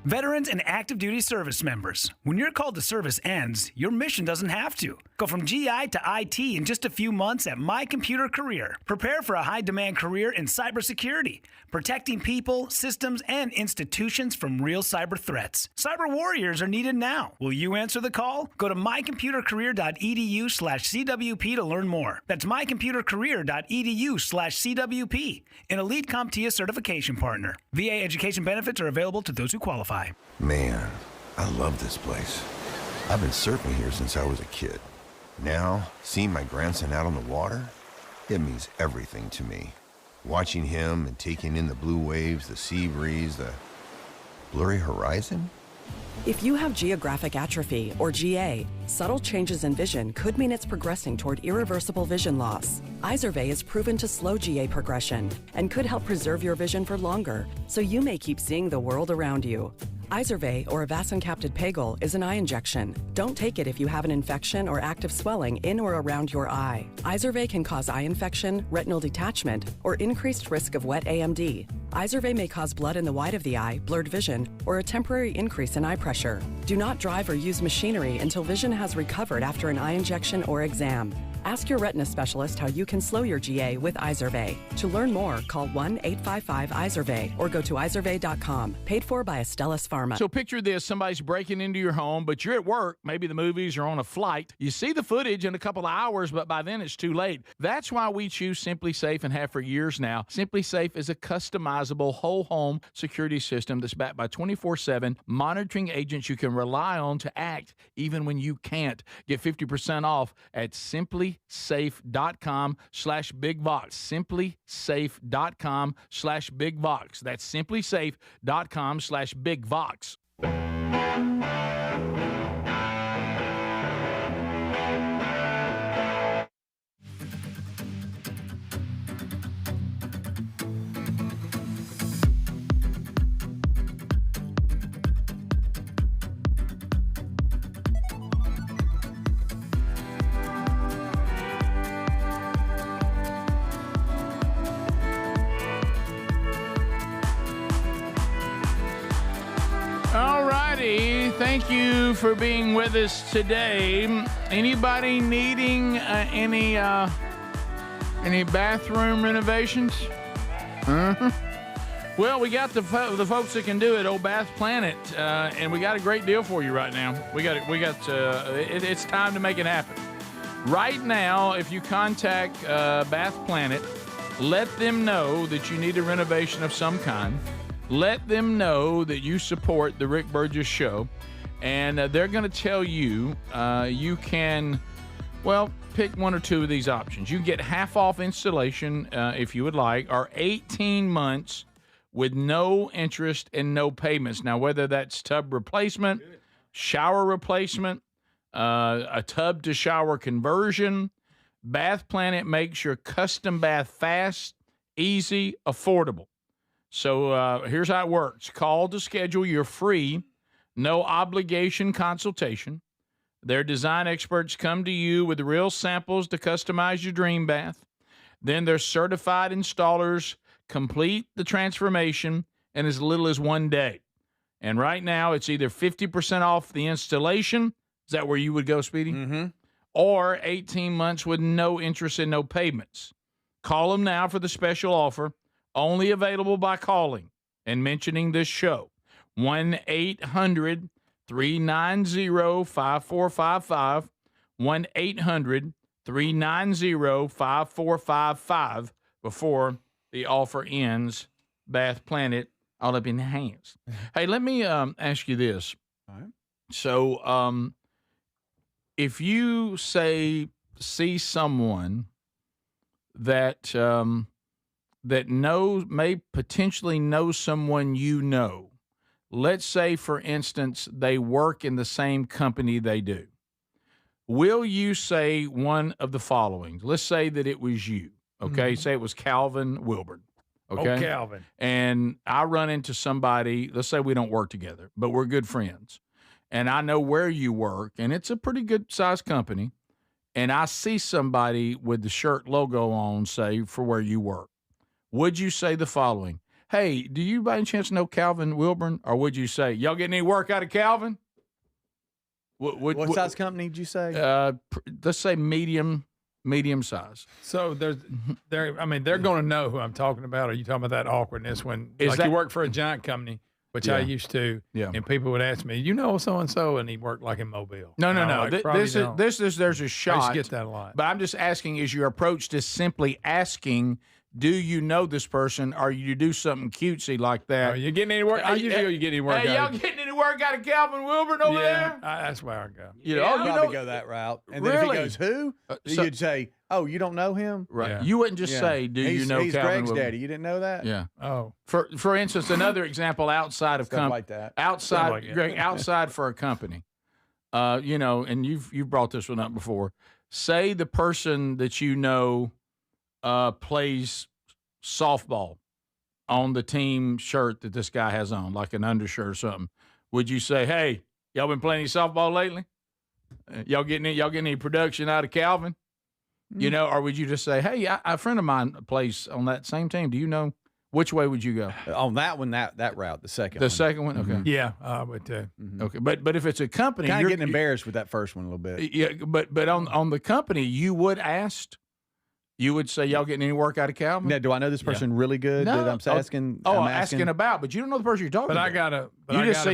Veterans and active duty service members, when your call to service ends, your mission doesn't have to. Go from GI to IT in just a few months at My Computer Career. Prepare for a high-demand career in cybersecurity, protecting people, systems, and institutions from real cyber threats. Cyber warriors are needed now. Will you answer the call? Go to mycomputercareer.edu/CWP to learn more. That's mycomputercareer.edu/CWP, an elite CompTIA certification partner. VA education benefits are available to those who qualify. Man, I love this place. I've been surfing here since I was a kid. Now, seeing my grandson out on the water, it means everything to me. Watching him and taking in the blue waves, the sea breeze, the blurry horizon. If you have geographic atrophy, or GA, subtle changes in vision could mean it's progressing toward irreversible vision loss. Izervay is proven to slow GA progression and could help preserve your vision for longer, so you may keep seeing the world around you. Izervay, or avacincaptad pegol, is an eye injection. Don't take it if you have an infection or active swelling in or around your eye. Izervay can cause eye infection, retinal detachment, or increased risk of wet AMD. Izervay may cause blood in the white of the eye, blurred vision, or a temporary increase in eye pressure. Do not drive or use machinery until vision has recovered after an eye injection or exam. Ask your retina specialist how you can slow your GA with Izervay. To learn more, call 1-855-IZERVAY or go to izervay.com. Paid for by Astellas Pharma. So picture this. Somebody's breaking into your home, but you're at work. Maybe the movies are on a flight. You see the footage in a couple of hours, but by then it's too late. That's why we choose Simply Safe and have for years now. Simply Safe is a customizable whole home security system that's backed by 24/7 monitoring agents you can rely on to act even when you can't. Get 50% off at simplysafe.com/bigvox. simplysafe.com/bigvox. That's simplysafe.com/bigvox. All righty. Thank you for being with us today. Anybody needing any bathroom renovations? Well, we got the folks that can do it, Old Bath Planet, and we got a great deal for you right now. It's time to make it happen. Right now, if you contact Bath Planet, let them know that you need a renovation of some kind. Let them know that you support the Rick Burgess Show, and they're going to tell you you can, pick one or two of these options. You can get half off installation if you would like, or 18 months with no interest and no payments. Now, whether that's tub replacement, shower replacement, a tub to shower conversion, Bath Planet makes your custom bath fast, easy, affordable. So here's how it works. Call to schedule your free, no obligation consultation. Their design experts come to you with real samples to customize your dream bath. Then their certified installers complete the transformation in as little as 1 day. And right now, it's either 50% off the installation. Is that where you would go, Speedy? Mm-hmm. Or 18 months with no interest and no payments. Call them now for the special offer, only available by calling and mentioning this show. 1-800-390-5455. 1-800-390-5455 before the offer ends. Bath Planet, all up in the hands. Hey, let me ask you this. All right. So, if you see someone that may potentially know someone you know, let's say, for instance, they work in the same company they do. Will you say one of the following? Let's say that it was you. Okay, say it was Calvin Wilburn. Okay, Calvin. And I run into somebody. Let's say we don't work together, but we're good friends, and I know where you work, and it's a pretty good sized company. And I see somebody with the shirt logo on, say, for where you work. Would you say the following? Hey, do you by any chance know Calvin Wilburn? Or would you say, y'all getting any work out of Calvin? What size company did you say? Let's say medium size. So they're going to know who I'm talking about. Are you talking about that awkwardness when you work for a giant company, which I used to, and people would ask me, you know so-and-so, and he worked like in Mobile. No. Like, There's a shot. I used to get that a lot. But I'm just asking, is your approach to simply asking, do you know this person, or you do something cutesy like that? Are you getting any work? I usually you getting any work. Hey, y'all getting any work out of Calvin Wilburn over there? That's where I go. You go that route. And then if he goes, who? You'd say, oh, you don't know him? Right. Yeah. You wouldn't just say, do you know he's Calvin Greg's Wilburn? daddy. You didn't know that? Yeah. Oh. For instance, another example outside of Stuff like that. Greg, outside for a company. And you've brought this one up before. Say the person that you know plays softball on the team shirt that this guy has on, like an undershirt or something. Would you say, hey, y'all been playing any softball lately? Y'all getting any production out of Calvin? Or would you just say, hey, a friend of mine plays on that same team. Do you know? Which way would you go? On that one, that route, the second one. The second one? Okay. Yeah, I would too. Okay. But if it's a company, kind of getting embarrassed with that first one a little bit. Yeah, but on the company, you would ask. You would say, y'all getting any work out of Calvin? Now, do I know this person really good? No. That I'm asking. I'm asking about, but you don't know the person you're talking about. You just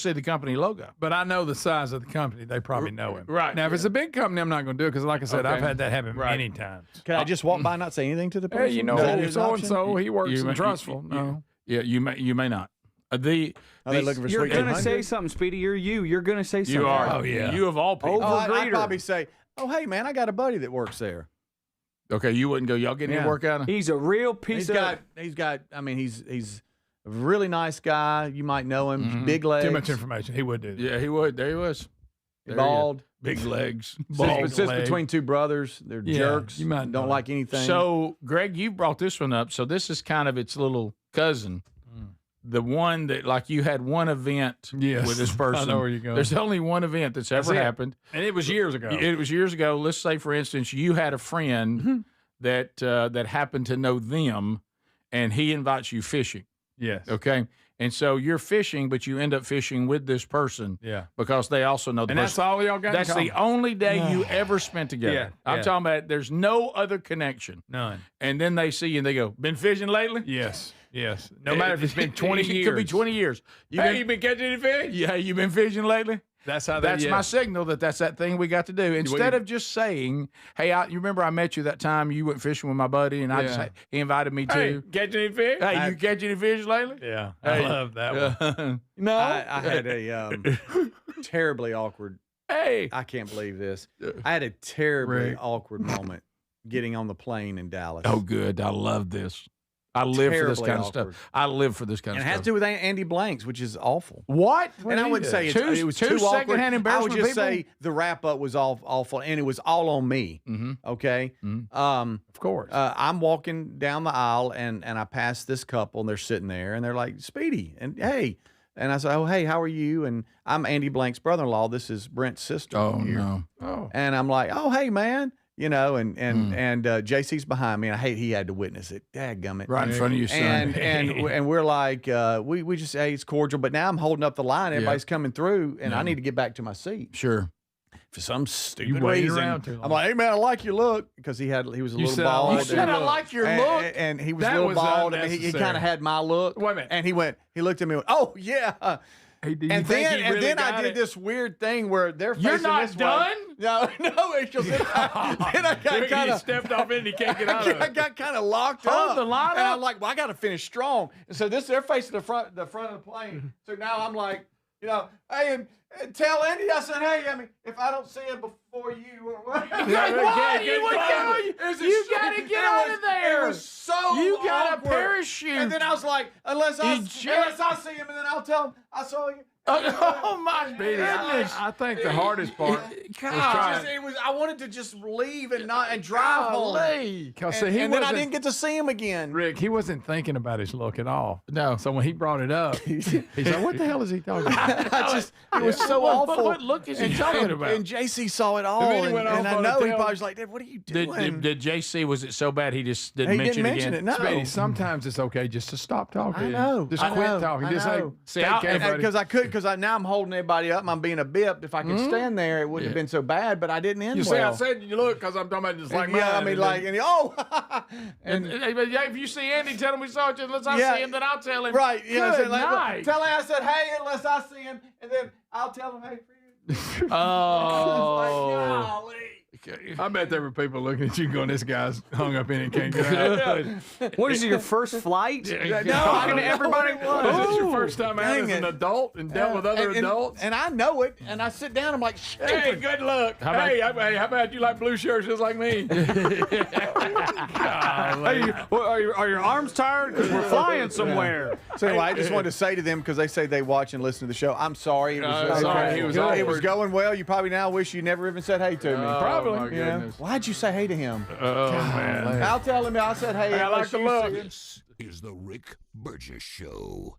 say the company logo. But I know the size of the company. They probably know him. Right. Now, if it's a big company, I'm not going to do it because, like I said, I've had that happen many times. Can I just walk by and not say anything to the person? Hey, you know, so-and-so, he works in Trustful. No. Yeah, you may not. Are they looking for You're sweet going to 100? say something, Speedy. You're going to say something. You are. Oh, yeah. You of all people. I'd probably say, oh, hey, man, I got a buddy that works there. Okay, you wouldn't go, y'all getting any work out of him? He's a real piece He's got, he's a really nice guy. You might know him. Big legs. Too much information. He would do that. Yeah, he would. There he was. Bald. Big legs. Sits between two brothers. They're jerks. You might don't like anything. So, Greg, you brought this one up. So this is kind of its little cousin. The one that, like, you had one event with this person. I know where you're going. There's only one event that's ever happened. And it was years ago. It was years ago. Let's say, for instance, you had a friend that happened to know them, and he invites you fishing. Yes. Okay? And so you're fishing, but you end up fishing with this person because they also know the and person. That's all y'all got. That's the only day you ever spent together. I'm talking about there's no other connection. None. And then they see you and they go, been fishing lately? Yes. No matter if it's been 20 years. It could be 20 years. You been catching any fish? Yeah, you been fishing lately? That's how. That's my signal that's that thing we got to do. Instead of just saying, "Hey, you remember I met you that time you went fishing with my buddy, and he invited me Hey, too." catching any fish? Hey, you catch any fish lately? Yeah, I love that one. No, I had a terribly awkward. Hey, I can't believe this. I had a terribly awkward moment getting on the plane in Dallas. Oh, good. I love this. I live for this kind of stuff. I live for this kind of and stuff. it has to do with Andy Blanks, which is awful. What? And I wouldn't say it was too secondhand awkward. I would embarrassment just people? say the wrap up was awful, and it was all on me. Okay, of course. I'm walking down the aisle, and I pass this couple, and they're sitting there, and they're like, "Speedy," and hey. And I said, "Oh, hey, how are you?" And I'm Andy Blank's brother-in-law. This is Brent's sister. Oh, here. no. Oh. And I'm like, "Oh, hey, man." You know, and JC's behind me, and I hate he had to witness it. Dadgummit. Right in front of your son. And we're like, we just say it's cordial, but now I'm holding up the line. Everybody's coming through, and I need to get back to my seat. Sure. For some stupid waited reason, around too long. I'm like, "Hey man, I like your look," because he was a little bald. You said I like your look, and he was That a little was bald, and he unnecessary. kind of had my look. Wait a minute. And he looked at me and went, "Oh yeah." Hey, do you And think then, he and really then I got did it? this weird thing where they're You're facing not this done? way. No, it's just then I got He kind of stepped off in and he can't get out of I it. got kind of locked Hold up. the line and up. I'm like, well, I got to finish strong. And so they're facing the front of the plane. So now I'm like, hey, and tell Andy, I said, hey, I mean, if I don't see him before you or what? You got to get out of there. It was so You got a awkward. parachute. And then I was like, unless I see him, and then I'll tell him I saw you. Oh my goodness! I think the hardest part I wanted to just leave and drive home. Because And then I didn't get to see him again. Rick, he wasn't thinking about his look at all. No. So when he brought it up, he's like, "What the hell is he talking about?" It was so awful. What look is he talking about? And JC saw it all, And then he went and off I on know a he tell. probably was like, "Dad, what are you doing?" Did JC, was it so bad he just didn't mention it again? No, Speedy, sometimes it's okay just to stop talking. I know. Just I quit know, talking. I Just know. say, okay, buddy. because now I'm holding everybody up. And I'm being a bip. If I could stand there, it wouldn't have been so bad. But I didn't end You well. say I said you look because I'm talking about just like mine. Yeah, I mean, like, and If you see Andy, tell him we saw you. Unless I see him, then I'll tell him. right. Yeah, Good so like, night. tell him I said, hey, unless I see him, and then I'll tell him, hey, for you. Oh. Golly. I bet there were people looking at you going, "This guy's hung up in it, can't get out." What is it, your first flight? No, Talking to everybody? Is this your first time out dang as it. an adult and dealt with other adults? And I know it, and I sit down, I'm like, Hey, good luck. Hey, how about you like blue shirts just like me? Are your arms tired? Because we're flying somewhere. So anyway, I just wanted to say to them, because they say they watch and listen to the show, I'm sorry. It was, sorry, it he was was awkward. going well. You probably now wish you never even said hey to me. Probably. my You know? goodness. Why'd you say hey to him? Oh, man. I'll tell him I said hey. I like unless the you look. see him. This is the Rick Burgess Show.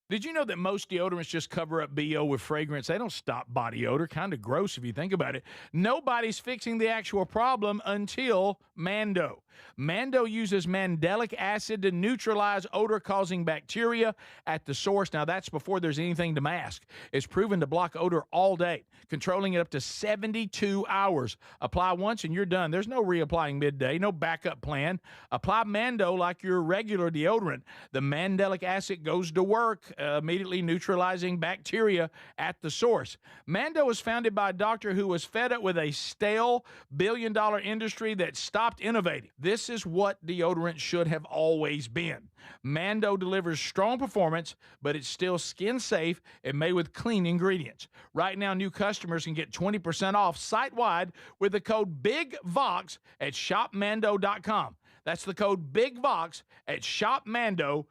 Did you know that most deodorants just cover up BO with fragrance? They don't stop body odor. Kind of gross if you think about it. Nobody's fixing the actual problem until Mando. Mando uses mandelic acid to neutralize odor-causing bacteria at the source. Now, that's before there's anything to mask. It's proven to block odor all day, controlling it up to 72 hours. Apply once and you're done. There's no reapplying midday, no backup plan. Apply Mando like your regular deodorant. The mandelic acid goes to work, immediately neutralizing bacteria at the source. Mando was founded by a doctor who was fed up with a stale billion-dollar industry that stopped innovating. This is what deodorant should have always been. Mando delivers strong performance, but it's still skin safe and made with clean ingredients. Right now, new customers can get 20% off site-wide with the code BIGVOX at shopmando.com. That's the code BIGVOX at shopmando.com.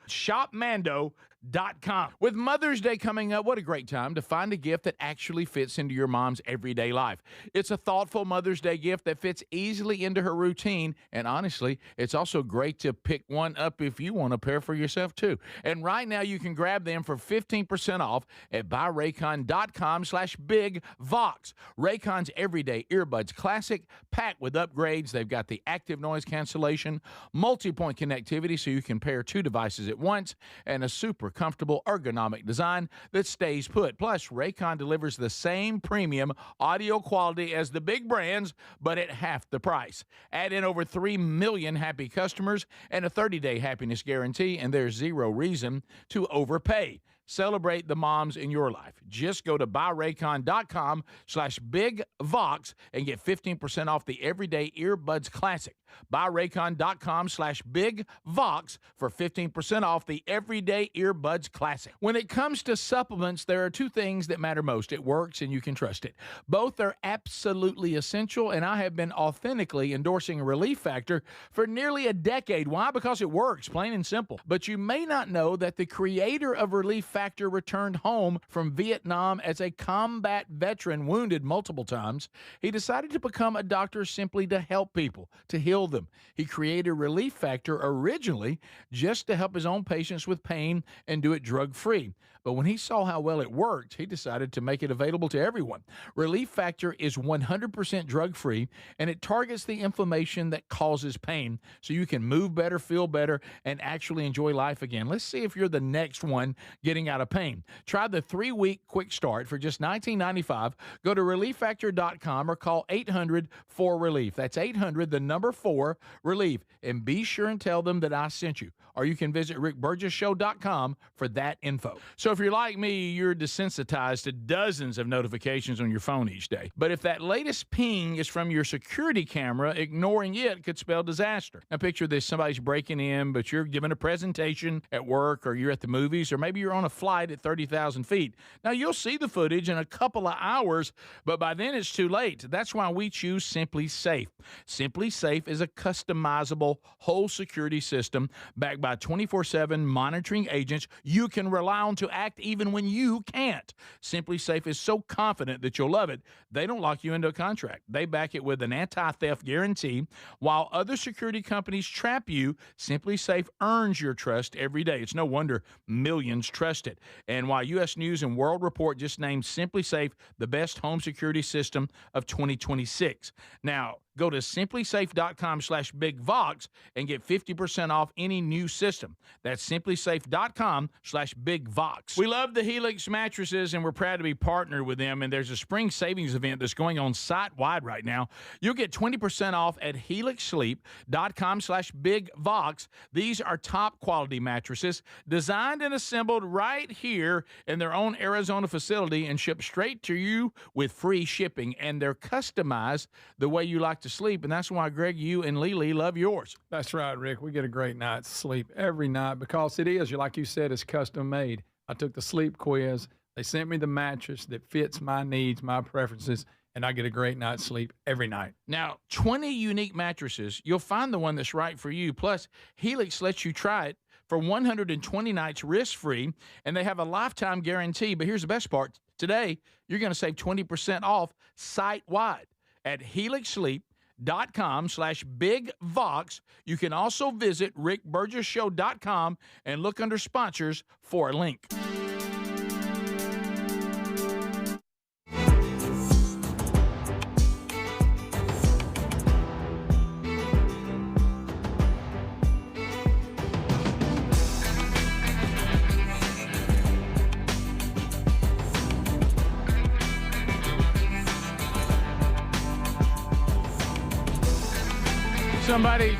With Mother's Day coming up, what a great time to find a gift that actually fits into your mom's everyday life. It's a thoughtful Mother's Day gift that fits easily into her routine, and honestly, it's also great to pick one up if you want a pair for yourself too. And right now, you can grab them for 15% off at buyraycon.com/bigvox. Raycon's everyday earbuds classic, packed with upgrades. They've got the active noise cancellation, multi-point connectivity so you can pair two devices at once, and a super comfortable ergonomic design that stays put. Plus, Raycon delivers the same premium audio quality as the big brands, but at half the price. Add in over 3 million happy customers and a 30-day happiness guarantee, and there's zero reason to overpay. Celebrate the moms in your life. Just go to buyraycon.com/bigvox and get 15% off the everyday earbuds classic. Buyraycon.com/bigvox for 15% off the everyday earbuds classic. When it comes to supplements, there are two things that matter most. It works and you can trust it. Both are absolutely essential, and I have been authentically endorsing Relief Factor for nearly a decade. Why? Because it works, plain and simple. But you may not know that the creator of Relief Factor returned home from Vietnam as a combat veteran, wounded multiple times. He decided to become a doctor simply to help people, to heal them. He created Relief Factor originally just to help his own patients with pain and do it drug-free. But when he saw how well it worked, he decided to make it available to everyone. Relief Factor is 100% drug-free, and it targets the inflammation that causes pain so you can move better, feel better, and actually enjoy life again. Let's see if you're the next one getting out of pain. Try the 3-week quick start for just $19.95. Go to ReliefFactor.com or call 800-4RELIEF. That's 800-4RELIEF. And be sure and tell them that I sent you. Or you can visit RickBurgessShow.com for that info. So if you're like me, you're desensitized to dozens of notifications on your phone each day. But if that latest ping is from your security camera, ignoring it could spell disaster. Now picture this, somebody's breaking in, but you're giving a presentation at work, or you're at the movies, or maybe you're on a flight at 30,000 feet. Now you'll see the footage in a couple of hours, but by then it's too late. That's why we choose Simply Safe. Simply Safe is a customizable whole security system backed by 24/7 monitoring agents you can rely on to act even when you can't. Simply Safe is so confident that you'll love it, they don't lock you into a contract. They back it with an anti-theft guarantee. While other security companies trap you, Simply Safe earns your trust every day. It's no wonder millions trust it. And while U.S. News and World Report just named Simply Safe the best home security system of 2026. Now, go to simplysafe.com/bigvox and get 50% off any new system. That's simplysafe.com/bigvox. We love the Helix mattresses, and we're proud to be partnered with them. And there's a spring savings event that's going on site-wide right now. You'll get 20% off at helixsleep.com/bigvox. These are top quality mattresses designed and assembled right here in their own Arizona facility and shipped straight to you with free shipping. And they're customized the way you like to sleep, and that's why, Greg, you and Lily love yours. That's right, Rick. We get a great night's sleep every night because it is, like you said, it's custom made. I took the sleep quiz. They sent me the mattress that fits my needs, my preferences, and I get a great night's sleep every night. Now, 20 unique mattresses. You'll find the one that's right for you. Plus, Helix lets you try it for 120 nights risk-free, and they have a lifetime guarantee. But here's the best part. Today, you're going to save 20% off site-wide at helixsleep.com/bigvox. You can also visit rickburgesshow.com and look under sponsors for a link.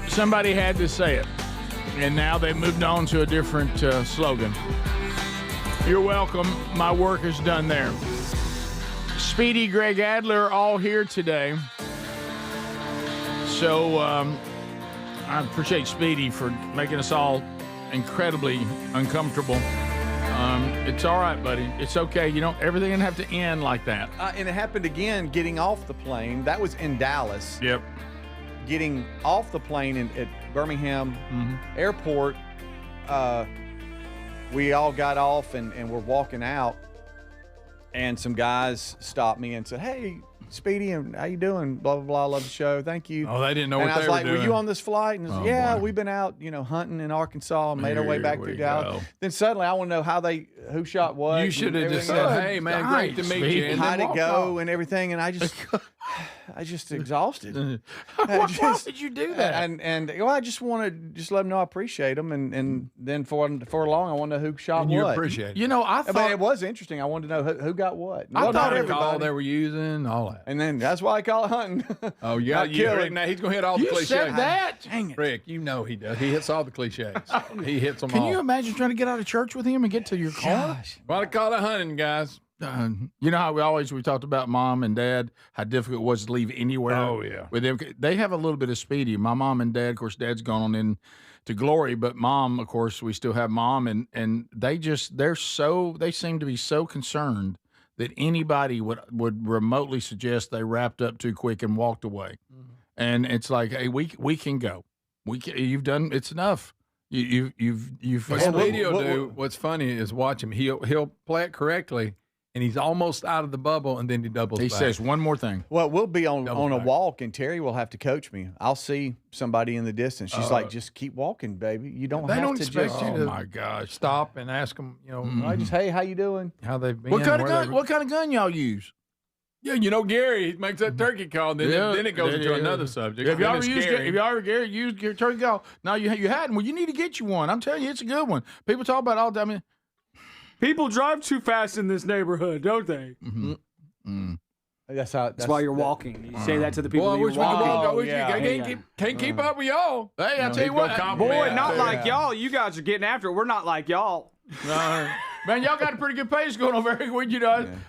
Somebody had to say it, and now they moved on to a different slogan. You're welcome. My work is done there. Speedy, Greg Adler, all here today. So I appreciate Speedy for making us all incredibly uncomfortable. It's all right, buddy. It's okay. You don't. Everything doesn't have to end like that. And it happened again getting off the plane. That was in Dallas. Yep. Getting off the plane at Birmingham Airport, we all got off and we're walking out, and some guys stopped me and said, "Hey, Speedy, and how you doing? Blah blah blah. I love the show. Thank you." Oh, they didn't know and what I was they like, were doing. "Were you on this flight?" And I said, "Yeah, boy. we've been out, hunting in Arkansas and made our way Here back we through Dallas." Then suddenly, I want to know who shot what. You should have just everything. said, "Hey, man, great to meet you." And How'd then it walk go off. and everything, and I just exhausted. Why did you do that? And I just want to let them know I appreciate them, and then for long I want to know who shot And what. you appreciate it. I thought But it was interesting. I wanted to know who got what. I thought everybody. all they were using, all that. And then that's why I call it hunting. Oh, yeah, Not killing. Rick, now he's going to hit all the You cliches. said that. Dang it. Rick, you know he does. He hits all the cliches. He hits them all. Can you imagine trying to get out of church with him and get to your car? Why they call it hunting, guys? You know how we talked about mom and dad, how difficult it was to leave anywhere. Oh, yeah. With them. They have a little bit of Speedy. My mom and dad, of course, dad's gone on in to glory, but mom, of course, we still have mom, and they seem to be so concerned that anybody would remotely suggest they wrapped up too quick and walked away. Mm-hmm. And it's like, hey, we can go. You've done it's enough. You've What Speedy will do, what's funny is watch him. He'll play it correctly, and he's almost out of the bubble, and then he doubles He back. says one more thing. Well, we'll be on a back. walk, and Terry will have to coach me. I'll see somebody in the distance. She's like, "Just keep walking, baby. You don't have to expect just." you Oh to- my gosh! Stop and ask them. I just, hey, how you doing? How they've been. What kind of where gun? What kind of gun y'all use? Yeah, Gary he makes that turkey call, and then it goes into another subject. Have y'all Then ever used your turkey call? No, you hadn't. Well, you need to get you one. I'm telling you, it's a good one. People talk about it all the time. People drive too fast in this neighborhood, don't they? That's why you're walking. You say that to the people Boy, I you're wish we could walking. walk. I wish yeah. you can't keep up with y'all. Hey, I tell you he's gonna what, compliment Boy, me. not Yeah. like y'all. You guys are getting after it. We're not like y'all. man, y'all got a pretty good pace going over here.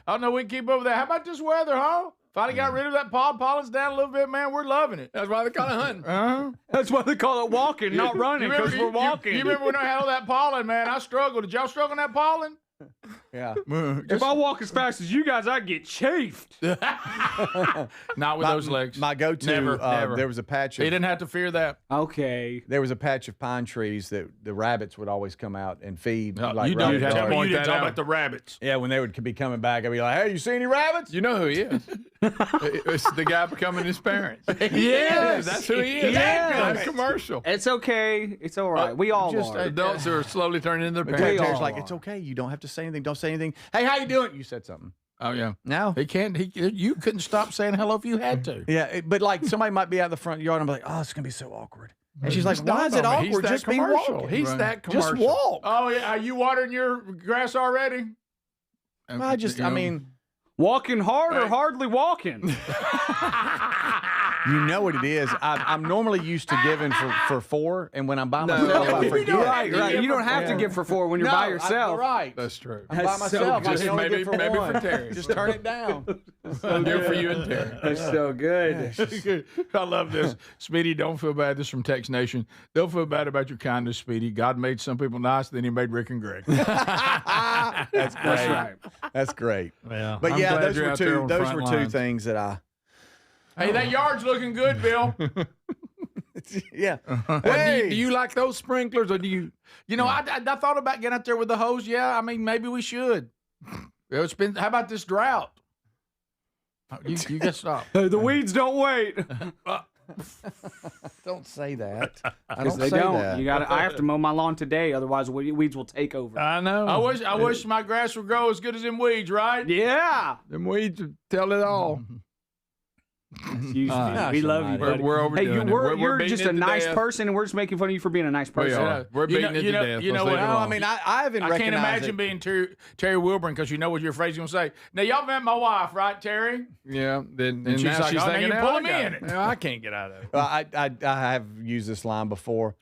I don't know we can keep up with that. How about this weather, huh? Finally got rid of that pollen's down a little bit, man. We're loving it. That's why they call it hunting. That's why they call it walking, not running, because we're walking. You remember when I had all that pollen, man? I struggled. Did y'all struggle on that pollen? Yeah. If I walk as fast as you guys, I'd get chafed. Not with those legs. My go-to. Never. There was a patch. He didn't have to fear that. Okay. There was a patch of pine trees that the rabbits would always come out and feed. Like you don't rabbit tell me guards. you didn't talk about the rabbits. Yeah, when they would be coming back, I'd be like, "Hey, you see any rabbits?" You know who he is. It's the guy becoming his parents. Yes, that's who he is. Yes. That commercial. It's okay. It's all right. We all are. Adults are slowly turning into their But parents. Terry's like, "It's okay. You don't have to say anything. Don't say anything. Hey, how you doing?" You said something. Oh yeah. No. He can't. You couldn't stop saying hello if you had to. Yeah, but like somebody might be out the front yard, and I'm like, "Oh, it's gonna be so awkward." And she's like, Just "Why is it dawned on me. awkward? He's Just that be commercial. walking. He's that commercial. Just walk." Oh yeah, are you watering your grass already? I mean, walking hard or hardly walking? you know what it is. I'm normally used to giving for 4, and when I'm by myself, I forget. Right. You don't have to give for 4 when you're by yourself. Right. That's true. I'm by That's myself. so I good. can only Maybe give for for 1. Terry. Just turn it down. Good for you and Terry. That's so good. I love this. Speedy, don't feel bad. This is from Text Nation. Don't feel bad about your kindness, Speedy. God made some people nice, then he made Rick and Greg. That's great. That's right. That's great. Yeah. But I'm yeah, glad those you're were out there two. on Those front were two lines. things that I. Hey, that yard's looking good, Bill. Yeah. Do you like those sprinklers, or do you? You know, I thought about getting out there with the hose. Yeah, I mean, maybe we should. It's been. How about this drought? You got to stop. The weeds don't wait. Don't say that. I Because don't they say don't. that. You got. I have to mow my lawn today, otherwise weeds will take over. I know. I wish my grass would grow as good as them weeds, right? Yeah. Them weeds tell it all. Excuse me. We love you, buddy. We're overdoing hey, it. you're beating just it a to nice death. person, and we're just making fun of you for being a nice person. We are. We're beating it to death. You know Let's what? leave it No, I alone. mean, I haven't I can't recognized imagine it. being Terry Wilburn, because you know what your phrase is going to say. Now, y'all met my wife, right, Terry? Yeah. Then And she's now like, she's "Oh, now thinking, you "Now pull I me got in it." Now I can't get out of it. Well, I have used this line before.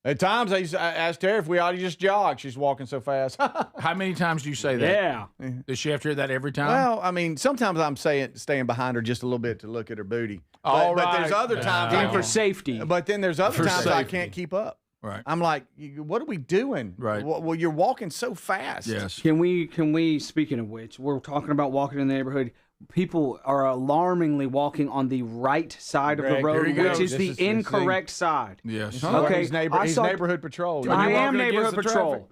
At times I asked Terry if we ought to just jog. She's walking so fast. How many times do you say that? Yeah. Does she have to hear that every time? Well, I mean, sometimes I'm staying behind her just a little bit to look at her booty. All But right. there's other times And for safety. But then there's other For times I safety. can't keep up. Right. I'm like, what are we doing? Right. Well, you're walking so fast. Yes. Can we? Speaking of which, we're talking about walking in the neighborhood. People are alarmingly walking on the right side of the Greg, road, here you which go. is This the is- incorrect side. Yes. Okay, Okay, he's, I he's saw- neighborhood patrol. I you're am walking neighborhood against the patrol. traffic.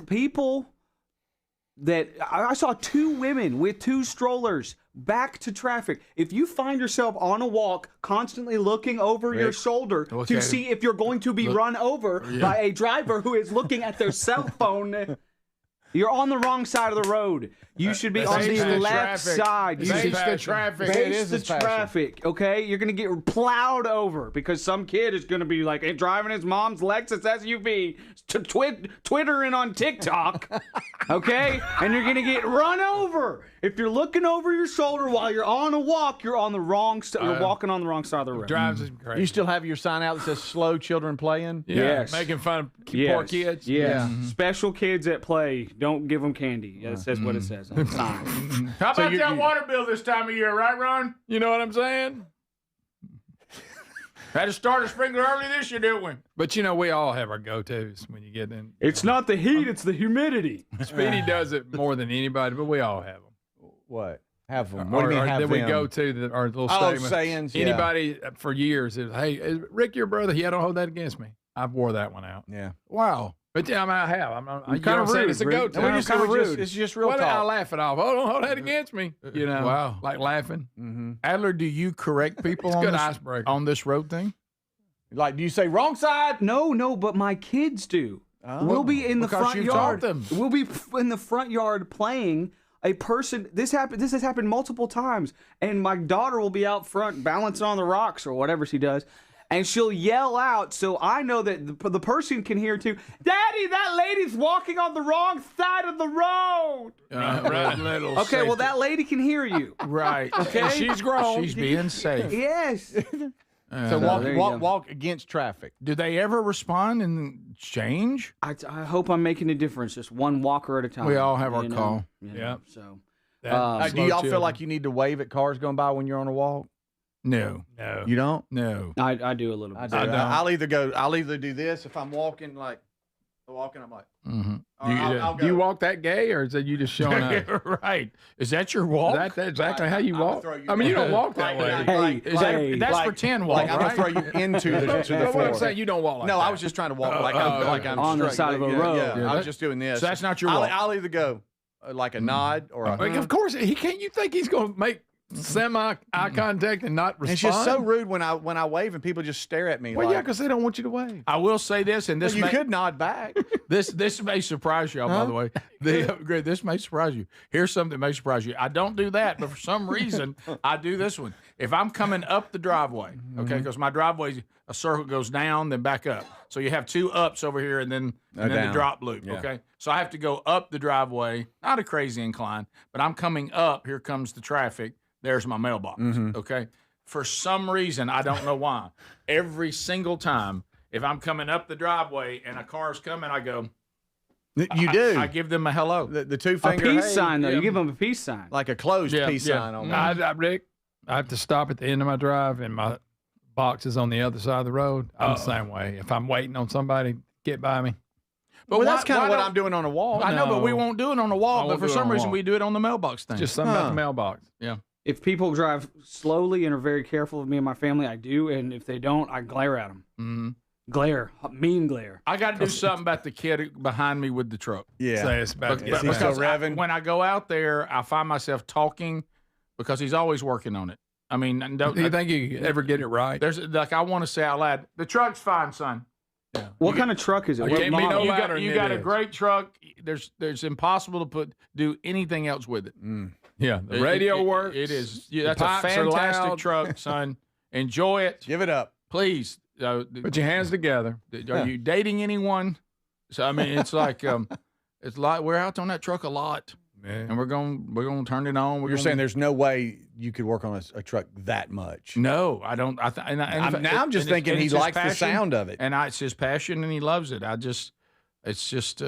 people that I saw 2 women with 2 strollers back to traffic. If you find yourself on a walk constantly looking over your shoulder to see if you're going to be run over by a driver who is looking at their cell phone, you're on the wrong side of the road. You should be on the left side. You should face the traffic. face the traffic, okay? You're going to get plowed over because some kid is going to be like driving his mom's Lexus SUV to Twittering on TikTok, okay? And you're going to get run over. If you're looking over your shoulder while you're on a walk, you're on the wrong you're walking on the wrong side of the road. Drives is crazy. You still have your sign out that says "Slow children playing"? Yeah. Yes. Making fun of poor kids. Yes. Special kids at play. Don't give them candy. That says what it says on the sign. How about that water bill this time of year, right, Ron? You know what I'm saying? Had to start a sprinkler early this year, didn't we? But we all have our go-tos when you get in. It's not the heat, it's the humidity. Speedy does it more than anybody, but we all have them. What? Have them. What do you mean have that them? we go to our little statement. sayings. Yeah. Anybody for years is, hey, is Rick your brother? Yeah, don't hold that against me. I've wore that one out. Yeah. Wow. But I have. I'm kind of rude. It's a go-to. It's just real talk. I laugh it off. Oh, don't hold that against me. Wow. Like laughing. Mm-hmm. Adler, do you correct people on this road thing? Like, do you say wrong side? No, but my kids do. We'll be in the front yard. We'll be in the front yard playing. A person. This has happened multiple times, and my daughter will be out front balancing on the rocks or whatever she does, and she'll yell out so I know that the person can hear too. Daddy, that lady's walking on the wrong side of the road. Right. Okay, well that lady can hear you. Right. Okay, and she's grown. She's being safe. Yes. So walk against traffic. Do they ever respond and change? I hope I'm making a difference. Just one walker at a time. We all have our call. Yeah. So, do y'all feel like you need to wave at cars going by when you're on a walk? No. You don't? No. I do a little bit. I'll either do this if I'm walking I'm like. Mm-hmm. Do you walk that gay, or is that you just showing up? Right. Is that your walk? That's exactly how you walk. You don't walk that way. That's pretend walk. Like, I'm gonna throw you into the floor. What I'm saying, you don't walk like that. No, I was just trying to walk like I'm on the side of a road. Yeah, I was just doing this. So that's not your walk. I'll either go like a nod or a. Of course, he can't. You think he's going to make semi eye contact and not respond? It's just so rude when I wave and people just stare at me. Well, yeah, because they don't want you to wave. I will say this, and this you could nod back. This may surprise y'all, by the way. This may surprise you. Here's something that may surprise you. I don't do that, but for some reason, I do this one. If I'm coming up the driveway, okay, because my driveway, a circle goes down, then back up. So you have 2 ups over here, and then the drop loop, okay? So I have to go up the driveway, not a crazy incline, but I'm coming up. Here comes the traffic. There's my mailbox, okay? For some reason, I don't know why. Every single time, if I'm coming up the driveway and a car's coming, I go. You do. I give them a hello. The 2 finger. A peace sign, though. You give them a peace sign. Like a closed peace sign. On Rick, I have to stop at the end of my drive, and my box is on the other side of the road. I'm the same way. If I'm waiting on somebody, get by me. But that's kind of what I'm doing on a walk. I know, but we won't do it on a walk. But for some reason, we do it on the mailbox thing. Just something about the mailbox. Yeah. If people drive slowly and are very careful of me and my family, I do. And if they don't, I glare at them. Mm-hmm. Glare. Mean glare. I got to do something about the kid behind me with the truck. Yeah. Say it's about Is he still revving? When I go out there, I find myself talking because he's always working on it. I mean, do you think you ever get it right? There's I want to say out loud, the truck's fine, son. Yeah. What kind of truck is it? You got a great truck. There's impossible to do anything else with it. Yeah, the radio works. It is. Yeah, that's a fantastic truck, son. Enjoy it. Give it up, please. Put your hands together. Are you dating anyone? So I mean, it's like we're out on that truck a lot, and we're gonna turn it on. You're saying there's no way you could work on a truck that much? No, I don't. I'm just thinking he likes the sound of it, and it's his passion, and he loves it. It's just.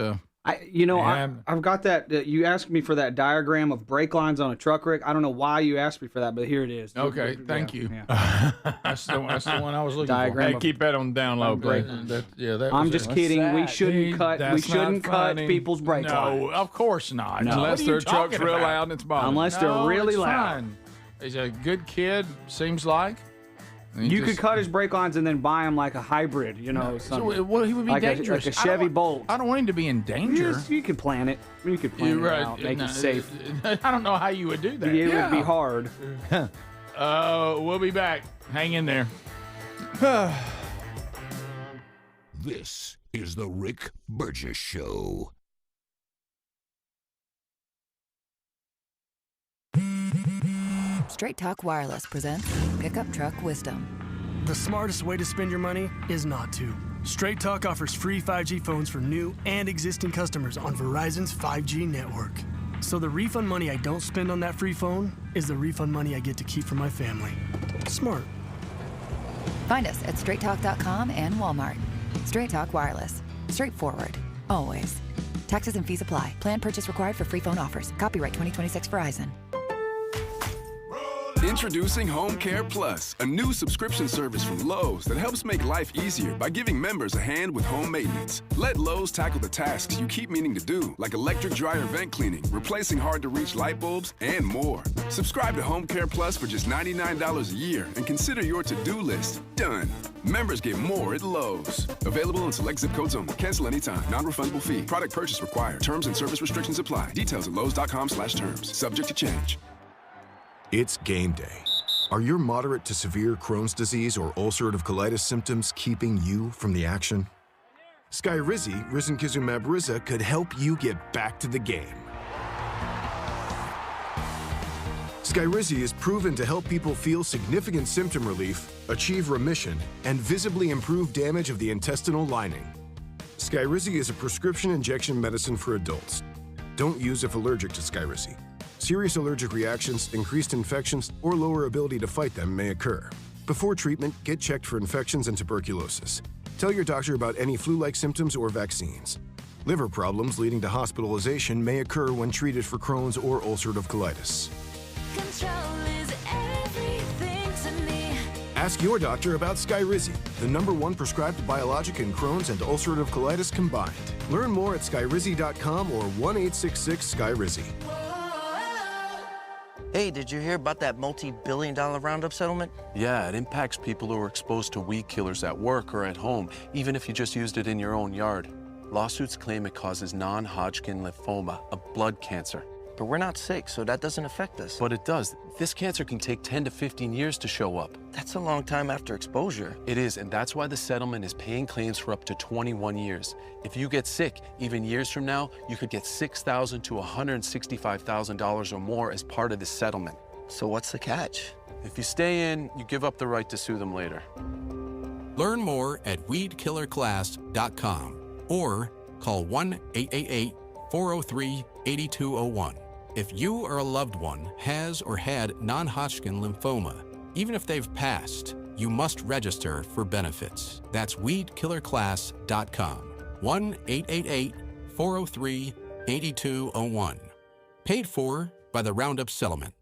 I've got that. You asked me for that diagram of brake lines on a truck, Rick. I don't know why you asked me for that, but here it is. Okay, thank you. Yeah. That's the one I was looking diagram for. Hey, keep that on down low, please. I'm just kidding. We shouldn't cut people's brake lines. No, of course not. No. Unless their truck's real loud and it's bothering. Unless they're really loud. Fine. He's a good kid, seems like. You could cut his brake lines and then buy him like a hybrid, you know. So well, he would be like dangerous. Like a Chevy Bolt. I don't want him to be in danger. You could plan it. You could plan it out, make it safe. I don't know how you would do that. It would be hard. We'll be back. Hang in there. This is the Rick Burgess Show. Straight Talk Wireless presents Pickup Truck Wisdom. The smartest way to spend your money is not to. Straight Talk offers free 5G phones for new and existing customers on Verizon's 5G network. So the refund money I don't spend on that free phone is the refund money I get to keep for my family. Smart. Find us at straighttalk.com and Walmart. Straight Talk Wireless. Straightforward. Always. Taxes and fees apply. Plan purchase required for free phone offers. Copyright 2026 Verizon. Introducing Home Care Plus, a new subscription service from Lowe's that helps make life easier by giving members a hand with home maintenance. Let Lowe's tackle the tasks you keep meaning to do, like electric dryer vent cleaning, replacing hard-to-reach light bulbs, and more. Subscribe to Home Care Plus for just $99 a year and consider your to-do list done. Members get more at Lowe's. Available in select zip codes only. Cancel anytime. Non-refundable fee. Product purchase required. Terms and service restrictions apply. Details at lowes.com/terms. Subject to change. It's game day. Are your moderate to severe Crohn's disease or ulcerative colitis symptoms keeping you from the action? Skyrizi, risankizumab Riza, could help you get back to the game. Skyrizi is proven to help people feel significant symptom relief, achieve remission, and visibly improve damage of the intestinal lining. Skyrizi is a prescription injection medicine for adults. Don't use if allergic to Skyrizi. Serious allergic reactions, increased infections, or lower ability to fight them may occur. Before treatment, get checked for infections and tuberculosis. Tell your doctor about any flu-like symptoms or vaccines. Liver problems leading to hospitalization may occur when treated for Crohn's or ulcerative colitis. Control is everything to me. Ask your doctor about Skyrizi, the #1 prescribed biologic in Crohn's and ulcerative colitis combined. Learn more at skyrizi.com or 1-866-SKYRIZI. Hey, did you hear about that multi-billion-dollar Roundup settlement? Yeah, it impacts people who are exposed to weed killers at work or at home, even if you just used it in your own yard. Lawsuits claim it causes non-Hodgkin lymphoma, a blood cancer. But we're not sick, so that doesn't affect us. But it does. This cancer can take 10 to 15 years to show up. That's a long time after exposure. It is, and that's why the settlement is paying claims for up to 21 years. If you get sick, even years from now, you could get $6,000 to $165,000 or more as part of this settlement. So what's the catch? If you stay in, you give up the right to sue them later. Learn more at weedkillerclass.com or call 1-888-403-8201. If you or a loved one has or had non-Hodgkin lymphoma, even if they've passed, you must register for benefits. That's weedkillerclass.com. 1-888-403-8201. Paid for by the Roundup Settlement.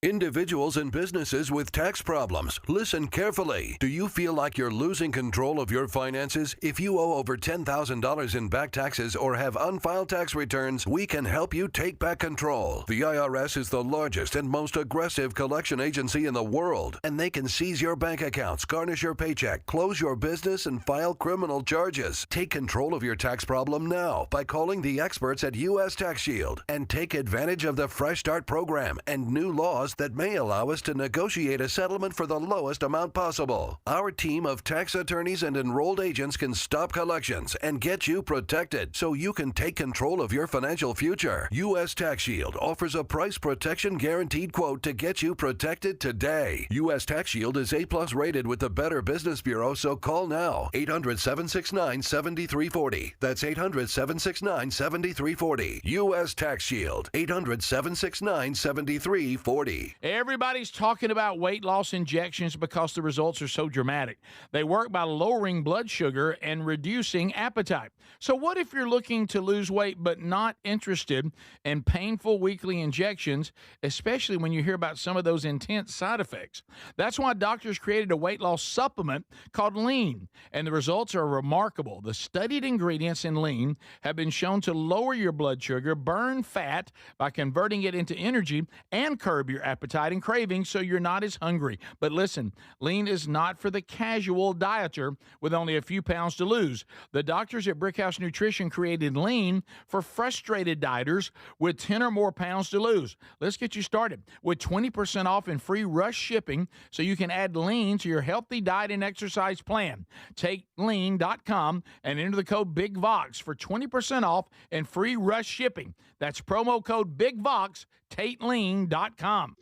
Individuals and businesses with tax problems, listen carefully. Do you feel like you're losing control of your finances? If you owe over $10,000 in back taxes or have unfiled tax returns, we can help you take back control. The IRS is the largest and most aggressive collection agency in the world, and they can seize your bank accounts, garnish your paycheck, close your business, and file criminal charges. Take control of your tax problem now by calling the experts at U.S. Tax Shield and take advantage of the Fresh Start program and new laws that may allow us to negotiate a settlement for the lowest amount possible. Our team of tax attorneys and enrolled agents can stop collections and get you protected so you can take control of your financial future. U.S. Tax Shield offers a price protection guaranteed quote to get you protected today. U.S. Tax Shield is A+ rated with the Better Business Bureau, so call now. 800-769-7340. That's 800-769-7340. U.S. Tax Shield. 800-769-7340. Everybody's talking about weight loss injections because the results are so dramatic. They work by lowering blood sugar and reducing appetite. So what if you're looking to lose weight but not interested in painful weekly injections, especially when you hear about some of those intense side effects? That's why doctors created a weight loss supplement called Lean, and the results are remarkable. The studied ingredients in Lean have been shown to lower your blood sugar, burn fat by converting it into energy, and curb your appetite and cravings so you're not as hungry. But listen, lean is not for the casual dieter with only a few pounds to lose. The doctors at Brickhouse Nutrition created lean for frustrated dieters with 10 or more pounds to lose. Let's get you started with 20% off and free rush shipping so you can add lean to your healthy diet and exercise plan. Take lean.com and enter the code BIGVOX for 20% off and free rush shipping. That's promo code BIGVOX, TateLean.com.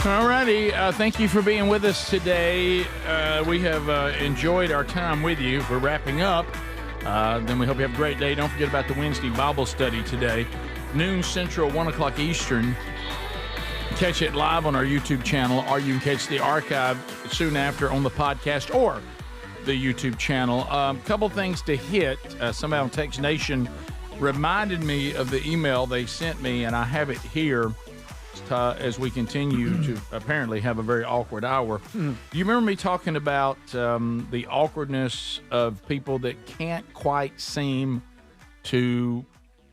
All righty. Thank you for being with us today. We have enjoyed our time with you. We're wrapping up. Then we hope you have a great day. Don't forget about the Wednesday Bible study today, noon Central, 1 o'clock Eastern. Catch it live on our YouTube channel, or you can catch the archive soon after on the podcast or the YouTube channel. Couple things to hit. Somebody on Text Nation reminded me of the email they sent me, and I have it here. As we continue to apparently have a very awkward hour. Do you remember me talking about the awkwardness of people that can't quite seem to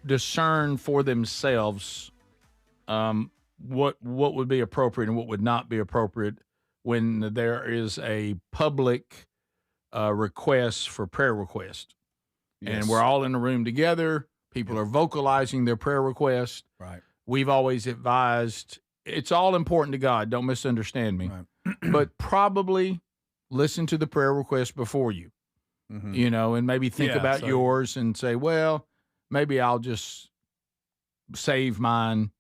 discern for themselves what would be appropriate and what would not be appropriate when there is a public request for prayer request? Yes. And we're all in the room together. People are vocalizing their prayer request. Right. We've always advised it's all important to God. Don't misunderstand me. Right. But probably listen to the prayer request before you, and maybe think about yours and say, well, maybe I'll just save mine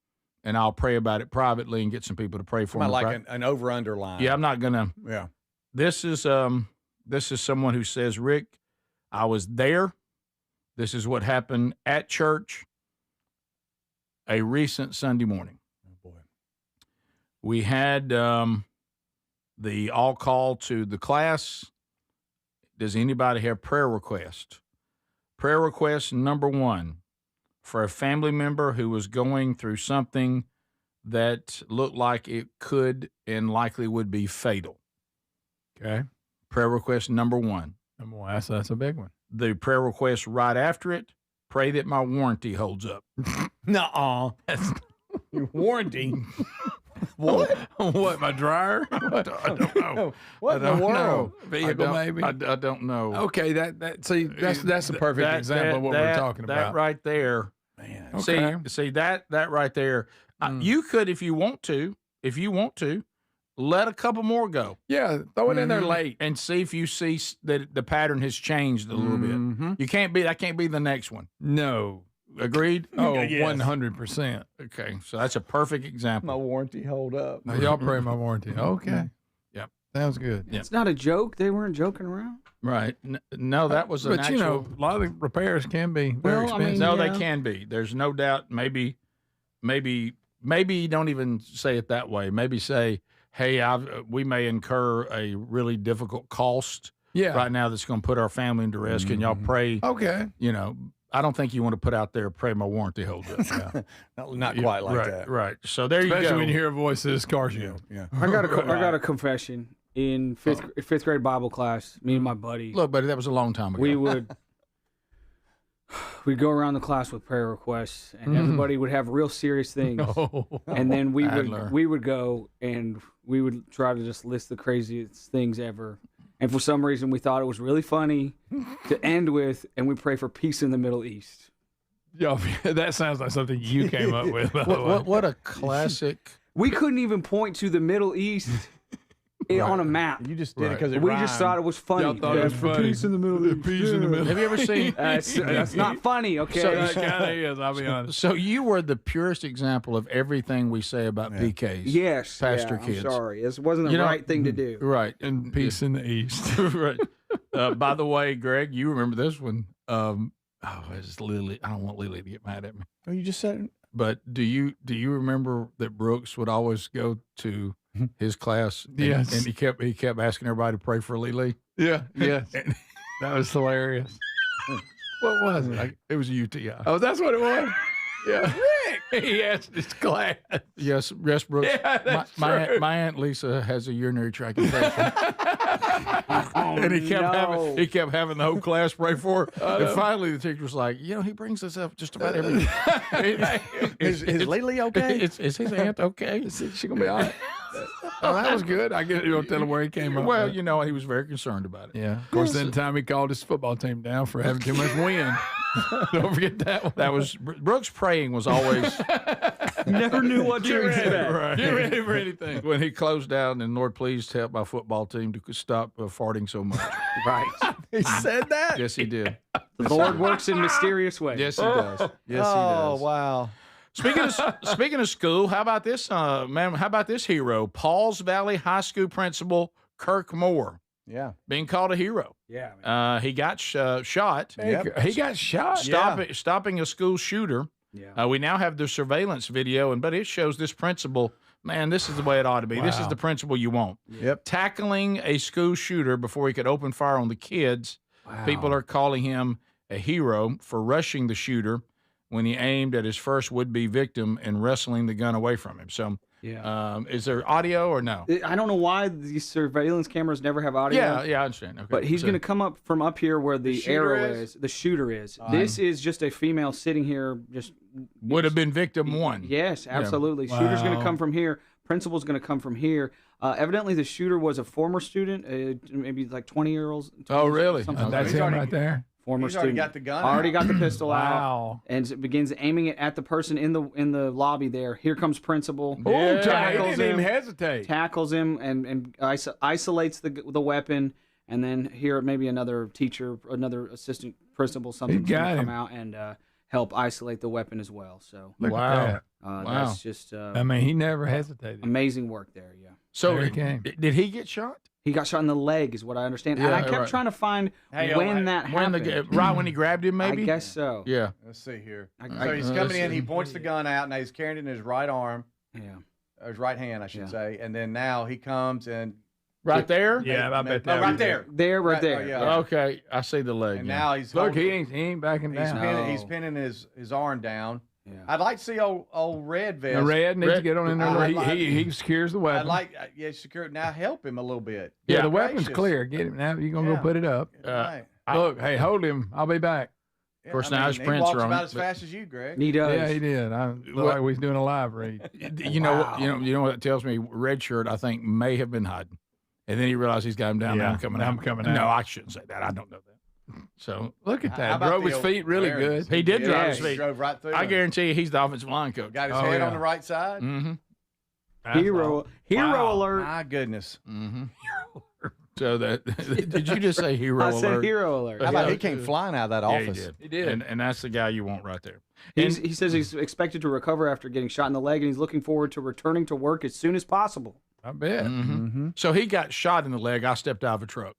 and I'll pray about it privately and get some people to pray for me. Like an over-under line. Yeah, I'm not going to. Yeah. This is someone who says, Rick, I was there. This is what happened at church a recent Sunday morning. Oh, boy. We had the all call to the class. Does anybody have prayer request? Prayer request number 1 for a family member who was going through something that looked like it could and likely would be fatal. Okay. Prayer request number 1. Number 1. That's a big one. The prayer request right after it, pray that my warranty holds up. Nuh-uh. That's your warranty. What? What, my dryer? I don't know. What in the world? Vehicle, maybe? I don't know. Okay, that's a perfect example of what we're talking about. That right there. Man. Okay. See that right there. You could, if you want to, let a couple more go. Yeah, throw it in there late. And see if you see that the pattern has changed a little bit. That can't be the next one. No. Agreed? Oh, yes. 100%. Okay, so that's a perfect example. My warranty hold up. Now, y'all pray my warranty. Okay. Yep. Sounds good. It's not a joke. They weren't joking around. Right. No, that was an actual... a lot of the repairs can be very expensive. They can be. There's no doubt. Maybe you don't even say it that way. Maybe say, hey, we may incur a really difficult cost right now that's going to put our family into risk. Can y'all pray? Okay. I don't think you want to put out there, pray my warranty holds up. Not quite like that. Right. So there you go. Especially when you hear a voice that says car show. Yeah. I got a confession. In fifth grade Bible class, me and my buddy. Look, buddy, that was a long time ago. We'd go around the class with prayer requests, and everybody would have real serious things. And then we would go and we would try to just list the craziest things ever. And for some reason, we thought it was really funny to end with, and we pray for peace in the Middle East. Yo, that sounds like something you came up with. What a classic. We couldn't even point to the Middle East on a map. You just did it because we just thought it was funny. Y'all thought it was funny. Peace in the Middle East. Peace in the Middle. Have you ever seen? That's not funny. Okay. So that kind of is. I'll be honest. So you were the purest example of everything we say about PKs. Yes. Pastor kids. I'm sorry. This wasn't the right thing to do. Right. And peace in the East. Right. By the way, Greg, you remember this one? It's Lily. I don't want Lily to get mad at me. Oh, you just said it. But do you remember that Brooks would always go to his class? Yes. And he kept asking everybody to pray for Lily. Yeah. Yes. That was hilarious. What was it? It was a UTI. Oh, that's what it was. Yeah. He asked his class. Yes, Brooks. Yeah, that's true. My Aunt Lisa has a urinary tract infection. And he kept having the whole class pray for her. And finally the teacher was like, he brings this up just about every day. Is Lily okay? Is his aunt okay? Is she going to be all right? Oh, that was good. I get you don't tell him where he came up. Well, he was very concerned about it. Yeah. Of course, then time he called his football team down for having too much wind. Don't forget that one. That was Brooks' praying was always never knew what to expect. Right. Get ready for anything. When he closed down and Lord, please help my football team to stop farting so much. Right. He said that? Yes, he did. The Lord works in mysterious ways. Yes, he does. Yes, he does. Oh, wow. Speaking of school, how about this, man? How about this hero, Pauls Valley High School principal Kirk Moore? Yeah, being called a hero. Yeah, he got shot. Yep. He got shot. Stopping a school shooter. Yeah. We now have the surveillance video, but it shows this principal. Man, this is the way it ought to be. Wow. This is the principal you want. Yep. Tackling a school shooter before he could open fire on the kids. Wow. People are calling him a hero for rushing the shooter when he aimed at his first would-be victim and wrestling the gun away from him. So, is there audio or no? I don't know why these surveillance cameras never have audio. Yeah, I understand. Okay. But he's going to come up from up here where the arrow is. The shooter is. This is just a female sitting here. Just would have been victim one. Yes, absolutely. Yeah. Shooter's going to come from here. Principal's going to come from here. Evidently, the shooter was a former student, maybe like 20-year-olds. Oh, really? That's him right there. Former He's student. already got the gun. Already got the pistol Wow. out, and begins aiming it at the person in the lobby there. Here comes principal. Oh, tackles he didn't him, even hesitate. tackles him, and isolates the weapon. And then here maybe another teacher, another assistant principal, something's going to come out and help isolate the weapon as well. So Look at that. that's just I mean, he never hesitated. amazing work there. Yeah. So, There he came. did he get shot? He got shot in the leg, is what I understand. And Yeah, I kept right. trying to find when that happened. Right when he grabbed him, maybe? I guess so. Yeah. Let's see here. I- So he's coming in. He points the gun out. Now he's carrying it in his right arm, Yeah. or his right hand, I should say. And then now he comes and Right there? Yeah, I bet no, that right was there. There, right Oh, there. yeah. Okay, I see the leg. And yeah. now he's Look, holding- he ain't backing he's down. pinning, he's pinning his arm down. Yeah. I'd like to see old Red Vest. The red needs to get on in there. I'd like- He secures the weapon. I'd like, secure. Now help him a little bit. Yeah, the Good weapon's gracious. clear. Get him now. You're gonna Yeah. go put it up. Right. Look, hey, hold him. I'll be back. Yeah, Of course, I now mean, his he prints walks are on about it, as but- fast as you, Greg. He does. Yeah, he did. I looked like we was doing a live read. You know what? You know what it tells me? Red shirt, I think, may have been hiding, and then he realized he's got him down. Yeah, Now I'm coming now out. I'm coming No, out. I shouldn't say that. I don't know that. So Look at How that. about Drove the his old feet really Clarence? good. he did Yeah, drive his he feet. drove right through I him. guarantee you, he's the offensive line coach. Got his Oh, head yeah. on the right side. Mm-hmm. Hero Wow. alert. My goodness. Mm-hmm. So that did you just say hero I alert? said hero alert. How about Yeah. he came flying out of that Yeah, office? he did. And that's the guy you want right there. He says he's expected to recover after getting shot in the leg, and he's looking forward to returning to work as soon as possible. I bet. Mm-hmm. So he got shot in the leg. I stepped out of a truck.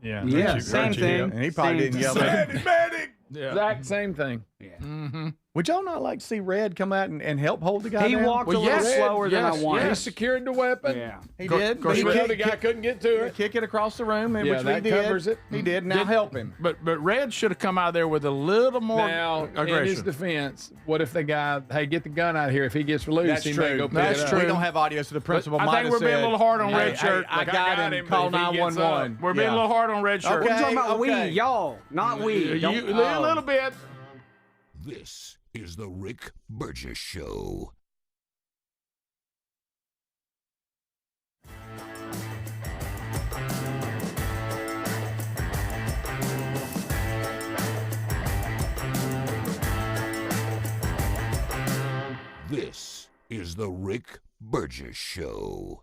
Yeah. Yeah, same thing. And he probably Same didn't yell thing. at Yeah. Exact same thing. Mm-hmm. Would y'all not like to see Red come out and help hold the guy He down? walked a little slower than I wanted. He secured the weapon. Yeah. He Of did. course, But He he knew the guy couldn't get to it. kick it across the room, Yeah, which that we did. covers it. He did. Now help him. But Red should have come out there with a little more Now, in his aggression. defense, what if the guy, hey, get the gun out of here. If he gets loose, That's he true. may go pick That's it up. true. We don't have audio, so the principal I might think have we're being said, a little hard on hey, Red shirt. I Like, got him. Call but if he gets 911. We're being a little hard on Red shirt. Okay. We're talking about okay. we, y'all, not we. Don't- A little bit. This is the Rick Burgess Show. This is the Rick Burgess Show.